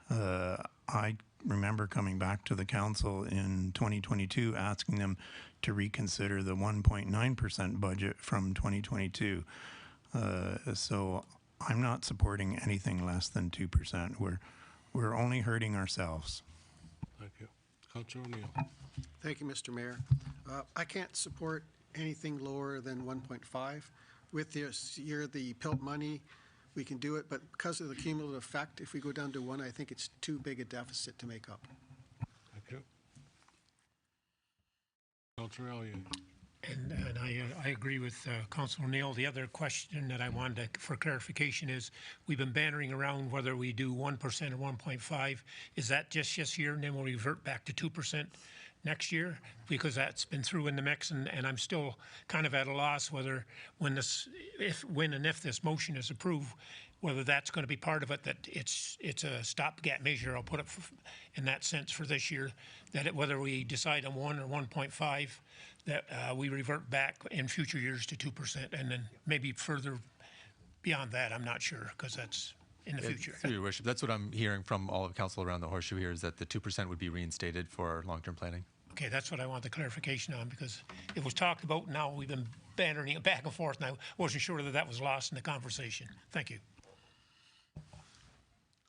[SPEAKER 10] I remember coming back to the council in 2022 asking them to reconsider the 1.9% budget from 2022. So I'm not supporting anything less than 2%. We're only hurting ourselves.
[SPEAKER 1] Thank you. Councillor O'Neill.
[SPEAKER 11] Thank you, Mr. Mayor. I can't support anything lower than 1.5. With this year, the PILT money, we can do it, but because of the cumulative effect, if we go down to 1, I think it's too big a deficit to make up.
[SPEAKER 1] Thank you. Councillor Elliott.
[SPEAKER 8] And I agree with Councillor O'Neill. The other question that I wanted for clarification is, we've been bantering around whether we do 1% or 1.5. Is that just this year, and then we'll revert back to 2% next year? Because that's been through in the mix, and I'm still kind of at a loss whether when and if this motion is approved, whether that's going to be part of it, that it's a stopgap measure, I'll put it in that sense for this year, that whether we decide on 1 or 1.5, that we revert back in future years to 2%, and then maybe further beyond that, I'm not sure, because that's in the future.
[SPEAKER 3] Through your worship, that's what I'm hearing from all of council around the horseshoe here, is that the 2% would be reinstated for long-term planning.
[SPEAKER 8] Okay, that's what I want the clarification on, because it was talked about, now we've been bantering it back and forth, and I wasn't sure that that was lost in the conversation. Thank you.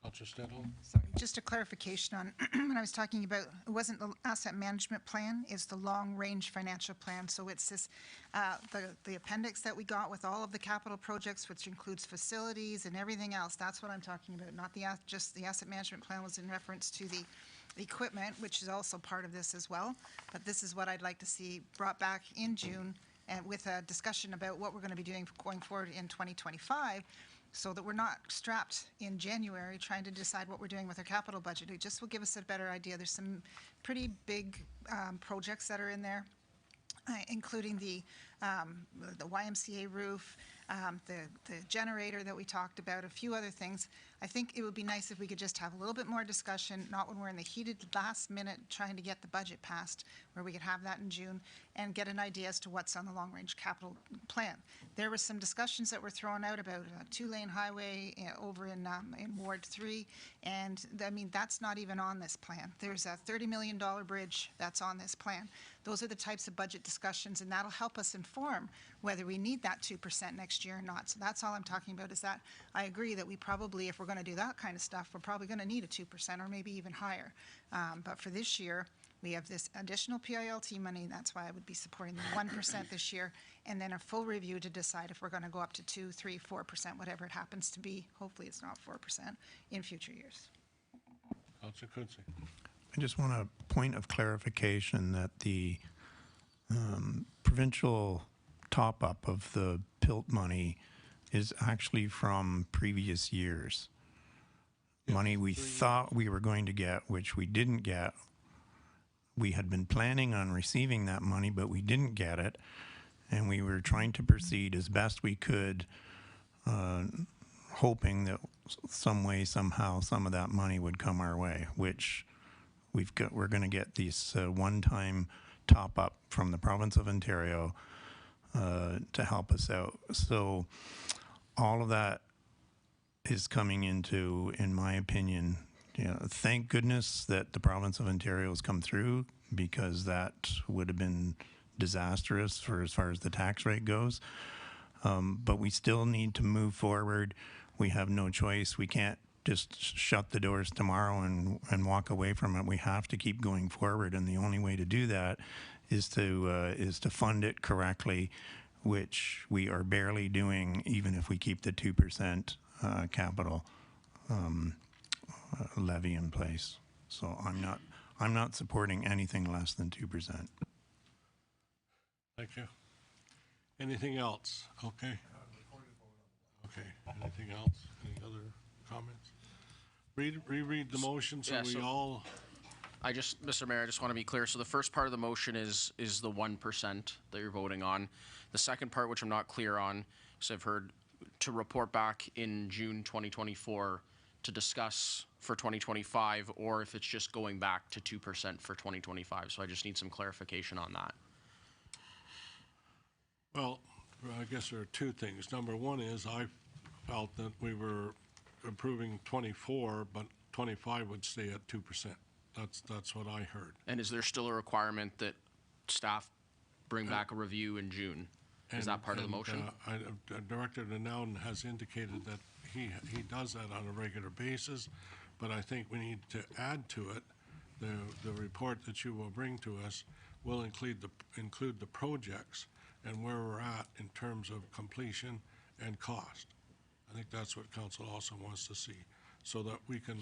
[SPEAKER 1] Councillor Stedall.
[SPEAKER 12] Sorry, just a clarification on when I was talking about, it wasn't the asset management plan, it's the long-range financial plan. So it's this, the appendix that we got with all of the capital projects, which includes facilities and everything else. That's what I'm talking about, not just the asset management plan was in reference to the equipment, which is also part of this as well. But this is what I'd like to see brought back in June, and with a discussion about what we're going to be doing going forward in 2025, so that we're not strapped in January trying to decide what we're doing with our capital budget. It just will give us a better idea. There's some pretty big projects that are in there, including the the YMCA roof, the generator that we talked about, a few other things. I think it would be nice if we could just have a little bit more discussion, not when we're in the heated last minute trying to get the budget passed, where we could have that in June and get an idea as to what's on the long-range capital plan. There were some discussions that were thrown out about a two-lane highway over in Ward 3, and I mean, that's not even on this plan. There's a $30 million bridge that's on this plan. Those are the types of budget discussions, and that'll help us inform whether we need that 2% next year or not. So that's all I'm talking about, is that I agree that we probably, if we're going to do that kind of stuff, we're probably going to need a 2% or maybe even higher. But for this year, we have this additional PILT money, and that's why I would be supporting the 1% this year, and then a full review to decide if we're going to go up to 2, 3, 4%, whatever it happens to be. Hopefully it's not 4% in future years.
[SPEAKER 1] Councillor Quinte.
[SPEAKER 10] I just want a point of clarification that the provincial top-up of the PILT money is actually from previous years. Money we thought we were going to get, which we didn't get. We had been planning on receiving that money, but we didn't get it, and we were trying to proceed as best we could, hoping that some way, somehow, some of that money would come our way, which we're going to get this one-time top-up from the province of Ontario to help us out. So all of that is coming into, in my opinion, thank goodness that the province of Ontario has come through, because that would have been disastrous for as far as the tax rate goes. But we still need to move forward. We have no choice. We can't just shut the doors tomorrow and walk away from it. We have to keep going forward, and the only way to do that is to fund it correctly, which we are barely doing, even if we keep the 2% capital levy in place. So I'm not supporting anything less than 2%.
[SPEAKER 1] Thank you. Anything else? Okay. Okay. Anything else? Any other comments? Reread the motion so we all.
[SPEAKER 19] Mr. Mayor, I just want to be clear. So the first part of the motion is the 1% that you're voting on. The second part, which I'm not clear on, because I've heard to report back in June 2024 to discuss for 2025, or if it's just going back to 2% for 2025. So I just need some clarification on that.
[SPEAKER 1] Well, I guess there are two things. Number one is I felt that we were approving 24, but 25 would stay at 2%. That's what I heard.
[SPEAKER 19] And is there still a requirement that staff bring back a review in June? Is that part of the motion?
[SPEAKER 1] Director Denoun has indicated that he does that on a regular basis, but I think we need to add to it the report that you will bring to us will include the projects and where we're at in terms of completion and cost. I think that's what council also wants to see, so that we can,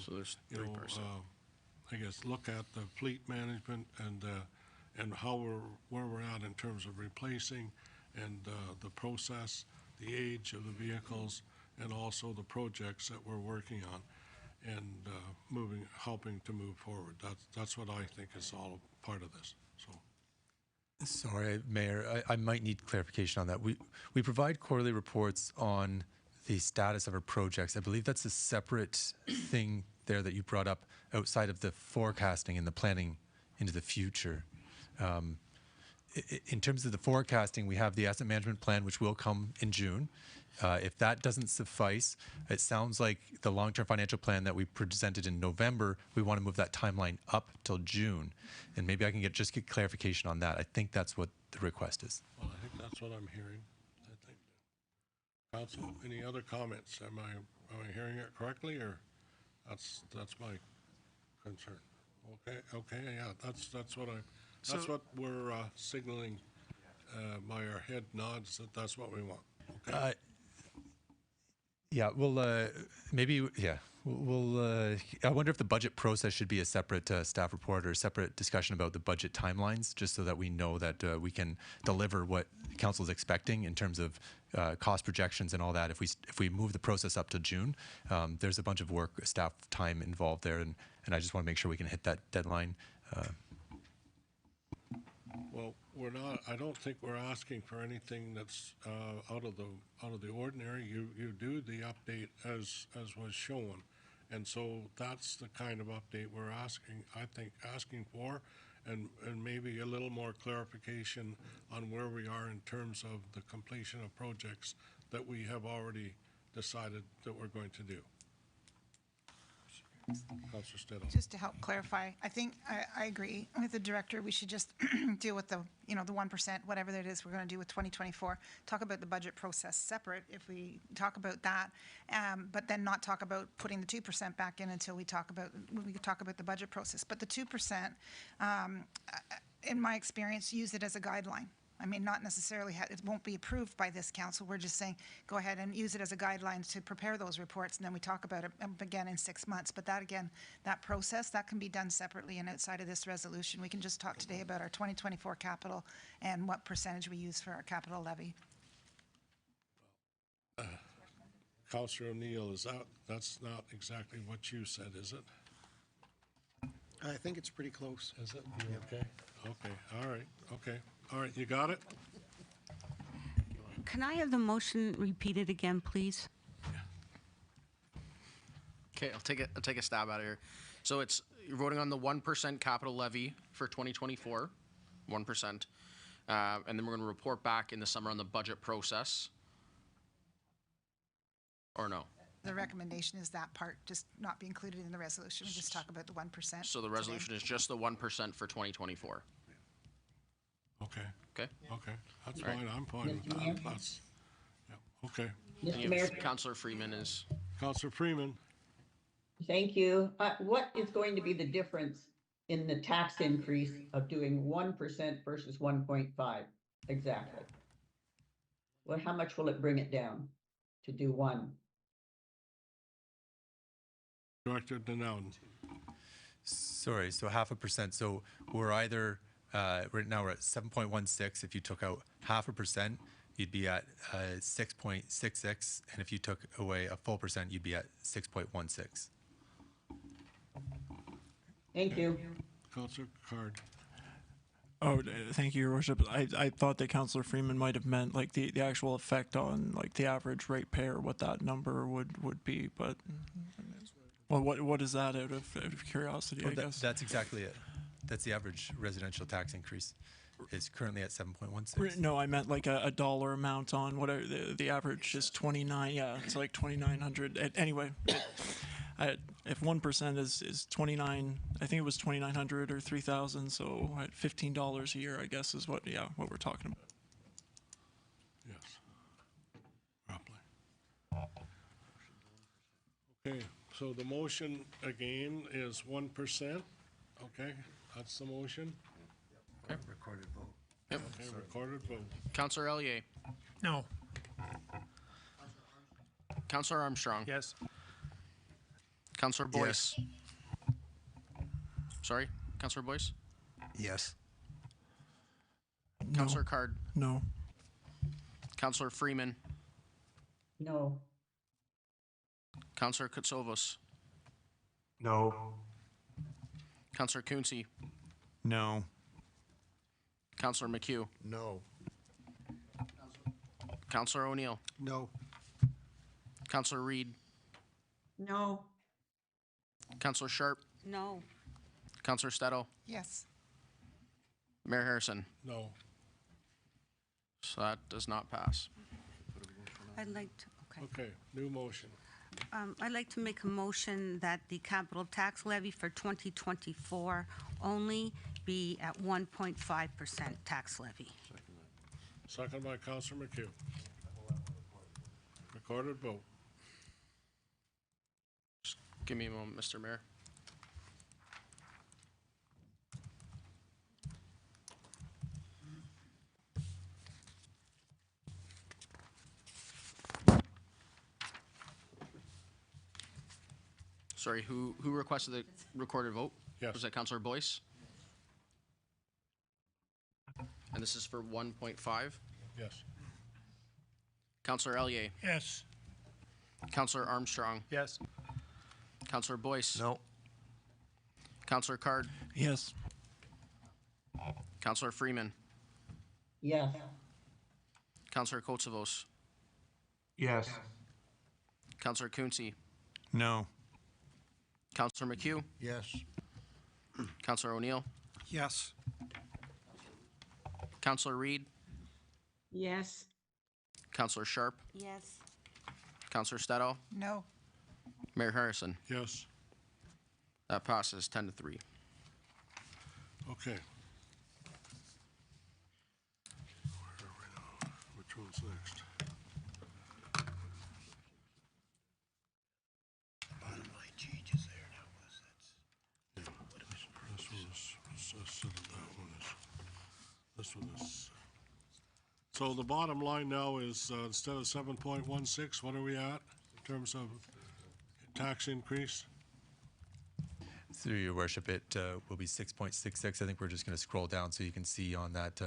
[SPEAKER 1] I guess, look at the fleet management and where we're at in terms of replacing and the process, the age of the vehicles, and also the projects that we're working on, and helping to move forward. That's what I think is all part of this. So.
[SPEAKER 3] Sorry, Mayor, I might need clarification on that. We provide quarterly reports on the status of our projects. I believe that's a separate thing there that you brought up outside of the forecasting and the planning into the future. In terms of the forecasting, we have the asset management plan, which will come in June. If that doesn't suffice, it sounds like the long-term financial plan that we presented in November, we want to move that timeline up till June. And maybe I can just get clarification on that. I think that's what the request is.
[SPEAKER 1] Well, I think that's what I'm hearing. I think. Council, any other comments? Am I hearing it correctly, or that's my concern? Okay, yeah, that's what we're signaling by our head nods that that's what we want. Okay.
[SPEAKER 3] Yeah, well, maybe, yeah. I wonder if the budget process should be a separate staff report or a separate discussion about the budget timelines, just so that we know that we can deliver what council is expecting in terms of cost projections and all that. If we move the process up to June, there's a bunch of work, staff time involved there, and I just want to make sure we can hit that deadline.
[SPEAKER 1] Well, we're not, I don't think we're asking for anything that's out of the ordinary. You do the update as was shown. And so that's the kind of update we're asking for, and maybe a little more clarification on where we are in terms of the completion of projects that we have already decided that we're going to do. Councillor Stidham.
[SPEAKER 12] Just to help clarify, I think I agree with the director. We should just deal with the 1%, whatever that is we're going to do with 2024. Talk about the budget process separate if we talk about that, but then not talk about putting the 2% back in until we talk about the budget process. But the 2%, in my experience, use it as a guideline. I mean, not necessarily, it won't be approved by this council. We're just saying, go ahead and use it as a guideline to prepare those reports, and then we talk about it again in 6 months. But that, again, that process, that can be done separately and outside of this resolution. We can just talk today about our 2024 capital and what percentage we use for our capital levy.
[SPEAKER 1] Councillor O'Neill, that's not exactly what you said, is it?
[SPEAKER 11] I think it's pretty close.
[SPEAKER 1] Is it? You okay? Okay, all right, okay. All right, you got it?
[SPEAKER 14] Can I have the motion repeated again, please?
[SPEAKER 19] Okay, I'll take a stab at it here. So you're voting on the 1% capital levy for 2024, 1%, and then we're going to report back in the summer on the budget process, or no?
[SPEAKER 12] The recommendation is that part just not be included in the resolution. We just talk about the 1%.
[SPEAKER 19] So the resolution is just the 1% for 2024.
[SPEAKER 1] Okay.
[SPEAKER 19] Okay.
[SPEAKER 1] Okay, that's
[SPEAKER 19] All right.
[SPEAKER 1] fine, I'm fine with that. That's, yeah, okay.
[SPEAKER 16] Mr. Mayor,
[SPEAKER 19] Councillor Freeman is.
[SPEAKER 1] Councillor Freeman.
[SPEAKER 16] thank you. What is going to be the difference in the tax increase of doing 1% versus 1.5 exactly? Well, how much will it bring it down to do 1?
[SPEAKER 1] Director Denouden.
[SPEAKER 3] Sorry, so 0.5%. So we're either, right now we're at 7.16. If you took out 0.5%, you'd be at 6.66. And if you took away a full percent, you'd be at 6.16.
[SPEAKER 16] Thank you.
[SPEAKER 1] Councillor Card.
[SPEAKER 15] Oh, thank you, Your Worship. I thought that Councillor Freeman might have meant like the actual effect on like the average ratepayer, what that number would be, but well, what is that out of curiosity? I guess
[SPEAKER 3] That's exactly it. That's the average residential tax increase. It's currently at 7.16.
[SPEAKER 15] No, I meant like a dollar amount on whatever the average is 29. Yeah, it's like 2,900. Anyway, if 1% is 29, I think it was 2,900 or 3,000. So at $15 a year, I guess is what we're talking about.
[SPEAKER 1] Yes, roughly. Okay, so the motion again is 1%. Okay, that's the motion.
[SPEAKER 13] Okay. Recorded vote.
[SPEAKER 19] Yep.
[SPEAKER 1] Okay, recorded vote.
[SPEAKER 19] Councillor Ellier.
[SPEAKER 8] No.
[SPEAKER 19] Councillor Armstrong.
[SPEAKER 8] Yes.
[SPEAKER 19] Councillor Boyce. Sorry, Councillor Boyce.
[SPEAKER 13] Yes.
[SPEAKER 19] Councillor Card.
[SPEAKER 15] No.
[SPEAKER 19] Councillor Freeman.
[SPEAKER 16] No.
[SPEAKER 19] Councillor Kutsovos.
[SPEAKER 13] No.
[SPEAKER 19] Councillor Quinte.
[SPEAKER 10] No.
[SPEAKER 19] Councillor McHugh.
[SPEAKER 11] No.
[SPEAKER 19] Councillor O'Neill.
[SPEAKER 11] No.
[SPEAKER 19] Councillor Reed.
[SPEAKER 18] No.
[SPEAKER 19] Councillor Sharp.
[SPEAKER 14] No.
[SPEAKER 19] Councillor Stedall.
[SPEAKER 12] Yes.
[SPEAKER 19] Mayor Harrison.
[SPEAKER 1] No.
[SPEAKER 19] So that does not pass.
[SPEAKER 14] I'd like to, okay.
[SPEAKER 1] Okay, new motion.
[SPEAKER 14] I'd like to make a motion that the capital tax levy for 2024 only be at 1.5% tax levy.
[SPEAKER 1] Second by Councillor McHugh. Recorded vote.
[SPEAKER 19] Just give me a moment, Mr. Mayor. Sorry, who requested the recorded vote?
[SPEAKER 1] Yes.
[SPEAKER 19] Was that Councillor Boyce? And this is for 1.5?
[SPEAKER 1] Yes.
[SPEAKER 19] Councillor Ellier.
[SPEAKER 8] Yes.
[SPEAKER 19] Councillor Armstrong.
[SPEAKER 8] Yes.
[SPEAKER 19] Councillor Boyce.
[SPEAKER 13] No.
[SPEAKER 19] Councillor Card.
[SPEAKER 15] Yes.
[SPEAKER 19] Councillor Freeman,
[SPEAKER 16] Yes.
[SPEAKER 19] Councillor Kotsavos,
[SPEAKER 5] Yes.
[SPEAKER 19] Councillor Quinte,
[SPEAKER 10] No.
[SPEAKER 19] Councillor McHugh,
[SPEAKER 21] Yes.
[SPEAKER 19] Councillor O'Neill,
[SPEAKER 11] Yes.
[SPEAKER 19] Councillor Reed,
[SPEAKER 18] Yes.
[SPEAKER 19] Councillor Sharp,
[SPEAKER 14] Yes.
[SPEAKER 19] Councillor Stedall,
[SPEAKER 12] No.
[SPEAKER 19] Mayor Harrison.
[SPEAKER 1] Yes.
[SPEAKER 19] That passes 10-3.
[SPEAKER 1] Okay. Where are we now? Which one's next?
[SPEAKER 21] Bottom line changes there now.
[SPEAKER 1] This one is, that one is, this one is. So the bottom line now is, instead of 7.16, what are we at in terms of tax increase?
[SPEAKER 3] Through your worship, it will be 6.66. I think we're just going to scroll down so you can see on that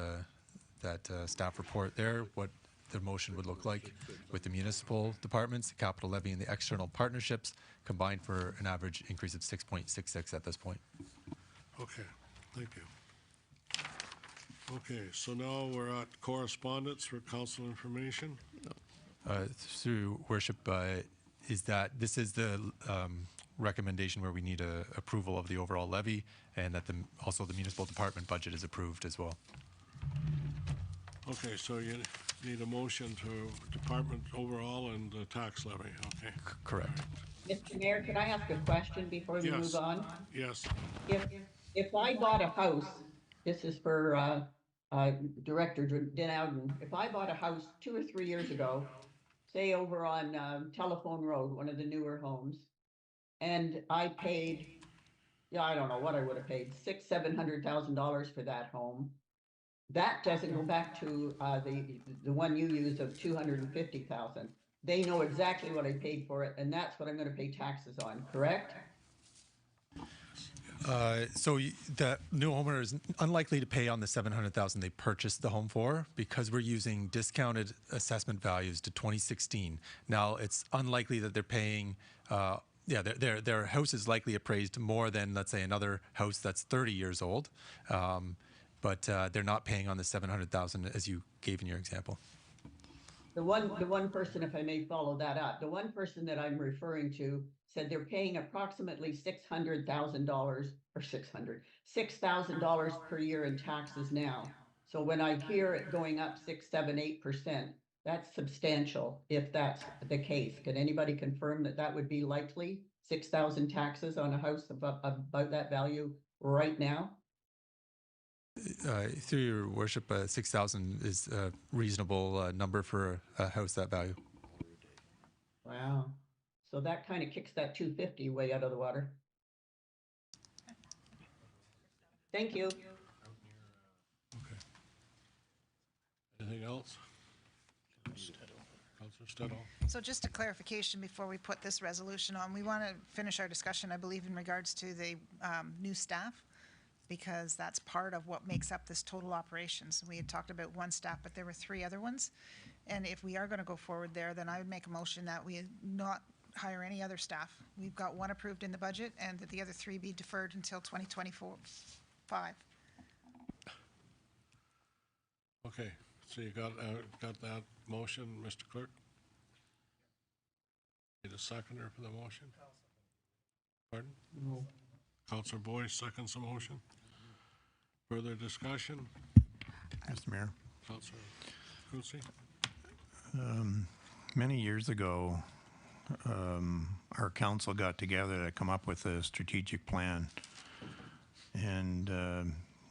[SPEAKER 3] staff report there what the motion would look like with the municipal departments, the capital levy, and the external partnerships combined for an average increase of 6.66 at this point.
[SPEAKER 1] Okay, thank you. Okay, so now we're at correspondence for council information.
[SPEAKER 3] Through worship, is that this is the recommendation where we need approval of the overall levy, and that also the municipal department budget is approved as well.
[SPEAKER 1] Okay, so you need a motion to department overall and the tax levy, okay?
[SPEAKER 3] Correct.
[SPEAKER 16] Mr. Mayor, can I ask a question before we
[SPEAKER 1] Yes.
[SPEAKER 16] move on?
[SPEAKER 1] Yes.
[SPEAKER 16] If I bought a house, this is for Director Denowden, if I bought a house 2 or 3 years ago, say over on Telephone Road, one of the newer homes, and I paid, I don't know what I would have paid, $600,000-700,000 for that home. That doesn't go back to the one you used of $250,000. They know exactly what I paid for it, and that's what I'm going to pay taxes on. Correct?
[SPEAKER 3] So the new homeowner is unlikely to pay on the $700,000 they purchased the home for, because we're using discounted assessment values to 2016. Now it's unlikely that they're paying. Their house is likely appraised more than, let's say, another house that's 30 years old, but they're not paying on the $700,000 as you gave in your example.
[SPEAKER 16] The one person, if I may follow that up, the one person that I'm referring to said they're paying approximately $600,000 or $6,000 per year in taxes now. So when I hear it going up 6, 7, 8%, that's substantial if that's the case. Can anybody confirm that that would be likely? 6,000 taxes on a house about that value right now?
[SPEAKER 3] Through your worship, 6,000 is a reasonable number for a house that value.
[SPEAKER 16] Wow. So that kind of kicks that 250 way out of the water. Thank you.
[SPEAKER 1] Okay. Anything else? Councillor Stedall.
[SPEAKER 12] So just a clarification before we put this resolution on, we want to finish our discussion, I believe, in regards to the new staff, because that's part of what makes up this total operations. We had talked about one staff, but there were 3 other ones. And if we are going to go forward there, then I would make a motion that we not hire any other staff. We've got 1 approved in the budget, and that the other 3 be deferred until 2024-5.
[SPEAKER 1] Okay, so you got that motion, Mr. Clerk? Need a seconder for the motion? Pardon?
[SPEAKER 16] No.
[SPEAKER 1] Councillor Boyce seconds the motion. Further discussion?
[SPEAKER 10] Mr. Mayor.
[SPEAKER 1] Councillor Coetzee?
[SPEAKER 10] Many years ago, our council got together to come up with a strategic plan. And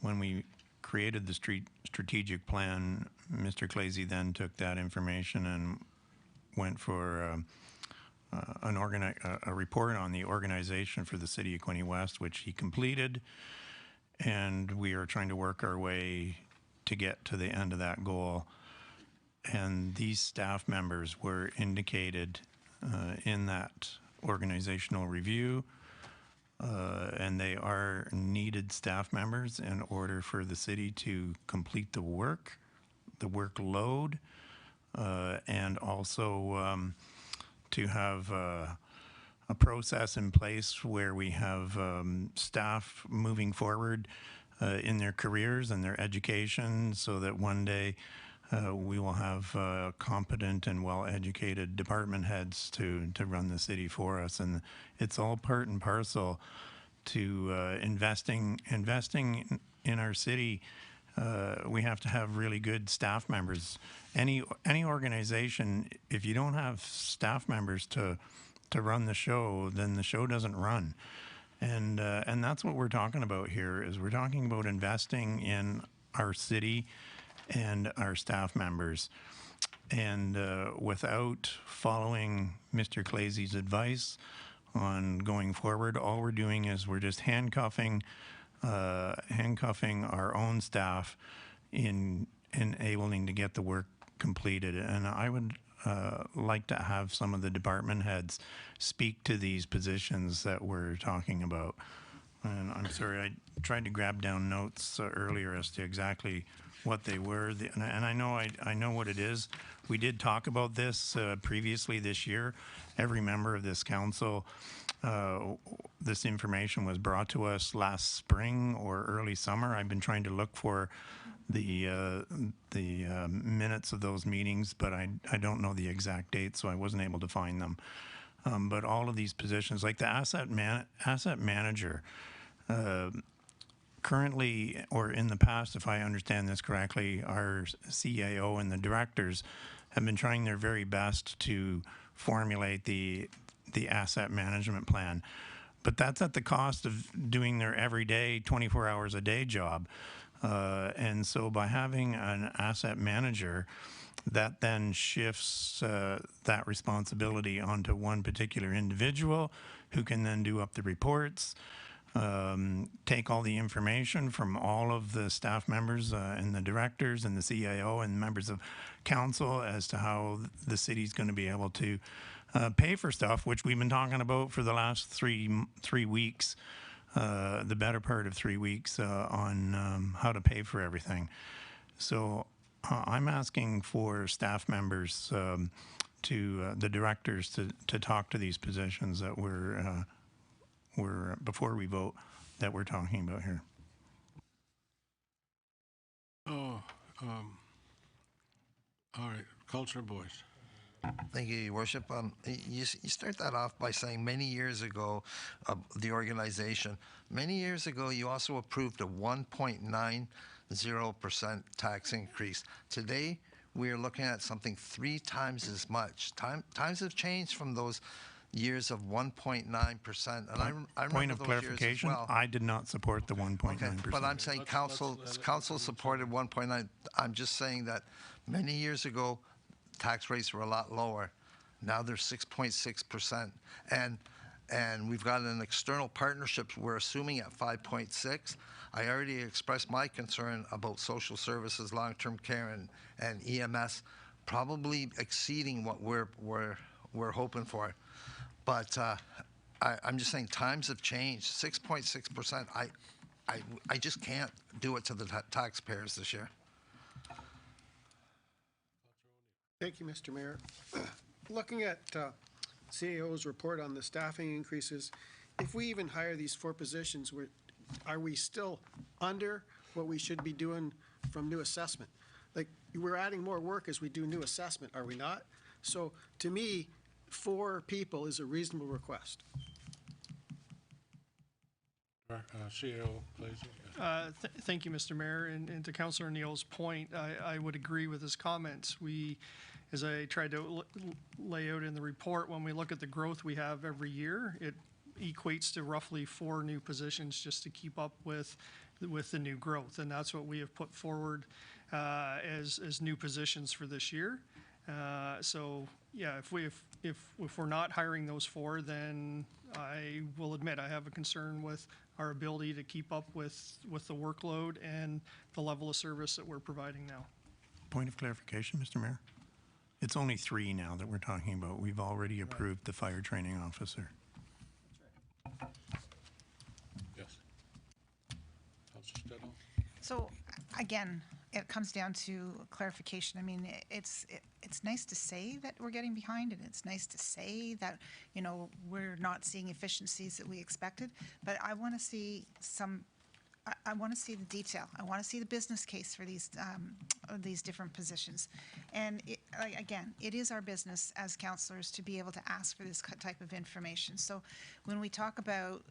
[SPEAKER 10] when we created the strategic plan, Mr. Clazy then took that information and went for a report on the organization for the city of Quinte West, which he completed. And we are trying to work our way to get to the end of that goal. And these staff members were indicated in that organizational review, and they are needed staff members in order for the city to complete the workload, and also to have a process in place where we have staff moving forward in their careers and their education, so that one day we will have competent and well-educated department heads to run the city for us. And it's all part and parcel to investing in our city. We have to have really good staff members. Any organization, if you don't have staff members to run the show, then the show doesn't run. And that's what we're talking about here. Is we're talking about investing in our city and our staff members. And without following Mr. Clazy's advice on going forward, all we're doing is we're just handcuffing our own staff in enabling to get the work completed. And I would like to have some of the department heads speak to these positions that we're talking about. And I'm sorry, I tried to grab down notes earlier as to exactly what they were, and I know what it is. We did talk about this previously this year. Every member of this council, this information was brought to us last spring or early summer. I've been trying to look for the minutes of those meetings, but I don't know the exact date, so I wasn't able to find them. But all of these positions, like the asset manager, currently, or in the past, if I understand this correctly, our CAO and the directors have been trying their very best to formulate the asset management plan. But that's at the cost of doing their everyday 24 hours a day job. And so by having an asset manager, that then shifts that responsibility onto one particular individual who can then do up the reports, take all the information from all of the staff members and the directors and the CIO and members of council as to how the city's going to be able to pay for stuff, which we've been talking about for the last three weeks, the better part of 3 weeks, on how to pay for everything. So I'm asking for staff members to the directors to talk to these positions that we're before we vote, that we're talking about here.
[SPEAKER 1] Oh, all right, Councillor Boyce.
[SPEAKER 13] Thank you, Your Worship. You start that off by saying many years ago, the organization, many years ago, you also approved a 1.90% tax increase. Today, we are looking at something 3 times as much. Times have changed from those years of 1.9%. And I remember
[SPEAKER 10] Point of
[SPEAKER 13] those
[SPEAKER 10] clarification,
[SPEAKER 13] years as well.
[SPEAKER 10] I did not support the 1.9%.
[SPEAKER 13] Okay, but I'm saying council supported 1.9. I'm just saying that many years ago, tax rates were a lot lower. Now they're 6.6%. And we've got an external partnership we're assuming at 5.6. I already expressed my concern about social services, long-term care, and EMS probably exceeding what we're hoping for. But I'm just saying times have changed. 6.6%. I just can't do it to the taxpayers this year.
[SPEAKER 11] Thank you, Mr. Mayor. Looking at CAO's report on the staffing increases, if we even hire these 4 positions, are we still under what we should be doing from new assessment? Like, we're adding more work as we do new assessment, are we not? So to me, 4 people is a reasonable request.
[SPEAKER 1] CEO, please.
[SPEAKER 9] Thank you, Mr. Mayor. And to Councillor Neal's point, I would agree with his comments. As I tried to lay out in the report, when we look at the growth we have every year, it equates to roughly 4 new positions just to keep up with the new growth. And that's what we have put forward as new positions for this year. So yeah, if we're not hiring those 4, then I will admit I have a concern with our ability to keep up with the workload and the level of service that we're providing now.
[SPEAKER 10] Point of clarification, Mr. Mayor. It's only 3 now that we're talking about. We've already approved the fire training officer.
[SPEAKER 1] Yes. Councillor Stedall.
[SPEAKER 12] So again, it comes down to clarification. I mean, it's nice to say that we're getting behind, and it's nice to say that, you know, we're not seeing efficiencies that we expected, but I want to see some I want to see the detail. I want to see the business case for these different positions. And again, it is our business as councillors to be able to ask for this type of information. So when we talk about,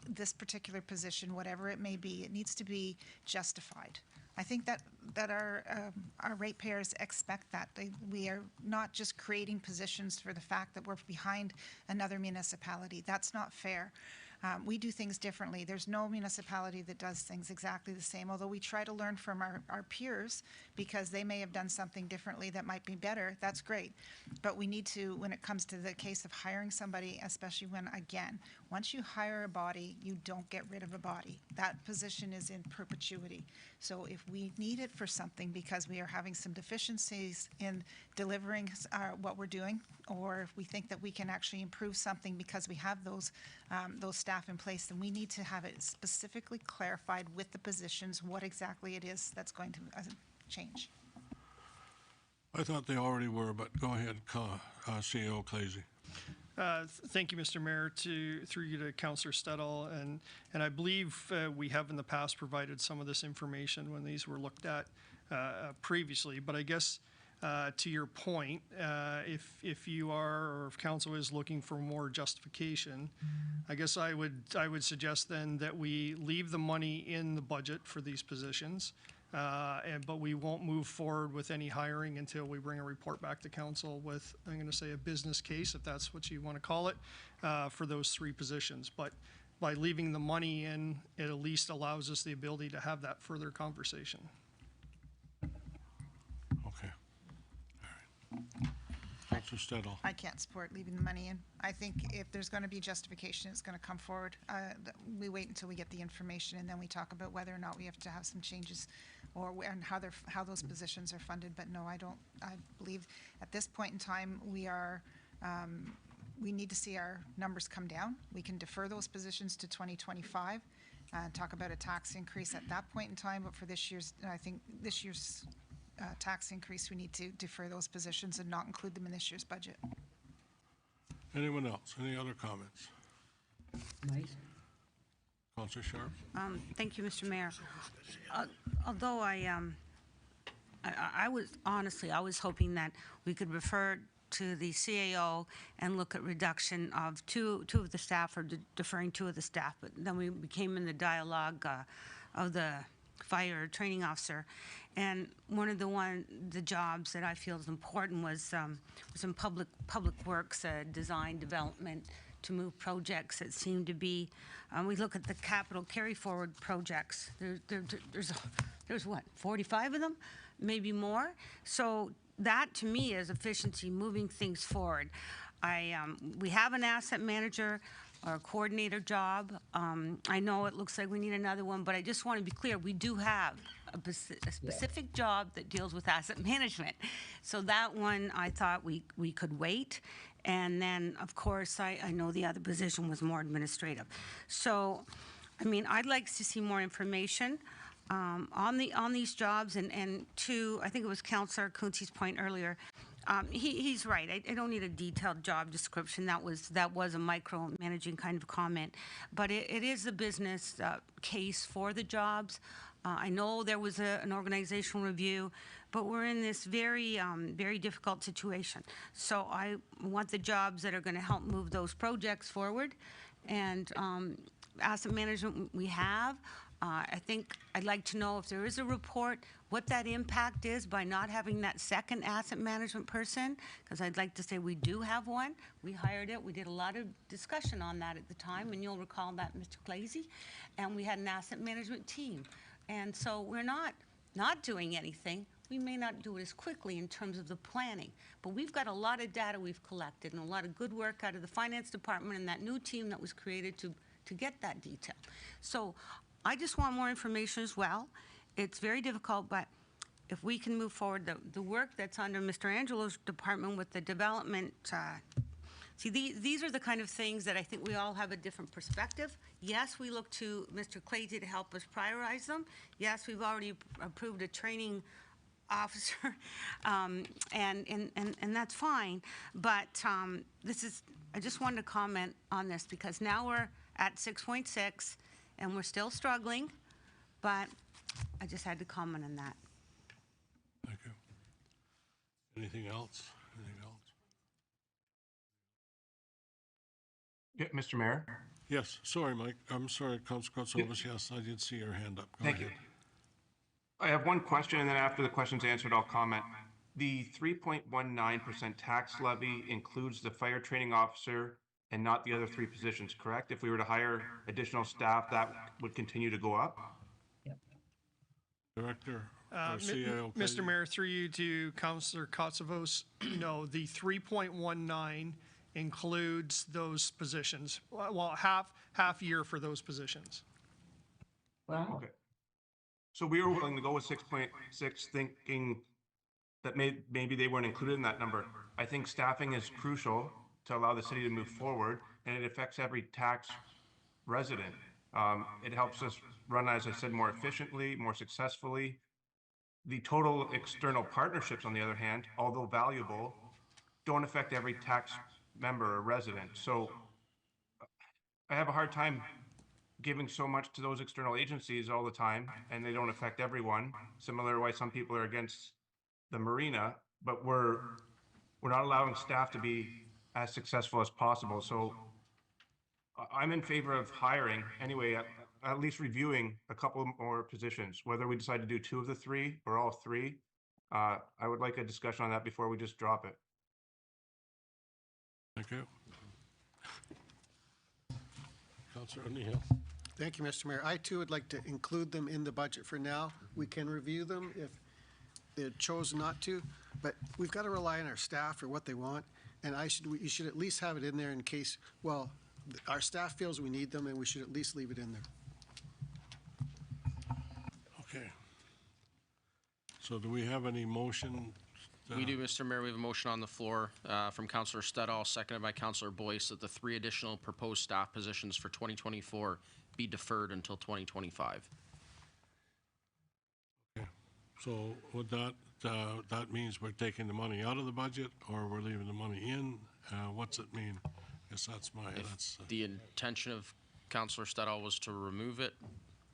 [SPEAKER 12] this particular position, whatever it may be, it needs to be justified. I think that our ratepayers expect that. We are not just creating positions for the fact that we're behind another municipality. That's not fair. We do things differently. There's no municipality that does things exactly the same, although we try to learn from our peers because they may have done something differently that might be better. That's great. But we need to, when it comes to the case of hiring somebody, especially when, again, once you hire a body, you don't get rid of a body. That position is in perpetuity. So if we need it for something because we are having some deficiencies in delivering what we're doing, or if we think that we can actually improve something because we have those staff in place, then we need to have it specifically clarified with the positions what exactly it is that's going to change.
[SPEAKER 1] I thought they already were, but go ahead, CEO Clazy.
[SPEAKER 9] Thank you, Mr. Mayor, through you to Councillor Stettall, and I believe we have in the past provided some of this information when these were looked at previously, but I guess to your point, if you are, or if council is looking for more justification, I guess I would suggest then that we leave the money in the budget for these positions, but we won't move forward with any hiring until we bring a report back to council with, I'm going to say, a business case, if that's what you want to call it, for those 3 positions. But by leaving the money in, it at least allows us the ability to have that further conversation.
[SPEAKER 1] Okay. All right. Councillor Stettall.
[SPEAKER 12] I can't support leaving the money in. I think if there's going to be justification, it's going to come forward. We wait until we get the information, and then we talk about whether or not we have to have some changes, and how those positions are funded. But no, I don't. I believe at this point in time we need to see our numbers come down. We can defer those positions to 2025 and talk about a tax increase at that point in time. But for this year's, I think this year's tax increase, we need to defer those positions and not include them in this year's budget.
[SPEAKER 1] Anyone else? Any other comments?
[SPEAKER 16] Nice.
[SPEAKER 1] Councillor Sharp.
[SPEAKER 14] Thank you, Mr. Mayor. Although I was hoping that we could refer to the CAO and look at reduction of two of the staff, or deferring 2 of the staff, but then we became in the dialogue of the fire training officer. And one of the jobs that I feel is important was in public works, design development, to move projects that seem to be, we look at the capital carry forward projects. There's what, 45 of them, maybe more. So that to me is efficiency, moving things forward. We have an asset manager or a coordinator job. I know it looks like we need another one, but I just want to be clear, we do have a specific job that deals with asset management. So that one, I thought we could wait. And then, of course, I know the other position was more administrative. So, I mean, I'd like to see more information on these jobs. And to, I think it was Councillor Quinte's point earlier, he's right. I don't need a detailed job description. That was a micromanaging kind of comment. But it is a business case for the jobs. I know there was an organizational review, but we're in this very, very difficult situation. So I want the jobs that are going to help move those projects forward. And asset management we have. I think I'd like to know if there is a report, what that impact is by not having that second asset management person, because I'd like to say we do have one. We hired it. We did a lot of discussion on that at the time, and you'll recall that, Mr. Clazy. And we had an asset management team. And so we're not doing anything. We may not do it as quickly in terms of the planning, but we've got a lot of data we've collected and a lot of good work out of the finance department and that new team that was created to get that detail. So I just want more information as well. It's very difficult, but if we can move forward, the work that's under Mr. Angelo's department with the development, see, these are the kind of things that I think we all have a different perspective. Yes, we look to Mr. Clazy to help us prioritize them. Yes, we've already approved a training officer, and that's fine. But I just wanted to comment on this because now we're at 6.6, and we're still struggling. but I just had to comment on that.
[SPEAKER 1] Thank you. Anything else? Anything else?
[SPEAKER 5] Yeah, Mr. Mayor?
[SPEAKER 1] Yes, sorry, Mike. I'm sorry, Councilor Kutsovas. Yes, I did see your hand up. Go
[SPEAKER 5] Thank you.
[SPEAKER 1] ahead.
[SPEAKER 5] I have one question, and then after the question's answered, I'll comment. The 3.19% tax levy includes the fire training officer and not the other three positions, correct? If we were to hire additional staff, that would continue to go up?
[SPEAKER 1] Director or CAO.
[SPEAKER 9] Mr. Mayor, through you to Councillor Kotsavos, no, the 3.19 includes those positions. Well, half year for those positions.
[SPEAKER 16] Wow.
[SPEAKER 5] Okay. So we were willing to go with 6.6, thinking that maybe they weren't included in that number. I think staffing is crucial to allow the city to move forward, and it affects every tax resident. It helps us run, as I said, more efficiently, more successfully. The total external partnerships, on the other hand, although valuable, don't affect every tax member or resident. So I have a hard time giving so much to those external agencies all the time, and they don't affect everyone. Similar to why some people are against the marina, but we're not allowing staff to be as successful as possible. So I'm in favor of hiring anyway, at least reviewing a couple more positions, whether we decide to do 2 of the 3 or all 3. I would like a discussion on that before we just drop it.
[SPEAKER 1] Thank you. Councilor O'Neill.
[SPEAKER 11] Thank you, Mr. Mayor. I too would like to include them in the budget for now. We can review them if they chose not to, but we've got to rely on our staff for what they want, and you should at least have it in there in case, well, our staff feels we need them, and we should at least leave it in there.
[SPEAKER 1] Okay. So do we have any motion?
[SPEAKER 19] We do, Mr. Mayor. We have a motion on the floor from Councillor Stedall, seconded by Councillor Boyce, that the 3 additional proposed staff positions for 2024 be deferred until 2025.
[SPEAKER 1] Okay. So would that means we're taking the money out of the budget, or we're leaving the money in? What's it mean? I guess that's my,
[SPEAKER 19] The intention of Councillor Stedall was to remove it,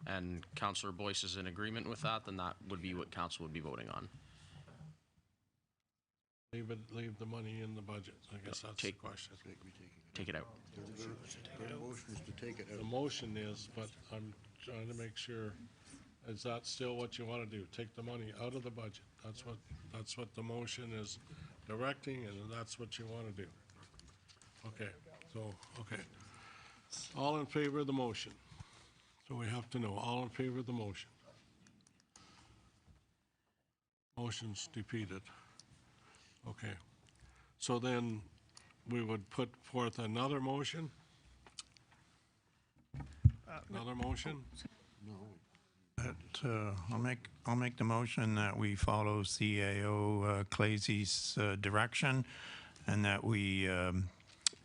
[SPEAKER 19] and Councillor Boyce is in agreement with that, then that would be what council would be voting on.
[SPEAKER 1] leave the money in the budget. I guess that's the question.
[SPEAKER 19] Take it out.
[SPEAKER 21] The motion is to take it out.
[SPEAKER 1] The motion is, but I'm trying to make sure, is that still what you want to do? Take the money out of the budget? That's what the motion is directing, and that's what you want to do. Okay, so, okay. All in favor of the motion? So we have to know, all in favor of the motion? Motion's defeated. Okay. So then we would put forth another motion? Another motion?
[SPEAKER 10] I'll make the motion that we follow CAO Clazy's direction, and that we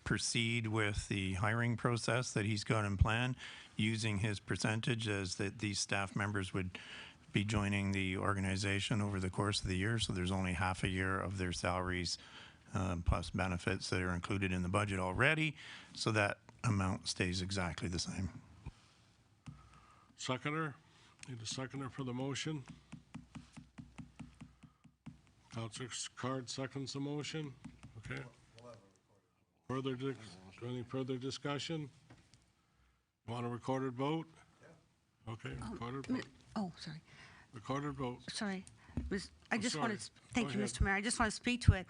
[SPEAKER 10] proceed with the hiring process that he's got in plan, using his percentage as that these staff members would be joining the organization over the course of the year. So there's only half a year of their salaries plus benefits that are included in the budget already. So that amount stays exactly the same.
[SPEAKER 1] Seconder? Need a seconder for the motion? Councilor Card seconds the motion. Okay. Any further discussion? You want a recorded vote? Okay, recorded vote.
[SPEAKER 14] Oh, sorry.
[SPEAKER 1] Recorded vote.
[SPEAKER 14] Sorry. I just
[SPEAKER 1] sorry.
[SPEAKER 14] want to, thank
[SPEAKER 1] Go
[SPEAKER 14] you,
[SPEAKER 1] ahead.
[SPEAKER 14] Mr. Mayor. I just want to speak to it.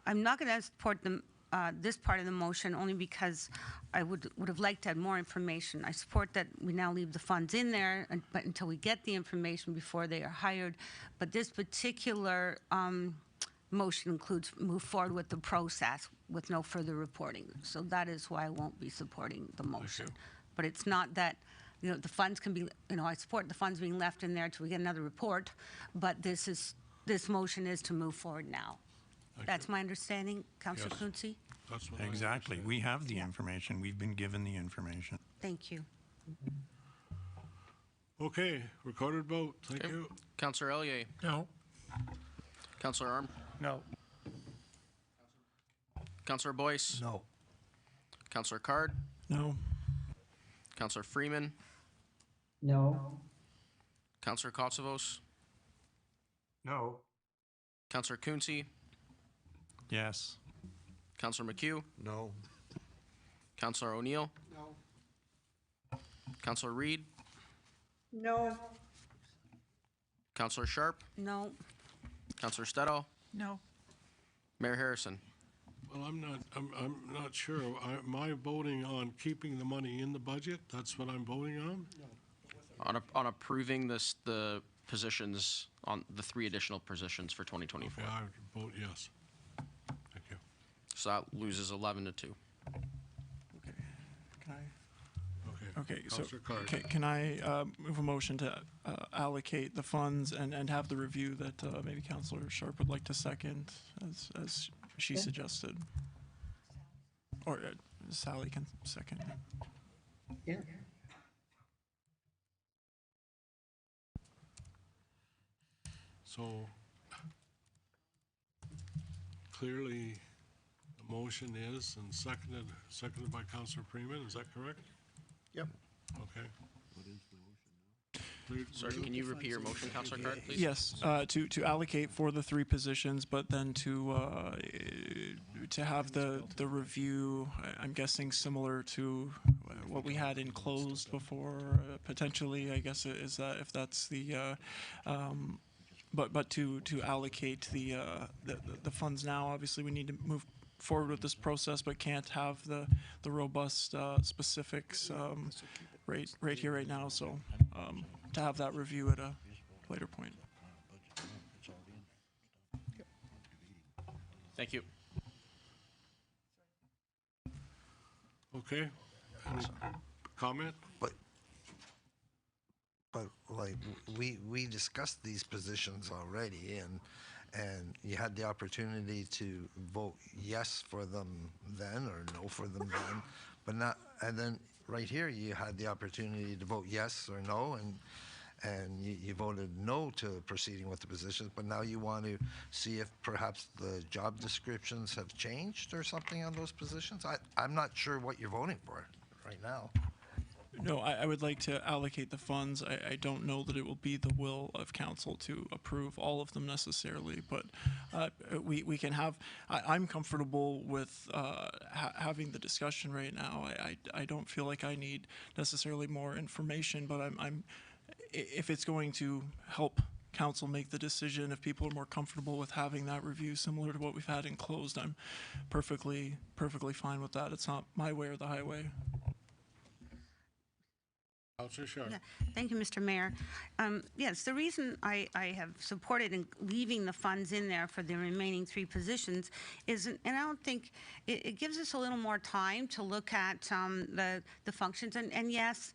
[SPEAKER 14] I'm not going to support this part of the motion only because I would have liked to have more information. I support that we now leave the funds in there, but until we get the information before they are hired. But this particular motion includes move forward with the process with no further reporting. So that is why I won't be supporting the motion. But it's not that, the funds can be, I support the funds being left in there till we get another report, but this motion is to move forward now. That's my understanding, Councillor
[SPEAKER 1] Yes.
[SPEAKER 14] Quinte?
[SPEAKER 1] That's what I
[SPEAKER 10] Exactly. We have the information. We've been given the information.
[SPEAKER 14] Thank you.
[SPEAKER 1] Okay, recorded vote. Thank you.
[SPEAKER 19] Councillor Ellier.
[SPEAKER 8] No.
[SPEAKER 19] Councillor Arm.
[SPEAKER 22] No.
[SPEAKER 19] Councillor Boyce.
[SPEAKER 13] No.
[SPEAKER 19] Councillor Card.
[SPEAKER 15] No.
[SPEAKER 19] Councillor Freeman.
[SPEAKER 16] No.
[SPEAKER 19] Councillor Kotsavos,
[SPEAKER 5] No.
[SPEAKER 19] Councillor Quinte,
[SPEAKER 10] Yes.
[SPEAKER 19] Councillor McHugh,
[SPEAKER 21] No.
[SPEAKER 19] Councillor O'Neill,
[SPEAKER 11] No.
[SPEAKER 19] Councillor Reed,
[SPEAKER 18] No.
[SPEAKER 19] Councillor Sharp,
[SPEAKER 14] No.
[SPEAKER 19] Councillor Stedall,
[SPEAKER 12] No.
[SPEAKER 19] Mayor Harrison.
[SPEAKER 1] Well, I'm not sure. Am I voting on keeping the money in the budget? That's what I'm voting on?
[SPEAKER 19] On approving the positions, on the 3 additional positions for 2024.
[SPEAKER 1] Okay, I would vote yes. Thank you.
[SPEAKER 19] So that loses 11 to 2.
[SPEAKER 15] Okay. Can I?
[SPEAKER 1] Okay.
[SPEAKER 15] Okay, so
[SPEAKER 1] Councillor Carr.
[SPEAKER 15] can I move a motion to allocate the funds and have the review that maybe Councillor Sharp would like to second as she suggested? Or Sally can second.
[SPEAKER 18] Yeah.
[SPEAKER 1] So clearly, the motion is and seconded by Councillor Freeman, is that correct?
[SPEAKER 11] Yep.
[SPEAKER 1] Okay.
[SPEAKER 19] Sorry, can you repeat your motion, Councillor Card, please?
[SPEAKER 15] Yes, to allocate for the 3 positions, but then to have the review, I'm guessing similar to what we had in closed before, potentially, I guess, is that if that's the, but to allocate the funds now, obviously we need to move forward with this process, but can't have the robust specifics right here, right now, so to have that review at a later point.
[SPEAKER 19] Thank you.
[SPEAKER 1] Okay. Any comment?
[SPEAKER 13] But like we discussed these positions already, and you had the opportunity to vote yes for them then or no for them then, but not. And then right here you had the opportunity to vote yes or no, and you voted no to proceeding with the positions. But now you want to see if perhaps the job descriptions have changed or something on those positions. I'm not sure what you're voting for right now.
[SPEAKER 15] No, I would like to allocate the funds. I don't know that it will be the will of council to approve all of them necessarily, but we can have, I'm comfortable with having the discussion right now. I don't feel like I need necessarily more information, but if it's going to help council make the decision, if people are more comfortable with having that review similar to what we've had in closed, I'm perfectly fine with that. It's not my way or the highway.
[SPEAKER 14] Yeah. Thank you, Mr. Mayor. Yes, the reason I have supported in leaving the funds in there for the remaining 3 positions is, and I don't think, it gives us a little more time to look at the functions. And yes,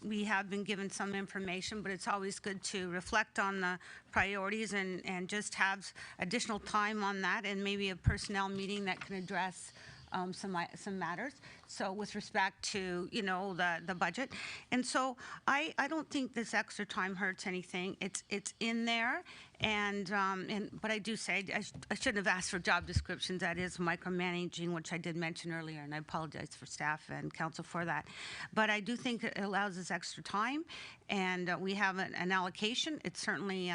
[SPEAKER 14] we have been given some information, but it's always good to reflect on the priorities and just have additional time on that, and maybe a personnel meeting that can address some matters. So with respect to, the budget. And so I don't think this extra time hurts anything. It's in there. But I do say, I shouldn't have asked for job descriptions. That is micromanaging, which I did mention earlier, and I apologize for staff and council for that. But I do think it allows us extra time, and we have an allocation. It's certainly,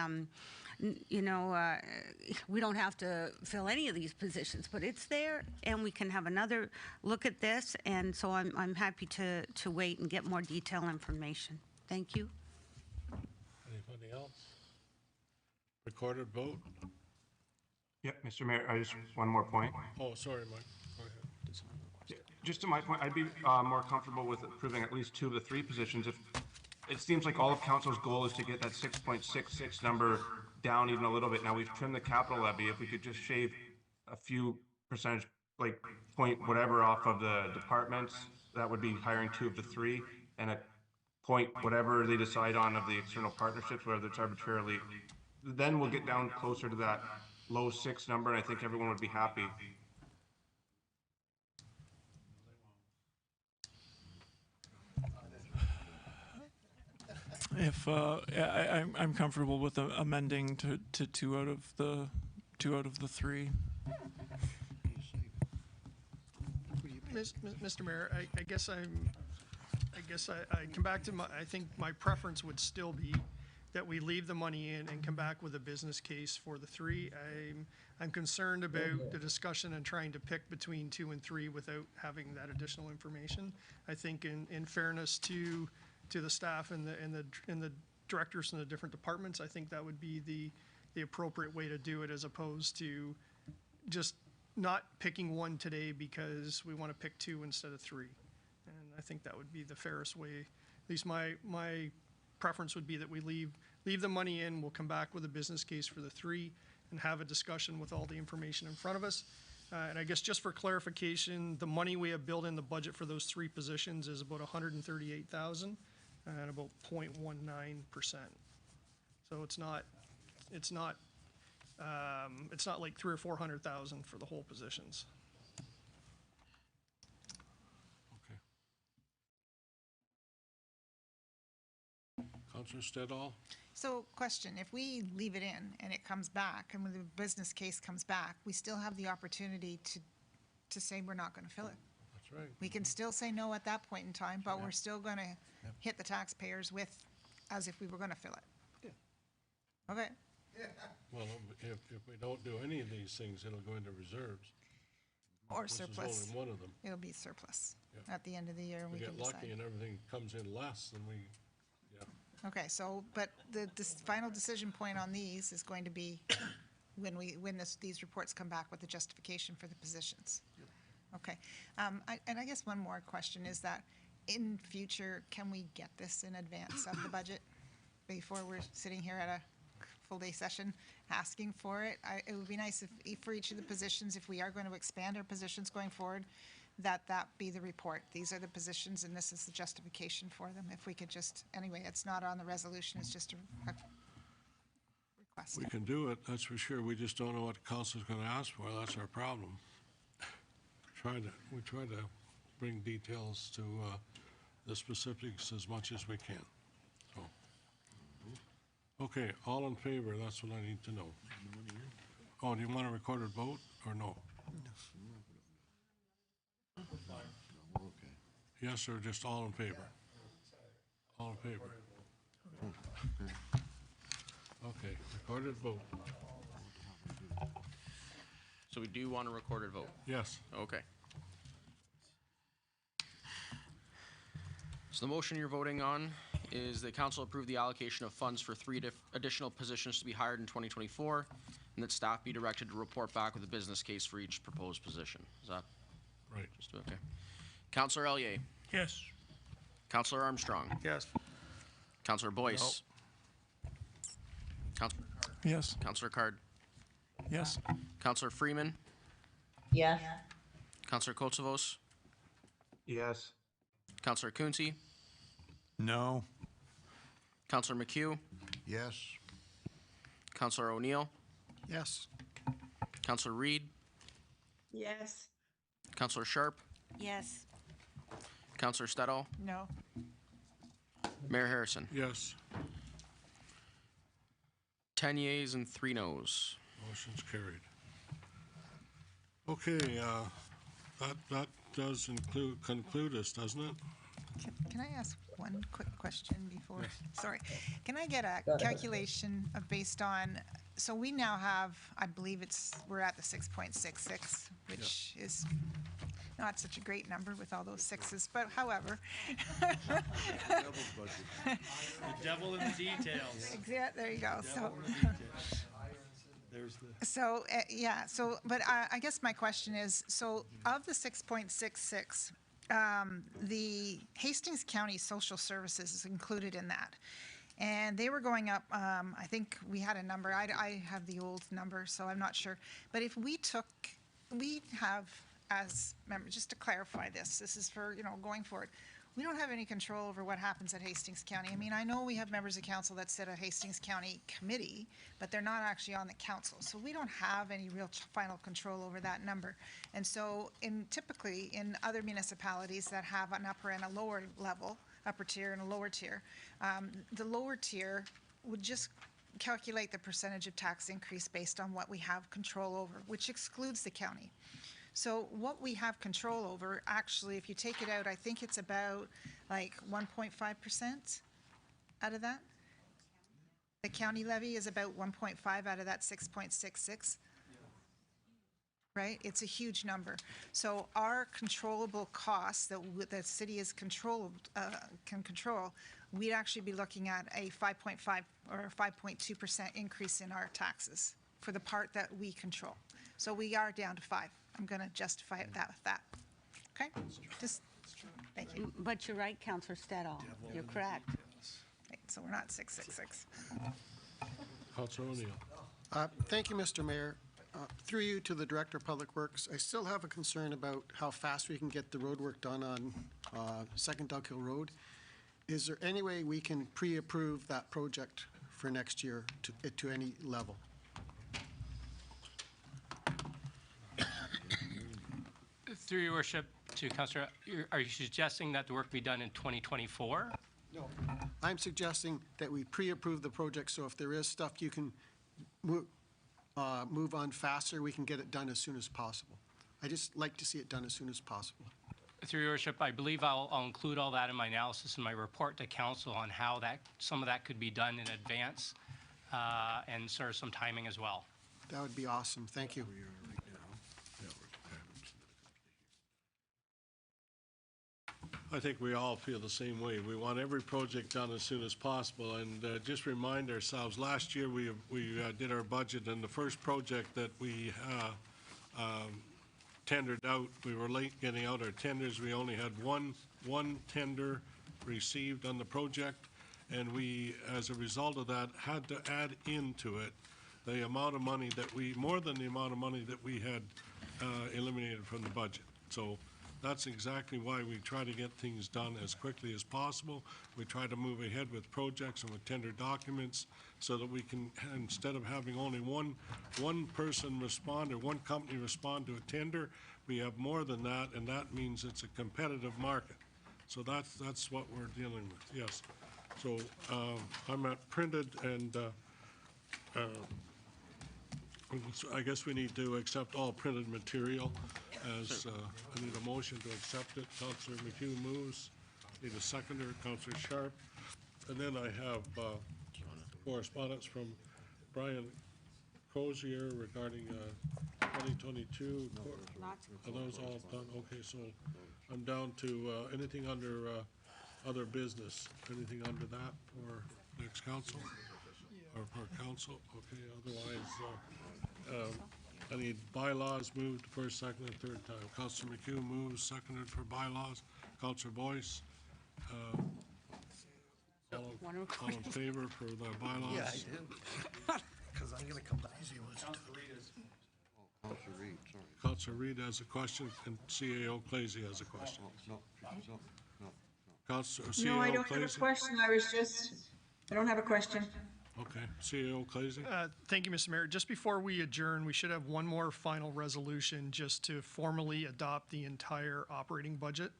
[SPEAKER 14] we don't have to fill any of these positions, but it's there, and we can have another look at this. And so I'm happy to wait and get more detailed information. Thank you.
[SPEAKER 1] Anybody else? Recorded vote?
[SPEAKER 5] Yep, Mr. Mayor, I just, one more point.
[SPEAKER 1] Oh, sorry, Mike. Go ahead.
[SPEAKER 5] Just to my point, I'd be more comfortable with approving at least 2 of the 3 positions if it seems like all of council's goal is to get that 6.66 number down even a little bit. Now we've trimmed the capital levy. If we could just shave a few percentage, like point whatever off of the departments, that would be hiring 2 of the 3, and a point whatever they decide on of the external partnerships, whether it's arbitrarily, then we'll get down closer to that low 6 number, and I think everyone would be happy.
[SPEAKER 15] If I'm comfortable with amending to 2 out of the 3.
[SPEAKER 9] Mr. Mayor, I guess I come back to I think my preference would still be that we leave the money in and come back with a business case for the 3. I'm concerned about the discussion and trying to pick between 2 and 3 without having that additional information. I think in fairness to the staff and the directors in the different departments, I think that would be the appropriate way to do it, as opposed to just not picking one today because we want to pick 2 instead of 3. And I think that would be the fairest way. At least my preference would be that we leave the money in, we'll come back with a business case for the 3 and have a discussion with all the information in front of us. And I guess just for clarification, the money we have built in the budget for those 3 positions is about $138,000 and about 0.19%. So it's not like 300,000 or 400,000 for the whole positions.
[SPEAKER 1] Okay. Councillor Stedall?
[SPEAKER 12] So question, if we leave it in and it comes back and when the business case comes back, we still have the opportunity to say we're not going to fill it.
[SPEAKER 1] That's right.
[SPEAKER 12] We can still say no at that point in time, but we're still going to hit the taxpayers as if we were going to fill it.
[SPEAKER 1] Yeah.
[SPEAKER 12] Okay.
[SPEAKER 1] Well, if we don't do any of these things, it'll go into reserves.
[SPEAKER 12] Or
[SPEAKER 1] This is
[SPEAKER 12] surplus.
[SPEAKER 1] only one of them.
[SPEAKER 12] It'll be surplus
[SPEAKER 1] Yeah.
[SPEAKER 12] at the end of the year, and we
[SPEAKER 1] We
[SPEAKER 12] can
[SPEAKER 1] get lucky
[SPEAKER 12] decide.
[SPEAKER 1] and everything comes in less than we, yeah.
[SPEAKER 12] Okay, so, but the final decision point on these is going to be when these reports come back with the justification for the positions. Okay, and I guess one more question is that in future, can we get this in advance of the budget before we're sitting here at a full day session asking for it? It would be nice if for each of the positions, if we are going to expand our positions going forward, that be the report. These are the positions and this is the justification for them. If we could just, anyway, it's not on the resolution, it's just a request.
[SPEAKER 1] We can do it, that's for sure. We just don't know what the council's going to ask for. That's our problem. We try to bring details to the specifics as much as we can. So, okay, all in favor, that's what I need to know. Oh, do you want a recorded vote or no? Yes, or just all in favor? All in favor? Okay, recorded vote.
[SPEAKER 19] So we do want a recorded vote?
[SPEAKER 1] Yes.
[SPEAKER 19] Okay. So the motion you're voting on is that council approve the allocation of funds for 3 additional positions to be hired in 2024, and that staff be directed to report back with a business case for each proposed position. Is that
[SPEAKER 1] right?
[SPEAKER 19] Just okay. Councillor Ellier?
[SPEAKER 8] Yes.
[SPEAKER 19] Councillor Armstrong?
[SPEAKER 9] Yes.
[SPEAKER 19] Councillor Boyce? Councillor
[SPEAKER 15] Yes.
[SPEAKER 19] Councillor Card?
[SPEAKER 15] Yes.
[SPEAKER 19] Councillor Freeman?
[SPEAKER 16] Yes.
[SPEAKER 19] Councillor Kotsavos?
[SPEAKER 5] Yes.
[SPEAKER 19] Councillor Quinte?
[SPEAKER 10] No.
[SPEAKER 19] Councillor McHugh?
[SPEAKER 21] Yes.
[SPEAKER 19] Councillor O'Neill?
[SPEAKER 11] Yes.
[SPEAKER 19] Councillor Reed?
[SPEAKER 18] Yes.
[SPEAKER 19] Councillor Sharp?
[SPEAKER 14] Yes.
[SPEAKER 19] Councillor Stedall?
[SPEAKER 12] No.
[SPEAKER 19] Mayor Harrison?
[SPEAKER 1] Yes.
[SPEAKER 19] 10 yeas and 3 noes.
[SPEAKER 1] Motion's carried. Okay, that does conclude us, doesn't it?
[SPEAKER 12] Can I ask one quick question before? Sorry. Can I get a calculation of based on, so we now have, I believe we're at the 6.66, which is not such a great number with all those sixes, but however.
[SPEAKER 22] The devil in the details.
[SPEAKER 12] Exactly, there you go. So.
[SPEAKER 22] There's the.
[SPEAKER 12] So, but I guess my question is, so of the 6.66, the Hastings County Social Services is included in that. And they were going up, I think we had a number, I have the old number, so I'm not sure. But if we have as members, just to clarify this is for, going forward, we don't have any control over what happens at Hastings County. I mean, I know we have members of council that sit at Hastings County committee, but they're not actually on the council. So we don't have any real final control over that number. And so typically in other municipalities that have an upper and a lower level, upper tier and a lower tier, the lower tier would just calculate the percentage of tax increase based on what we have control over, which excludes the county. So what we have control over, actually, if you take it out, I think it's about like 1.5% out of that. The county levy is about 1.5 out of that 6.66. Right? It's a huge number. So our controllable costs that the city is can control, we'd actually be looking at a 5.5 or 5.2% increase in our taxes for the part that we control. So we are down to 5. I'm going to justify that with that. Okay? Just, thank you.
[SPEAKER 14] But you're right, Councillor Stedall. You're correct.
[SPEAKER 12] Right, so we're not 666.
[SPEAKER 1] Councillor O'Neill.
[SPEAKER 11] Thank you, Mr. Mayor. Through you to the Director of Public Works, I still have a concern about how fast we can get the road work done on Second Dug Hill Road. Is there any way we can pre-approve that project for next year to any level?
[SPEAKER 4] Through your worship to Councillor, are you suggesting that the work be done in 2024?
[SPEAKER 11] No. I'm suggesting that we pre-approve the project, so if there is stuff you can move on faster, we can get it done as soon as possible. I just like to see it done as soon as possible.
[SPEAKER 4] Through your worship, I believe I'll include all that in my analysis in my report to council on how some of that could be done in advance and sort of some timing as well.
[SPEAKER 11] That would be awesome. Thank you.
[SPEAKER 1] I think we all feel the same way. We want every project done as soon as possible. And just remind ourselves, last year we did our budget, and the first project that we tendered out, we were late getting out our tenders. We only had one tender received on the project, and we, as a result of that, had to add into it the amount of money more than the amount of money that we had eliminated from the budget. So that's exactly why we try to get things done as quickly as possible. We try to move ahead with projects and with tender documents so that we can, instead of having only one person respond or one company respond to a tender, we have more than that, and that means it's a competitive market. So that's what we're dealing with, yes. So I'm at printed, and I guess we need to accept all printed material. As I need a motion to accept it. Councillor McHugh moves. Need a seconder, Councillor Sharp. And then I have correspondence from Brian Crozier regarding 2022. Are those all done? Okay, so I'm down to anything under other business. Anything under that for next council? Or for council? Okay, otherwise, I need bylaws moved first, second, and third time. Councillor McHugh moves, seconded for bylaws. Councillor Boyce, all in favor for the bylaws?
[SPEAKER 21] Yeah, I do. Because I'm going to come back. Councillor Reid, sorry.
[SPEAKER 1] Councillor Reid has a question, and CAO Clazy has a question.
[SPEAKER 21] No.
[SPEAKER 1] Councillor
[SPEAKER 18] No, I
[SPEAKER 1] CAO
[SPEAKER 18] don't have a
[SPEAKER 1] Clazy?
[SPEAKER 18] question. I don't have a question.
[SPEAKER 1] Okay, CAO Clazy?
[SPEAKER 9] Thank you, Mr. Mayor. Just before we adjourn, we should have one more final resolution just to formally adopt the entire operating budget.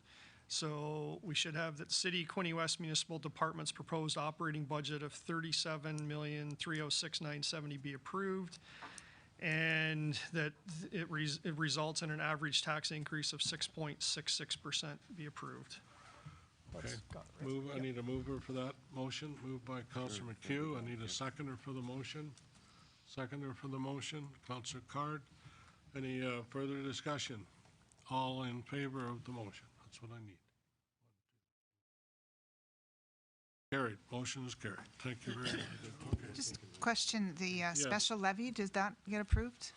[SPEAKER 9] So we should have that City Quinte West Municipal Department's proposed operating budget of $37,306,970 be approved, and that it results in an average tax increase of 6.66% be approved.
[SPEAKER 1] Okay, I need a mover for that motion. Moved by Councillor McHugh. I need a seconder for the motion. Seconder for the motion, Councillor Card. Any further discussion? All in favor of the motion? That's what I need. Carried. Motion is carried. Thank you very much. Okay.
[SPEAKER 12] Just question, the special levy, does that get approved?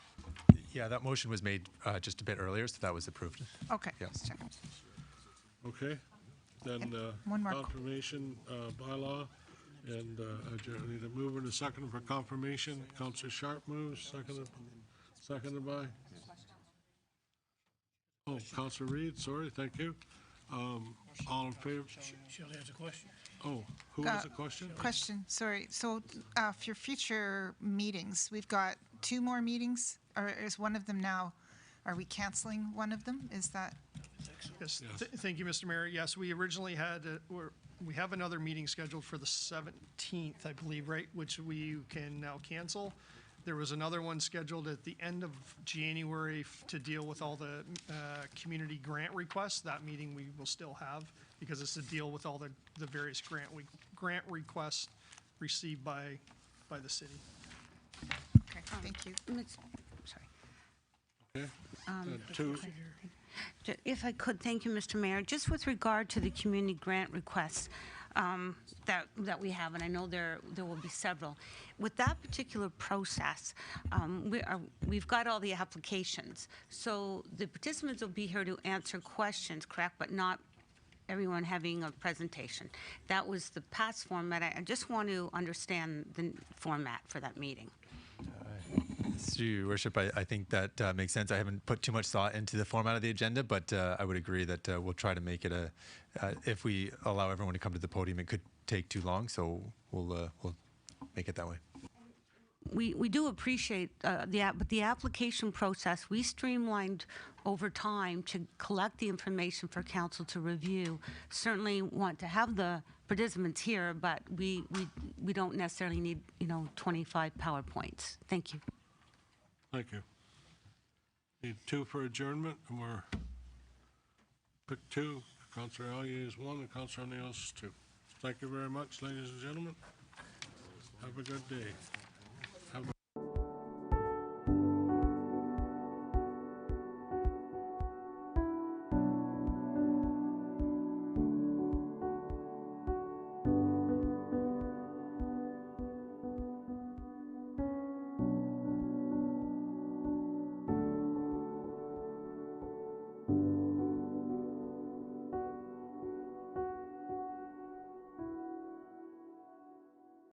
[SPEAKER 3] Yeah, that motion was made just a bit earlier, so that was approved.
[SPEAKER 12] Okay.
[SPEAKER 3] Yes.
[SPEAKER 12] Check.
[SPEAKER 1] Okay, then
[SPEAKER 12] One more.
[SPEAKER 1] confirmation bylaw, and I need a mover and a second for confirmation. Councillor Sharp moves, seconded by? Oh, Councillor Reid, sorry, thank you. All in favor?
[SPEAKER 8] Shelley has a question.
[SPEAKER 1] Oh, who has a question?
[SPEAKER 12] Question, sorry. So for your future meetings, we've got 2 more meetings, or is one of them now, are we canceling one of them? Is that?
[SPEAKER 9] Yes. Thank you, Mr. Mayor. Yes, we originally had, we have another meeting scheduled for the 17th, I believe, right, which we can now cancel. There was another one scheduled at the end of January to deal with all the community grant requests. That meeting we will still have because it's to deal with all the various grant requests received by by the city.
[SPEAKER 12] Okay, thank you.
[SPEAKER 14] Sorry.
[SPEAKER 1] Okay.
[SPEAKER 14] Um,
[SPEAKER 1] Two.
[SPEAKER 14] If I could, thank you, Mr. Mayor. Just with regard to the community grant requests that we have, and I know there will be several. With that particular process, we've got all the applications. So the participants will be here to answer questions, correct, but not everyone having a presentation. That was the past format. I just want to understand the format for that meeting.
[SPEAKER 3] Through your worship, I think that makes sense. I haven't put too much thought into the format of the agenda, but I would agree that we'll try to make it if we allow everyone to come to the podium, it could take too long, so we'll make it that way.
[SPEAKER 14] We do appreciate but the application process, we streamlined over time to collect the information for council to review. Certainly want to have the participants here, but we don't necessarily need 25 PowerPoints. Thank you.
[SPEAKER 1] Thank you. Need two for adjournment, and we're pick two. Councillor Allier is one, and Councillor O'Neill is two. Thank you very much, ladies and gentlemen. Have a good day.